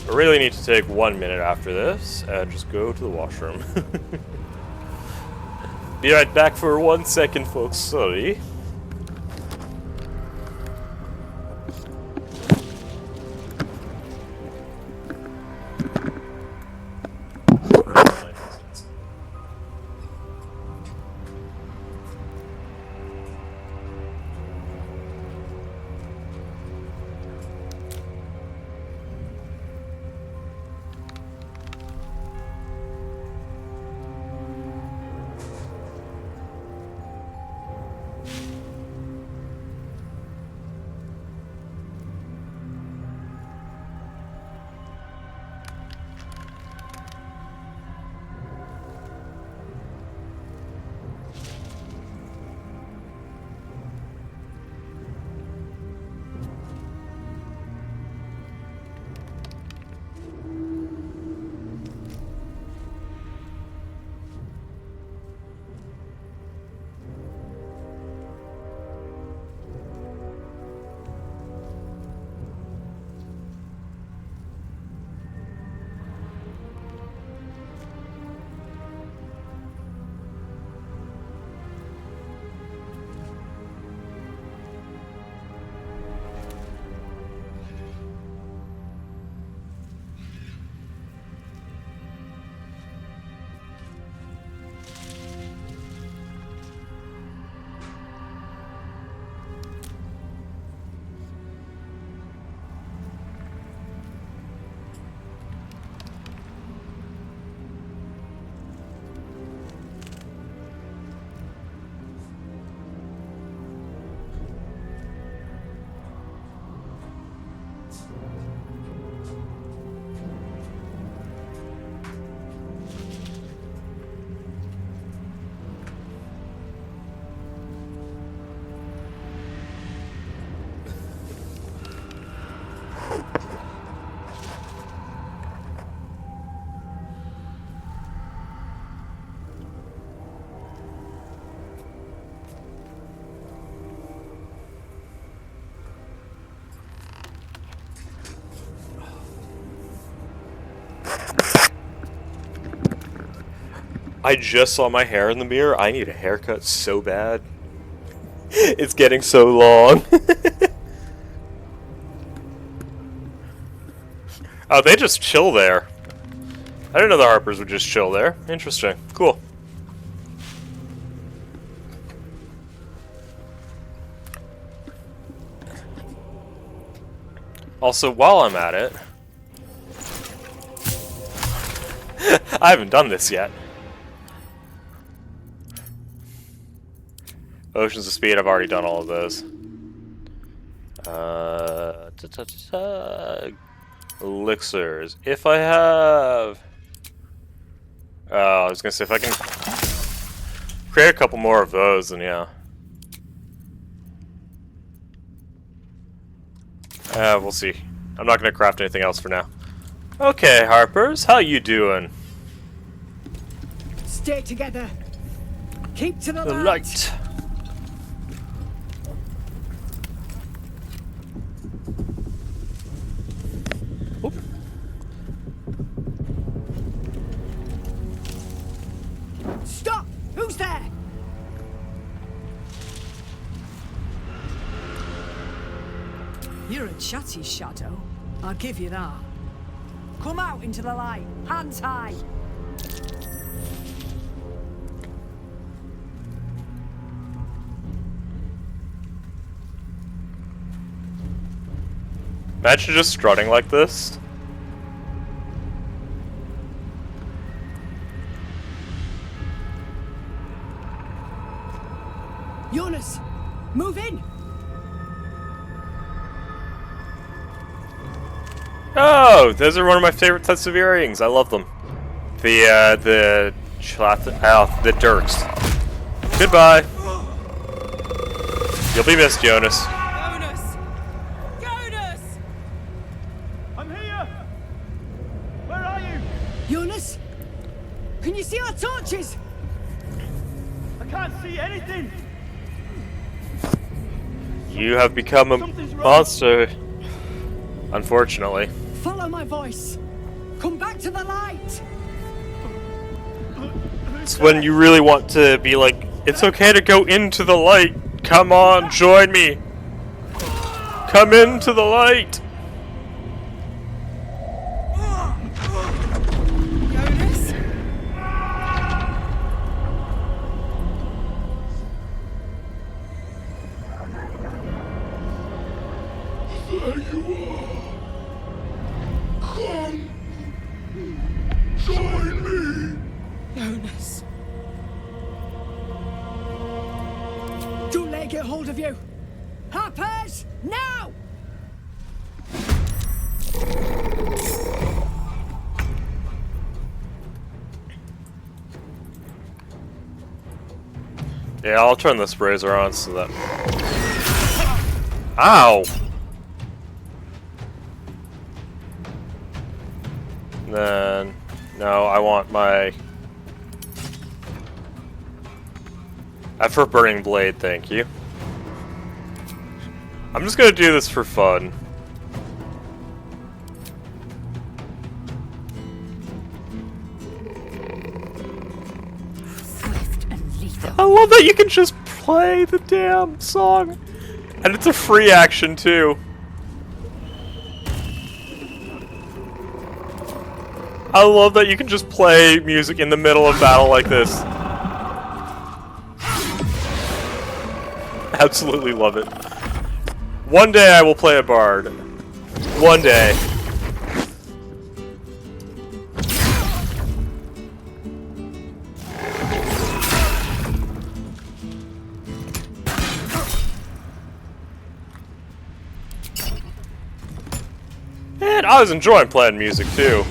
really need to take 1 minute after this and just go to the washroom. Be right back for 1 second, folks. Sorry. I just saw my hair in the mirror. I need a haircut so bad. It's getting so long. Oh, they just chill there. I didn't know the Harpers would just chill there. Interesting. Cool. Also, while I'm at it, I haven't done this yet. Oceans of Speed, I've already done all of those. Elixirs. If I have... I was gonna say, if I can create a couple more of those, then yeah. We'll see. I'm not gonna craft anything else for now. Okay, Harpers, how you doing? Stay together. Keep to the light. Oop. Stop! Who's there? You're a chatty shadow. I'll give you that. Come out into the light. Hands high. Imagine just strutting like this. Jonas, move in. Oh, those are one of my favorite types of earrings. I love them. The dirks. Goodbye. You'll be missed, Jonas. Jonas! Jonas! I'm here! Where are you? Jonas? Can you see our torches? I can't see anything! You have become a monster. Unfortunately. Follow my voice. Come back to the light. It's when you really want to be like, it's okay to go into the light. Come on, join me. Come into the light. Jonas? There you are. Come. Join me. Jonas. Don't let it get hold of you. Harpers, now! Yeah, I'll turn this brazier on so that... Ow! Then... No, I want my... Effort Burning Blade, thank you. I'm just gonna do this for fun. I love that you can just play the damn song. And it's a free action, too. I love that you can just play music in the middle of battle like this. Absolutely love it. One day I will play a bard. One day. And I was enjoying playing music too.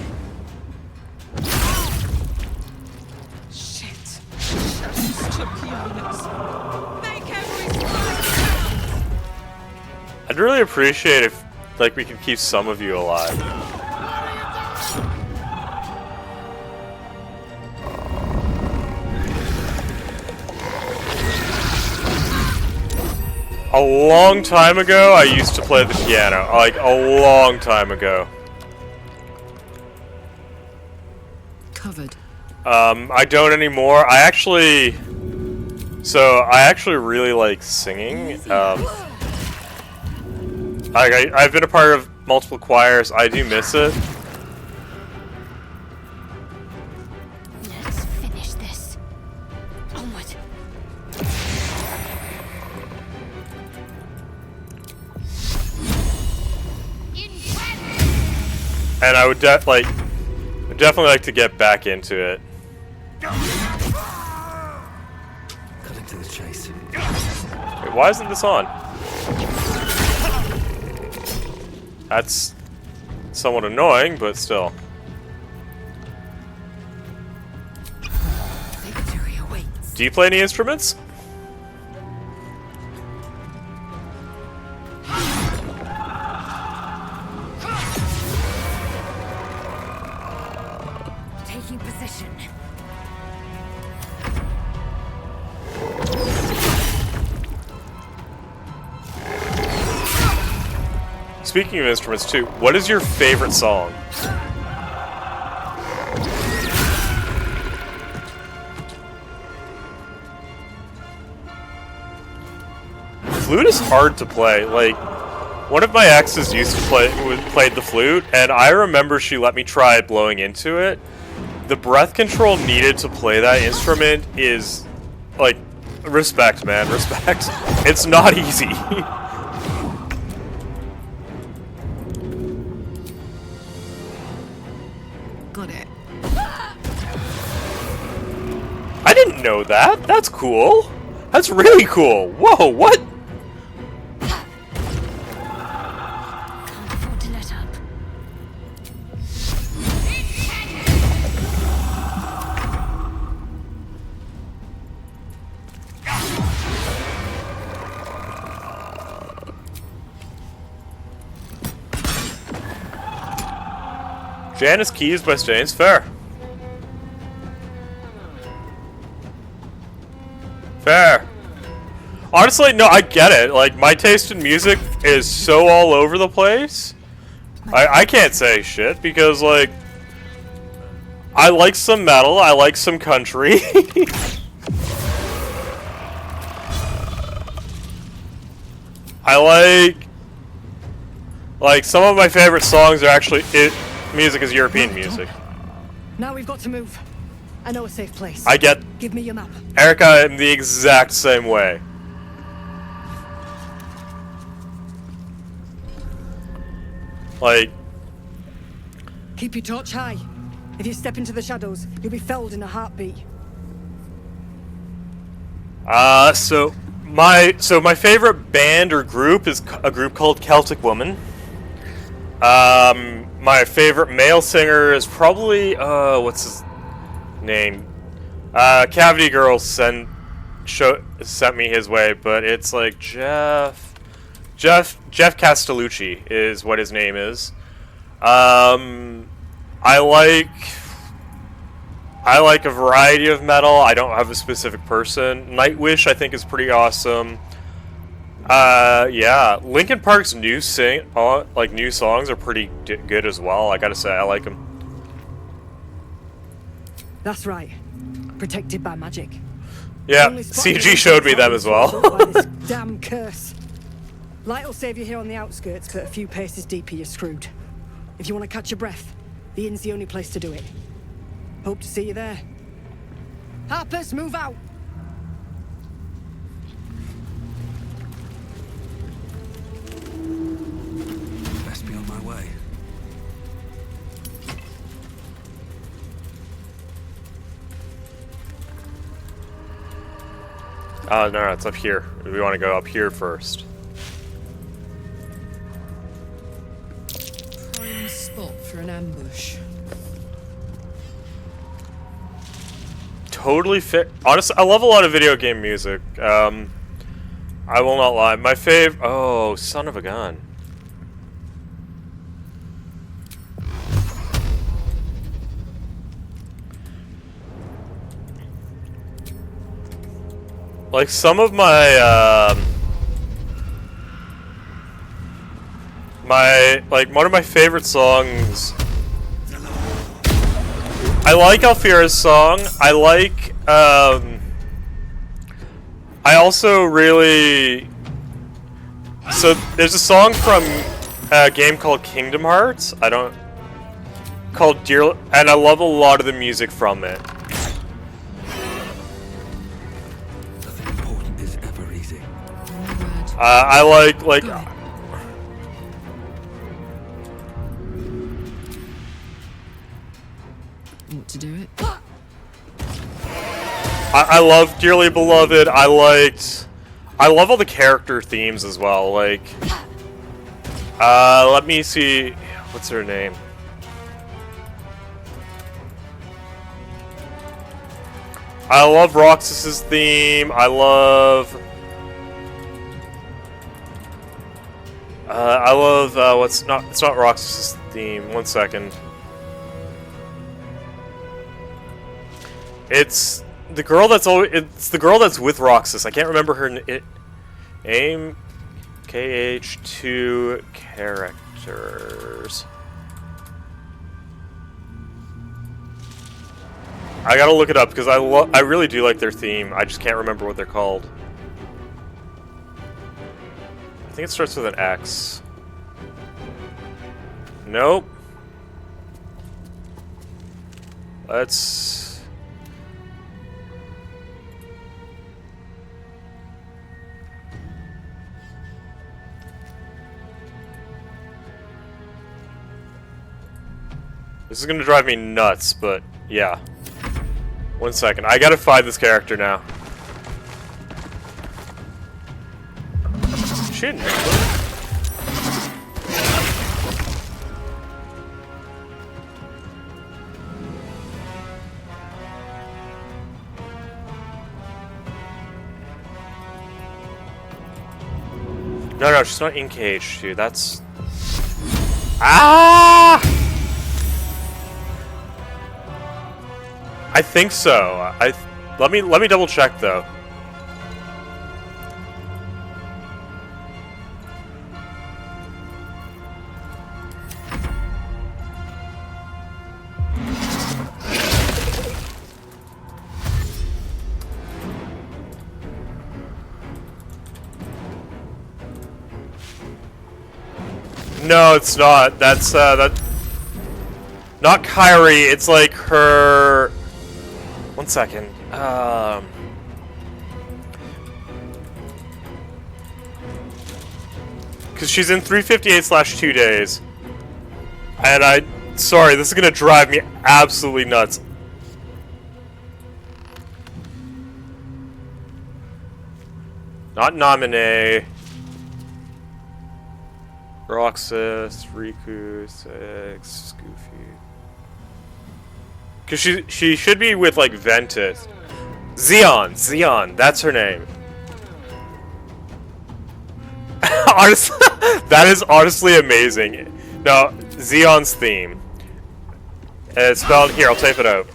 I'd really appreciate if, like, we could keep some of you alive. A long time ago, I used to play the piano. Like, a long time ago. Covered. I don't anymore. I actually really like singing. I've been a part of multiple choirs. I do miss it. Let's finish this. Onward. And I would I'd definitely like to get back into it. Cutting to the chase. Wait, why isn't this on? That's somewhat annoying, but still. Victory awaits. Do you play any instruments? Taking position. Speaking of instruments too, what is your favorite song? Flute is hard to play. Like, one of my exes used to played the flute, and I remember she let me try blowing into it. The breath control needed to play that instrument is, like, respect, man, respect. It's not easy. Got it. I didn't know that. That's cool. That's really cool. Whoa, what? Can't afford to let up. Janice Keys by Stains Fair. Fair. Honestly, no, I get it. Like, my taste in music is so all over the place. I can't say shit because, like, I like some metal, I like some country. I like some of my favorite songs are actually music is European music. Now we've got to move. I know a safe place. I get. Give me your map. Erica, I'm the exact same way. Like. Keep your torch high. If you step into the shadows, you'll be felled in a heartbeat. So my favorite band or group is a group called Celtic Woman. My favorite male singer is probably what's his name? Cavity Girl sent me his way, but it's like Jeff Castellucci is what his name is. I like a variety of metal. I don't have a specific person. Nightwish I think is pretty awesome. Yeah, Linkin Park's new songs are pretty good as well. I gotta say, I like them. That's right. Protected by magic. Yeah, CG showed me them as well. By this damn curse. Light will save you here on the outskirts, but a few paces deeper you're screwed. If you want to catch your breath, the inn's the only place to do it. Hope to see you there. Harpers, move out! Best be on my way. No, it's up here. We want to go up here first. Prime spot for an ambush. Totally fit. Honestly, I love a lot of video game music. I will not lie. My fave. Oh, son of a gun. Like some of my one of my favorite songs. I like Alfira's song. I like I also really there's a song from a game called Kingdom Hearts. Called Dear, and I love a lot of the music from it. Nothing important is ever easy. I like Ought to do it. I love Dearly Beloved. I love all the character themes as well. Like, let me see, what's her name? I love Roxas's theme. I love it's not Roxas's theme. One second. It's the girl that's with Roxas. I can't remember her name. KH2 characters. I gotta look it up because I really do like their theme. I just can't remember what they're called. I think it starts with an X. Nope. Let's... This is gonna drive me nuts, but yeah. One second. I gotta find this character now. She didn't make it. No, she's not in cage, dude. That's... Ah! I think so. Let me double check though. No, it's not. That's that. Not Kyrie. It's like her. One second. Because she's in 358/2 days. And sorry, this is gonna drive me absolutely nuts. Not Nominee. Roxas, Riku, Six, Goofy. Cause she should be with like Ventus. Zeon, that's her name. Honestly, that is honestly amazing. No, Zeon's theme. And it's spelled here, I'll type it out.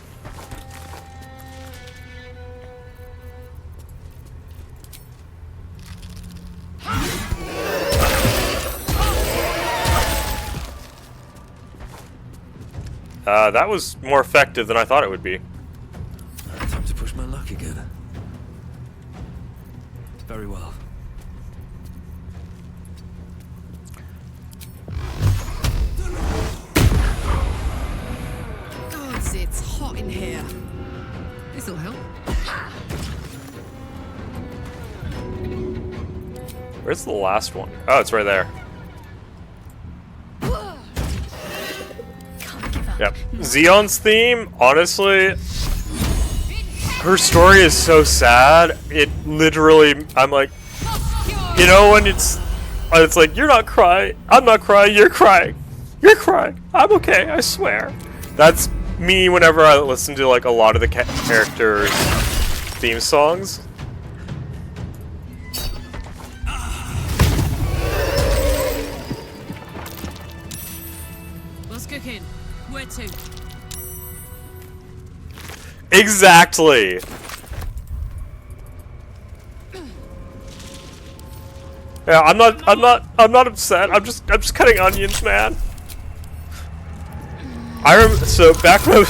That was more effective than I thought it would be. Time to push my luck again. Very well. God, it's hot in here. This'll help. Where's the last one? Oh, it's right there. Yep. Zeon's theme, honestly, her story is so sad. It literally, I'm like, you know, when it's like, you're not crying, I'm not crying, you're crying, I'm okay, I swear. That's me whenever I listen to like a lot of the characters' theme songs. What's cooking? Where to? Exactly. Yeah, I'm not upset. I'm just cutting onions, man. So back when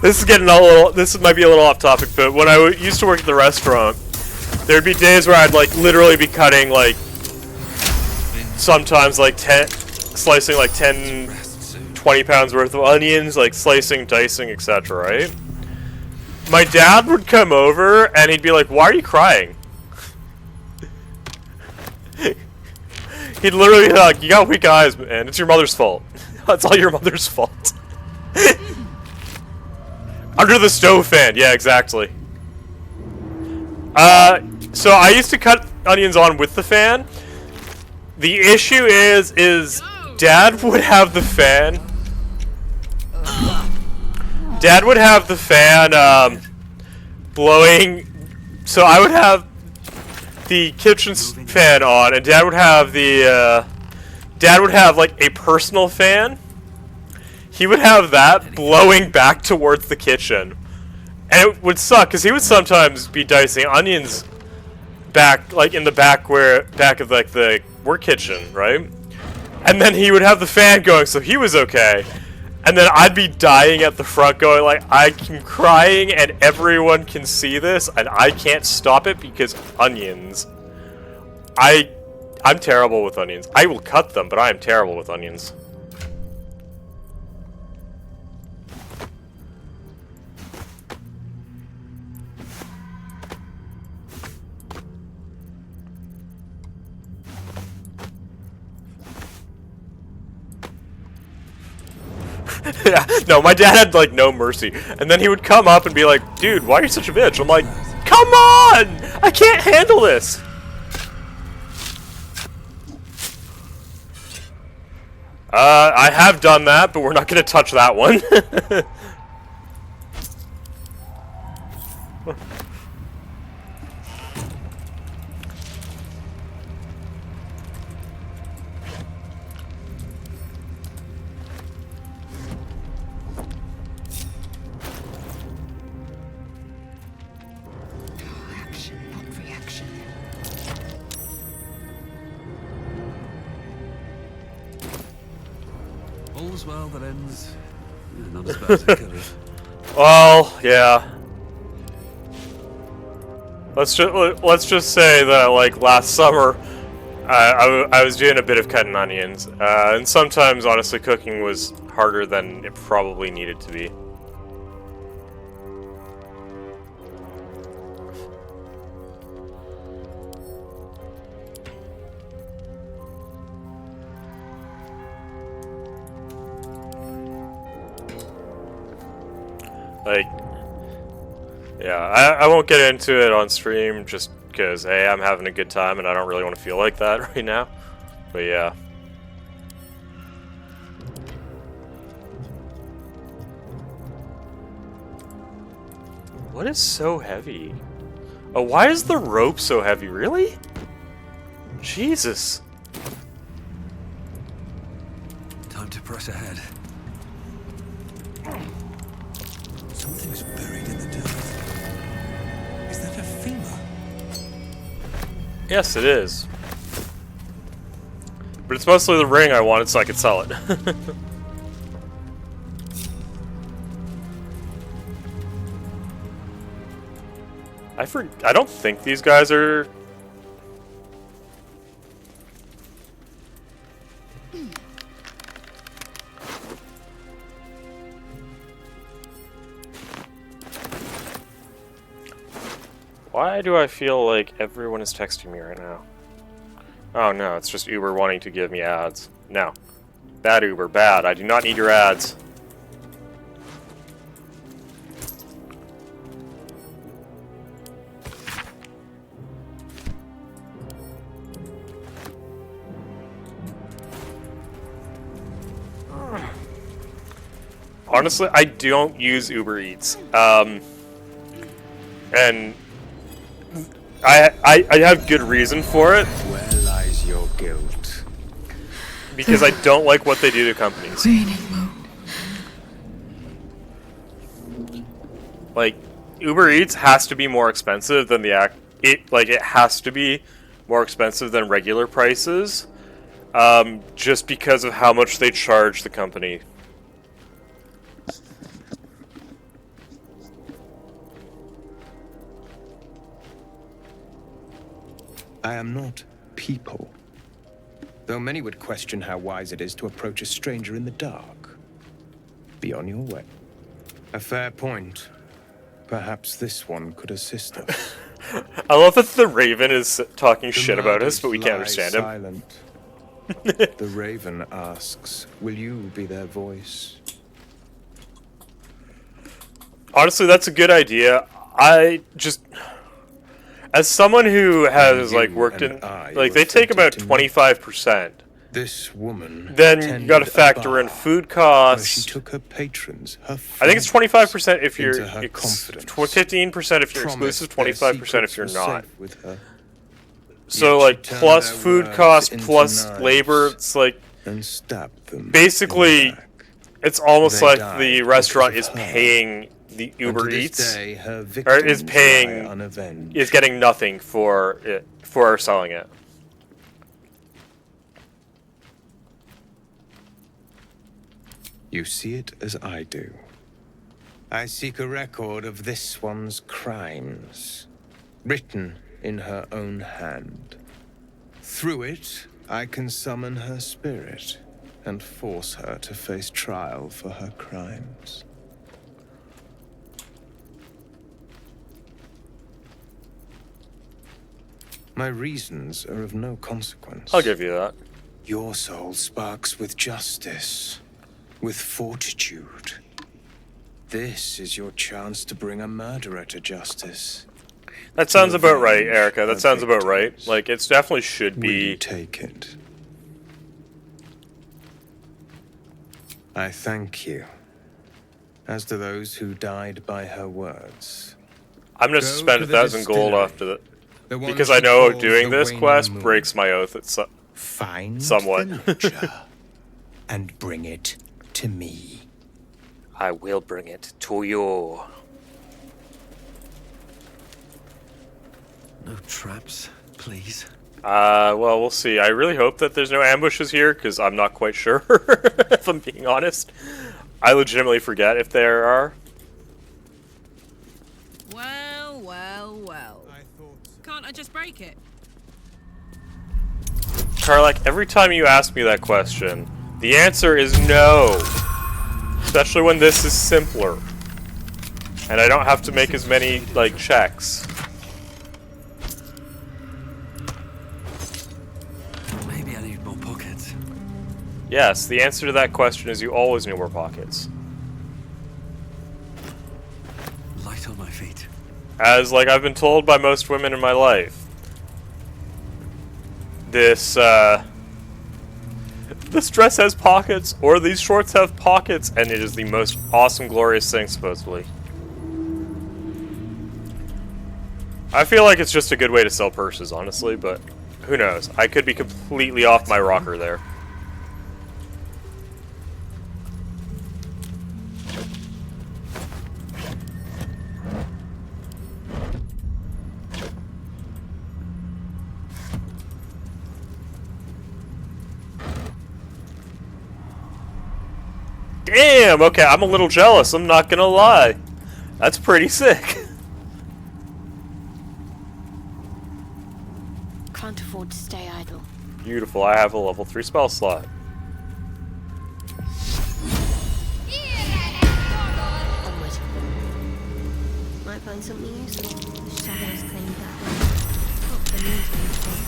this is getting a little, this might be a little off topic, but when I used to work at the restaurant, there'd be days where I'd like literally be cutting like sometimes like slicing like 10, 20 pounds worth of onions, like slicing, dicing, etc. Right? My dad would come over and he'd be like, "Why are you crying?" He'd literally be like, "You got weak eyes, man. It's your mother's fault. That's all your mother's fault." Under the stove fan, yeah, exactly. So I used to cut onions on with the fan. The issue is Dad would have the fan. Dad would have the fan, blowing. So I would have the kitchen fan on, and Dad would have the, Dad would have, like, a personal fan. He would have that blowing back towards the kitchen. And it would suck, because he would sometimes be dicing onions back, like, in the back of, like, the work kitchen, right? And then he would have the fan going, so he was okay. And then I'd be dying at the front going, like, I'm crying and everyone can see this, and I can't stop it because onions. I'm terrible with onions. I will cut them, but I am terrible with onions. Yeah, no, my dad had, like, no mercy. And then he would come up and be like, dude, why are you such a bitch? I'm like, come on! I can't handle this! I have done that, but we're not gonna touch that one. All's well that ends. Not as bad as it could have. Well, yeah. Let's just say that, like, last summer, I was doing a bit of cutting onions, and sometimes, honestly, cooking was harder than it probably needed to be. Like, yeah, I won't get into it on stream just because, hey, I'm having a good time and I don't really want to feel like that right now. But yeah. What is so heavy? Oh, why is the rope so heavy? Really? Jesus. Time to press ahead. Something's buried in the dirt. Is that a femur? Yes, it is. But it's mostly the ring I wanted so I could sell it. I don't think these guys are... Why do I feel like everyone is texting me right now? Oh no, it's just Uber wanting to give me ads. No. Bad Uber, bad. I do not need your ads. Honestly, I don't use Uber Eats. And I have good reason for it. Where lies your guilt? Because I don't like what they do to companies. Like, Uber Eats has to be more expensive than it has to be more expensive than regular prices, just because of how much they charge the company. I am not people. Though many would question how wise it is to approach a stranger in the dark. Be on your way. A fair point. Perhaps this one could assist us. I love that the Raven is talking shit about us, but we can't understand him. Silent. The Raven asks, will you be their voice? Honestly, that's a good idea. I just, as someone who has like worked in, like they take about 25%. This woman. Then you got to factor in food costs. She took her patrons, her I think it's 25% if you're, 15% if you're exclusive, 25% if you're not. With her. So like plus food costs plus labor, it's like and stabbed them basically it's almost like the restaurant is paying the Uber Eats, or is getting nothing for it for selling it. You see it as I do. I seek a record of this one's crimes, written in her own hand. Through it, I can summon her spirit and force her to face trial for her crimes. My reasons are of no consequence. I'll give you that. Your soul sparks with justice, with fortitude. This is your chance to bring a murderer to justice. That sounds about right, Erica. That sounds about right. Like, it definitely should be... Will you take it? I thank you. As to those who died by her words. I'm gonna spend 1,000 gold after that. Because I know doing this quest breaks my oath at somewhat. And bring it to me. I will bring it to you. No traps, please. Well, we'll see. I really hope that there's no ambushes here, because I'm not quite sure, if I'm being honest. I legitimately forget if there are. Well, well, well. Can't I just break it? Karlak, every time you ask me that question, the answer is no. Especially when this is simpler. And I don't have to make as many, like, checks. Maybe I need more pockets. Yes, the answer to that question is you always need more pockets. Light on my feet. As, like, I've been told by most women in my life. This dress has pockets, or these shorts have pockets, and it is the most awesome, glorious thing, supposedly. I feel like it's just a good way to sell purses, honestly, but who knows? I could be completely off my rocker there. Damn, okay, I'm a little jealous, I'm not gonna lie. That's pretty sick. Can't afford to stay idle. Beautiful, I have a level 3 spell slot. Onward. Might find something useful. The shadows claim that way. Not for me to understand.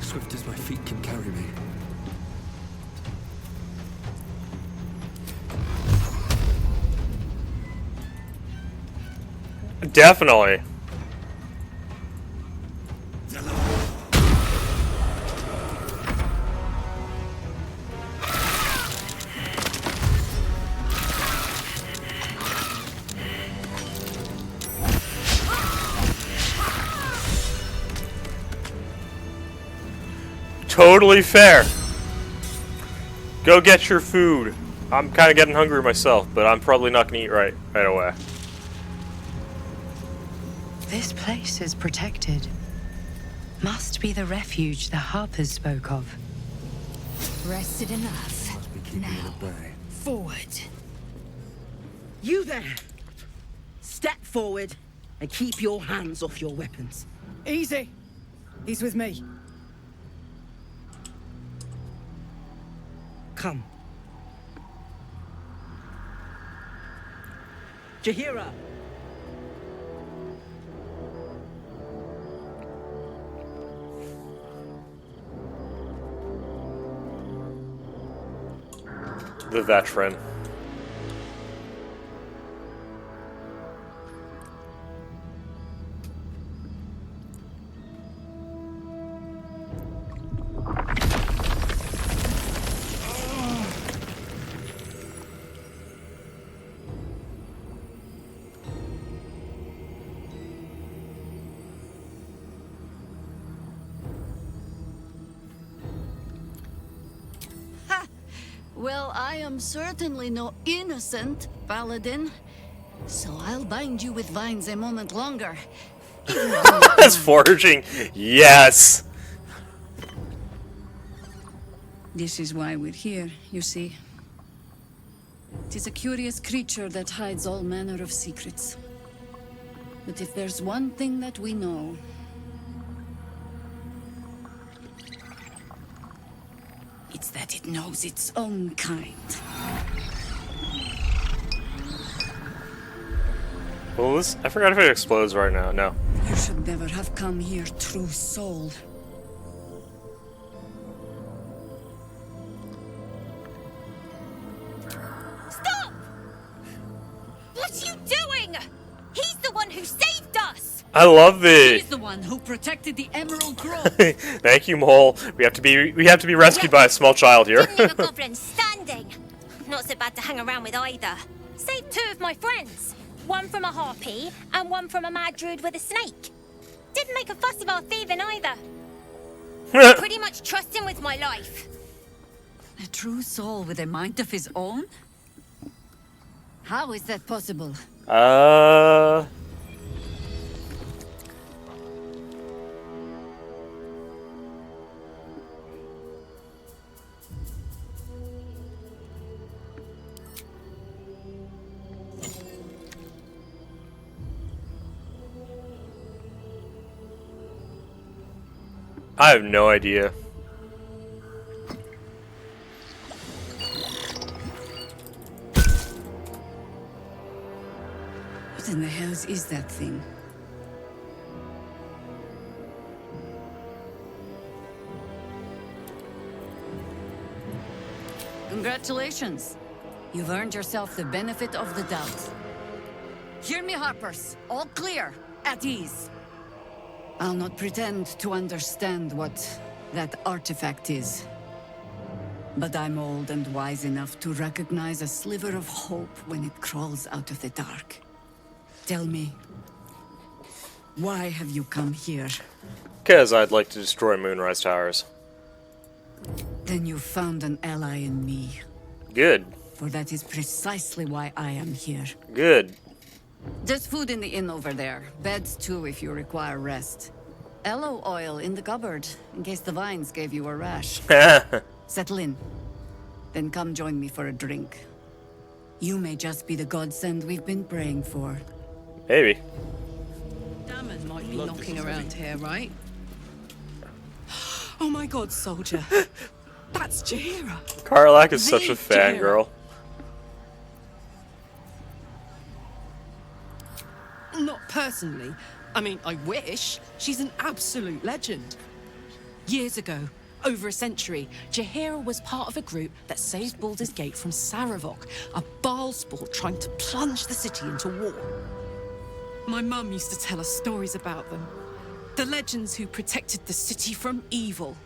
Swift as my feet can carry me. Definitely. Totally fair. Go get your food. I'm kind of getting hungry myself, but I'm probably not going to eat right away. This place is protected. Must be the refuge the Harpers spoke of. Rested enough. Now, forward. You there! Step forward and keep your hands off your weapons. Easy. He's with me. Come. Jahira! The veteran. Well, I am certainly no innocent, Paladin. So I'll bind you with vines a moment longer. That's foraging. Yes. This is why we're here, you see. It is a curious creature that hides all manner of secrets. But if there's one thing that we know, it's that it knows its own kind. Well, this, I forgot if it explodes right now. No. You should never have come here, true soul. Stop! What are you doing? He's the one who saved us! I love the. He's the one who protected the Emerald Grove. Thank you, Mole. We have to be rescued by a small child here. Didn't leave a goblin standing. Not so bad to hang around with either. Saved two of my friends. One from a harpy and one from a mad druid with a snake. Didn't make a fuss of our thieving either. Pretty much trust him with my life. A true soul with a mind of his own? How is that possible? I have no idea. What in the hells is that thing? Congratulations. You've earned yourself the benefit of the doubt. Hear me, Harpers. All clear. At ease. I'll not pretend to understand what that artifact is. But I'm old and wise enough to recognize a sliver of hope when it crawls out of the dark. Tell me, why have you come here? Because I'd like to destroy Moonrise Towers. Then you found an ally in me. Good. For that is precisely why I am here. Good. There's food in the inn over there. Beds too if you require rest. Aloe oil in the cupboard, in case the vines gave you a rash. Settle in. Then come join me for a drink. You may just be the godsend we've been praying for. Maybe. Damon might be knocking around here, right? Oh my god, soldier. That's Jaheira. Karlach is such a fangirl. Not personally. I mean, I wish. She's an absolute legend. Years ago, over a century, Jaheira was part of a group that saved Baldur's Gate from Saravok, a Baalsport trying to plunge the city into war. My mum used to tell us stories about them. The legends who protected the city from evil.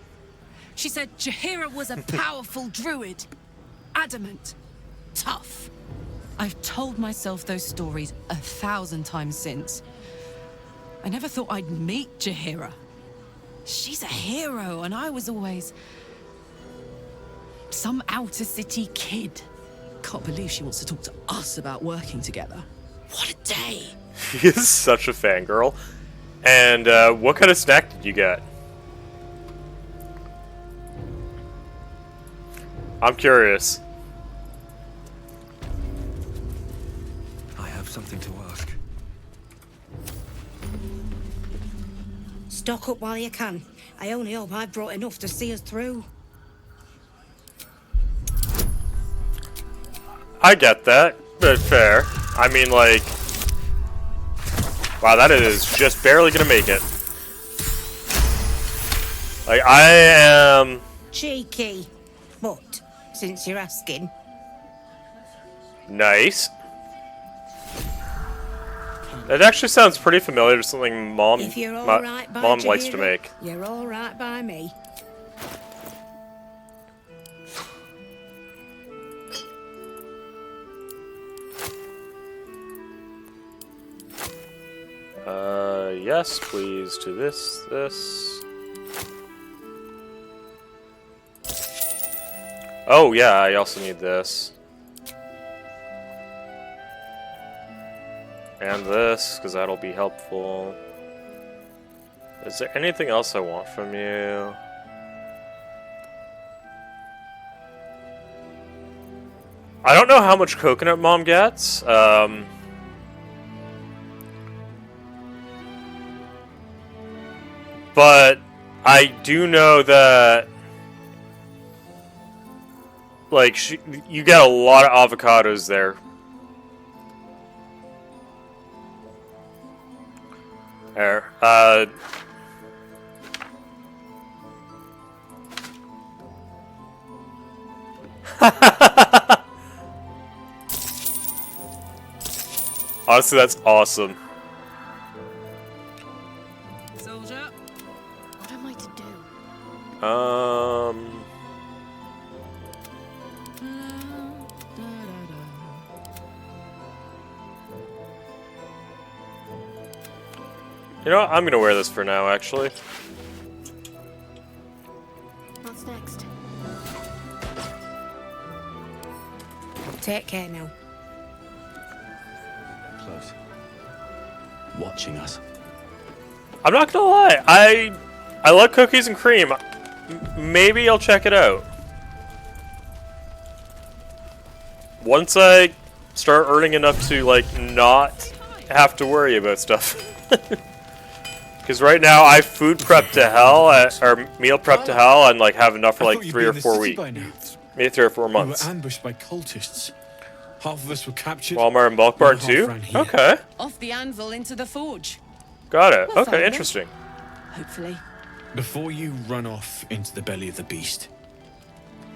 She said Jaheira was a powerful druid. Adamant. Tough. I've told myself those stories 1,000 times since. I never thought I'd meet Jaheira. She's a hero, and I was always some outer city kid. Can't believe she wants to talk to us about working together. What a day! She is such a fangirl. And what kind of snack did you get? I'm curious. I have something to ask. Stock up while you can. I only hope I've brought enough to see us through. I get that, but fair. I mean, like... Wow, that is just barely gonna make it. Like, I am... Cheeky. But, since you're asking, Nice. That actually sounds pretty familiar to something Mom If you're all right by Mom likes to Jahira, make. You're all right by me. Yes, please, to this. Oh, yeah, I also need this. And this, because that'll be helpful. Is there anything else I want from you? I don't know how much coconut Mom gets. But I do know that, like, you get a lot of avocados there. There. Honestly, that's awesome. Soldier. What am I to do? You know what? I'm gonna wear this for now, actually. What's next? Take care now. Close. Watching us. I'm not gonna lie. I like cookies and cream. Maybe I'll check it out. Once I start earning enough to, like, not have to worry about stuff. Because right now I food prep to hell, or meal prep to hell, and like have enough for like 3 or 4 weeks. Maybe 3 or 4 months. We were ambushed by cultists. Half of us were captured. Walmart and Bulk Barn too? Okay. Off the anvil into the forge. Got it. We'll find Okay, them. interesting. Hopefully. Before you run off into the belly of the beast,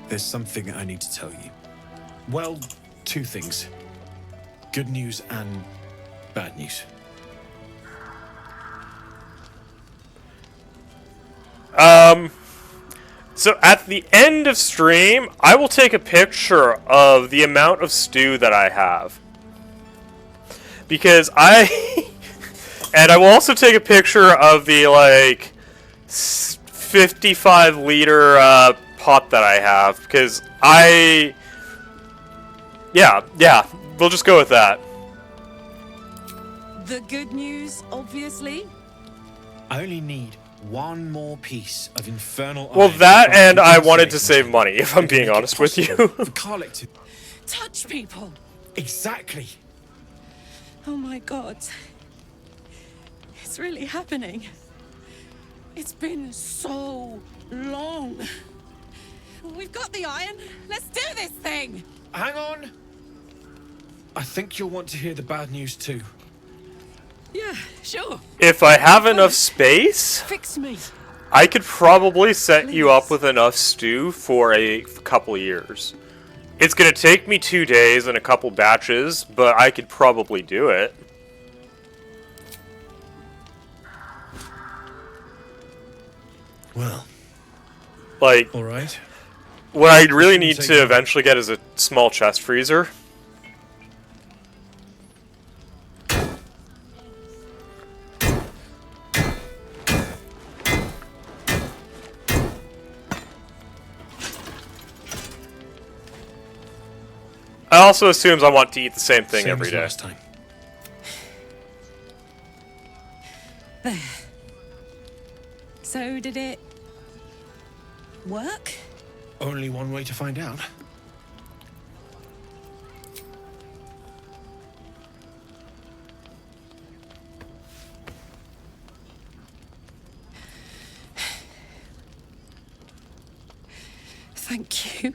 there's something I need to tell you. Well, 2 things. Good news and bad news. So at the end of stream, I will take a picture of the amount of stew that I have. Because and I will also take a picture of the, like, 55-liter pot that I have. Because yeah, we'll just go with that. The good news, obviously. I only need 1 more piece of infernal Well, iron that before and we I can wanted to save save money, if I'm being honest with you. for Karlach to... Touch people. Exactly. Oh my god. It's really happening. It's been so long. We've got the iron. Let's do this thing. Hang on. I think you'll want to hear the bad news too. Yeah, sure. If I have enough space, Fix me. I could probably set you up with enough stew for a couple years. It's gonna take me 2 days and a couple batches, but I could probably do it. Well. Like, all right. What I really need to eventually get is a small chest freezer. I also assumes I want to eat the same thing every day. Last time. There. So did it work? Only one way to find out. Thank you.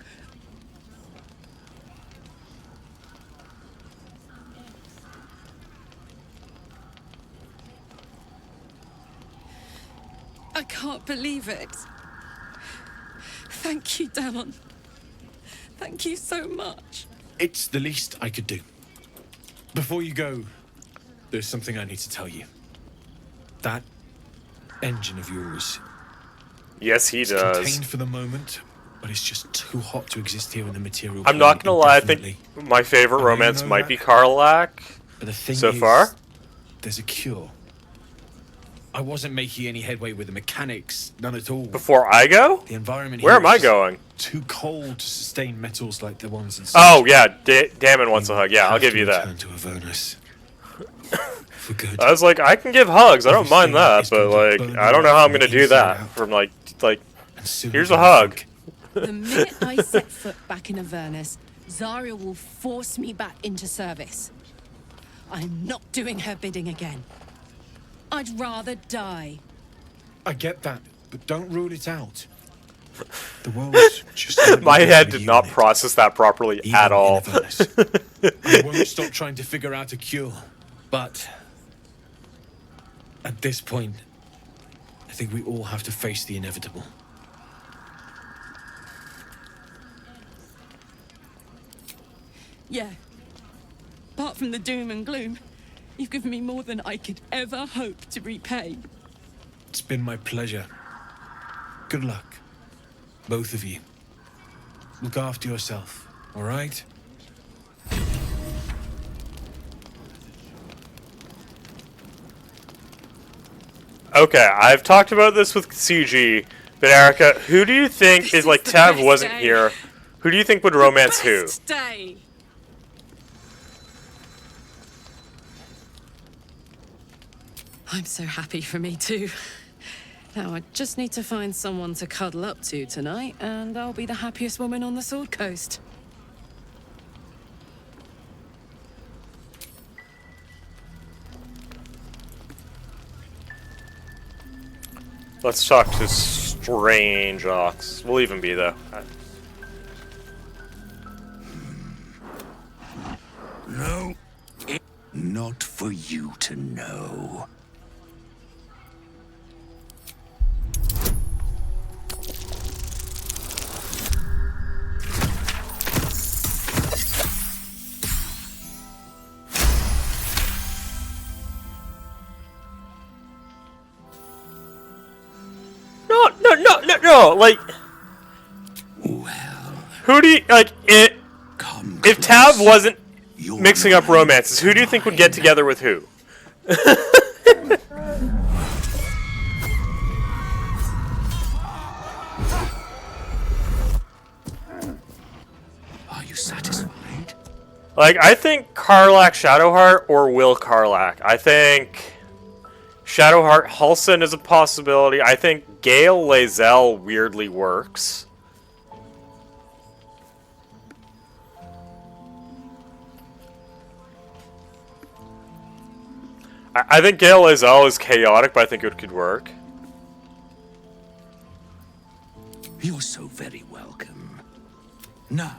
I can't believe it. Thank you, Damon. Thank you so much. It's the least I could do. Before you go, there's something I need to tell you. That engine of yours. Yes, he It's does. contained for the moment, but it's just too hot to exist here in the material. I'm not gonna lie, I indefinitely. think my favorite I know you romance know might that. be Karlak But the thing so is, far. there's a cure. I wasn't making any headway with the mechanics, none at all. Before I go? The environment Where here am I is going? too cold to sustain metals like the ones in. Oh yeah, Damon wants a hug. Yeah, I'll give you that. Return to Avernus. For good. I was like, I can give hugs. I don't mind that, but like, burn I don't know how I'm from gonna the do inside that. out. From like, soon here's you'll a hug. The minute I set foot back in Avernus, Zarya will force me back into service. I'm not doing her bidding again. I'd rather die. I get that, but don't rule it out. The world's just My head did not process that properly at all. I won't stop trying to figure out a cure, but at this point, I think we all have to face the inevitable. Yeah. Apart from the doom and gloom, you've given me more than I could ever hope to repay. It's been my pleasure. Good luck, both of you. Look after yourself, all right? Okay, I've talked about this with CG, but Erica, who do you think is like Tav wasn't here? Who do you think would romance who? Stay. I'm so happy for me too. Now I just need to find someone to cuddle up to tonight, and I'll be the happiest woman on the Sword Coast. Let's talk to Strange Ox. We'll leave him be though. No, not for you to know. No, like, who do you, like, if Tav wasn't mixing up romances, who do you think would get together with who? Are you satisfied? Like, I think Karlak Shadowheart or Will Karlak. I think Shadowheart Halsin is a possibility. I think Gale Lae'zel weirdly works. I think Gale Lae'zel is chaotic, but I think it could work. You're so very welcome. Now,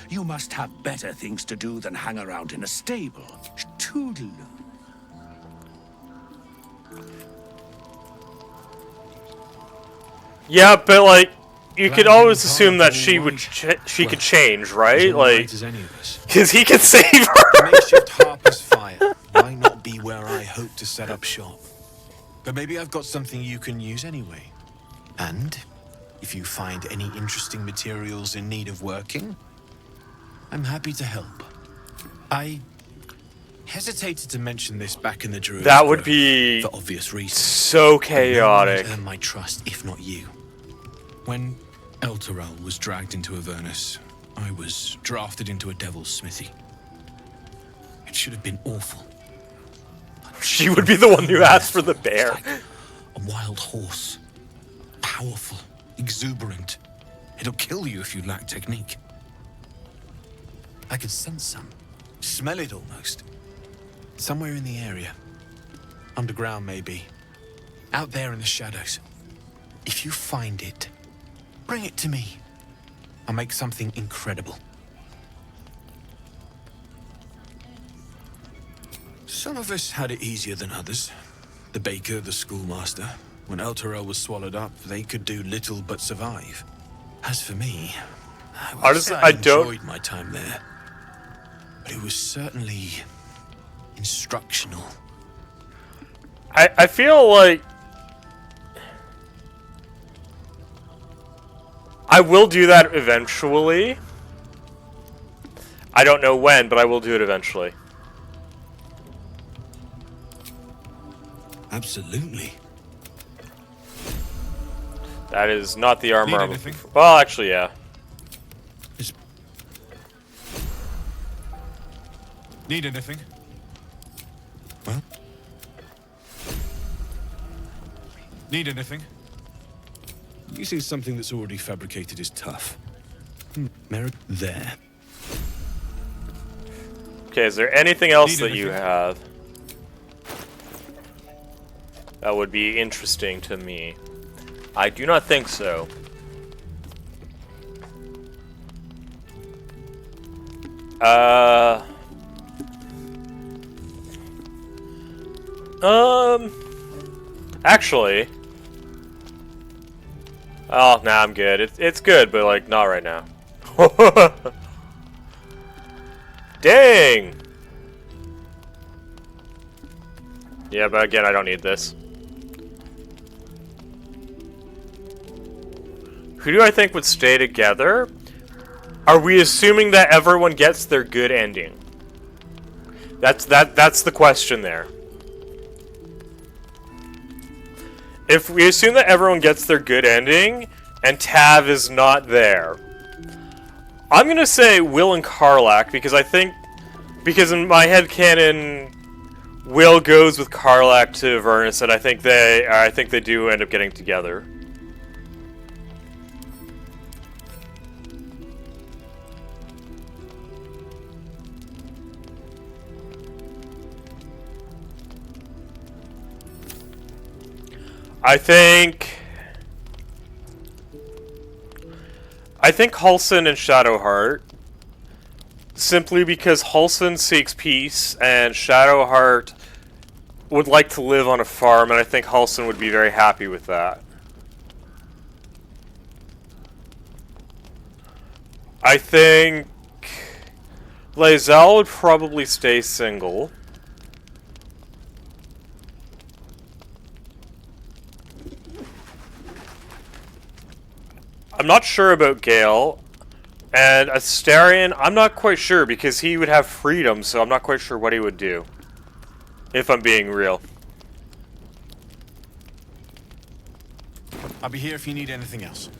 you must have better things to do than hang around in a stable. Toodaloo. Yeah, but like, you could always assume that she would, she could change, right? Like, because he could save her. Makeshift Harper's Fire might not be where I hope to set up shop, but maybe I've got something you can use anyway. And if you find any interesting materials in need of working, I'm happy to help. I hesitated to mention this back in the Druid. That would be for obvious reasons. So chaotic. No one earned my trust, if not you. When Elturel was dragged into Avernus, I was drafted into a devil's smithy. It should have been awful. She would be the one who asked for the bear. Like a wild horse. Powerful, exuberant. It'll kill you if you lack technique. I could sense some. Smell it almost. Somewhere in the area. Underground, maybe. Out there in the shadows. If you find it, bring it to me. I'll make something incredible. Some of us had it easier than others. The baker, the schoolmaster. When Elturel was swallowed up, they could do little but survive. As for me, I Honestly, I don't enjoyed my time there. but it was certainly instructional. I feel like I will do that eventually. I don't know when, but I will do it eventually. Absolutely. That is not the armor Need I'm anything? looking for. Well, actually, yeah. Need anything? Well? Need anything? Using something that's already fabricated is tough. Merrick, there. Okay, is there anything else Need that you anything? have that would be interesting to me? I do not think so. Actually. Oh, nah, I'm good. It's good, but like not right now. Dang! Yeah, but again, I don't need this. Who do I think would stay together? Are we assuming that everyone gets their good ending? That's the question there. If we assume that everyone gets their good ending, and Tav is not there, I'm gonna say Will and Karlach, because I think, because in my headcanon, Will goes with Karlach to Avernus, and I think they do end up getting together. I think Halsin and Shadowheart, simply because Halsin seeks peace and Shadowheart would like to live on a farm, and I think Halsin would be very happy with that. I think Lae'zel would probably stay single. I'm not sure about Gale, and Astarion, I'm not quite sure, because he would have freedom, so I'm not quite sure what he would do, if I'm being real. I'll be here if you need anything else.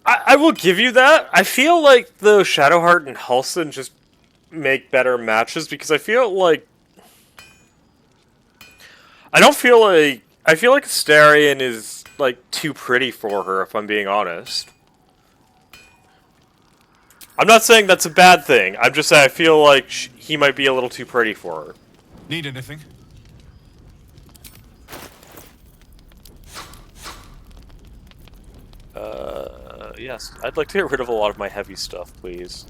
I will give you that. I feel like though Shadowheart and Halsin just make better matches, because I feel like I feel like Astarion is like too pretty for her, if I'm being honest. I'm not saying that's a bad thing. I'm just saying I feel like he might be a little too pretty for her. Need anything? Yes. I'd like to get rid of a lot of my heavy stuff, please.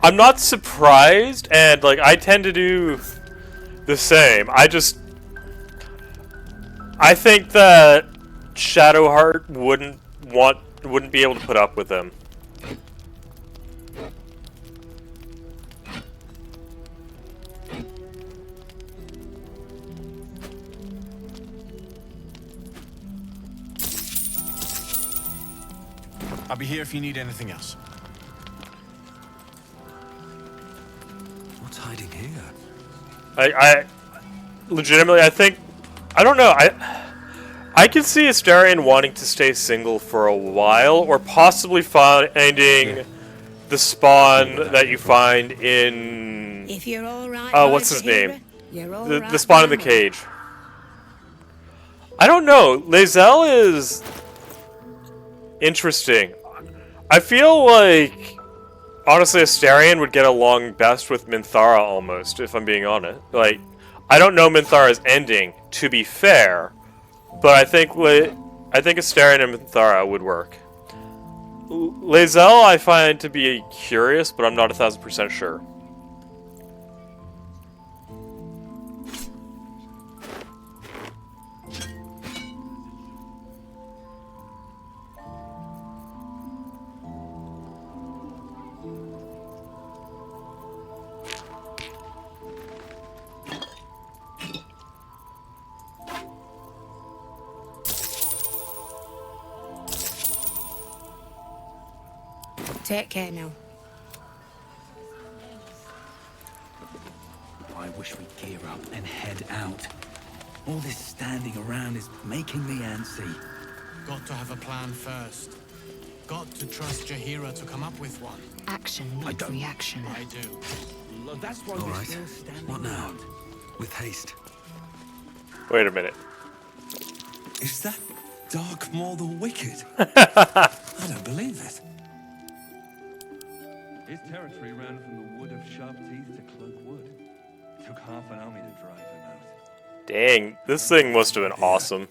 I'm not surprised, and like I tend to do the same. I think that Shadowheart wouldn't be able to put up with him. I'll be here if you need anything else. What's hiding here? legitimately, I don't know. I can see Astarion wanting to stay single for a while, or possibly finding the spawn that you find in. If you're all right, what's his name? You're all The right spawn in by the me. cage. I don't know. Lae'zel is interesting. I feel like, honestly, Astarion would get along best with Minthara almost, if I'm being honest. Like, I don't know Minthara's ending, to be fair, but I think Astarion and Minthara would work. Lae'zel I find to be curious, but I'm not 1000% sure. Take care now. I wish we'd gear up and head out. All this standing around is making me antsy. Got to have a plan first. Got to trust Jaheira to come up with one. Action, not reaction. I do. Look, that's why All we're right. still standing What now? around. With haste. Wait a minute. Is that Dark Maul the Wicked? I don't believe it. His territory ran from the wood of sharp teeth to Cloak Wood. Took half an army to drive him out. Dang, this thing must have been awesome.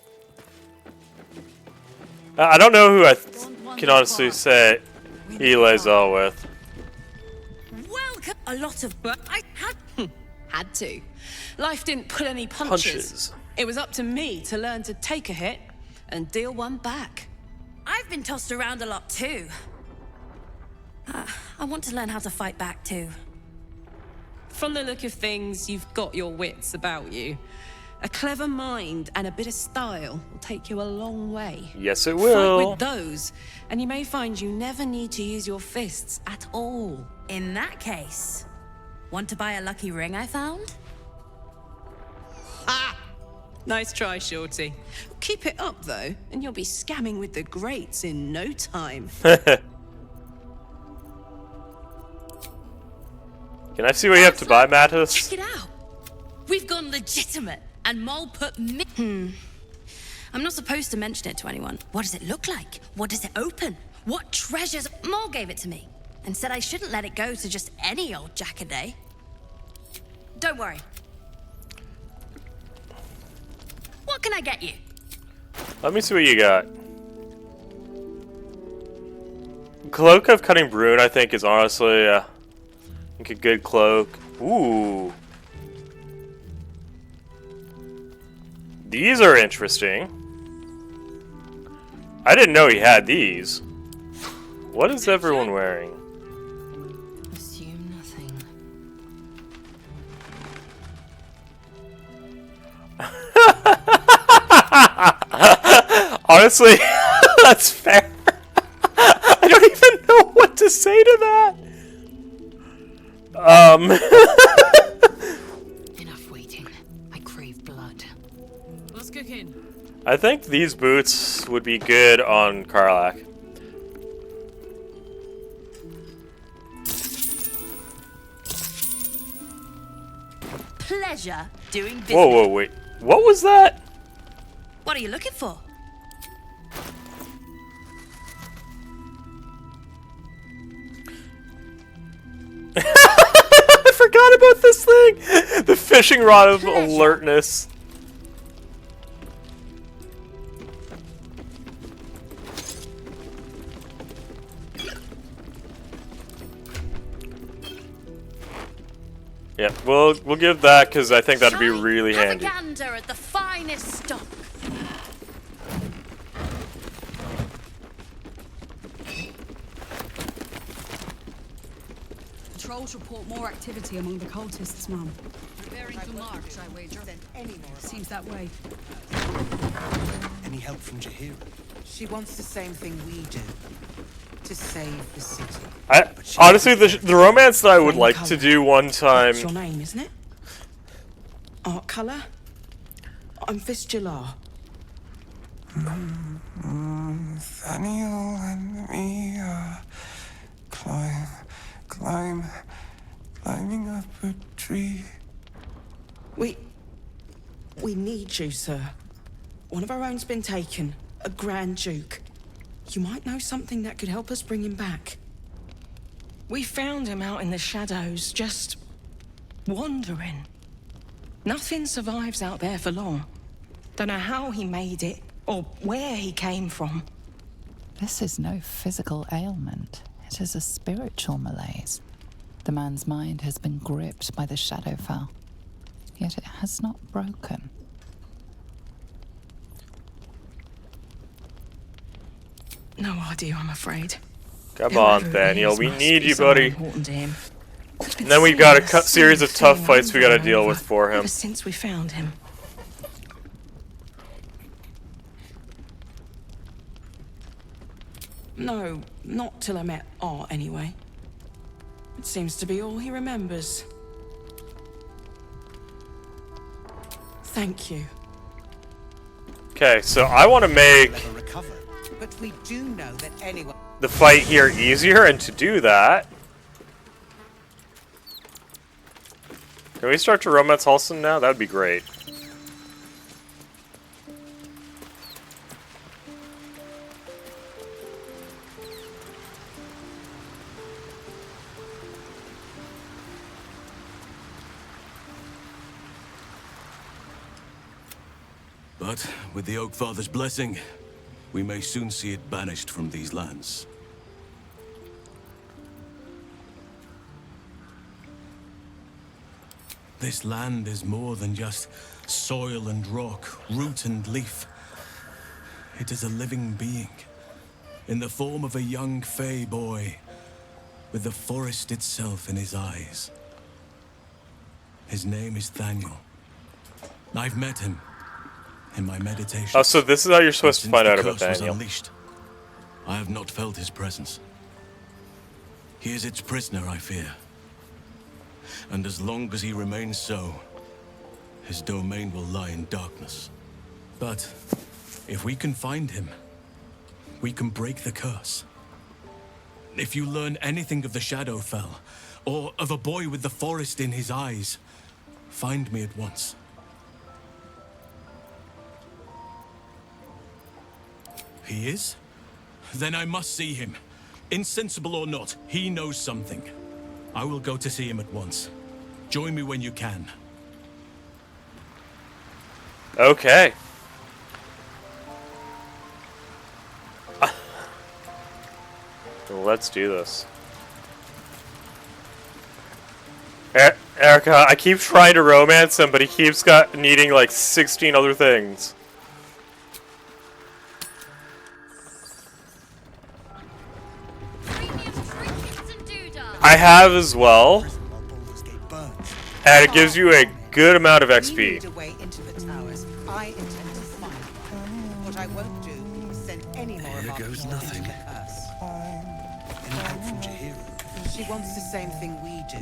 I don't know who I can honestly say he Lae'zel with. Welcome. A lot of I had to. Life didn't pull any punches. It was up to me to learn to take a hit and deal one back. I've been tossed around a lot too. I want to learn how to fight back too. From the look of things, you've got your wits about you. A clever mind and a bit of style will take you a long way. Yes, it will. Fight with those, and you may find you never need to use your fists at all. In that case, want to buy a lucky ring I found? Nice try, Shorty. Keep it up, though, and you'll be scamming with the greats in no time. Can I see what you have to buy, Mattis? Check it out. We've gone legitimate, and Mole put me. I'm not supposed to mention it to anyone. What does it look like? What does it open? What treasures? Mole gave it to me and said I shouldn't let it go to just any old Jackaday. Don't worry. What can I get you? Let me see what you got. Cloak of Cutting Brune, I think, is honestly I think a good cloak. Ooh. These are interesting. I didn't know he had these. What is everyone wearing? Assume nothing. Honestly, that's fair. I don't even know what to say to that. Enough waiting. I crave blood. What's cooking? I think these boots would be good on Karlach. Pleasure doing business. Whoa, wait. What was that? What are you looking for? I forgot about this thing! The fishing rod of alertness. Yeah, we'll give that because I think that'd be really handy. Have a gander at the finest stock. Patrols report more activity among the cultists, ma'am. Preparing to march, I wager. Seems that way. Any help from Jaheira? She wants the same thing we do. To save the city. Honestly, the romance that I would like to do one time. That's your name, isn't it? Art color? I'm Fistula. Nathaniel and me climbing up a tree. We need you, sir. One of our own's been taken, a Grand Duke. You might know something that could help us bring him back. We found him out in the shadows, just wandering. Nothing survives out there for long. Don't know how he made it, or where he came from. This is no physical ailment. It is a spiritual malaise. The man's mind has been gripped by the Shadowfell, yet it has not broken. No idea, I'm afraid. Come on, Daniel. We need you, buddy. And And then we've got a series of tough fights we gotta deal with for him. Ever since we found him. No, not till I met Art, anyway. It seems to be all he remembers. Thank you. Okay, so I want to make But we do know that anyone... the fight here easier, and to do that... Can we start to romance Halston now? That would be great. But with the Oak Father's blessing, we may soon see it banished from these lands. This land is more than just soil and rock, root and leaf. It is a living being, in the form of a young Fey boy, with the forest itself in his eyes. His name is Thaniel. I've met him in my meditation. Oh, so this is how you're supposed to find out about Daniel. Unleashed, I have not felt his presence. He is its prisoner, I fear. And as long as he remains so, his domain will lie in darkness. But if we can find him, we can break the curse. If you learn anything of the Shadowfell, or of a boy with the forest in his eyes, find me at once. He is? Then I must see him. Insensible or not, he knows something. I will go to see him at once. Join me when you can. Okay. Let's do this. Erica, I keep trying to romance him, but he keeps needing like 16 other things. I have as well, and it gives you a good amount of XP. We need a way into the towers. I intend to find one. What I won't do is send any more of our goes people nothing. into the curse. Anything from Jahira? She wants the same thing we do.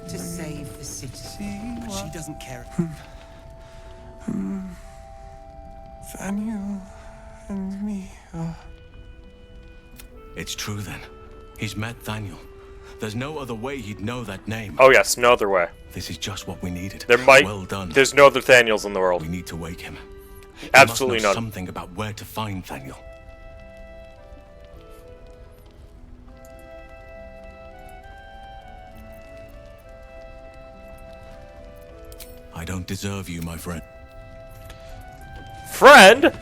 To save the city. But she doesn't care. Thaniel and me. It's true then. He's met Thaniel. There's no other way he'd know that name. Oh yes, no other way. This is just what we needed. Well done. There's no other Thaniels in the world. We need to wake him. Absolutely he must know not. Something about where to find Thaniel. I don't deserve you, my friend. Friend?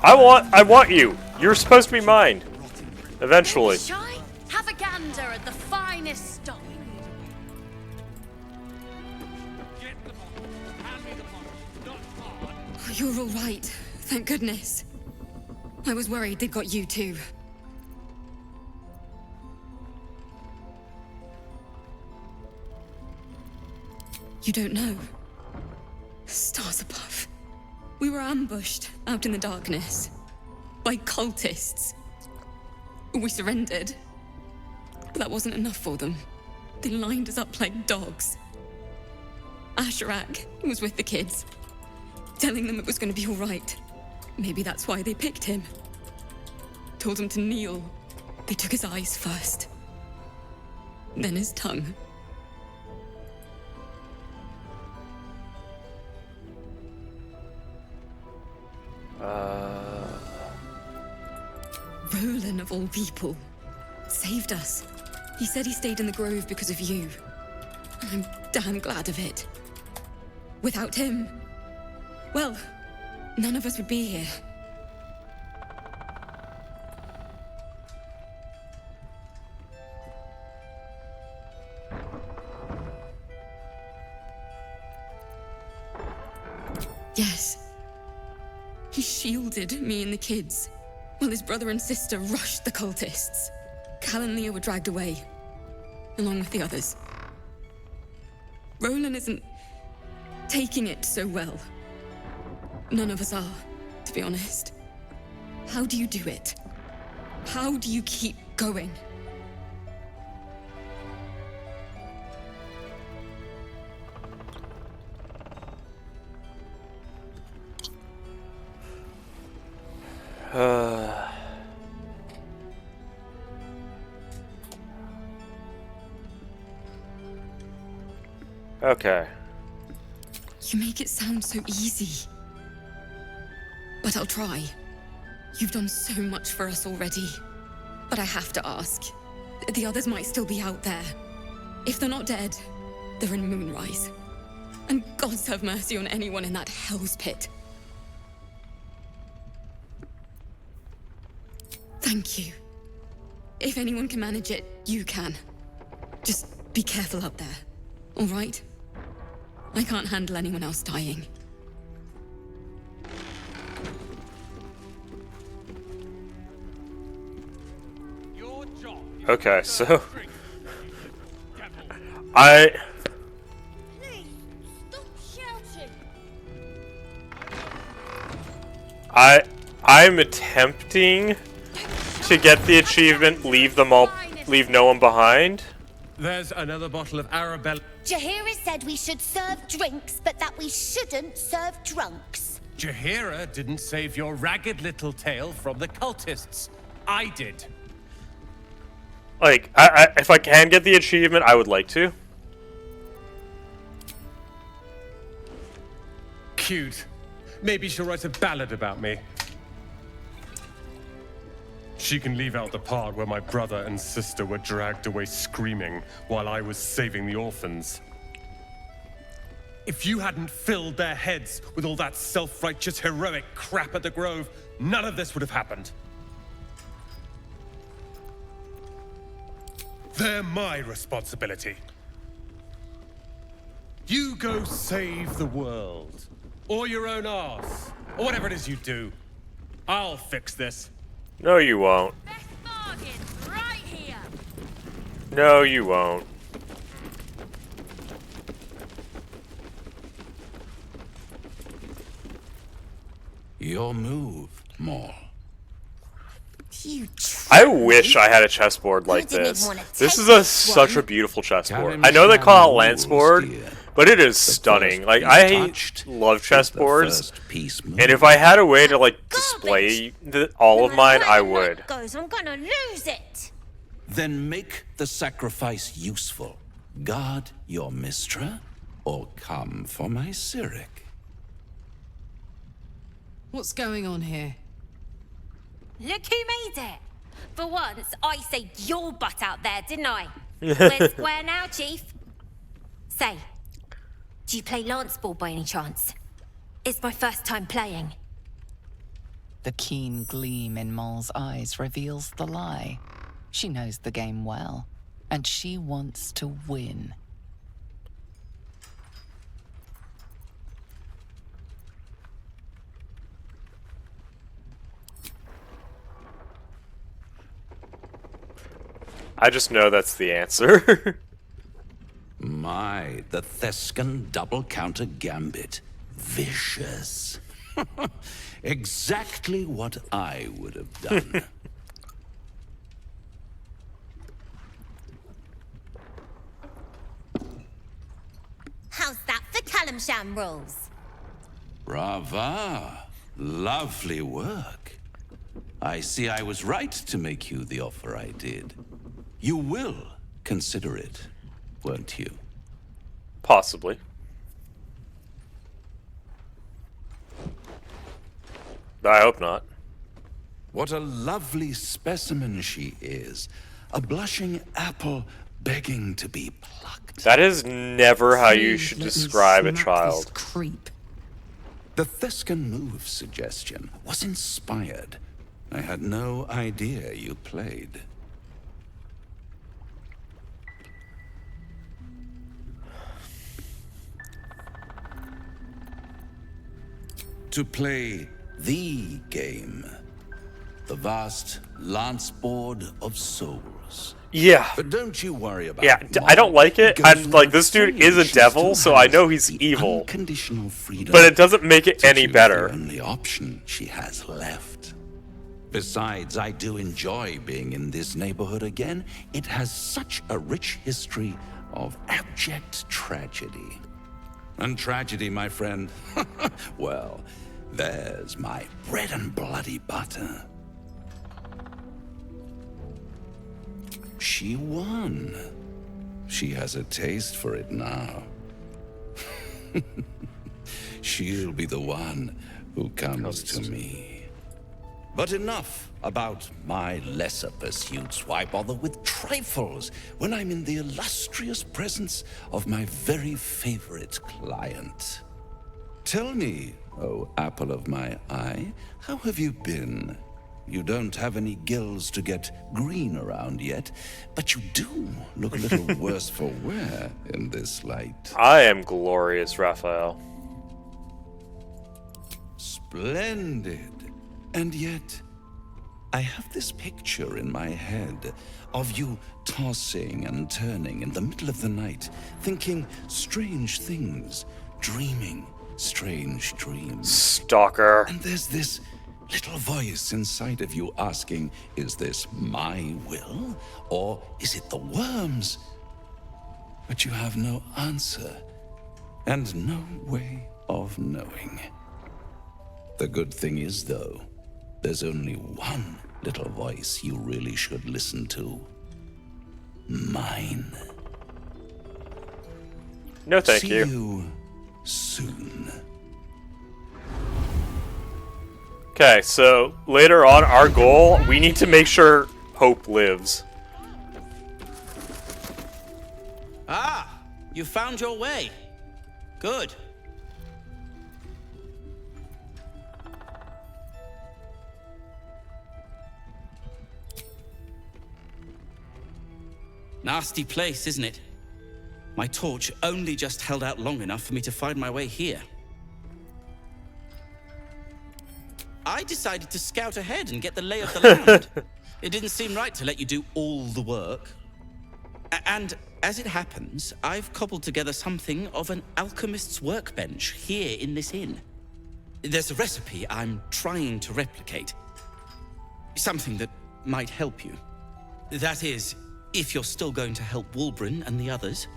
I want you. You're supposed to be mine. Eventually. Shy? Have a gander at the finest stock. Oh, you're all right. Thank goodness. I was worried they'd got you too. You don't know. Stars above. We were ambushed out in the darkness by cultists. We surrendered. But that wasn't enough for them. They lined us up like dogs. Asherak was with the kids. telling them it was going to be all right. Maybe that's why they picked him. Told him to kneel. They took his eyes first. Then his tongue. Roland, of all people, saved us. He said he stayed in the grove because of you. And I'm damn glad of it. Without him, well, none of us would be here. Yes. He shielded me and the kids, while his brother and sister rushed the cultists. Cal and Leah were dragged away, along with the others. Roland isn't taking it so well. None of us are, to be honest. How do you do it? How do you keep going? Okay. You make it sound so easy. But I'll try. You've done so much for us already. But I have to ask. The others might still be out there. If they're not dead, they're in Moonrise. And gods have mercy on anyone in that hell's pit. Thank you. If anyone can manage it, you can. Just be careful out there, all right? I can't handle anyone else dying. Okay, so I'm attempting to get the achievement, leave no one behind. There's another bottle of Arabella. Jaheira said we should serve drinks, but that we shouldn't serve drunks. Jaheira didn't save your ragged little tail from the cultists. I did. Like, if I can get the achievement, I would like to. Cute. Maybe she'll write a ballad about me. She can leave out the part where my brother and sister were dragged away screaming while I was saving the orphans. If you hadn't filled their heads with all that self-righteous, heroic crap at the Grove, none of this would have happened. They're my responsibility. You go save the world, or your own arse, or whatever it is you do. I'll fix this. No, you won't. Right here. No, you won't. Your move, Maul. I wish I had a chessboard like this. This is such a beautiful chessboard. I know they call it Lanceboard, but it is stunning. Like, I love chessboards, and if I had a way to like display all of mine, I would. I'm gonna lose it. Then make the sacrifice useful. Guard your Mistra, or come for my Cyric. What's going on here? Look who made it. For once, I saved your butt out there, didn't I? We're square now, Chief. Say, do you play lance ball by any chance? It's my first time playing. The keen gleam in Moll's eyes reveals the lie. She knows the game well, and she wants to win. I just know that's the answer. My, the Thescan double counter gambit. Vicious. Exactly what I would have done. How's that for Kalimshan rules? Brava. Lovely work. I see I was right to make you the offer I did. You will consider it, won't you? Possibly. I hope not. What a lovely specimen she is. A blushing apple begging to be plucked. That is never how you should Let me describe a smack child. this creep. The Thescan move suggestion was inspired. I had no idea you played. To play the game. The vast lance board of souls. Yeah. But don't you worry about Yeah, I don't like it. I'm like, this dude is a devil, so I know he's evil. Unconditional freedom. But it doesn't make it any choose better. The only option she has left. Besides, I do enjoy being in this neighborhood again. It has such a rich history of abject tragedy. And tragedy, my friend, well, there's my bread and bloody butter. She won. She has a taste for it now. She'll be the one who comes to me. But enough about my lesser pursuits. Why bother with trifles when I'm in the illustrious presence of my very favorite client? Tell me, oh apple of my eye, how have you been? You don't have any gills to get green around yet, but you do look a little worse for wear in this light. I am glorious, Raphael. Splendid. And yet, I have this picture in my head of you tossing and turning in the middle of the night, thinking strange things, dreaming strange dreams. Stalker. And there's this little voice inside of you asking, is this my will, or is it the worm's? But you have no answer, and no way of knowing. The good thing is, though, there's only one little voice you really should listen to. Mine. No, thank See you. you soon. Okay, so later on, our goal, we need to make sure Hope lives. Ah, you found your way. Good. Nasty place, isn't it? My torch only just held out long enough for me to find my way here. I decided to scout ahead and get the lay of the land. It didn't seem right to let you do all the work. And as it happens, I've cobbled together something of an alchemist's workbench here in this inn. There's a recipe I'm trying to replicate. Something that might help you. That is, if you're still going to help Wulbren and the others.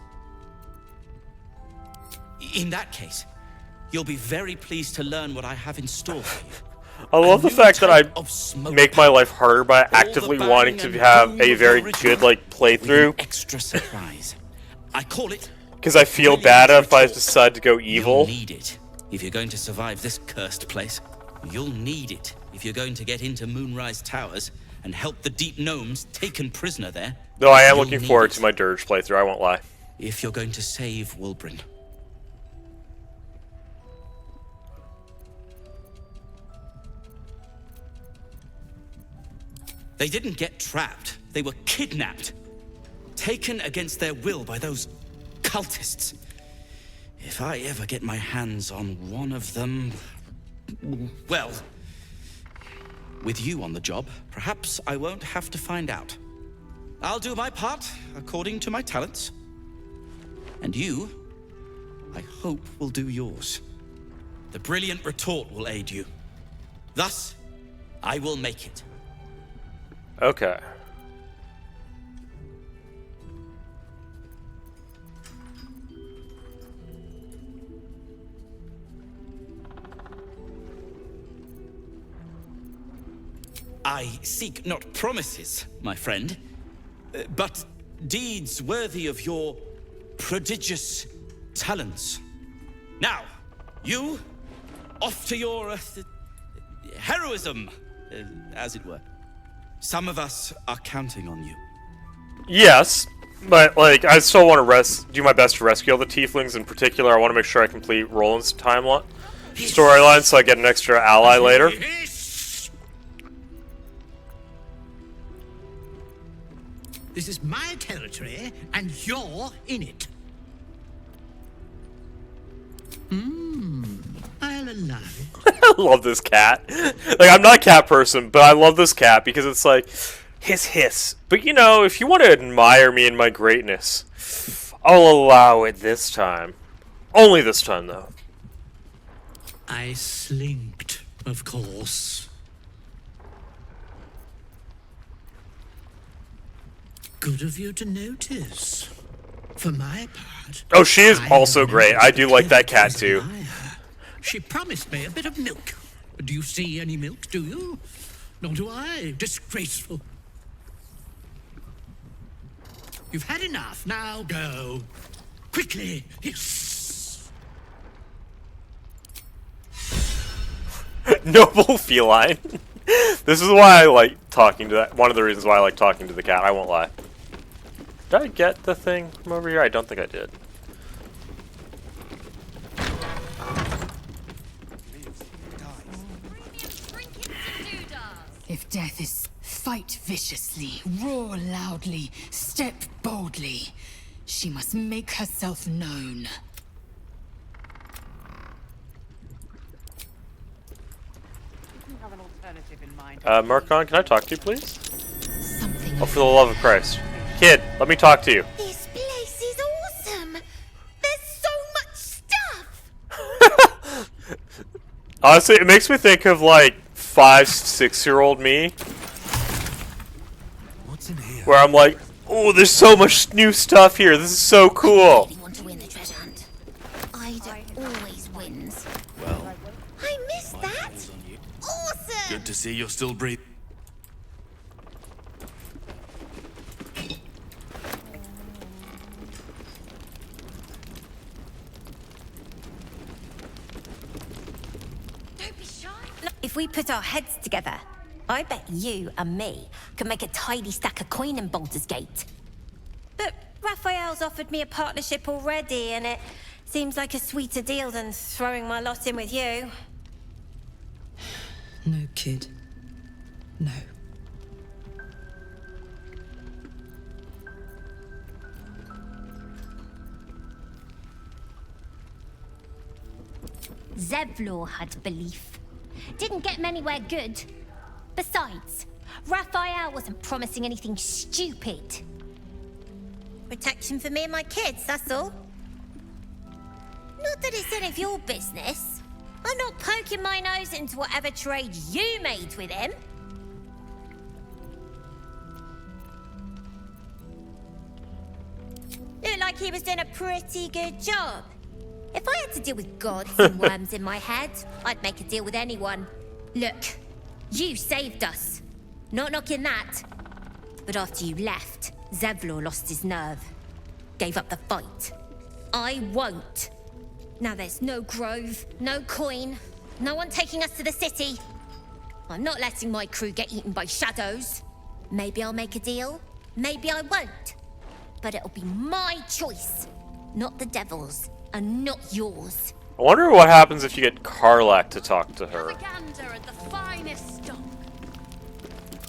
In that case, you'll be very pleased to learn what I have in store for you. I love the fact that I make my life harder by actively wanting to have a very good, like, playthrough. Extra surprise. I call it. Because I feel bad if I decide to go evil. You'll need it if you're going to survive this cursed place. You'll need it if you're going to get into Moonrise Towers and help the deep gnomes taken prisoner there. Though I am looking forward to my Dirge playthrough, I won't lie. If you're going to save Wulbren. They didn't get trapped. They were kidnapped. Taken against their will by those cultists. If I ever get my hands on one of them... Well... With you on the job, perhaps I won't have to find out. I'll do my part, according to my talents. And you, I hope, will do yours. The brilliant retort will aid you. Thus, I will make it. Okay. I seek not promises, my friend, but deeds worthy of your prodigious talents. Now, you, off to your heroism, as it were. Some of us are counting on you. Yes, but like I still want to do my best to rescue all the tieflings. In particular, I want to make sure I complete Roland's storyline, so I get an extra ally later. This is my territory, and you're in it. I'll allow it. I love this cat. Like, I'm not a cat person, but I love this cat because it's like, hiss, hiss. But you know, if you want to admire me and my greatness, I'll allow it this time. Only this time, though. I slinked, of course. Good of you to notice. For my part... Oh, she is also great. I do like that cat, too. She promised me a bit of milk. Do you see any milk, do you? Nor do I. Disgraceful. You've had enough. Now go. Quickly. Yes. Noble feline. This is why I like talking to that. One of the reasons why I like talking to the cat. I won't lie. Did I get the thing from over here? I don't think I did. If death is fight viciously, roar loudly, step boldly, she must make herself known. Murkon, can I talk to you, please? Oh, for the love of Christ. Kid, let me talk to you. This place is awesome. There's so much stuff. Honestly, it makes me think of like 5, 6-year-old me. What's in here? Where I'm like, oh, there's so much new stuff here. This is so cool. I want to win the treasure hunt. Ida always wins. Well, I missed that. Awesome. good to see you're still breathing. If we put our heads together, I bet you and me could make a tidy stack of coin in Baldur's Gate. But Raphael's offered me a partnership already, and it seems like a sweeter deal than throwing my lot in with you. No, kid. No. Zevlor had belief. Didn't get him anywhere good. Besides, Raphael wasn't promising anything stupid. Protection for me and my kids, that's all. Not that it's any of your business. I'm not poking my nose into whatever trade you made with him. Looked like he was doing a pretty good job. If I had to deal with gods and worms in my head, I'd make a deal with anyone. Look, you saved us. Not knocking that. But after you left, Zevlor lost his nerve. Gave up the fight. I won't. Now there's no grove, no coin, no one taking us to the city. I'm not letting my crew get eaten by shadows. Maybe I'll make a deal, maybe I won't. But it'll be my choice, not the devil's. And not yours. I wonder what happens if you get Karlak to talk to her. Propaganda at the finest stock.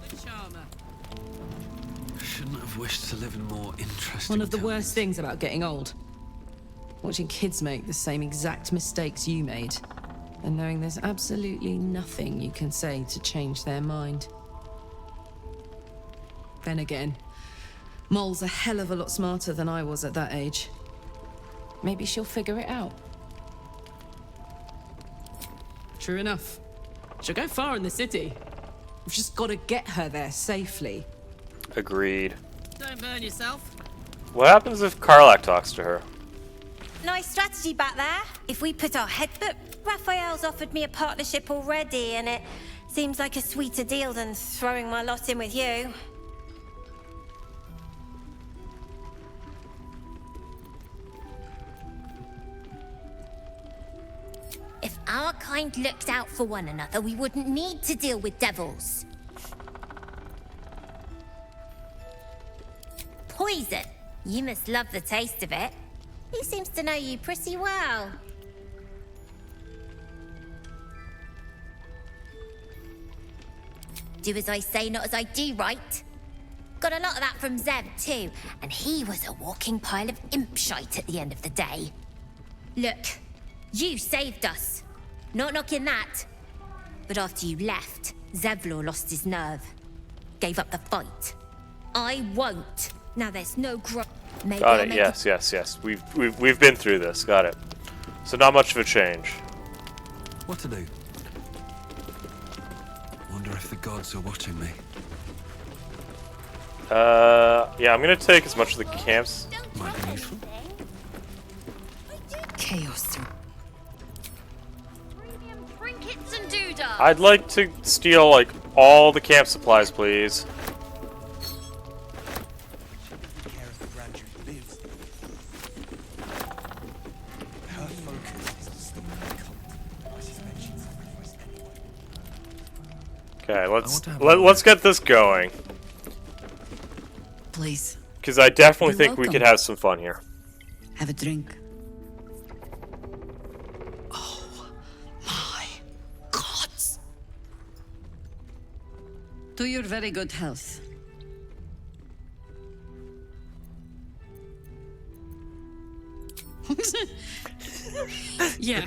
Good charmer. Shouldn't have wished to live in more interesting One of the times. worst things about getting old. Watching kids make the same exact mistakes you made. And knowing there's absolutely nothing you can say to change their mind. Then again, Mol's a hell of a lot smarter than I was at that age. Maybe she'll figure it out. True enough. She'll go far in the city. We've just got to get her there safely. Agreed. Don't burn yourself. What happens if Karlak talks to her? Nice strategy back there. If we put our head... But Raphael's offered me a partnership already, and it Seems like a sweeter deal than throwing my lot in with you. If our kind looked out for one another, we wouldn't need to deal with devils. Poison. You must love the taste of it. He seems to know you pretty well. Do as I say, not as I do, right? Got a lot of that from Zev, too, and he was a walking pile of imp shite at the end of the day. Look, you saved us. Not knocking that. But after you left, Zevlor lost his nerve. Gave up the fight. I won't. Now there's no Maybe Got I'll it. make Yes. We've been through this. Got it. So not much of a change. What to do? Wonder if the gods are watching me. Yeah, I'm gonna take as much of the camps. Might be useful. Chaos. Trinkets and doodah. I'd like to steal, like, all the camp supplies, please. Okay, let's get this going. Please. Because I definitely You're think we welcome. could have some fun here. Have a drink. Gods. To your very good health. Yeah.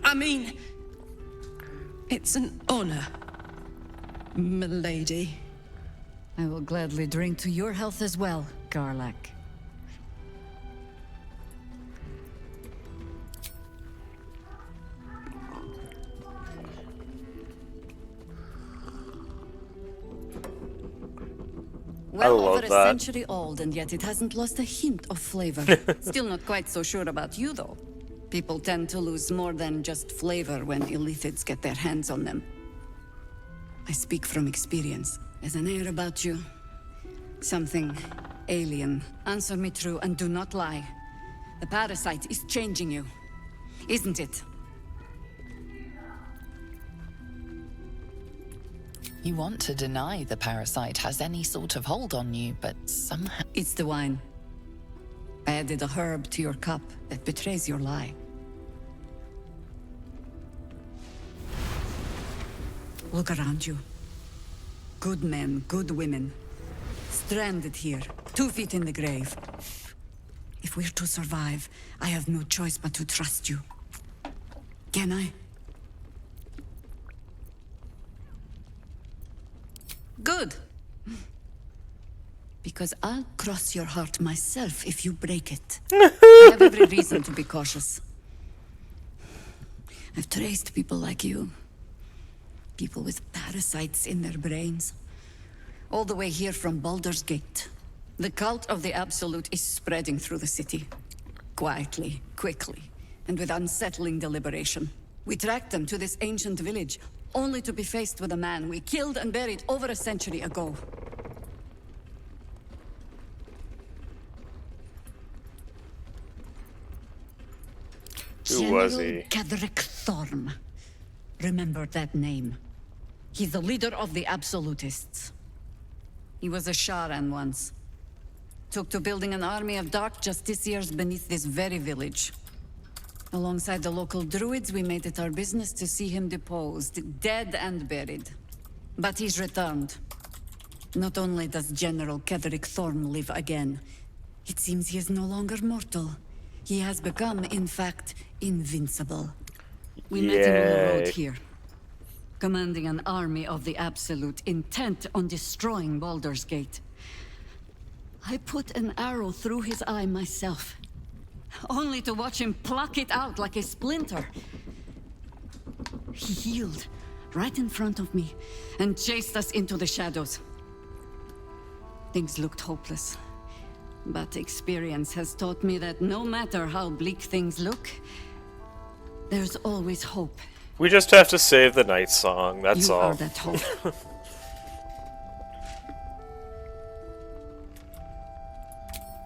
I mean, it's an honor, milady. I will gladly drink to your health as well, Garlac. Well love over a that. century old, and yet it hasn't lost a hint of flavor. Still not quite so sure about you, though. People tend to lose more than just flavor when illithids get their hands on them. I speak from experience. There's an air about you. Something alien. Answer me true and do not lie. The parasite is changing you, isn't it? You want to deny the parasite has any sort of hold on you, but somehow... It's the wine. I added a herb to your cup that betrays your lie. Look around you. Good men, good women. Stranded here, 2 feet in the grave. If we're to survive, I have no choice but to trust you. Can I? Good. Because I'll cross your heart myself if you break it. I have every reason to be cautious. I've traced people like you. People with parasites in their brains. All the way here from Baldur's Gate. The cult of the Absolute is spreading through the city. Quietly, quickly, and with unsettling deliberation. We tracked them to this ancient village, only to be faced with a man we killed and buried over a century ago. Who was he? Ketheric Thorm. Remember that name. He's the leader of the Absolutists. He was a Sharan once. Took to building an army of dark justiciars beneath this very village. Alongside the local druids, we made it our business to see him deposed, dead and buried. But he's returned. Not only does General Ketheric Thorm live again, it seems he is no longer mortal. He has become, in fact, invincible. We met him on the road here, commanding an army of the Absolute, intent on destroying Baldur's Gate. I put an arrow through his eye myself, only to watch him pluck it out like a splinter. He healed right in front of me and chased us into the shadows. Things looked hopeless, but experience has taught me that no matter how bleak things look, there's always hope We just have to save the night song, that's You all. are that hope.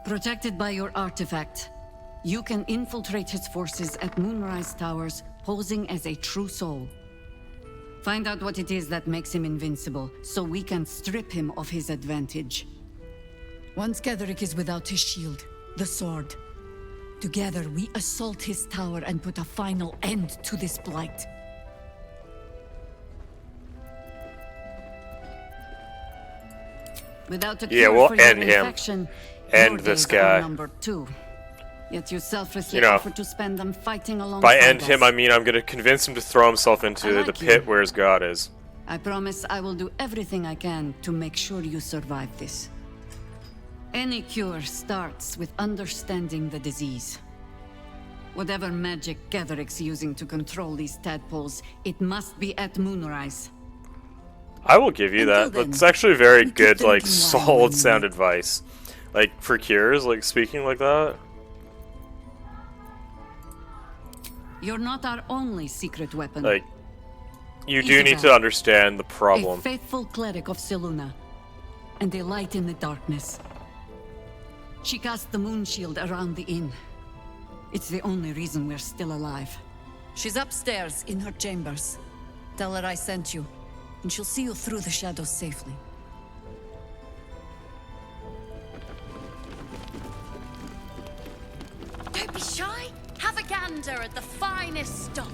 Protected by your artifact, you can infiltrate his forces at Moonrise Towers, posing as a true soul. Find out what it is that makes him invincible, so we can strip him of his advantage. Once Ketherick is without his shield, the sword, together we assault his tower and put a final end to this blight. Without a cure Yeah, we'll for your end him. infection, End your this days are guy. numbered too. Yet you selflessly You know, offer to spend them fighting alongside By end us. him, I mean I'm gonna convince him to throw himself into I the like pit you. where his god is. I promise I will do everything I can to make sure you survive this. Any cure starts with understanding the disease. Whatever magic Ketherick's using to control these tadpoles, it must be at Moonrise. I will give you that. Until then, That's actually very we keep good, like, thinking why solid we sound need- advice. Like, for cures, like, speaking like that. You're not our only secret weapon. Like, you do need to Isabel, understand the a problem. faithful cleric of Selûne, and a light in the darkness. She cast the moon shield around the inn. It's the only reason we're still alive. She's upstairs in her chambers. Tell her I sent you, and she'll see you through the shadows safely. Don't be shy. Have a gander at the finest stock.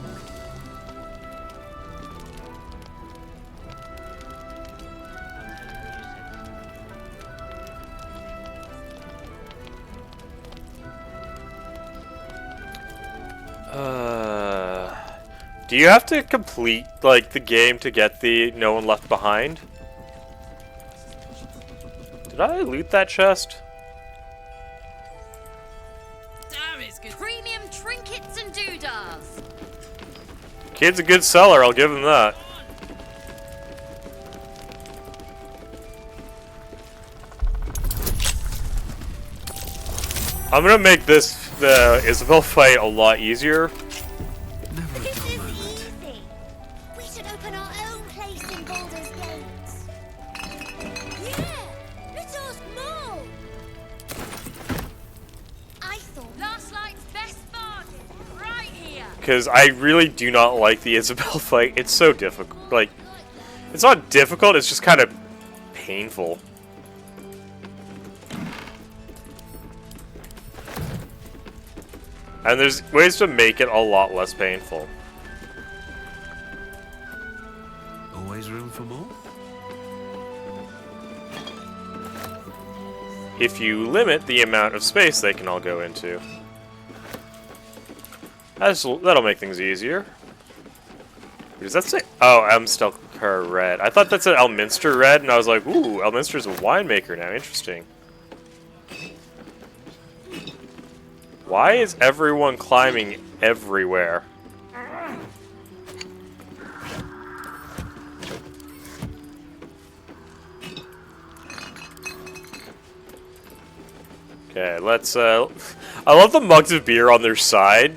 Do you have to complete, like, the game to get the No One Left Behind? Did I loot that chest? Premium trinkets and doodahs. Kid's a good seller, I'll give him that. I'm gonna make the Isabel fight a lot easier. We should open our own place in Baldur's Gate. Yeah, let's ask Mo. I thought Last night's best bargain, right here. Because I really do not like the Isabel fight. It's so difficult. Like, it's not difficult, it's just kind of painful. And there's ways to make it a lot less painful. Always room for more? If you limit the amount of space they can all go into. That'll make things easier. What does that say? Oh, Elmstelker Red. I thought that said Elminster Red, and I was like, ooh, Elminster's a winemaker now. Interesting. Why is everyone climbing everywhere? Okay, let's, I love the mugs of beer on their side.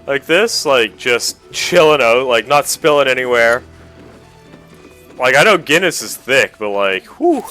Like this, like, just chilling out, like, not spilling anywhere. Like, I know Guinness is thick, but, like, whew.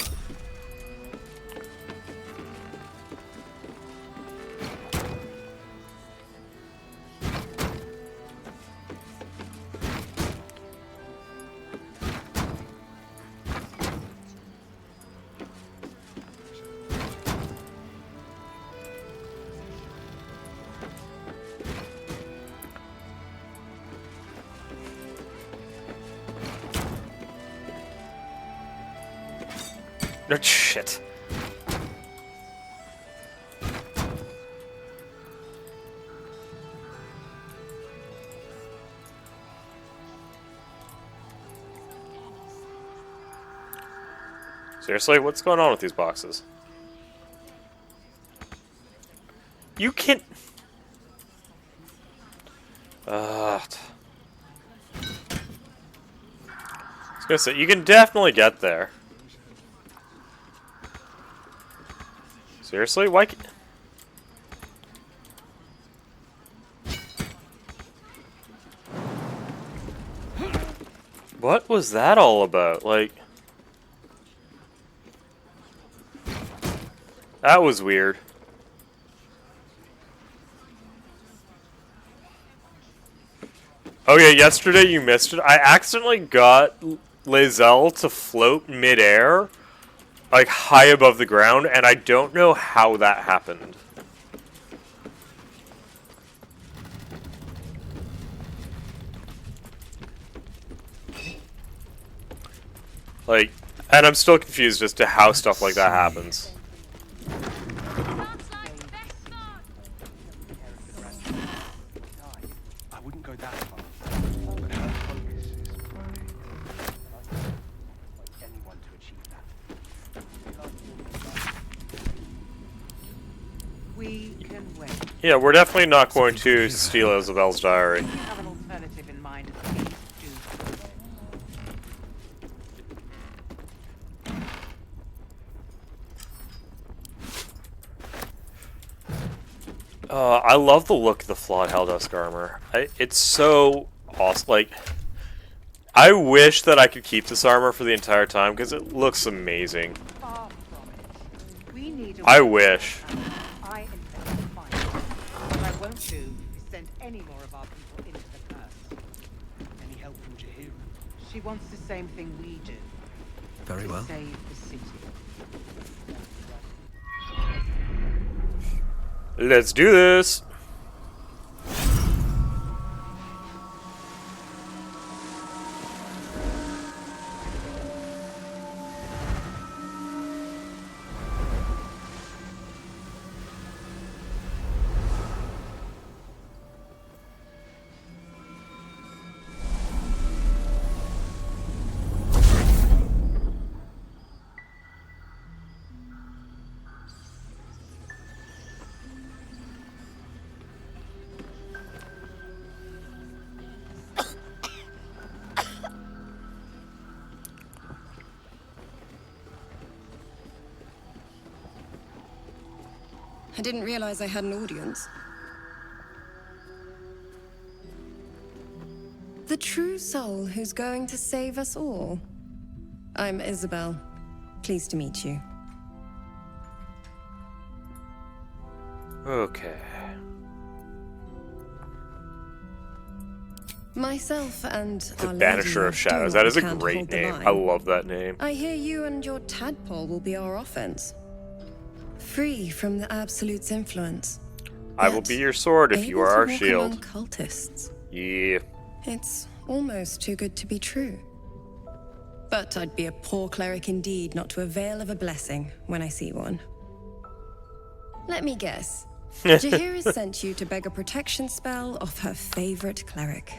No, shit. Seriously, what's going on with these boxes? You can... I was gonna say, you can definitely get there. Seriously? Why can't... What was that all about? Like, that was weird. Oh yeah, yesterday you missed it. I accidentally got Lae'zel to float midair, like high above the ground, and I don't know how that happened. Like, and I'm still confused as to how stuff like that happens. I wouldn't go that far, but her focus is like anyone to achieve that. We can wait. Yeah, we're definitely not going to steal Isabel's diary. You have an alternative in mind. Please do. I love the look of the flawed Helldusk armor. It's so awesome. Like, I wish that I could keep this armor for the entire time because it looks amazing. We need a I wish. I intend to find it. What I won't do is send any more of our people into the curse. Any help from Jahira? She wants the same thing we do. Very well. Save the city. Let's do this. I didn't realize I had an audience. The true soul who's going to save us all. I'm Isabel. Pleased to meet you. Okay. Myself and The Our Banisher Lady of Shadows. do That what is we a can to great hold the name. line. I love that name. I hear you and your tadpole will be our offense. Free from the Absolute's influence. I will be your sword if you Able are to our walk shield. among cultists. Yeah. It's almost too good to be true. But I'd be a poor cleric indeed not to avail of a blessing when I see one. Let me guess. Jahir has sent you to beg a protection spell off her favorite cleric.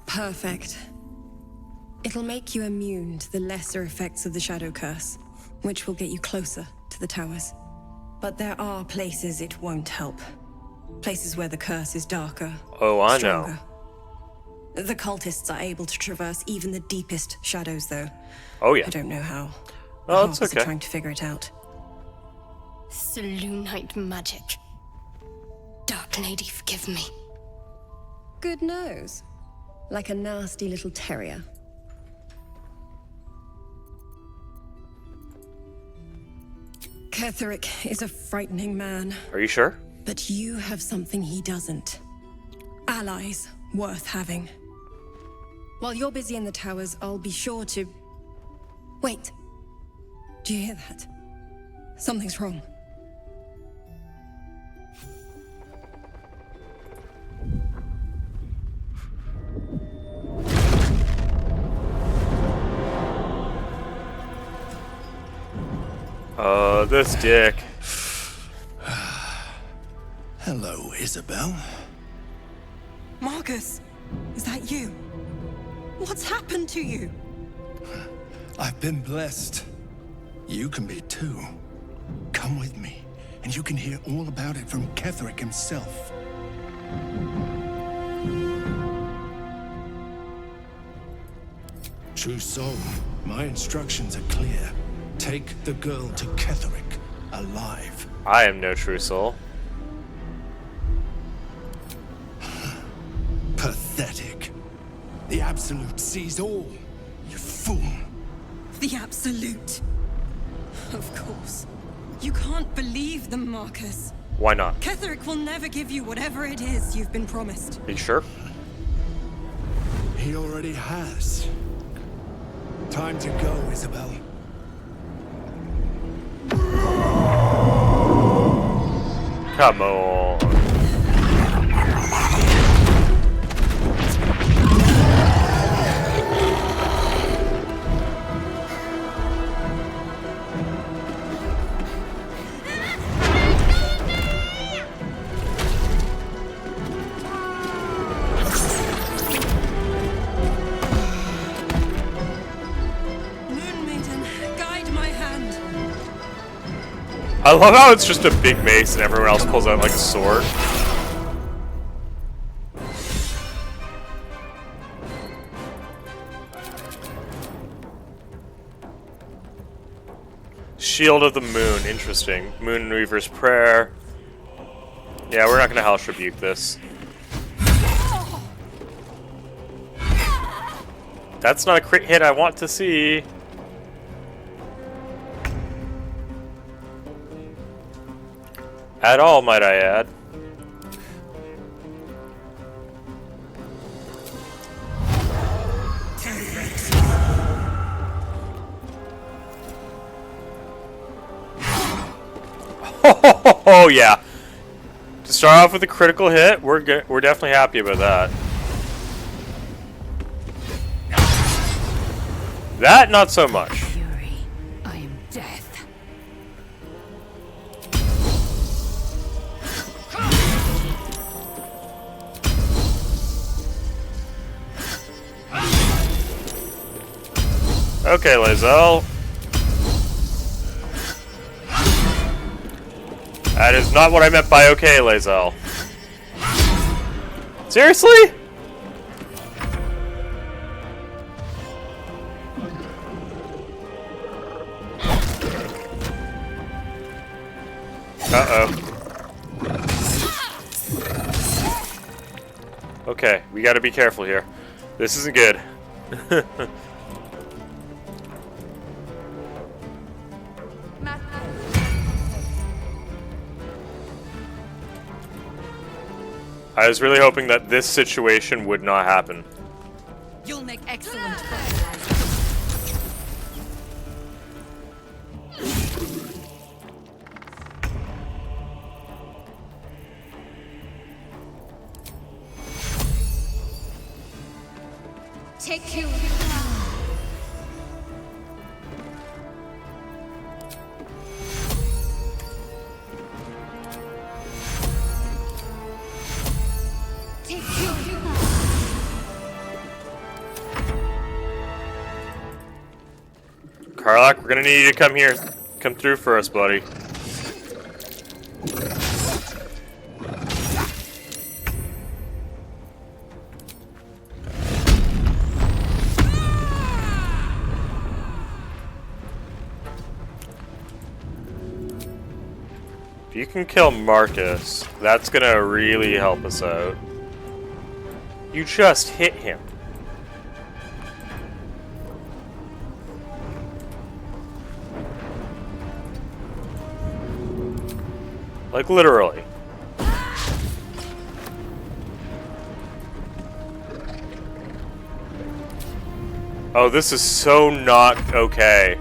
Perfect. It'll make you immune to the lesser effects of the Shadow Curse, which will get you closer to the towers. But there are places it won't help. Places where the curse is darker. Oh, I stronger. know. The cultists are able to traverse even the deepest shadows, though. Oh, yeah. I don't know how. Oh, The it's Hawks are okay. trying to figure it out. Selûnite magic. Dark Lady, forgive me. Good nose. Like a nasty little terrier. Ketheric is a frightening man. Are you sure? But you have something he doesn't. Allies worth having. While you're busy in the towers, I'll be sure to... Wait. Do you hear that? Something's wrong. This dick. Hello, Isabel. Marcus, is that you? What's happened to you? I've been blessed. You can be too. Come with me, and you can hear all about it from Ketheric himself. True soul, my instructions are clear. Take the girl to Ketherick, alive. I am no true soul. Pathetic. The Absolute sees all, you fool. The Absolute. Of course. You can't believe them, Marcus. Why not? Ketherick will never give you whatever it is you've been promised. Are you sure? He already has. Time to go, Isabel. Come on. I love how it's just a big mace and everyone else pulls out like a sword. Shield of the Moon, interesting. Moonweaver's Prayer. Yeah, we're not gonna Hellish Rebuke this. That's not a crit hit I want to see. At all, might I add. Oh yeah. To start off with a critical hit, we're definitely happy about that. That not so much. I am death. Okay, Lae'zel. That is not what I meant by okay, Lae'zel. Seriously? Uh-oh. Okay, we gotta be careful here. This isn't good. I was really hoping that this situation would not happen. You'll make excellent fertilizer. Take you. Karlach, we're gonna need you to come here. Come through for us, buddy. If you can kill Marcus, that's gonna really help us out. You just hit him. Like, literally. Oh, this is so not okay.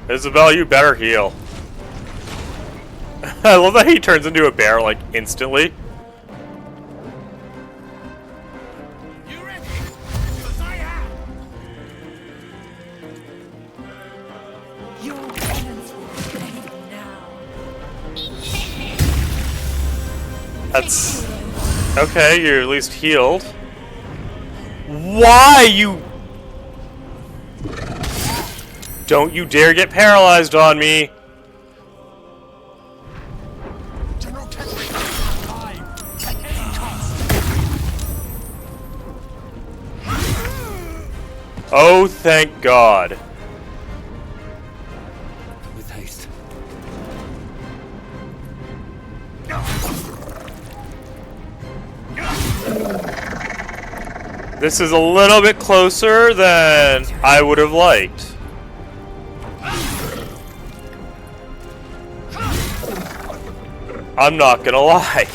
Isabel, you better heal. I love that he turns into a bear, like, instantly. That's... okay, you're at least healed. Why, you... Don't you dare get paralyzed on me! Oh, thank God. With haste. This is a little bit closer than I would have liked. I'm not gonna lie.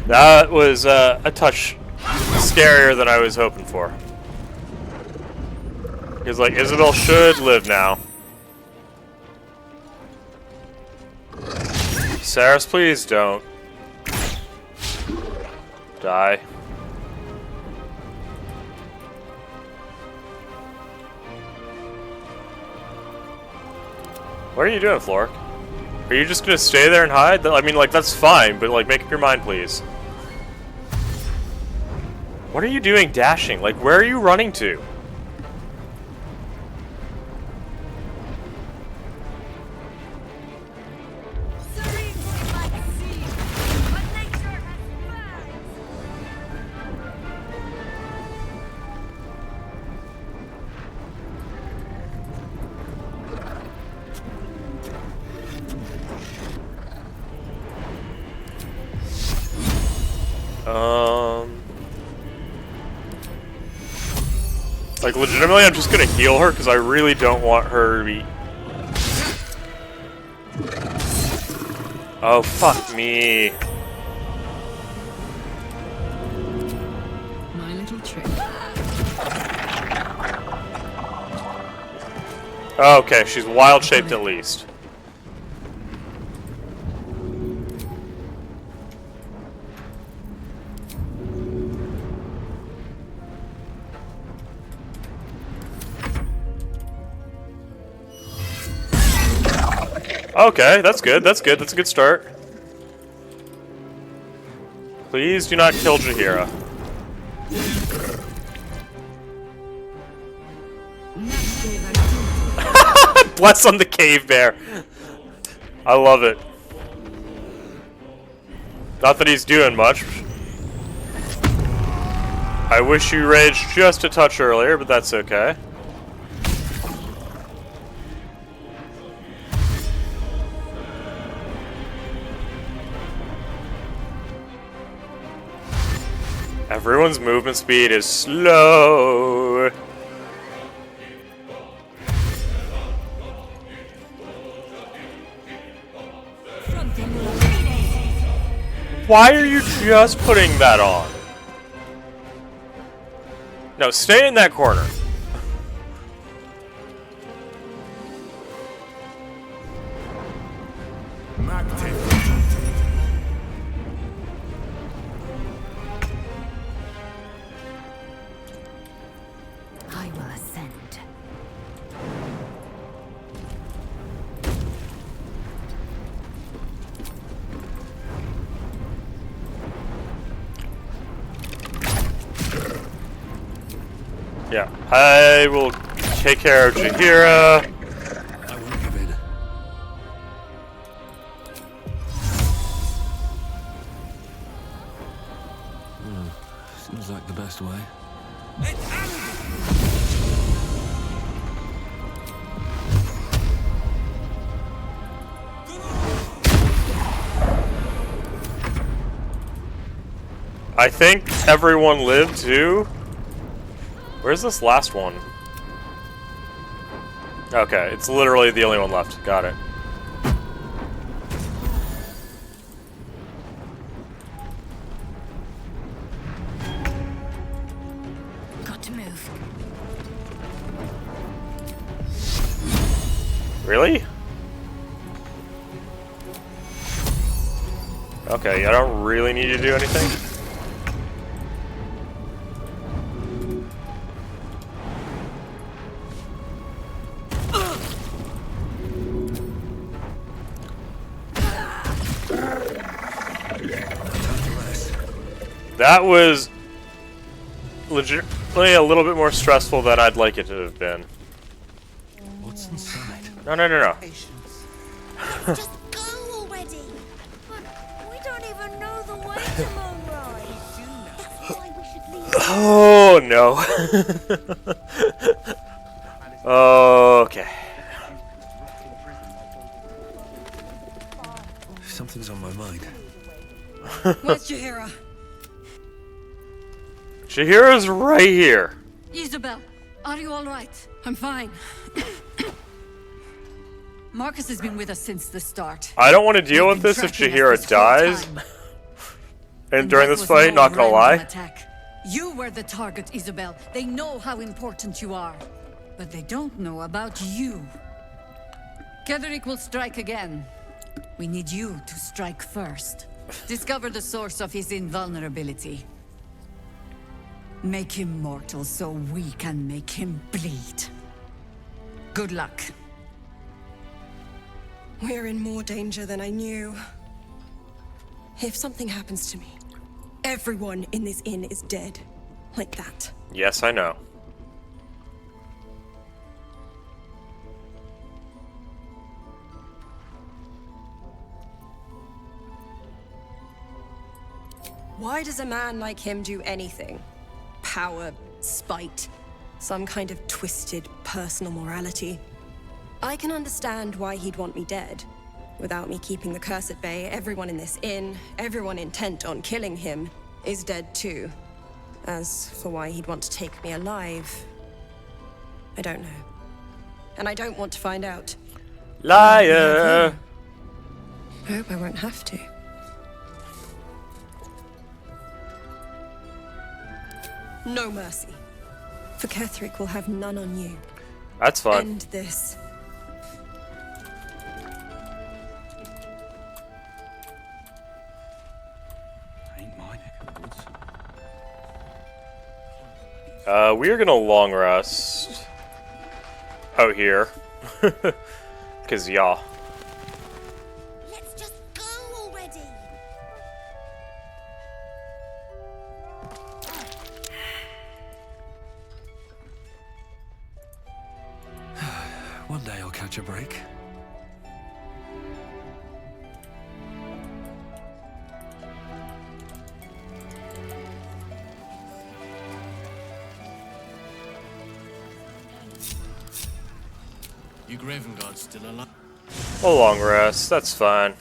That was a touch scarier than I was hoping for. Because, like, Isabel should live now. Saris, please don't die. What are you doing, Flork? Are you just gonna stay there and hide? I mean, like, that's fine, but, like, make up your mind, please. What are you doing dashing? Like, where are you running to? Like, legitimately, I'm just gonna heal her because I really don't want her to be... Oh, fuck me. My little trick. Okay, she's wild-shaped at least. Okay, that's good, that's good, that's a good start. Please do not kill Jaheira. Bless on the cave bear. I love it. Not that he's doing much. I wish you raged just a touch earlier, but that's okay. Everyone's movement speed is slow. Why are you just putting that on? No, stay in that corner. I will ascend. Yeah, I will take care of Jaheira. I won't give in. Seems like the best way. I think everyone lived too. Where's this last one? Okay, it's literally the only one left. Got it. Got to move. Really? Okay, I don't really need to do anything. That was legitimately a little bit more stressful than I'd like it to have been. inside? No, no, no, no. Just go already. But we don't even know the way to Moonrise. That's why we should leave. Oh no. Okay. Something's on my mind. Where's Jaheira? Jaheira's right here. Isabel, are you all right? I'm fine. Marcus has been with us since the start. I don't want to deal with this if Jaheira dies. And during this fight, not gonna lie. Attack. You were the target, Isabel. They know how important you are. But they don't know about you. Ketheric will strike again. We need you to strike first. Discover the source of his invulnerability. Make him mortal so we can make him bleed. Good luck. We're in more danger than I knew. If something happens to me, everyone in this inn is dead. Like that. Yes, I know. Why does a man like him do anything? Power, spite, some kind of twisted personal morality. I can understand why he'd want me dead. Without me keeping the curse at bay, everyone in this inn, everyone intent on killing him, is dead too. As for why he'd want to take me alive, I don't know. And I don't want to find out. Liar! I hope I won't have to. No mercy. For Ketheric will have none on you. That's fine. End this. Ain't my neck of the woods. We are gonna long rest out here. Cause y'all. Let's just go already. One day I'll catch a break. You Graven Guards still alive? A long rest, that's fine.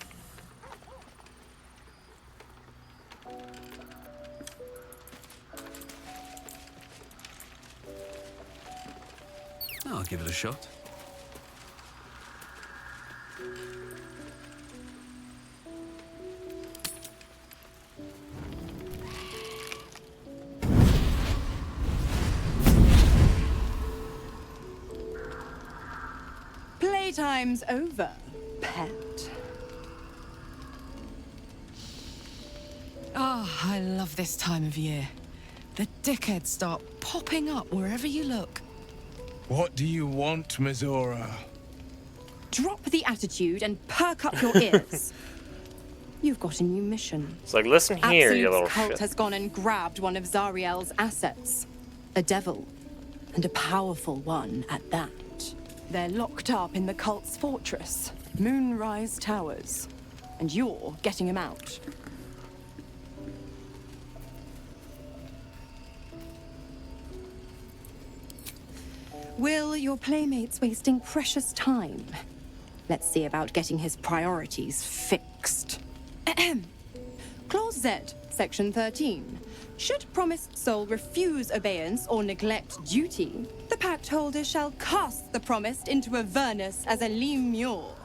I'll give it a shot. Playtime's over, pet. Oh, I love this time of year. The dickheads start popping up wherever you look. What do you want, Mizora? Drop the attitude and perk up your ears. You've got a new mission. It's like, listen here, you Absolute's little cult shit. has gone and grabbed one of Zariel's assets. A devil. And a powerful one at that. They're locked up in the cult's fortress, Moonrise Towers. And you're getting him out. Will your playmates wasting precious time? Let's see about getting his priorities fixed. Clause Z, Section 13. Should promised soul refuse obeyance or neglect duty, the pact holder shall cast the promised into Avernus as a lemure.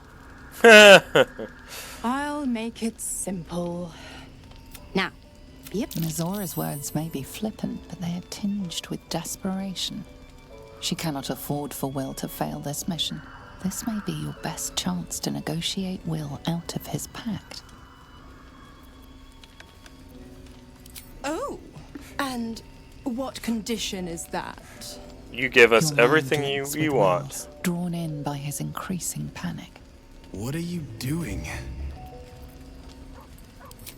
I'll make it simple. Now, Mizora's words may be flippant, but they are tinged with desperation. She cannot afford for Will to fail this mission. This may be your best chance to negotiate Will out of his pact. Oh, and what condition is that? You give us Your man everything drinks you with want. Will's, drawn in by his increasing panic. What are you doing?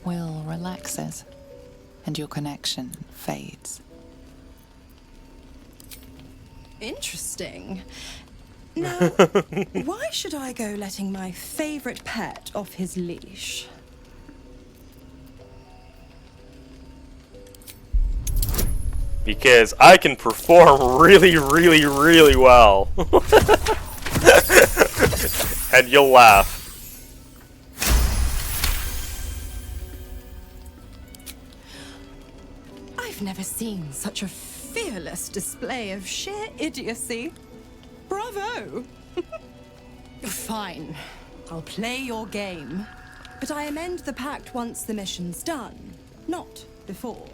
Will relaxes, and your connection fades. Interesting. Now, why should I go letting my favorite pet off his leash? Because I can perform really, really, really well. And you'll laugh. I've never seen such a fearless display of sheer idiocy. Bravo! Fine. I'll play your game. But I amend the pact once the mission's done, not before.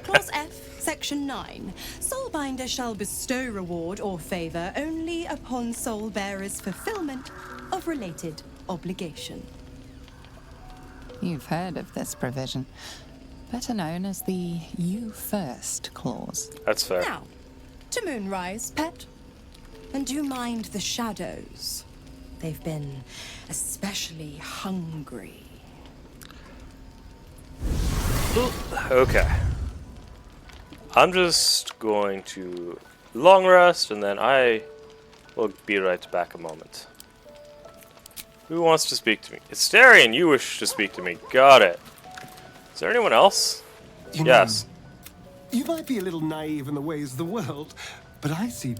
Clause F, Section 9. Soulbinder shall bestow reward or favor only upon soul bearer's fulfillment of related obligation. You've heard of this provision. Better known as the You First clause. That's fair. Now, to Moonrise, pet. And do mind the shadows. They've been especially hungry. Okay. I'm just going to long rest, and then I will be right back a moment. Who wants to speak to me? Astarion, you wish to speak to me. Got it. Is there anyone else? Yes. You might be a little naive in the ways of the world, but I see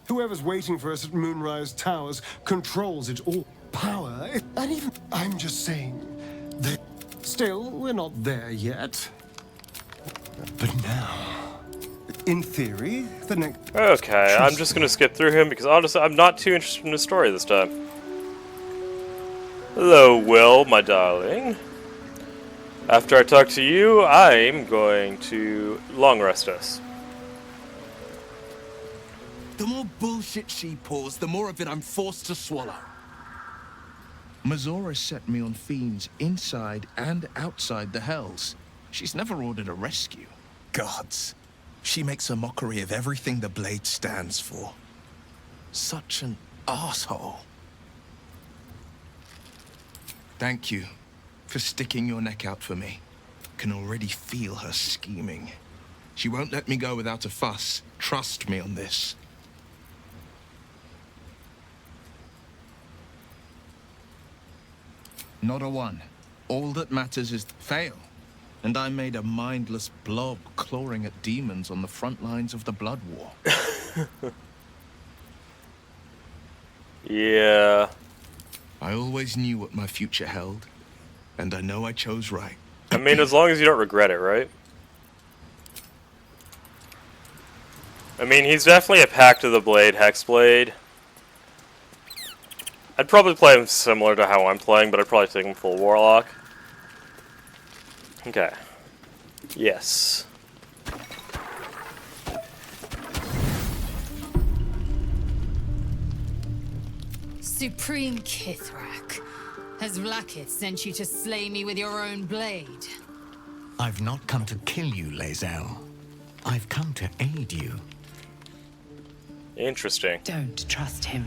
whoever's waiting for us at Moonrise Towers controls it all. Power, and even I'm just saying that still we're not there yet. But now, in theory, the next. Okay, I'm just gonna skip through him because honestly, I'm not too interested in the story this time. Hello, Will, my darling. After I talk to you, I'm going to long rest us. The more bullshit she pours, the more of it I'm forced to swallow. Mazora set me on fiends inside and outside the Hells. She's never ordered a rescue. Gods. She makes a mockery of everything the Blade stands for. Such an asshole. Thank you for sticking your neck out for me. Can already feel her scheming. She won't let me go without a fuss. Trust me on this. Not a one. All that matters is fail. And I made a mindless blob clawing at demons on the front lines of the Blood War. Yeah. I always knew what my future held, and I know I chose right. I mean, as long as you don't regret it, right? I mean, he's definitely a Pact of the Blade Hexblade. I'd probably play him similar to how I'm playing, but I'd probably take him full Warlock. Okay. Yes. Supreme Kithrak, has Vlaakith sent you to slay me with your own blade? I've not come to kill you, Lae'zel. I've come to aid you. Interesting. Don't trust him.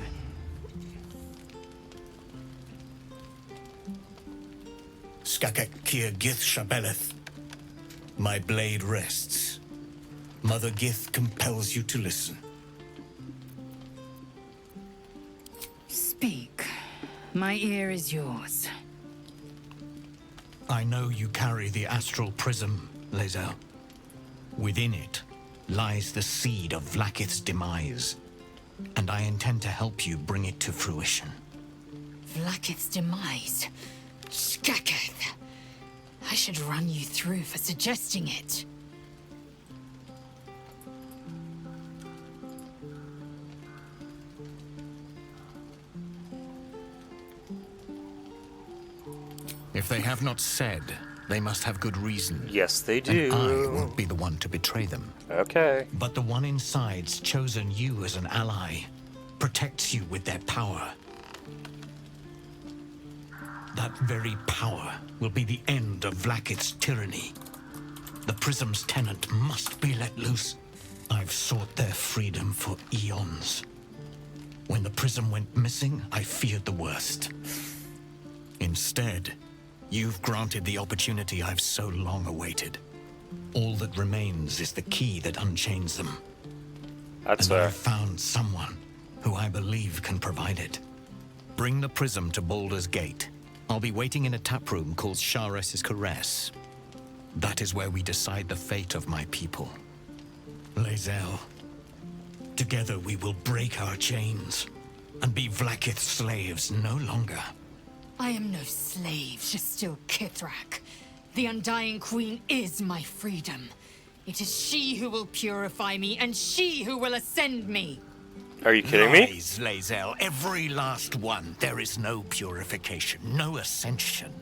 Skakek Kier Gith Shabeleth. My blade rests. Mother Gith compels you to listen. Speak. My ear is yours. I know you carry the astral prism, Lae'zel. Within it lies the seed of Vlaakith's demise, and I intend to help you bring it to fruition. Vlaakith's demise? Skaketh. I should run you through for suggesting it. If they have not said, they must have good reason. Yes, they do. And I won't be the one to betray them. Okay. But the one inside's chosen you as an ally, protects you with their power. That very power will be the end of Vlaakith's tyranny. The Prism's tenant must be let loose. I've sought their freedom for eons. When the Prism went missing, I feared the worst. Instead, you've granted the opportunity I've so long awaited. All that remains is the key that unchains them. That's and fair. I've found someone who I believe can provide it. Bring the prism to Baldur's Gate. I'll be waiting in a taproom called Shares's Caress. That is where we decide the fate of my people. Lae'zel, together we will break our chains and be Vlaakith's slaves no longer. I am no slave to still Kithrak. The Undying Queen is my freedom. It is she who will purify me, and she who will ascend me. Are you kidding me? Lies, Lae'zel, every last one. There is no purification, no ascension.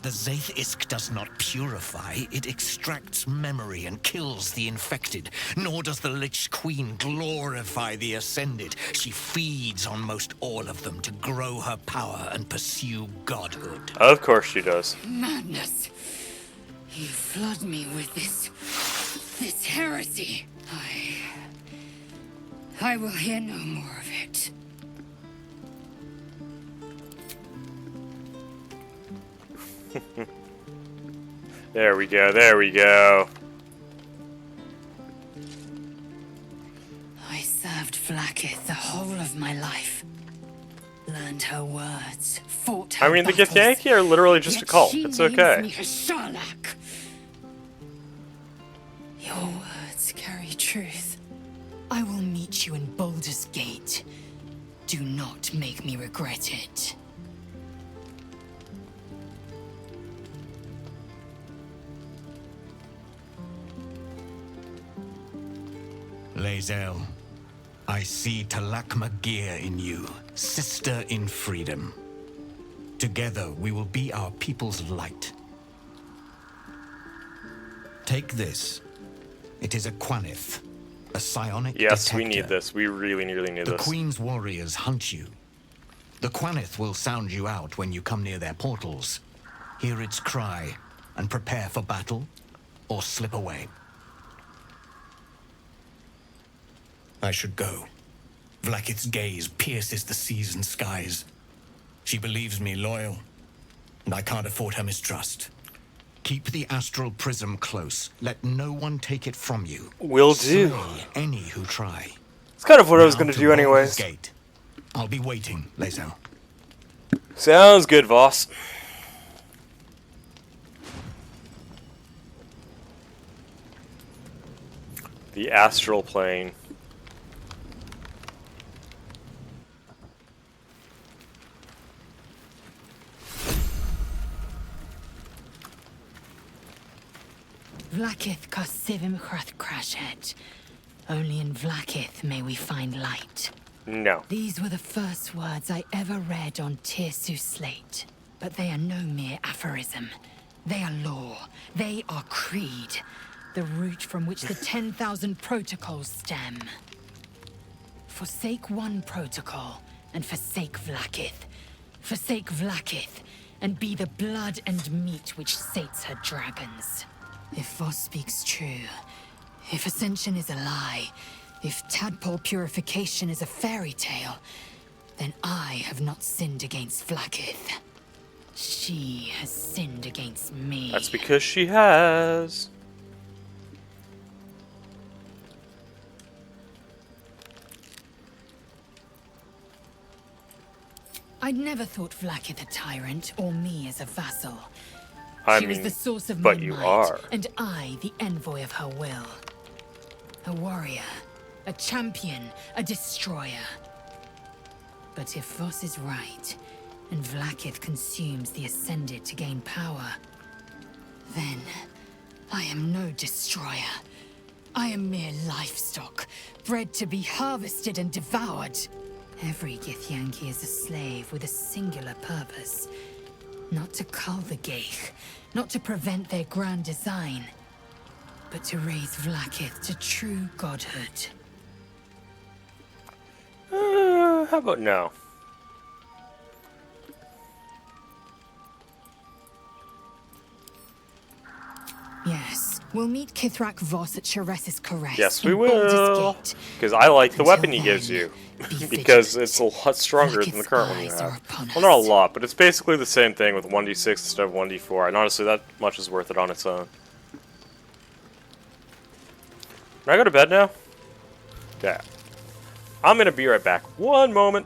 The Zaith Isk does not purify, it extracts memory and kills the infected. Nor does the Lich Queen glorify the ascended. She feeds on most all of them to grow her power and pursue godhood. Of course she does. Madness. You flood me with this heresy. I will hear no more of it. There we go, there we go. I served Vlaakith the whole of my life. Learned her words, fought her I mean, the battles, Githyanki are literally just a yet cult. she It's names okay. me her Sharlak. Your words carry truth. I will meet you in Baldur's Gate. Do not make me regret it. Lae'zel, I see Talak Magir in you, sister in freedom. Together we will be our people's light. Take this. It is a Quanith, a psionic Yes, we detector. need this. We really need The this. Queen's warriors hunt you. The Quanith will sound you out when you come near their portals. Hear its cry and prepare for battle or slip away. I should go. Vlaakith's gaze pierces the seas and skies. She believes me loyal, and I can't afford her mistrust. Keep the astral prism close. Let no one take it from you. Will do. Slay any who try. It's kind of what I was Now going to to do Baldur's anyways. Gate. I'll be waiting, Lae'zel. Sounds good, Voss. The astral plane. Vlaakith Kosivim Chrath Crashhead. Only in Vlaakith may we find light. No. These were the first words I ever read on Tirsu's slate. But they are no mere aphorism. They are law. They are creed. The root from which the 10,000 protocols stem. Forsake one protocol, and forsake Vlaakith. Forsake Vlaakith, and be the blood and meat which sates her dragons. If Voss speaks true, if Ascension is a lie, if Tadpole purification is a fairy tale, then I have not sinned against Vlaakith. She has sinned against me. That's because she has. I'd never thought Vlaakith a tyrant, or me as a vassal. I She was mean, the source of but my you might, are. and I the envoy of her will. A warrior, a champion, a destroyer. But if Voss is right, and Vlaakith consumes the Ascended to gain power, then I am no destroyer. I am mere livestock, bred to be harvested and devoured. Every Githyanki is a slave with a singular purpose. Not to cull the Geich, not to prevent their grand design, but to raise Vlaakith to true godhood. How about no? Yes, we'll meet Kithrak Voss at Shares's Caress. Yes, we in Baldur's will. Gate. Because I like the Until weapon he then, gives you. be Because it's a lot stronger than the current one you eyes are have. upon Well, not a lot, but it's basically the same thing with 1d6 instead of 1d4. And honestly, that much is worth it on its own. Can I go to bed now? Yeah. I'm gonna be right back. One moment.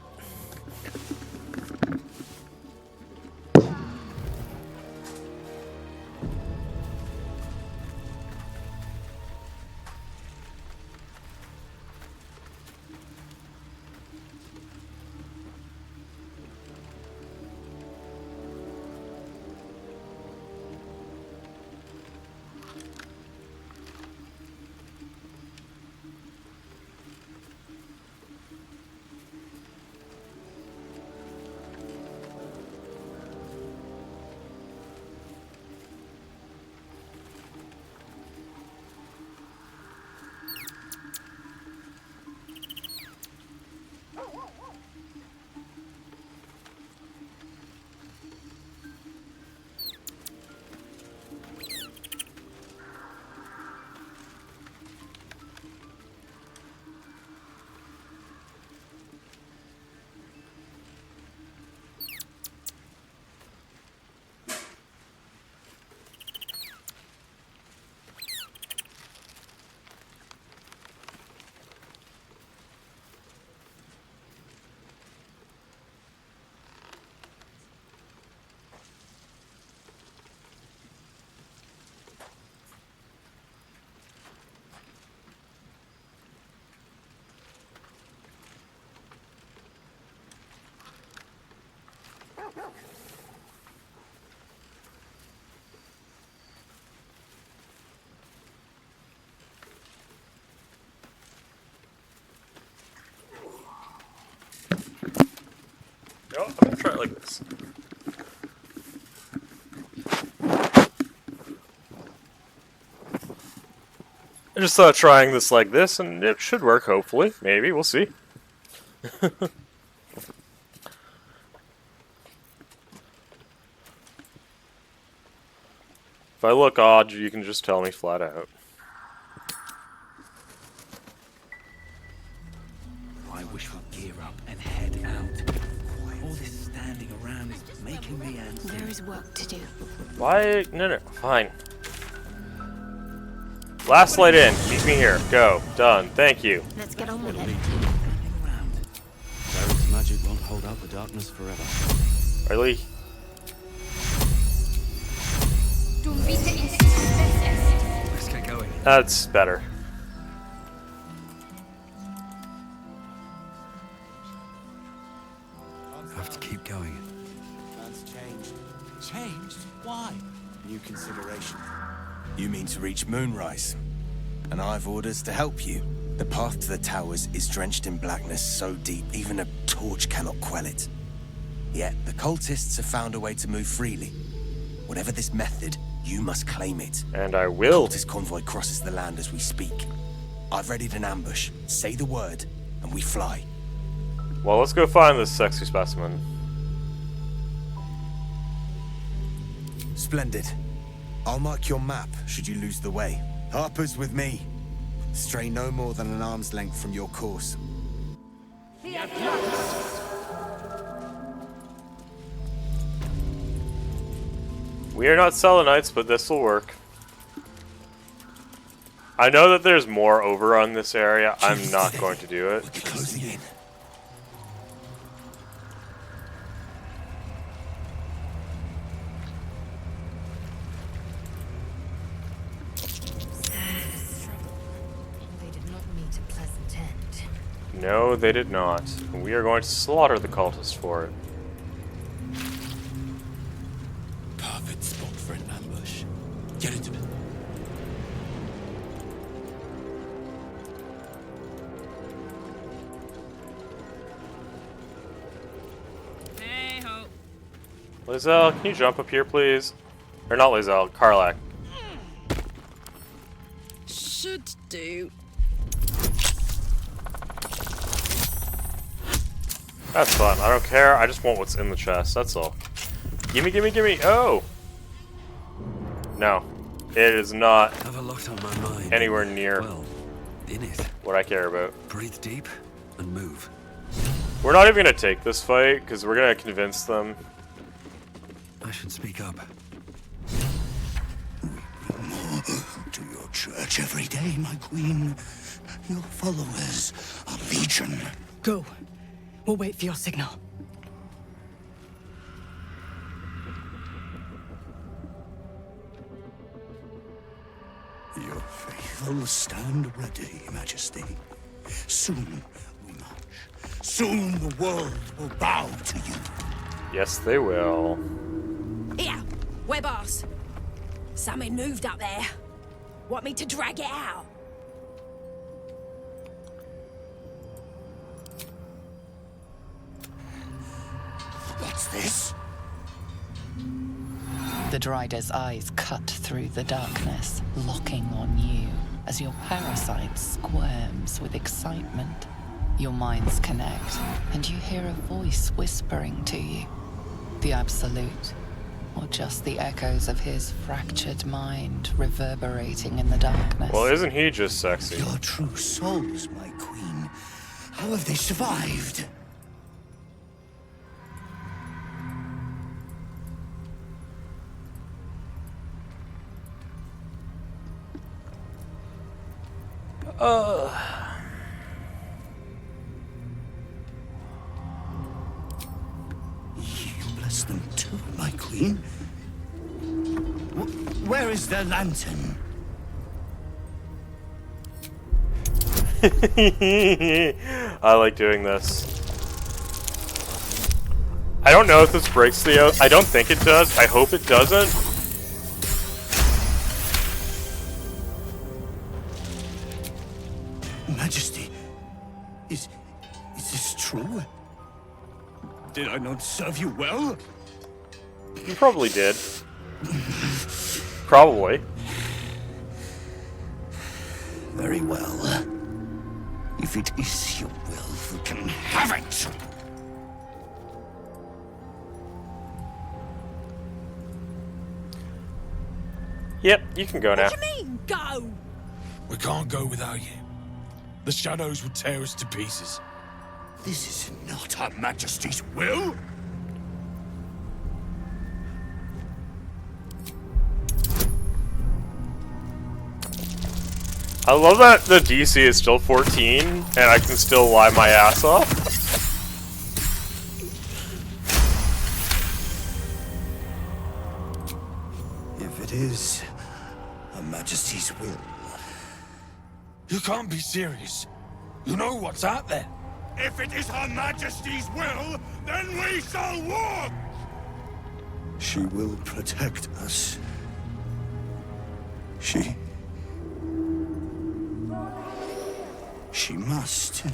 No, I'm gonna try it like this. I just thought trying this like this, and it should work, hopefully. Maybe, we'll see. If I look odd, you can just tell me flat out. I wish we'd gear up and head out. All this standing around is making me antsy. There is work to do. Why? No, fine. Last light in. Keep me here. Go. Done. Thank you. Let's get on with it. Derek's magic won't hold out the darkness forever. Really? Let's get going. That's better. I have to keep going. Plans changed. Changed? Why? New consideration. You mean to reach Moonrise? And I've orders to help you. The path to the towers is drenched in blackness so deep even a torch cannot quell it. Yet the cultists have found a way to move freely. Whatever this method, you must claim it. And I will. The cultist convoy crosses the land as we speak. I've readied an ambush. Say the word, and we fly. Well, let's go find this sexy specimen. Splendid. I'll mark your map should you lose the way. Harper's with me. Stray no more than an arm's length from your course. We are not Selenites, but this will work. I know that there's more over on this area. I'm not going to do it. Closing in. They did not meet a pleasant end. No, they did not. We are going to slaughter the cultists for it. Perfect spot for an ambush. Get into it. Hey ho. Lizelle, can you jump up here, please? Or not Lizelle, Karlak. Should do. That's fun. I don't care. I just want what's in the chest. That's all. Gimme, gimme, gimme. Oh! No. It is not Have a lot on my mind. anywhere near Well, in it. what I care about. Breathe deep and move. We're not even going to take this fight, because we're going to convince them. I should speak up. To your church every day, my queen. Your followers are legion. Go. We'll wait for your signal. Your faithful stand ready, Majesty. Soon we march. Soon the world will bow to you. Yes, they will. Here, we're boss. Something moved up there. Want me to drag it out? What's this? The Drider's eyes cut through the darkness, locking on you as your parasite squirms with excitement. Your minds connect, and you hear a voice whispering to you. The Absolute, or just the echoes of his fractured mind reverberating in the darkness. Well, isn't he just sexy? Your true souls, my queen. How have they survived? You bless them too, my queen. Where is their lantern? I like doing this. I don't know if this breaks the oath. I don't think it does. I hope it doesn't. Majesty, is this true? Did I not serve you well? You probably did. Probably. Very well. If it is your will, you can have it. Yep, you can go now. What do you mean, go? We can't go without you. The shadows would tear us to pieces. This is not Her Majesty's will. I love that the DC is still 14, and I can still lie my ass off. If it is Her Majesty's will. You can't be serious. You know what's out there. If it is Her Majesty's will, then we shall walk! She will protect us. She must.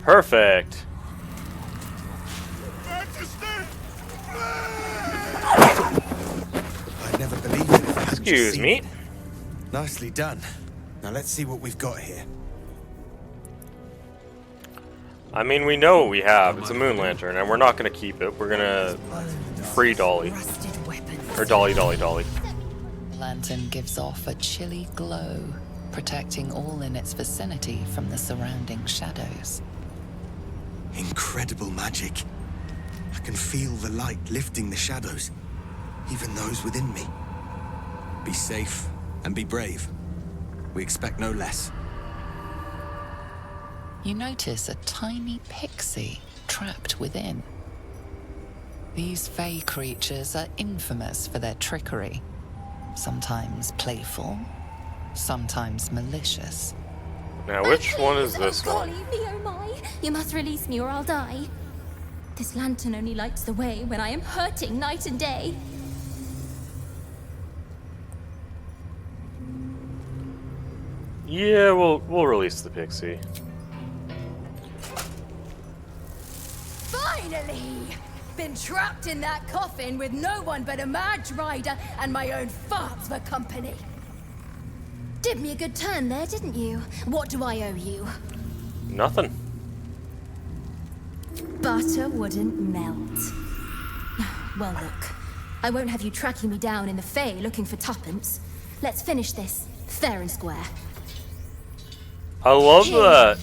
Perfect. I'd never believe it if I hadn't Excuse just seen me. it. Nicely done. Now let's see what we've got here. I mean, we know what we have. It's a moon lantern, and we're not going to keep it. We're going to free Dolly. Or Dolly. The lantern gives off a chilly glow, protecting all in its vicinity from the surrounding shadows. Incredible magic. I can feel the light lifting the shadows, even those within me. Be safe and be brave. We expect no less. You notice a tiny pixie trapped within. These fey creatures are infamous for their trickery. Sometimes playful, sometimes malicious. Now, which one is this God, one? leave me, oh my! You must release me or I'll die. This lantern only lights the way when I am hurting night and day. Yeah, we'll release the pixie. Finally! Been trapped in that coffin with no one but a mad rider and my own farts for company. Did me a good turn there, didn't you? What do I owe you? Nothing. Butter wouldn't melt. Well, look. I won't have you tracking me down in the Fae looking for tuppence. Let's finish this, fair and square. I love that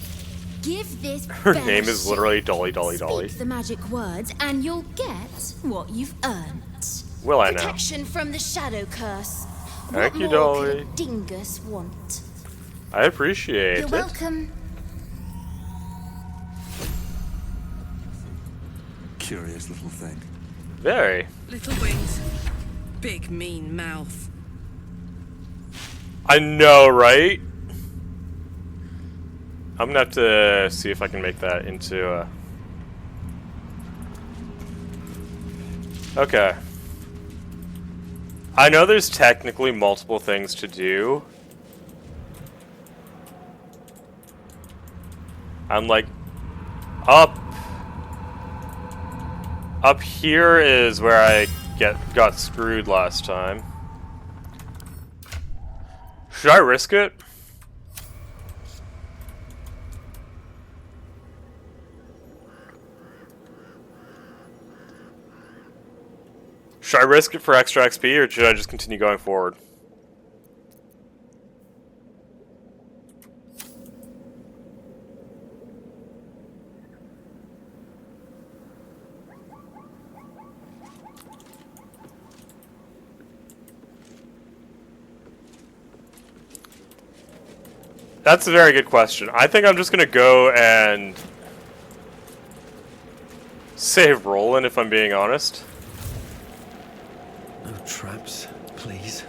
Give this Her name is literally Dolly Dolly Dolly. Speak the magic words, and you'll get what you've earned. Will I now? Protection from the shadow curse. Thank what you, more Dolly. could a dingus want? I appreciate You're it. welcome. Curious little thing. Very. Little wings, big mean mouth. I know, right? I'm gonna have to see if I can make that into a... Okay. I know there's technically multiple things to do. I'm like... Up here is where I got screwed last time. Should I risk it? Should I risk it for extra XP, or should I just continue going forward? That's a very good question. I think I'm just gonna go and save Roland, if I'm being honest. No traps, please.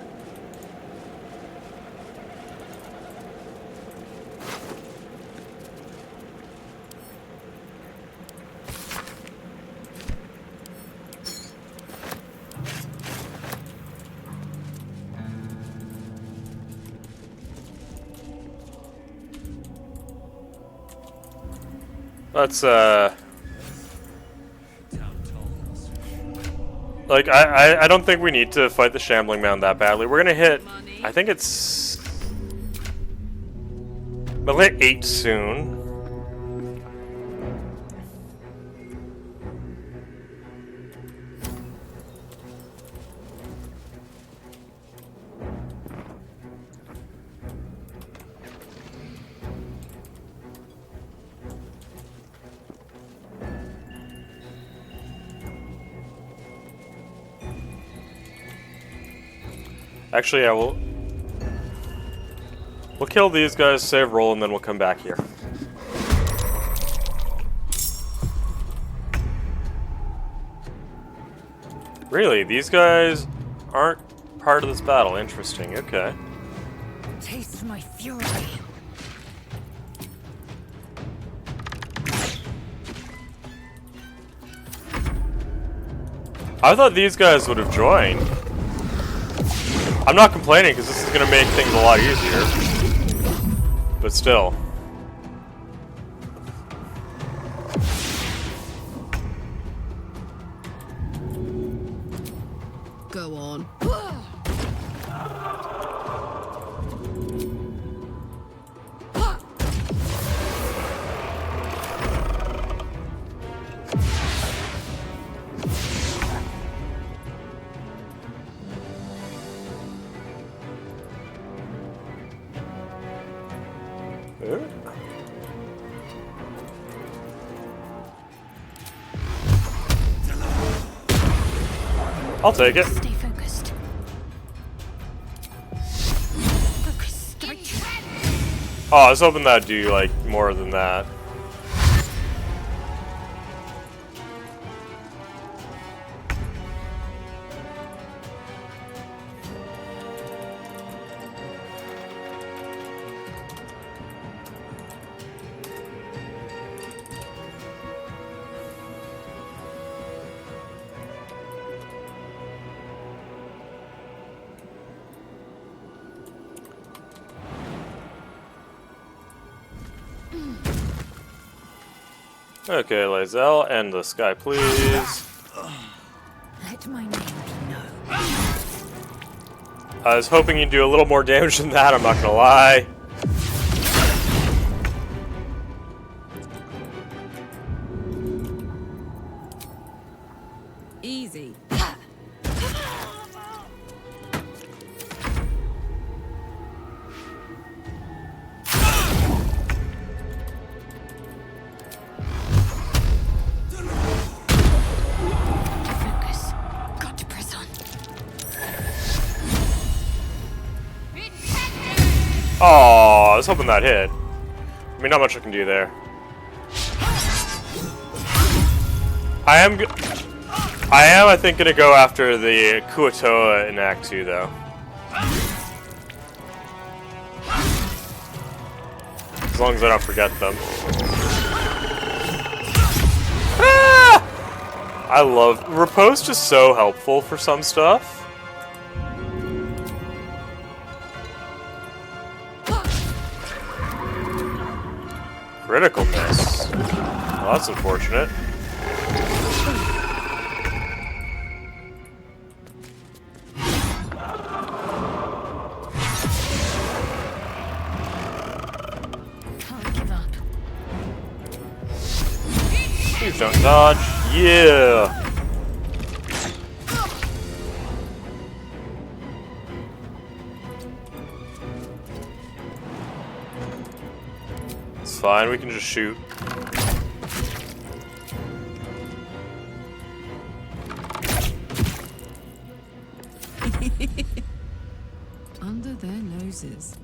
Let's like, I don't think we need to fight the Shambling Mound that badly. We're gonna hit, I think it's... We'll hit 8 soon. Actually, yeah, we'll kill these guys, save roll, and then we'll come back here. Really? These guys aren't part of this battle. Interesting, okay. Taste my fury. I thought these guys would have joined. I'm not complaining, because this is going to make things a lot easier. But still. Go on. I'll take it. Stay focused. Focus. Strike. Oh, I was hoping that'd do, like, more than that. Okay, Lae'zel, end this guy, please. Let my name be known. I was hoping you'd do a little more damage than that, I'm not gonna lie. Easy. Oh, I was hoping that hit. I mean, not much I can do there. I think, gonna go after the Kuatoa in Act 2, though. As long as I don't forget them. Ah! I love... Riposte is so helpful for some stuff. Critical miss. Well, that's unfortunate. Please don't dodge. Yeah. It's fine, we can just shoot. Under their noses.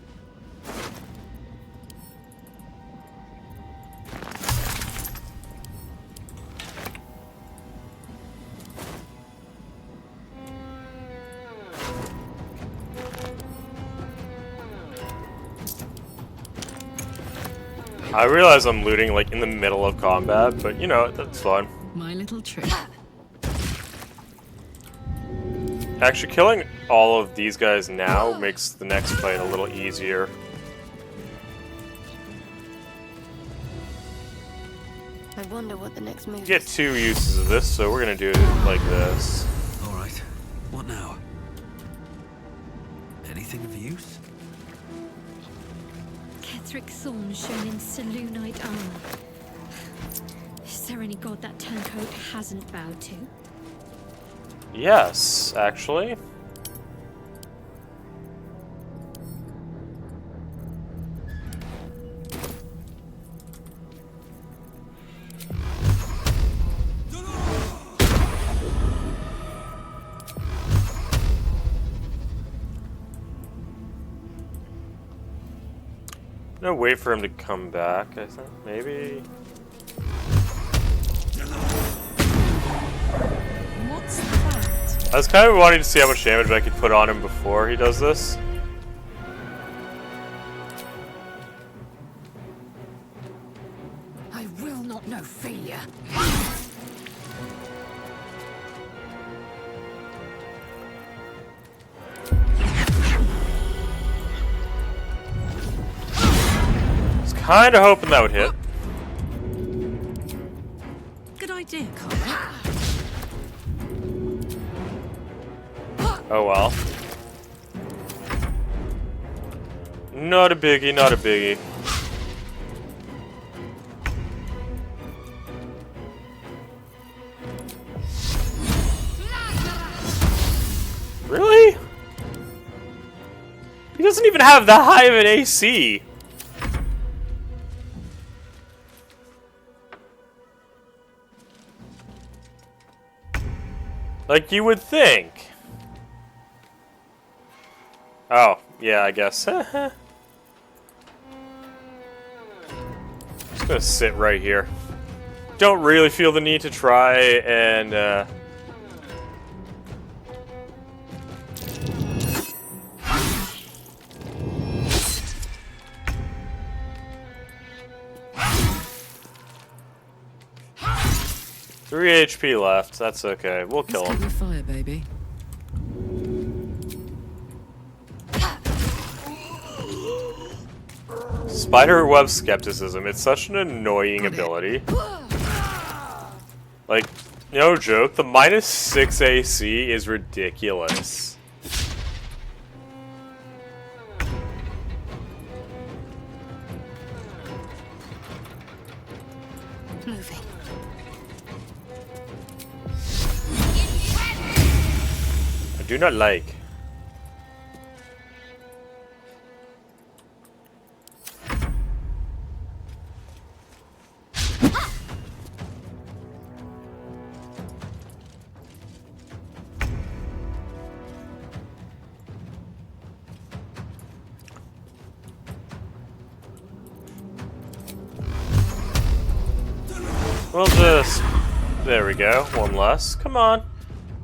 I realize I'm looting like in the middle of combat, but you know, that's fine. My little trick. Actually, killing all of these guys now makes the next fight a little easier. I wonder what the next move You get 2 uses of this, so we're gonna do it like this. All right. What now? Anything of use? Ketheric thorn shown in Selûnite armor. Is there any god that turncoat hasn't bowed to? Yes, actually. No, wait for him to come back, I think. Maybe. What's that? I was kind of wanting to see how much damage I could put on him before he does this. I will not know failure. Kind of hoping that would hit. Good idea, Carl. Oh well. Not a biggie, not a biggie. Really? He doesn't even have that high of an AC. Like you would think. Oh, yeah, I guess. Just gonna sit right here. Don't really feel the need to try and, 3 HP left. That's okay. We'll kill him. Let's get your fire, baby. Spiderweb skepticism. It's such an annoying ability. Like, no joke. The -6 AC is ridiculous. Moving. I do not like. We'll just... There we go. One less. Come on.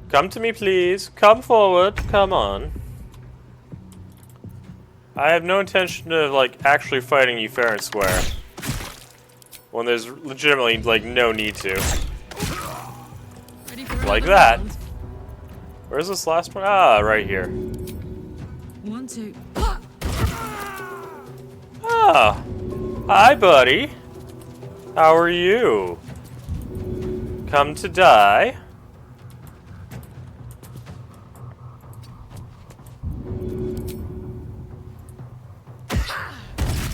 Come to me, please. Come forward. Come on. I have no intention of, like, actually fighting you fair and square. When there's legitimately, like, no need to. Like that. Where's this last one? Ah, right here. 1, 2. Ah. Hi, buddy. How are you? Come to die?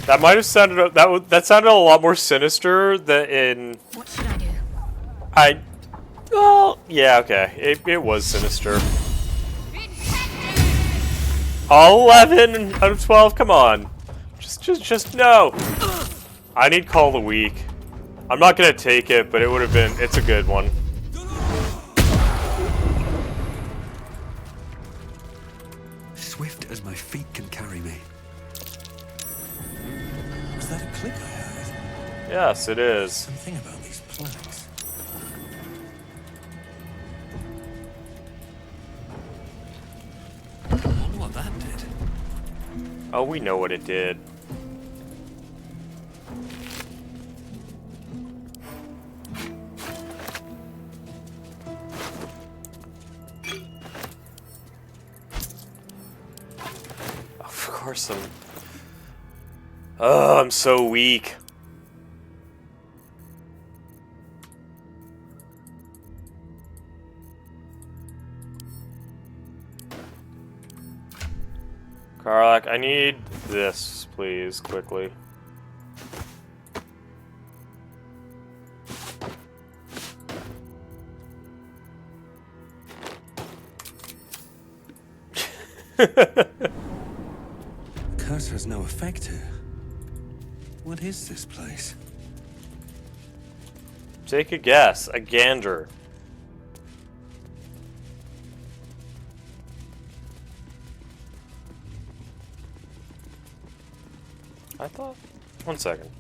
That might have sounded that sounded a lot more sinister than in. What should I do? Well, yeah, okay. It was sinister. 11 out of 12. Come on, just no. I need Call of the Week. I'm not gonna take it, but it would have been. It's a good one. Swift as my feet can carry me. Was that a click I heard? Yes, it is. Something about these planks. I wonder what that did. Oh, we know what it did. Of course I'm... Oh, I'm so weak. Karlak, I need this, please, quickly. Curse has no effect here. What is this place? Take a guess. A gander. I thought... 1 second.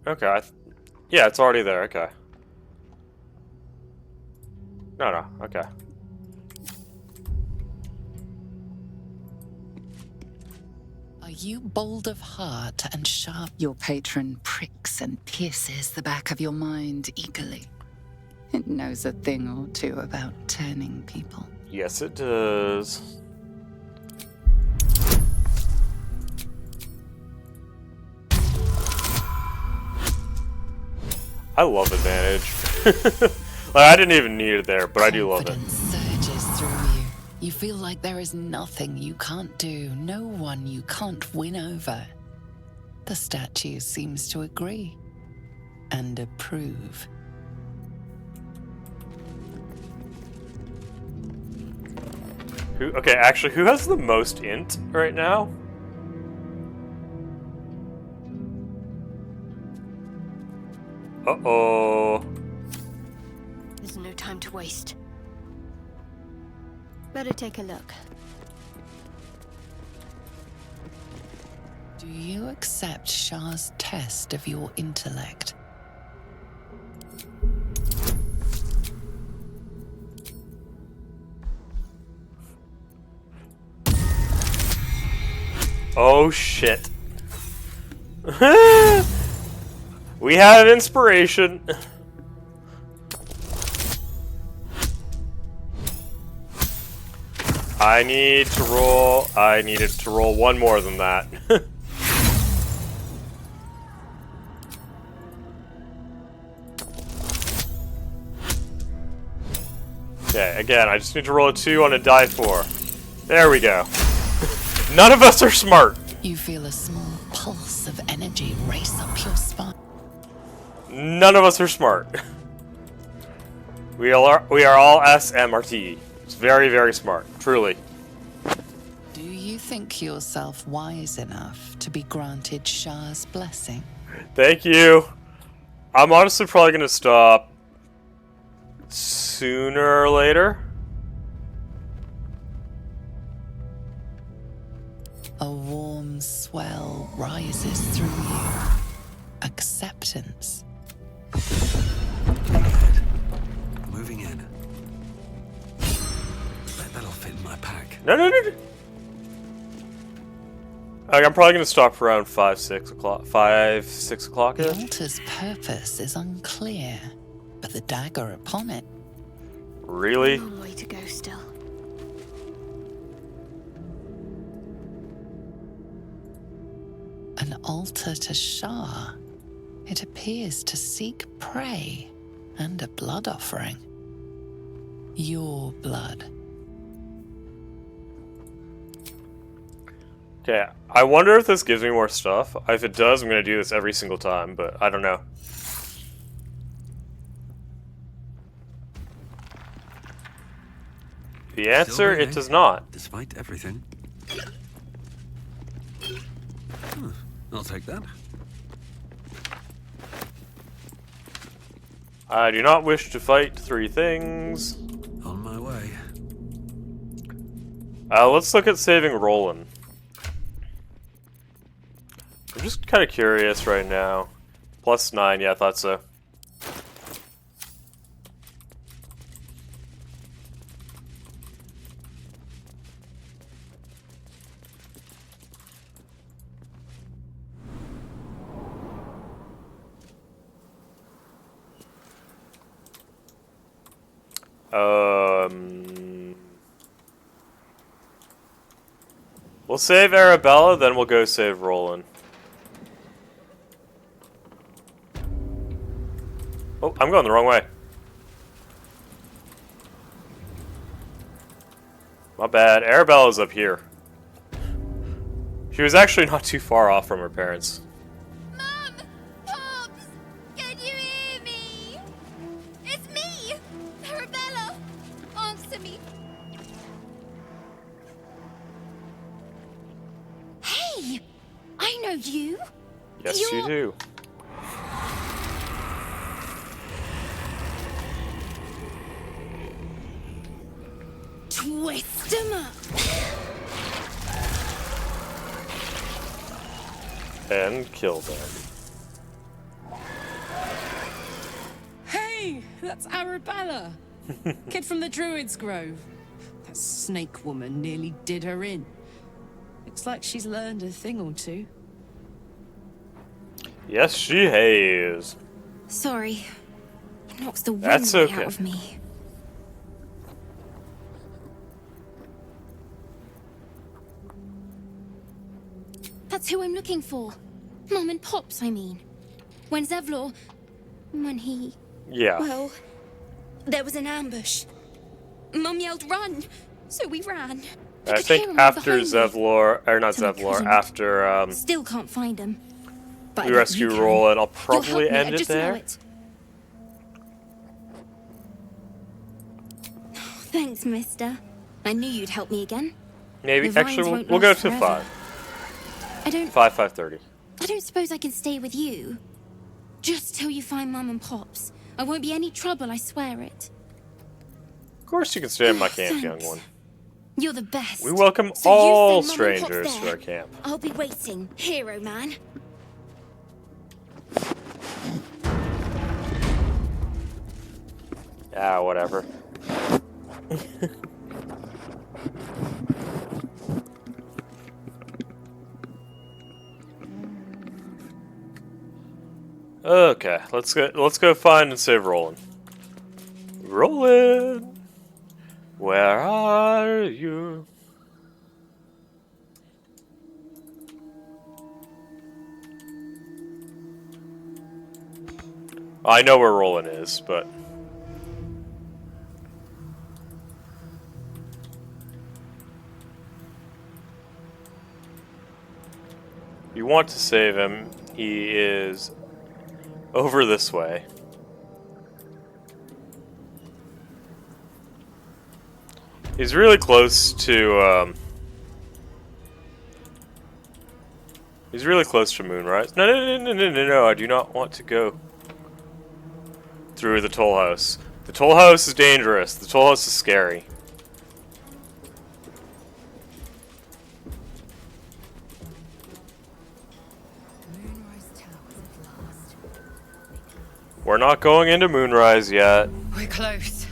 Okay, yeah, it's already there, okay. No, okay. Are you bold of heart and sharp? Your patron pricks and pierces the back of your mind eagerly. It knows a thing or two about turning people. Yes, it does. I love advantage. Like, I didn't even need it there, but I do love it. Confidence surges through you. You feel like there is nothing you can't do, no one you can't win over. The statue seems to agree and approve. Okay, actually, who has the most int right now? Uh-oh. There's no time to waste. Better take a look. Do you accept Shah's test of your intellect? Oh shit. We have inspiration. I needed to roll one more than that. Okay, again, I just need to roll a 2 on a die 4. There we go. None of us are smart. You feel a small pulse of energy race up your spine. None of us are smart. We are all SMRT. It's very, very smart, truly. Do Do you think yourself wise enough to be granted Shah's blessing? Thank you. I'm honestly probably gonna stop sooner or later. A warm swell rises through you. Acceptance. Moving in. That'll fit in my pack. No. I'm probably gonna stop around 5, 6 o'clock. 5, 6 o'clock. The altar's purpose is unclear, but the dagger upon it. Really? Long way to go still. An altar to Shah. It appears to seek prey and a blood offering. Your blood. Okay, I wonder if this gives me more stuff. If it does, I'm gonna do this every single time, but I don't know. The answer, it does not. Despite everything. I'll take that. I do not wish to fight 3 things. On my way. Let's look at saving Roland. I'm just kind of curious right now. +9, yeah, I thought so. We'll save Arabella, then we'll go save Roland. Oh, I'm going the wrong way. My bad. Arabella's up here. She was actually not too far off from her parents. Mum! Pops! Can you hear me? It's me! Arabella! Answer me. Hey! I know you! Yes, you do. Twist 'em up! And kill them. Hey, that's Arabella. Kid from the Druid's Grove. That snake woman nearly did her in. Looks like she's learned a thing or two. Yes, she has. Sorry. It knocks the wind That's right okay. out of me. That's who I'm looking for. Mum and Pops, I mean. When Zevlor... When he... Yeah. Well, there was an ambush. Mum yelled, "Run!" So we ran. I think after Zevlor, or not Till I Zevlor, couldn't. after Still can't find him. But I we bet rescue you can. Roland, I'll You'll probably help me, I end it just know there. it. Thanks, mister. I knew you'd help me again. Maybe. The vines Actually, won't we'll go last to forever. 5. I don't... 5:30. I don't suppose I can stay with you. Just till you find Mum and Pops. I won't be any trouble, I swear it. Of course you can stay in my camp, Thanks. young one. You're the best. We welcome So you all send Mum and Pops strangers to there. our camp. I'll be waiting, hero man. Yeah, whatever. Okay, let's go find and save Roland. Roland, where are you? I know where Roland is, but you want to save him. He is over this way. He's really close to He's really close to Moonrise. No, I do not want to go through the toll house. The toll house is dangerous. The toll house is scary. We're not going into Moonrise yet. We're close.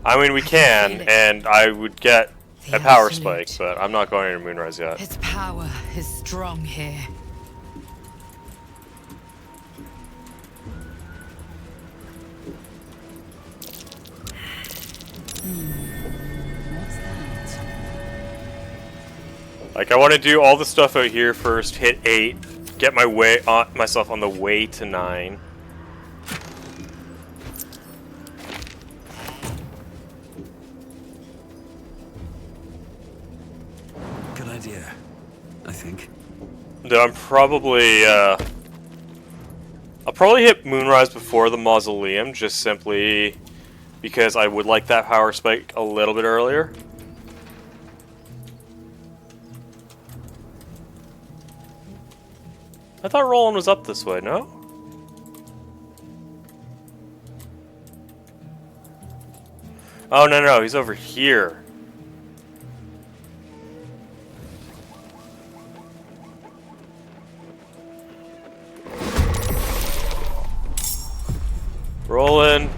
I mean, we can, and I would get a power spike, but I'm not going into Moonrise yet. Its power is strong here. What's that? Like, I want to do all the stuff out here first, hit 8, get myself on the way to 9. Good idea, I think. Then I'm probably, I'll probably hit Moonrise before the Mausoleum, just simply because I would like that power spike a little bit earlier. I thought Roland was up this way, no? Oh, no, he's over here. Roland,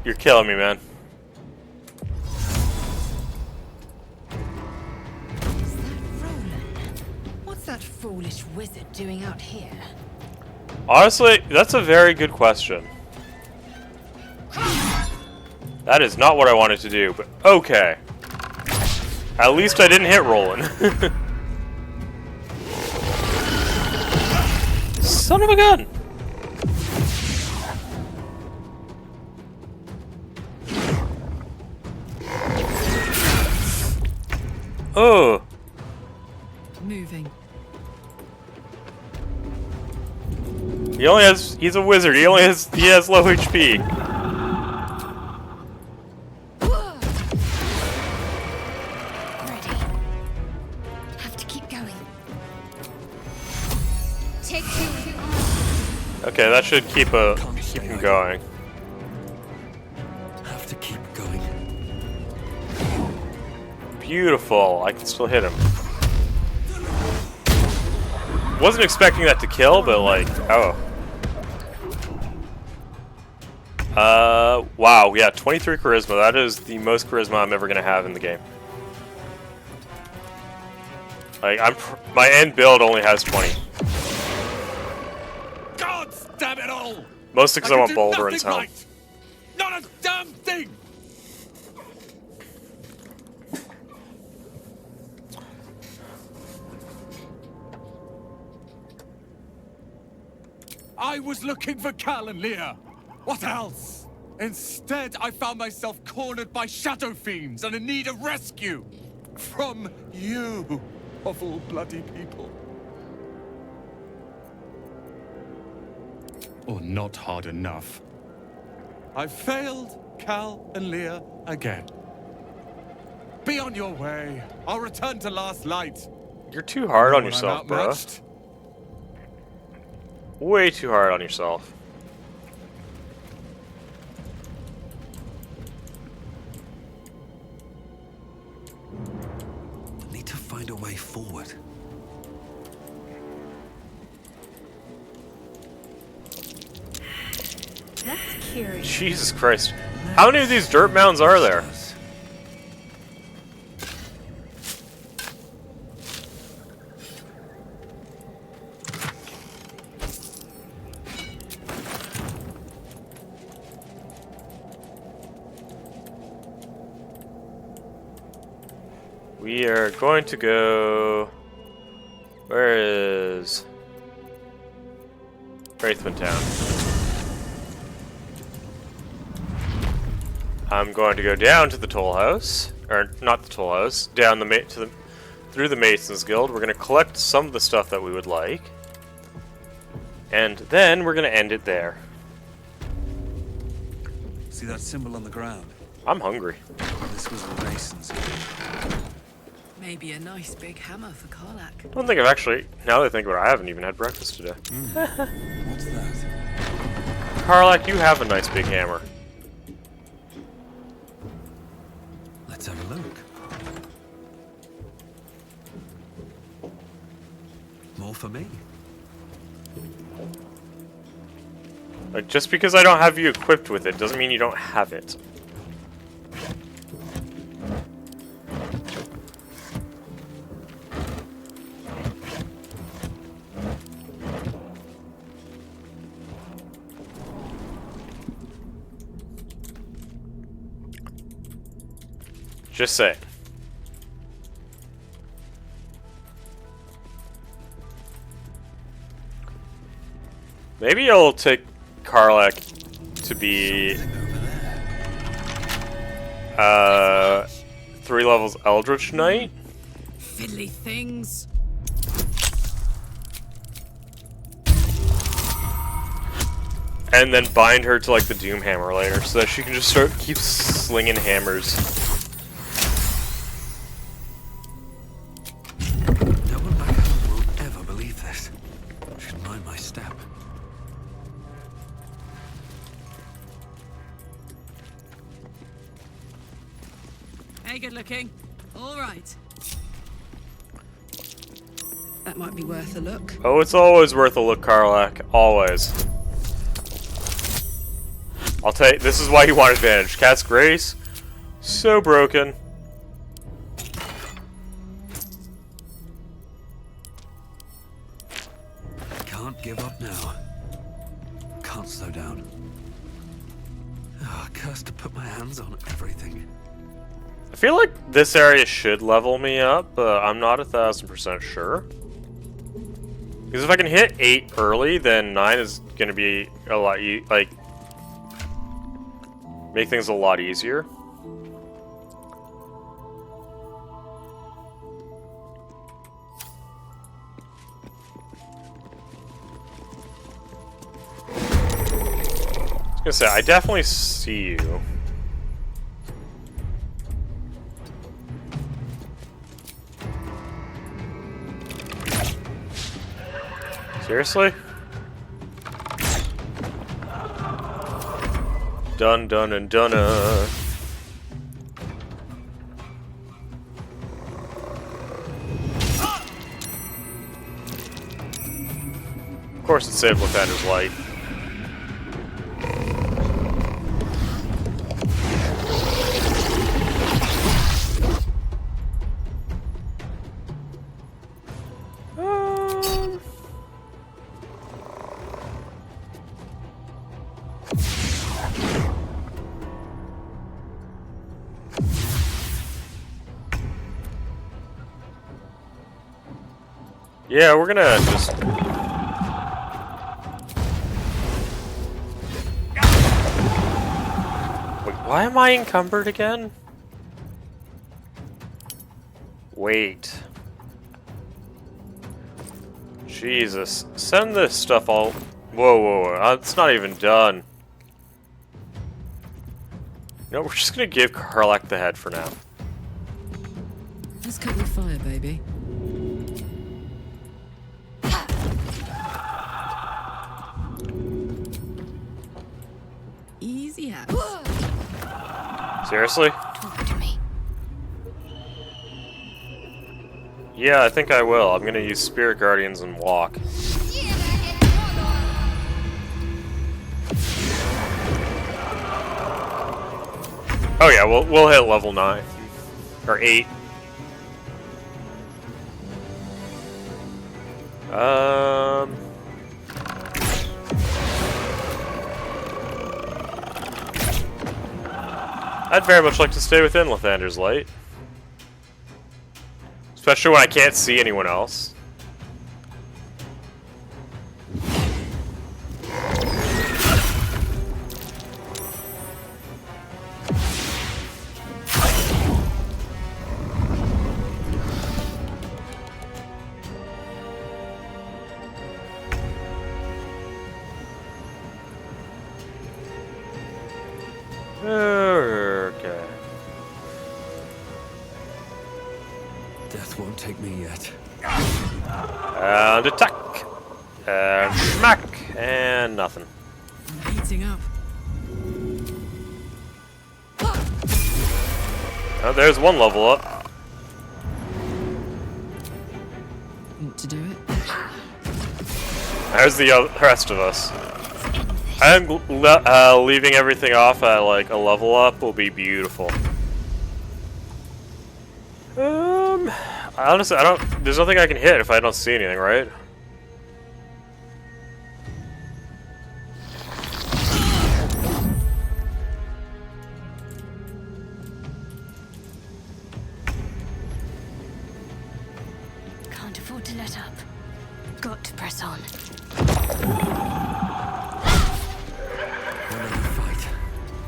you're killing me, man. Is that Roland? What's that foolish wizard doing out here? Honestly, that's a very good question. That is not what I wanted to do, but okay. At least I didn't hit Roland. Son of a gun! Oh. Moving. He's a wizard. He has low HP. Ready. Have to keep going. Take 2. Okay, that should keep him going. Have to keep going. Beautiful. I can still hit him. Wasn't expecting that to kill, but like, oh. Wow, yeah, 23 charisma. That is the most charisma I'm ever gonna have in the game. Like, my end build only has 20. God damn it all! Mostly because I want Baldwin's helm. Right. Not a damn thing! I was looking for Cal and Leah. What else? Instead, I found myself cornered by shadow fiends and in need of rescue. From you, of all bloody people. Or not hard enough. I failed Cal and Leah again. Be on your way. I'll return to Last Light. You're too hard on When I'm yourself, bro. outmatched, Way too hard on yourself. I need to find a way forward. That's curious. Jesus Christ. How many of these dirt mounds are there? We are going to go... Where is... Wraithman Town. I'm going to go down to the toll house, or not the toll house, down through the Masons Guild. We're going to collect some of the stuff that we would like, and then we're going to end it there. See that symbol on the ground? I'm hungry. This was the Masons. Maybe a nice big hammer for Karlak. I don't think I've actually, now that I think about it, I haven't even had breakfast today. What's that? Karlak, you have a nice big hammer. Let's have a look. More for me. Like, just because I don't have you equipped with it doesn't mean you don't have it. Just say. Maybe it'll take Karlak to be 3 levels Eldritch Knight. Fiddly things. And then bind her to like the Doom Hammer later so that she can just keep slinging hammers. No one back home will ever believe this. Should mind my step. Hey, good looking. All right. That might be worth a look. Oh, it's always worth a look, Karlak. Always. I'll tell you, this is why you want advantage. Cat's Grace, so broken. Can't give up now. Can't slow down. Oh, cursed to put my hands on everything. I feel like this area should level me up, but I'm not 1000% sure. Because if I can hit 8 early, then 9 is going to be a lot, make things a lot easier. I was gonna say, I definitely see you. Seriously? Done, done, and done. Of course, it saved Lathander's life. Yeah, we're gonna just... Wait, why am I encumbered again? Wait. Jesus. Send this stuff all... Whoa, whoa, whoa. It's not even done. No, we're just gonna give Karlak the head for now. Let's cut your fire, baby. Easy out. Seriously? Talk to me. Yeah, I think I will. I'm gonna use Spirit Guardians and walk. Oh yeah, we'll hit level 9. Or 8. I'd very much like to stay within Lathander's light. Especially when I can't see anyone else. Okay. Death won't take me yet. And attack! And smack! And nothing. I'm heating up. Oh, there's one level up. Want to do it? There's the rest of us. I think leaving everything off at like a level up will be beautiful. Honestly, there's nothing I can hit if I don't see anything, right? Can't afford to let up. Got to press on. Another fight.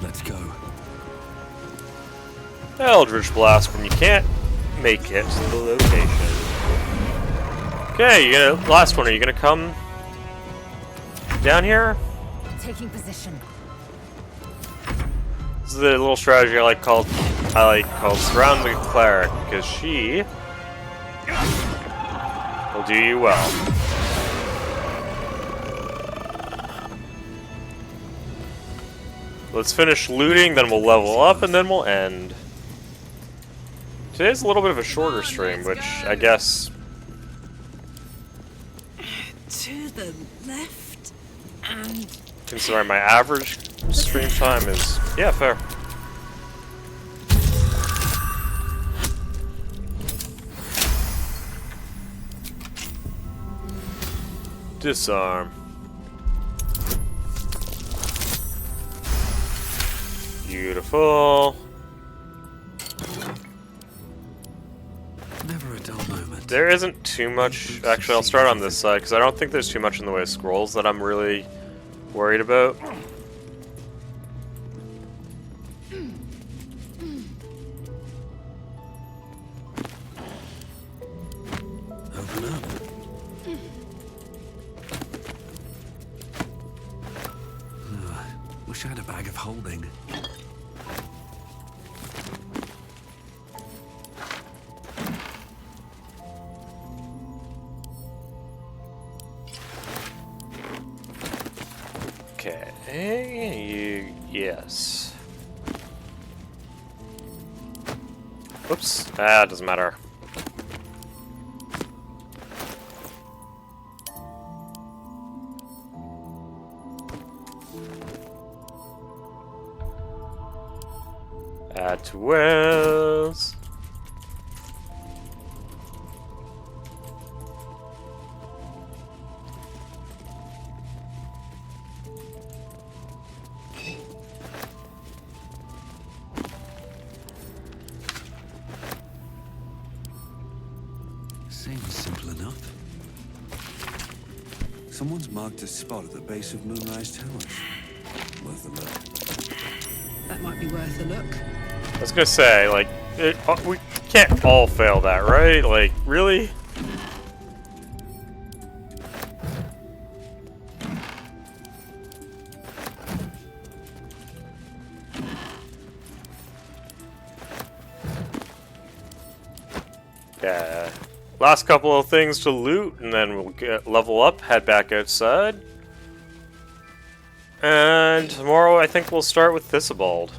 Let's go. Eldritch Blast when you can't make it to the location. Okay, last one. Are you gonna come down here? Taking position. This is a little strategy I like called surround the cleric, because she will do you well. Let's finish looting, then we'll level up, and then we'll end. Today's a little bit of a shorter stream, which I guess... To the left, and... Considering my average stream time is... Yeah, fair. Disarm. Beautiful. Never a dull moment. There isn't too much. Actually, I'll start on this side because I don't think there's too much in the way of scrolls that I'm really worried about. Open up. Wish I had a bag of holding. Okay, yes. Oops, doesn't matter. Add to wells. Seems simple enough. Someone's marked a spot at the base of Moonrise Towers. Worth a look. That might be worth a look. I was gonna say, like, we can't all fail that, right? Like, really? Yeah. Last couple of things to loot, and then we'll level up, head back outside. And tomorrow I think we'll start with Thistlebald.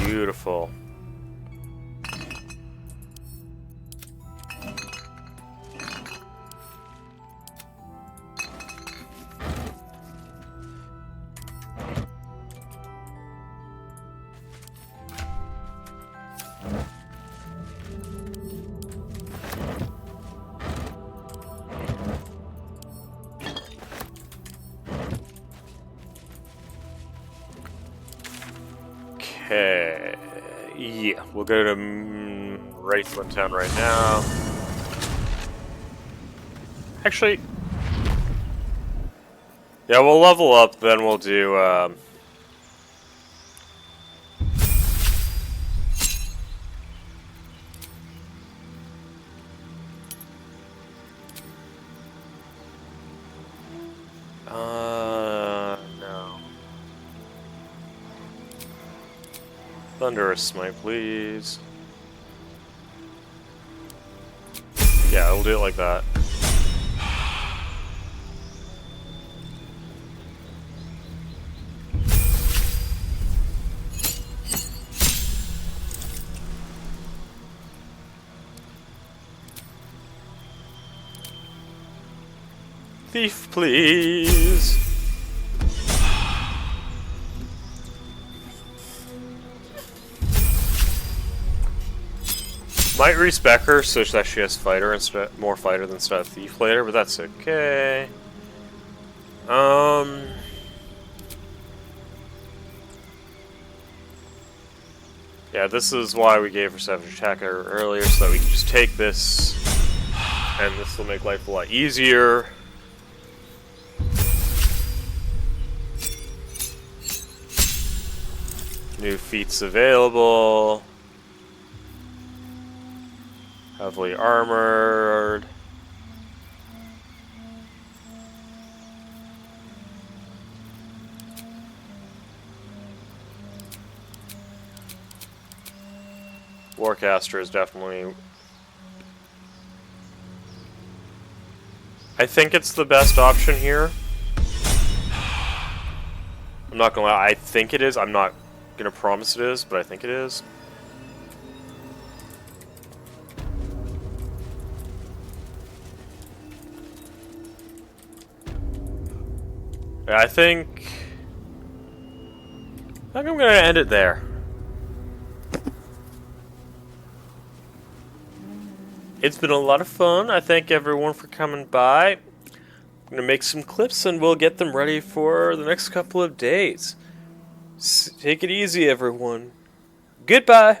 Beautiful. Okay, yeah, we'll go to Wraithland Town right now. Actually, yeah, we'll level up, then we'll do, Thunderous Smite, please. Yeah, we'll do it like that. Thief, please. Might respec her such that she has fighter instead, more fighter instead of thief later, but that's okay. Yeah, this is why we gave her Savage Attack earlier, so that we can just take this, and this will make life a lot easier. New feats available. Heavily armored. Warcaster is definitely... I think it's the best option here. I'm not gonna lie, I think it is. I'm not gonna promise it is, but I think it is. I think I'm gonna end it there. It's been a lot of fun. I thank everyone for coming by. I'm gonna make some clips and we'll get them ready for the next couple of days. Take it easy, everyone. Goodbye.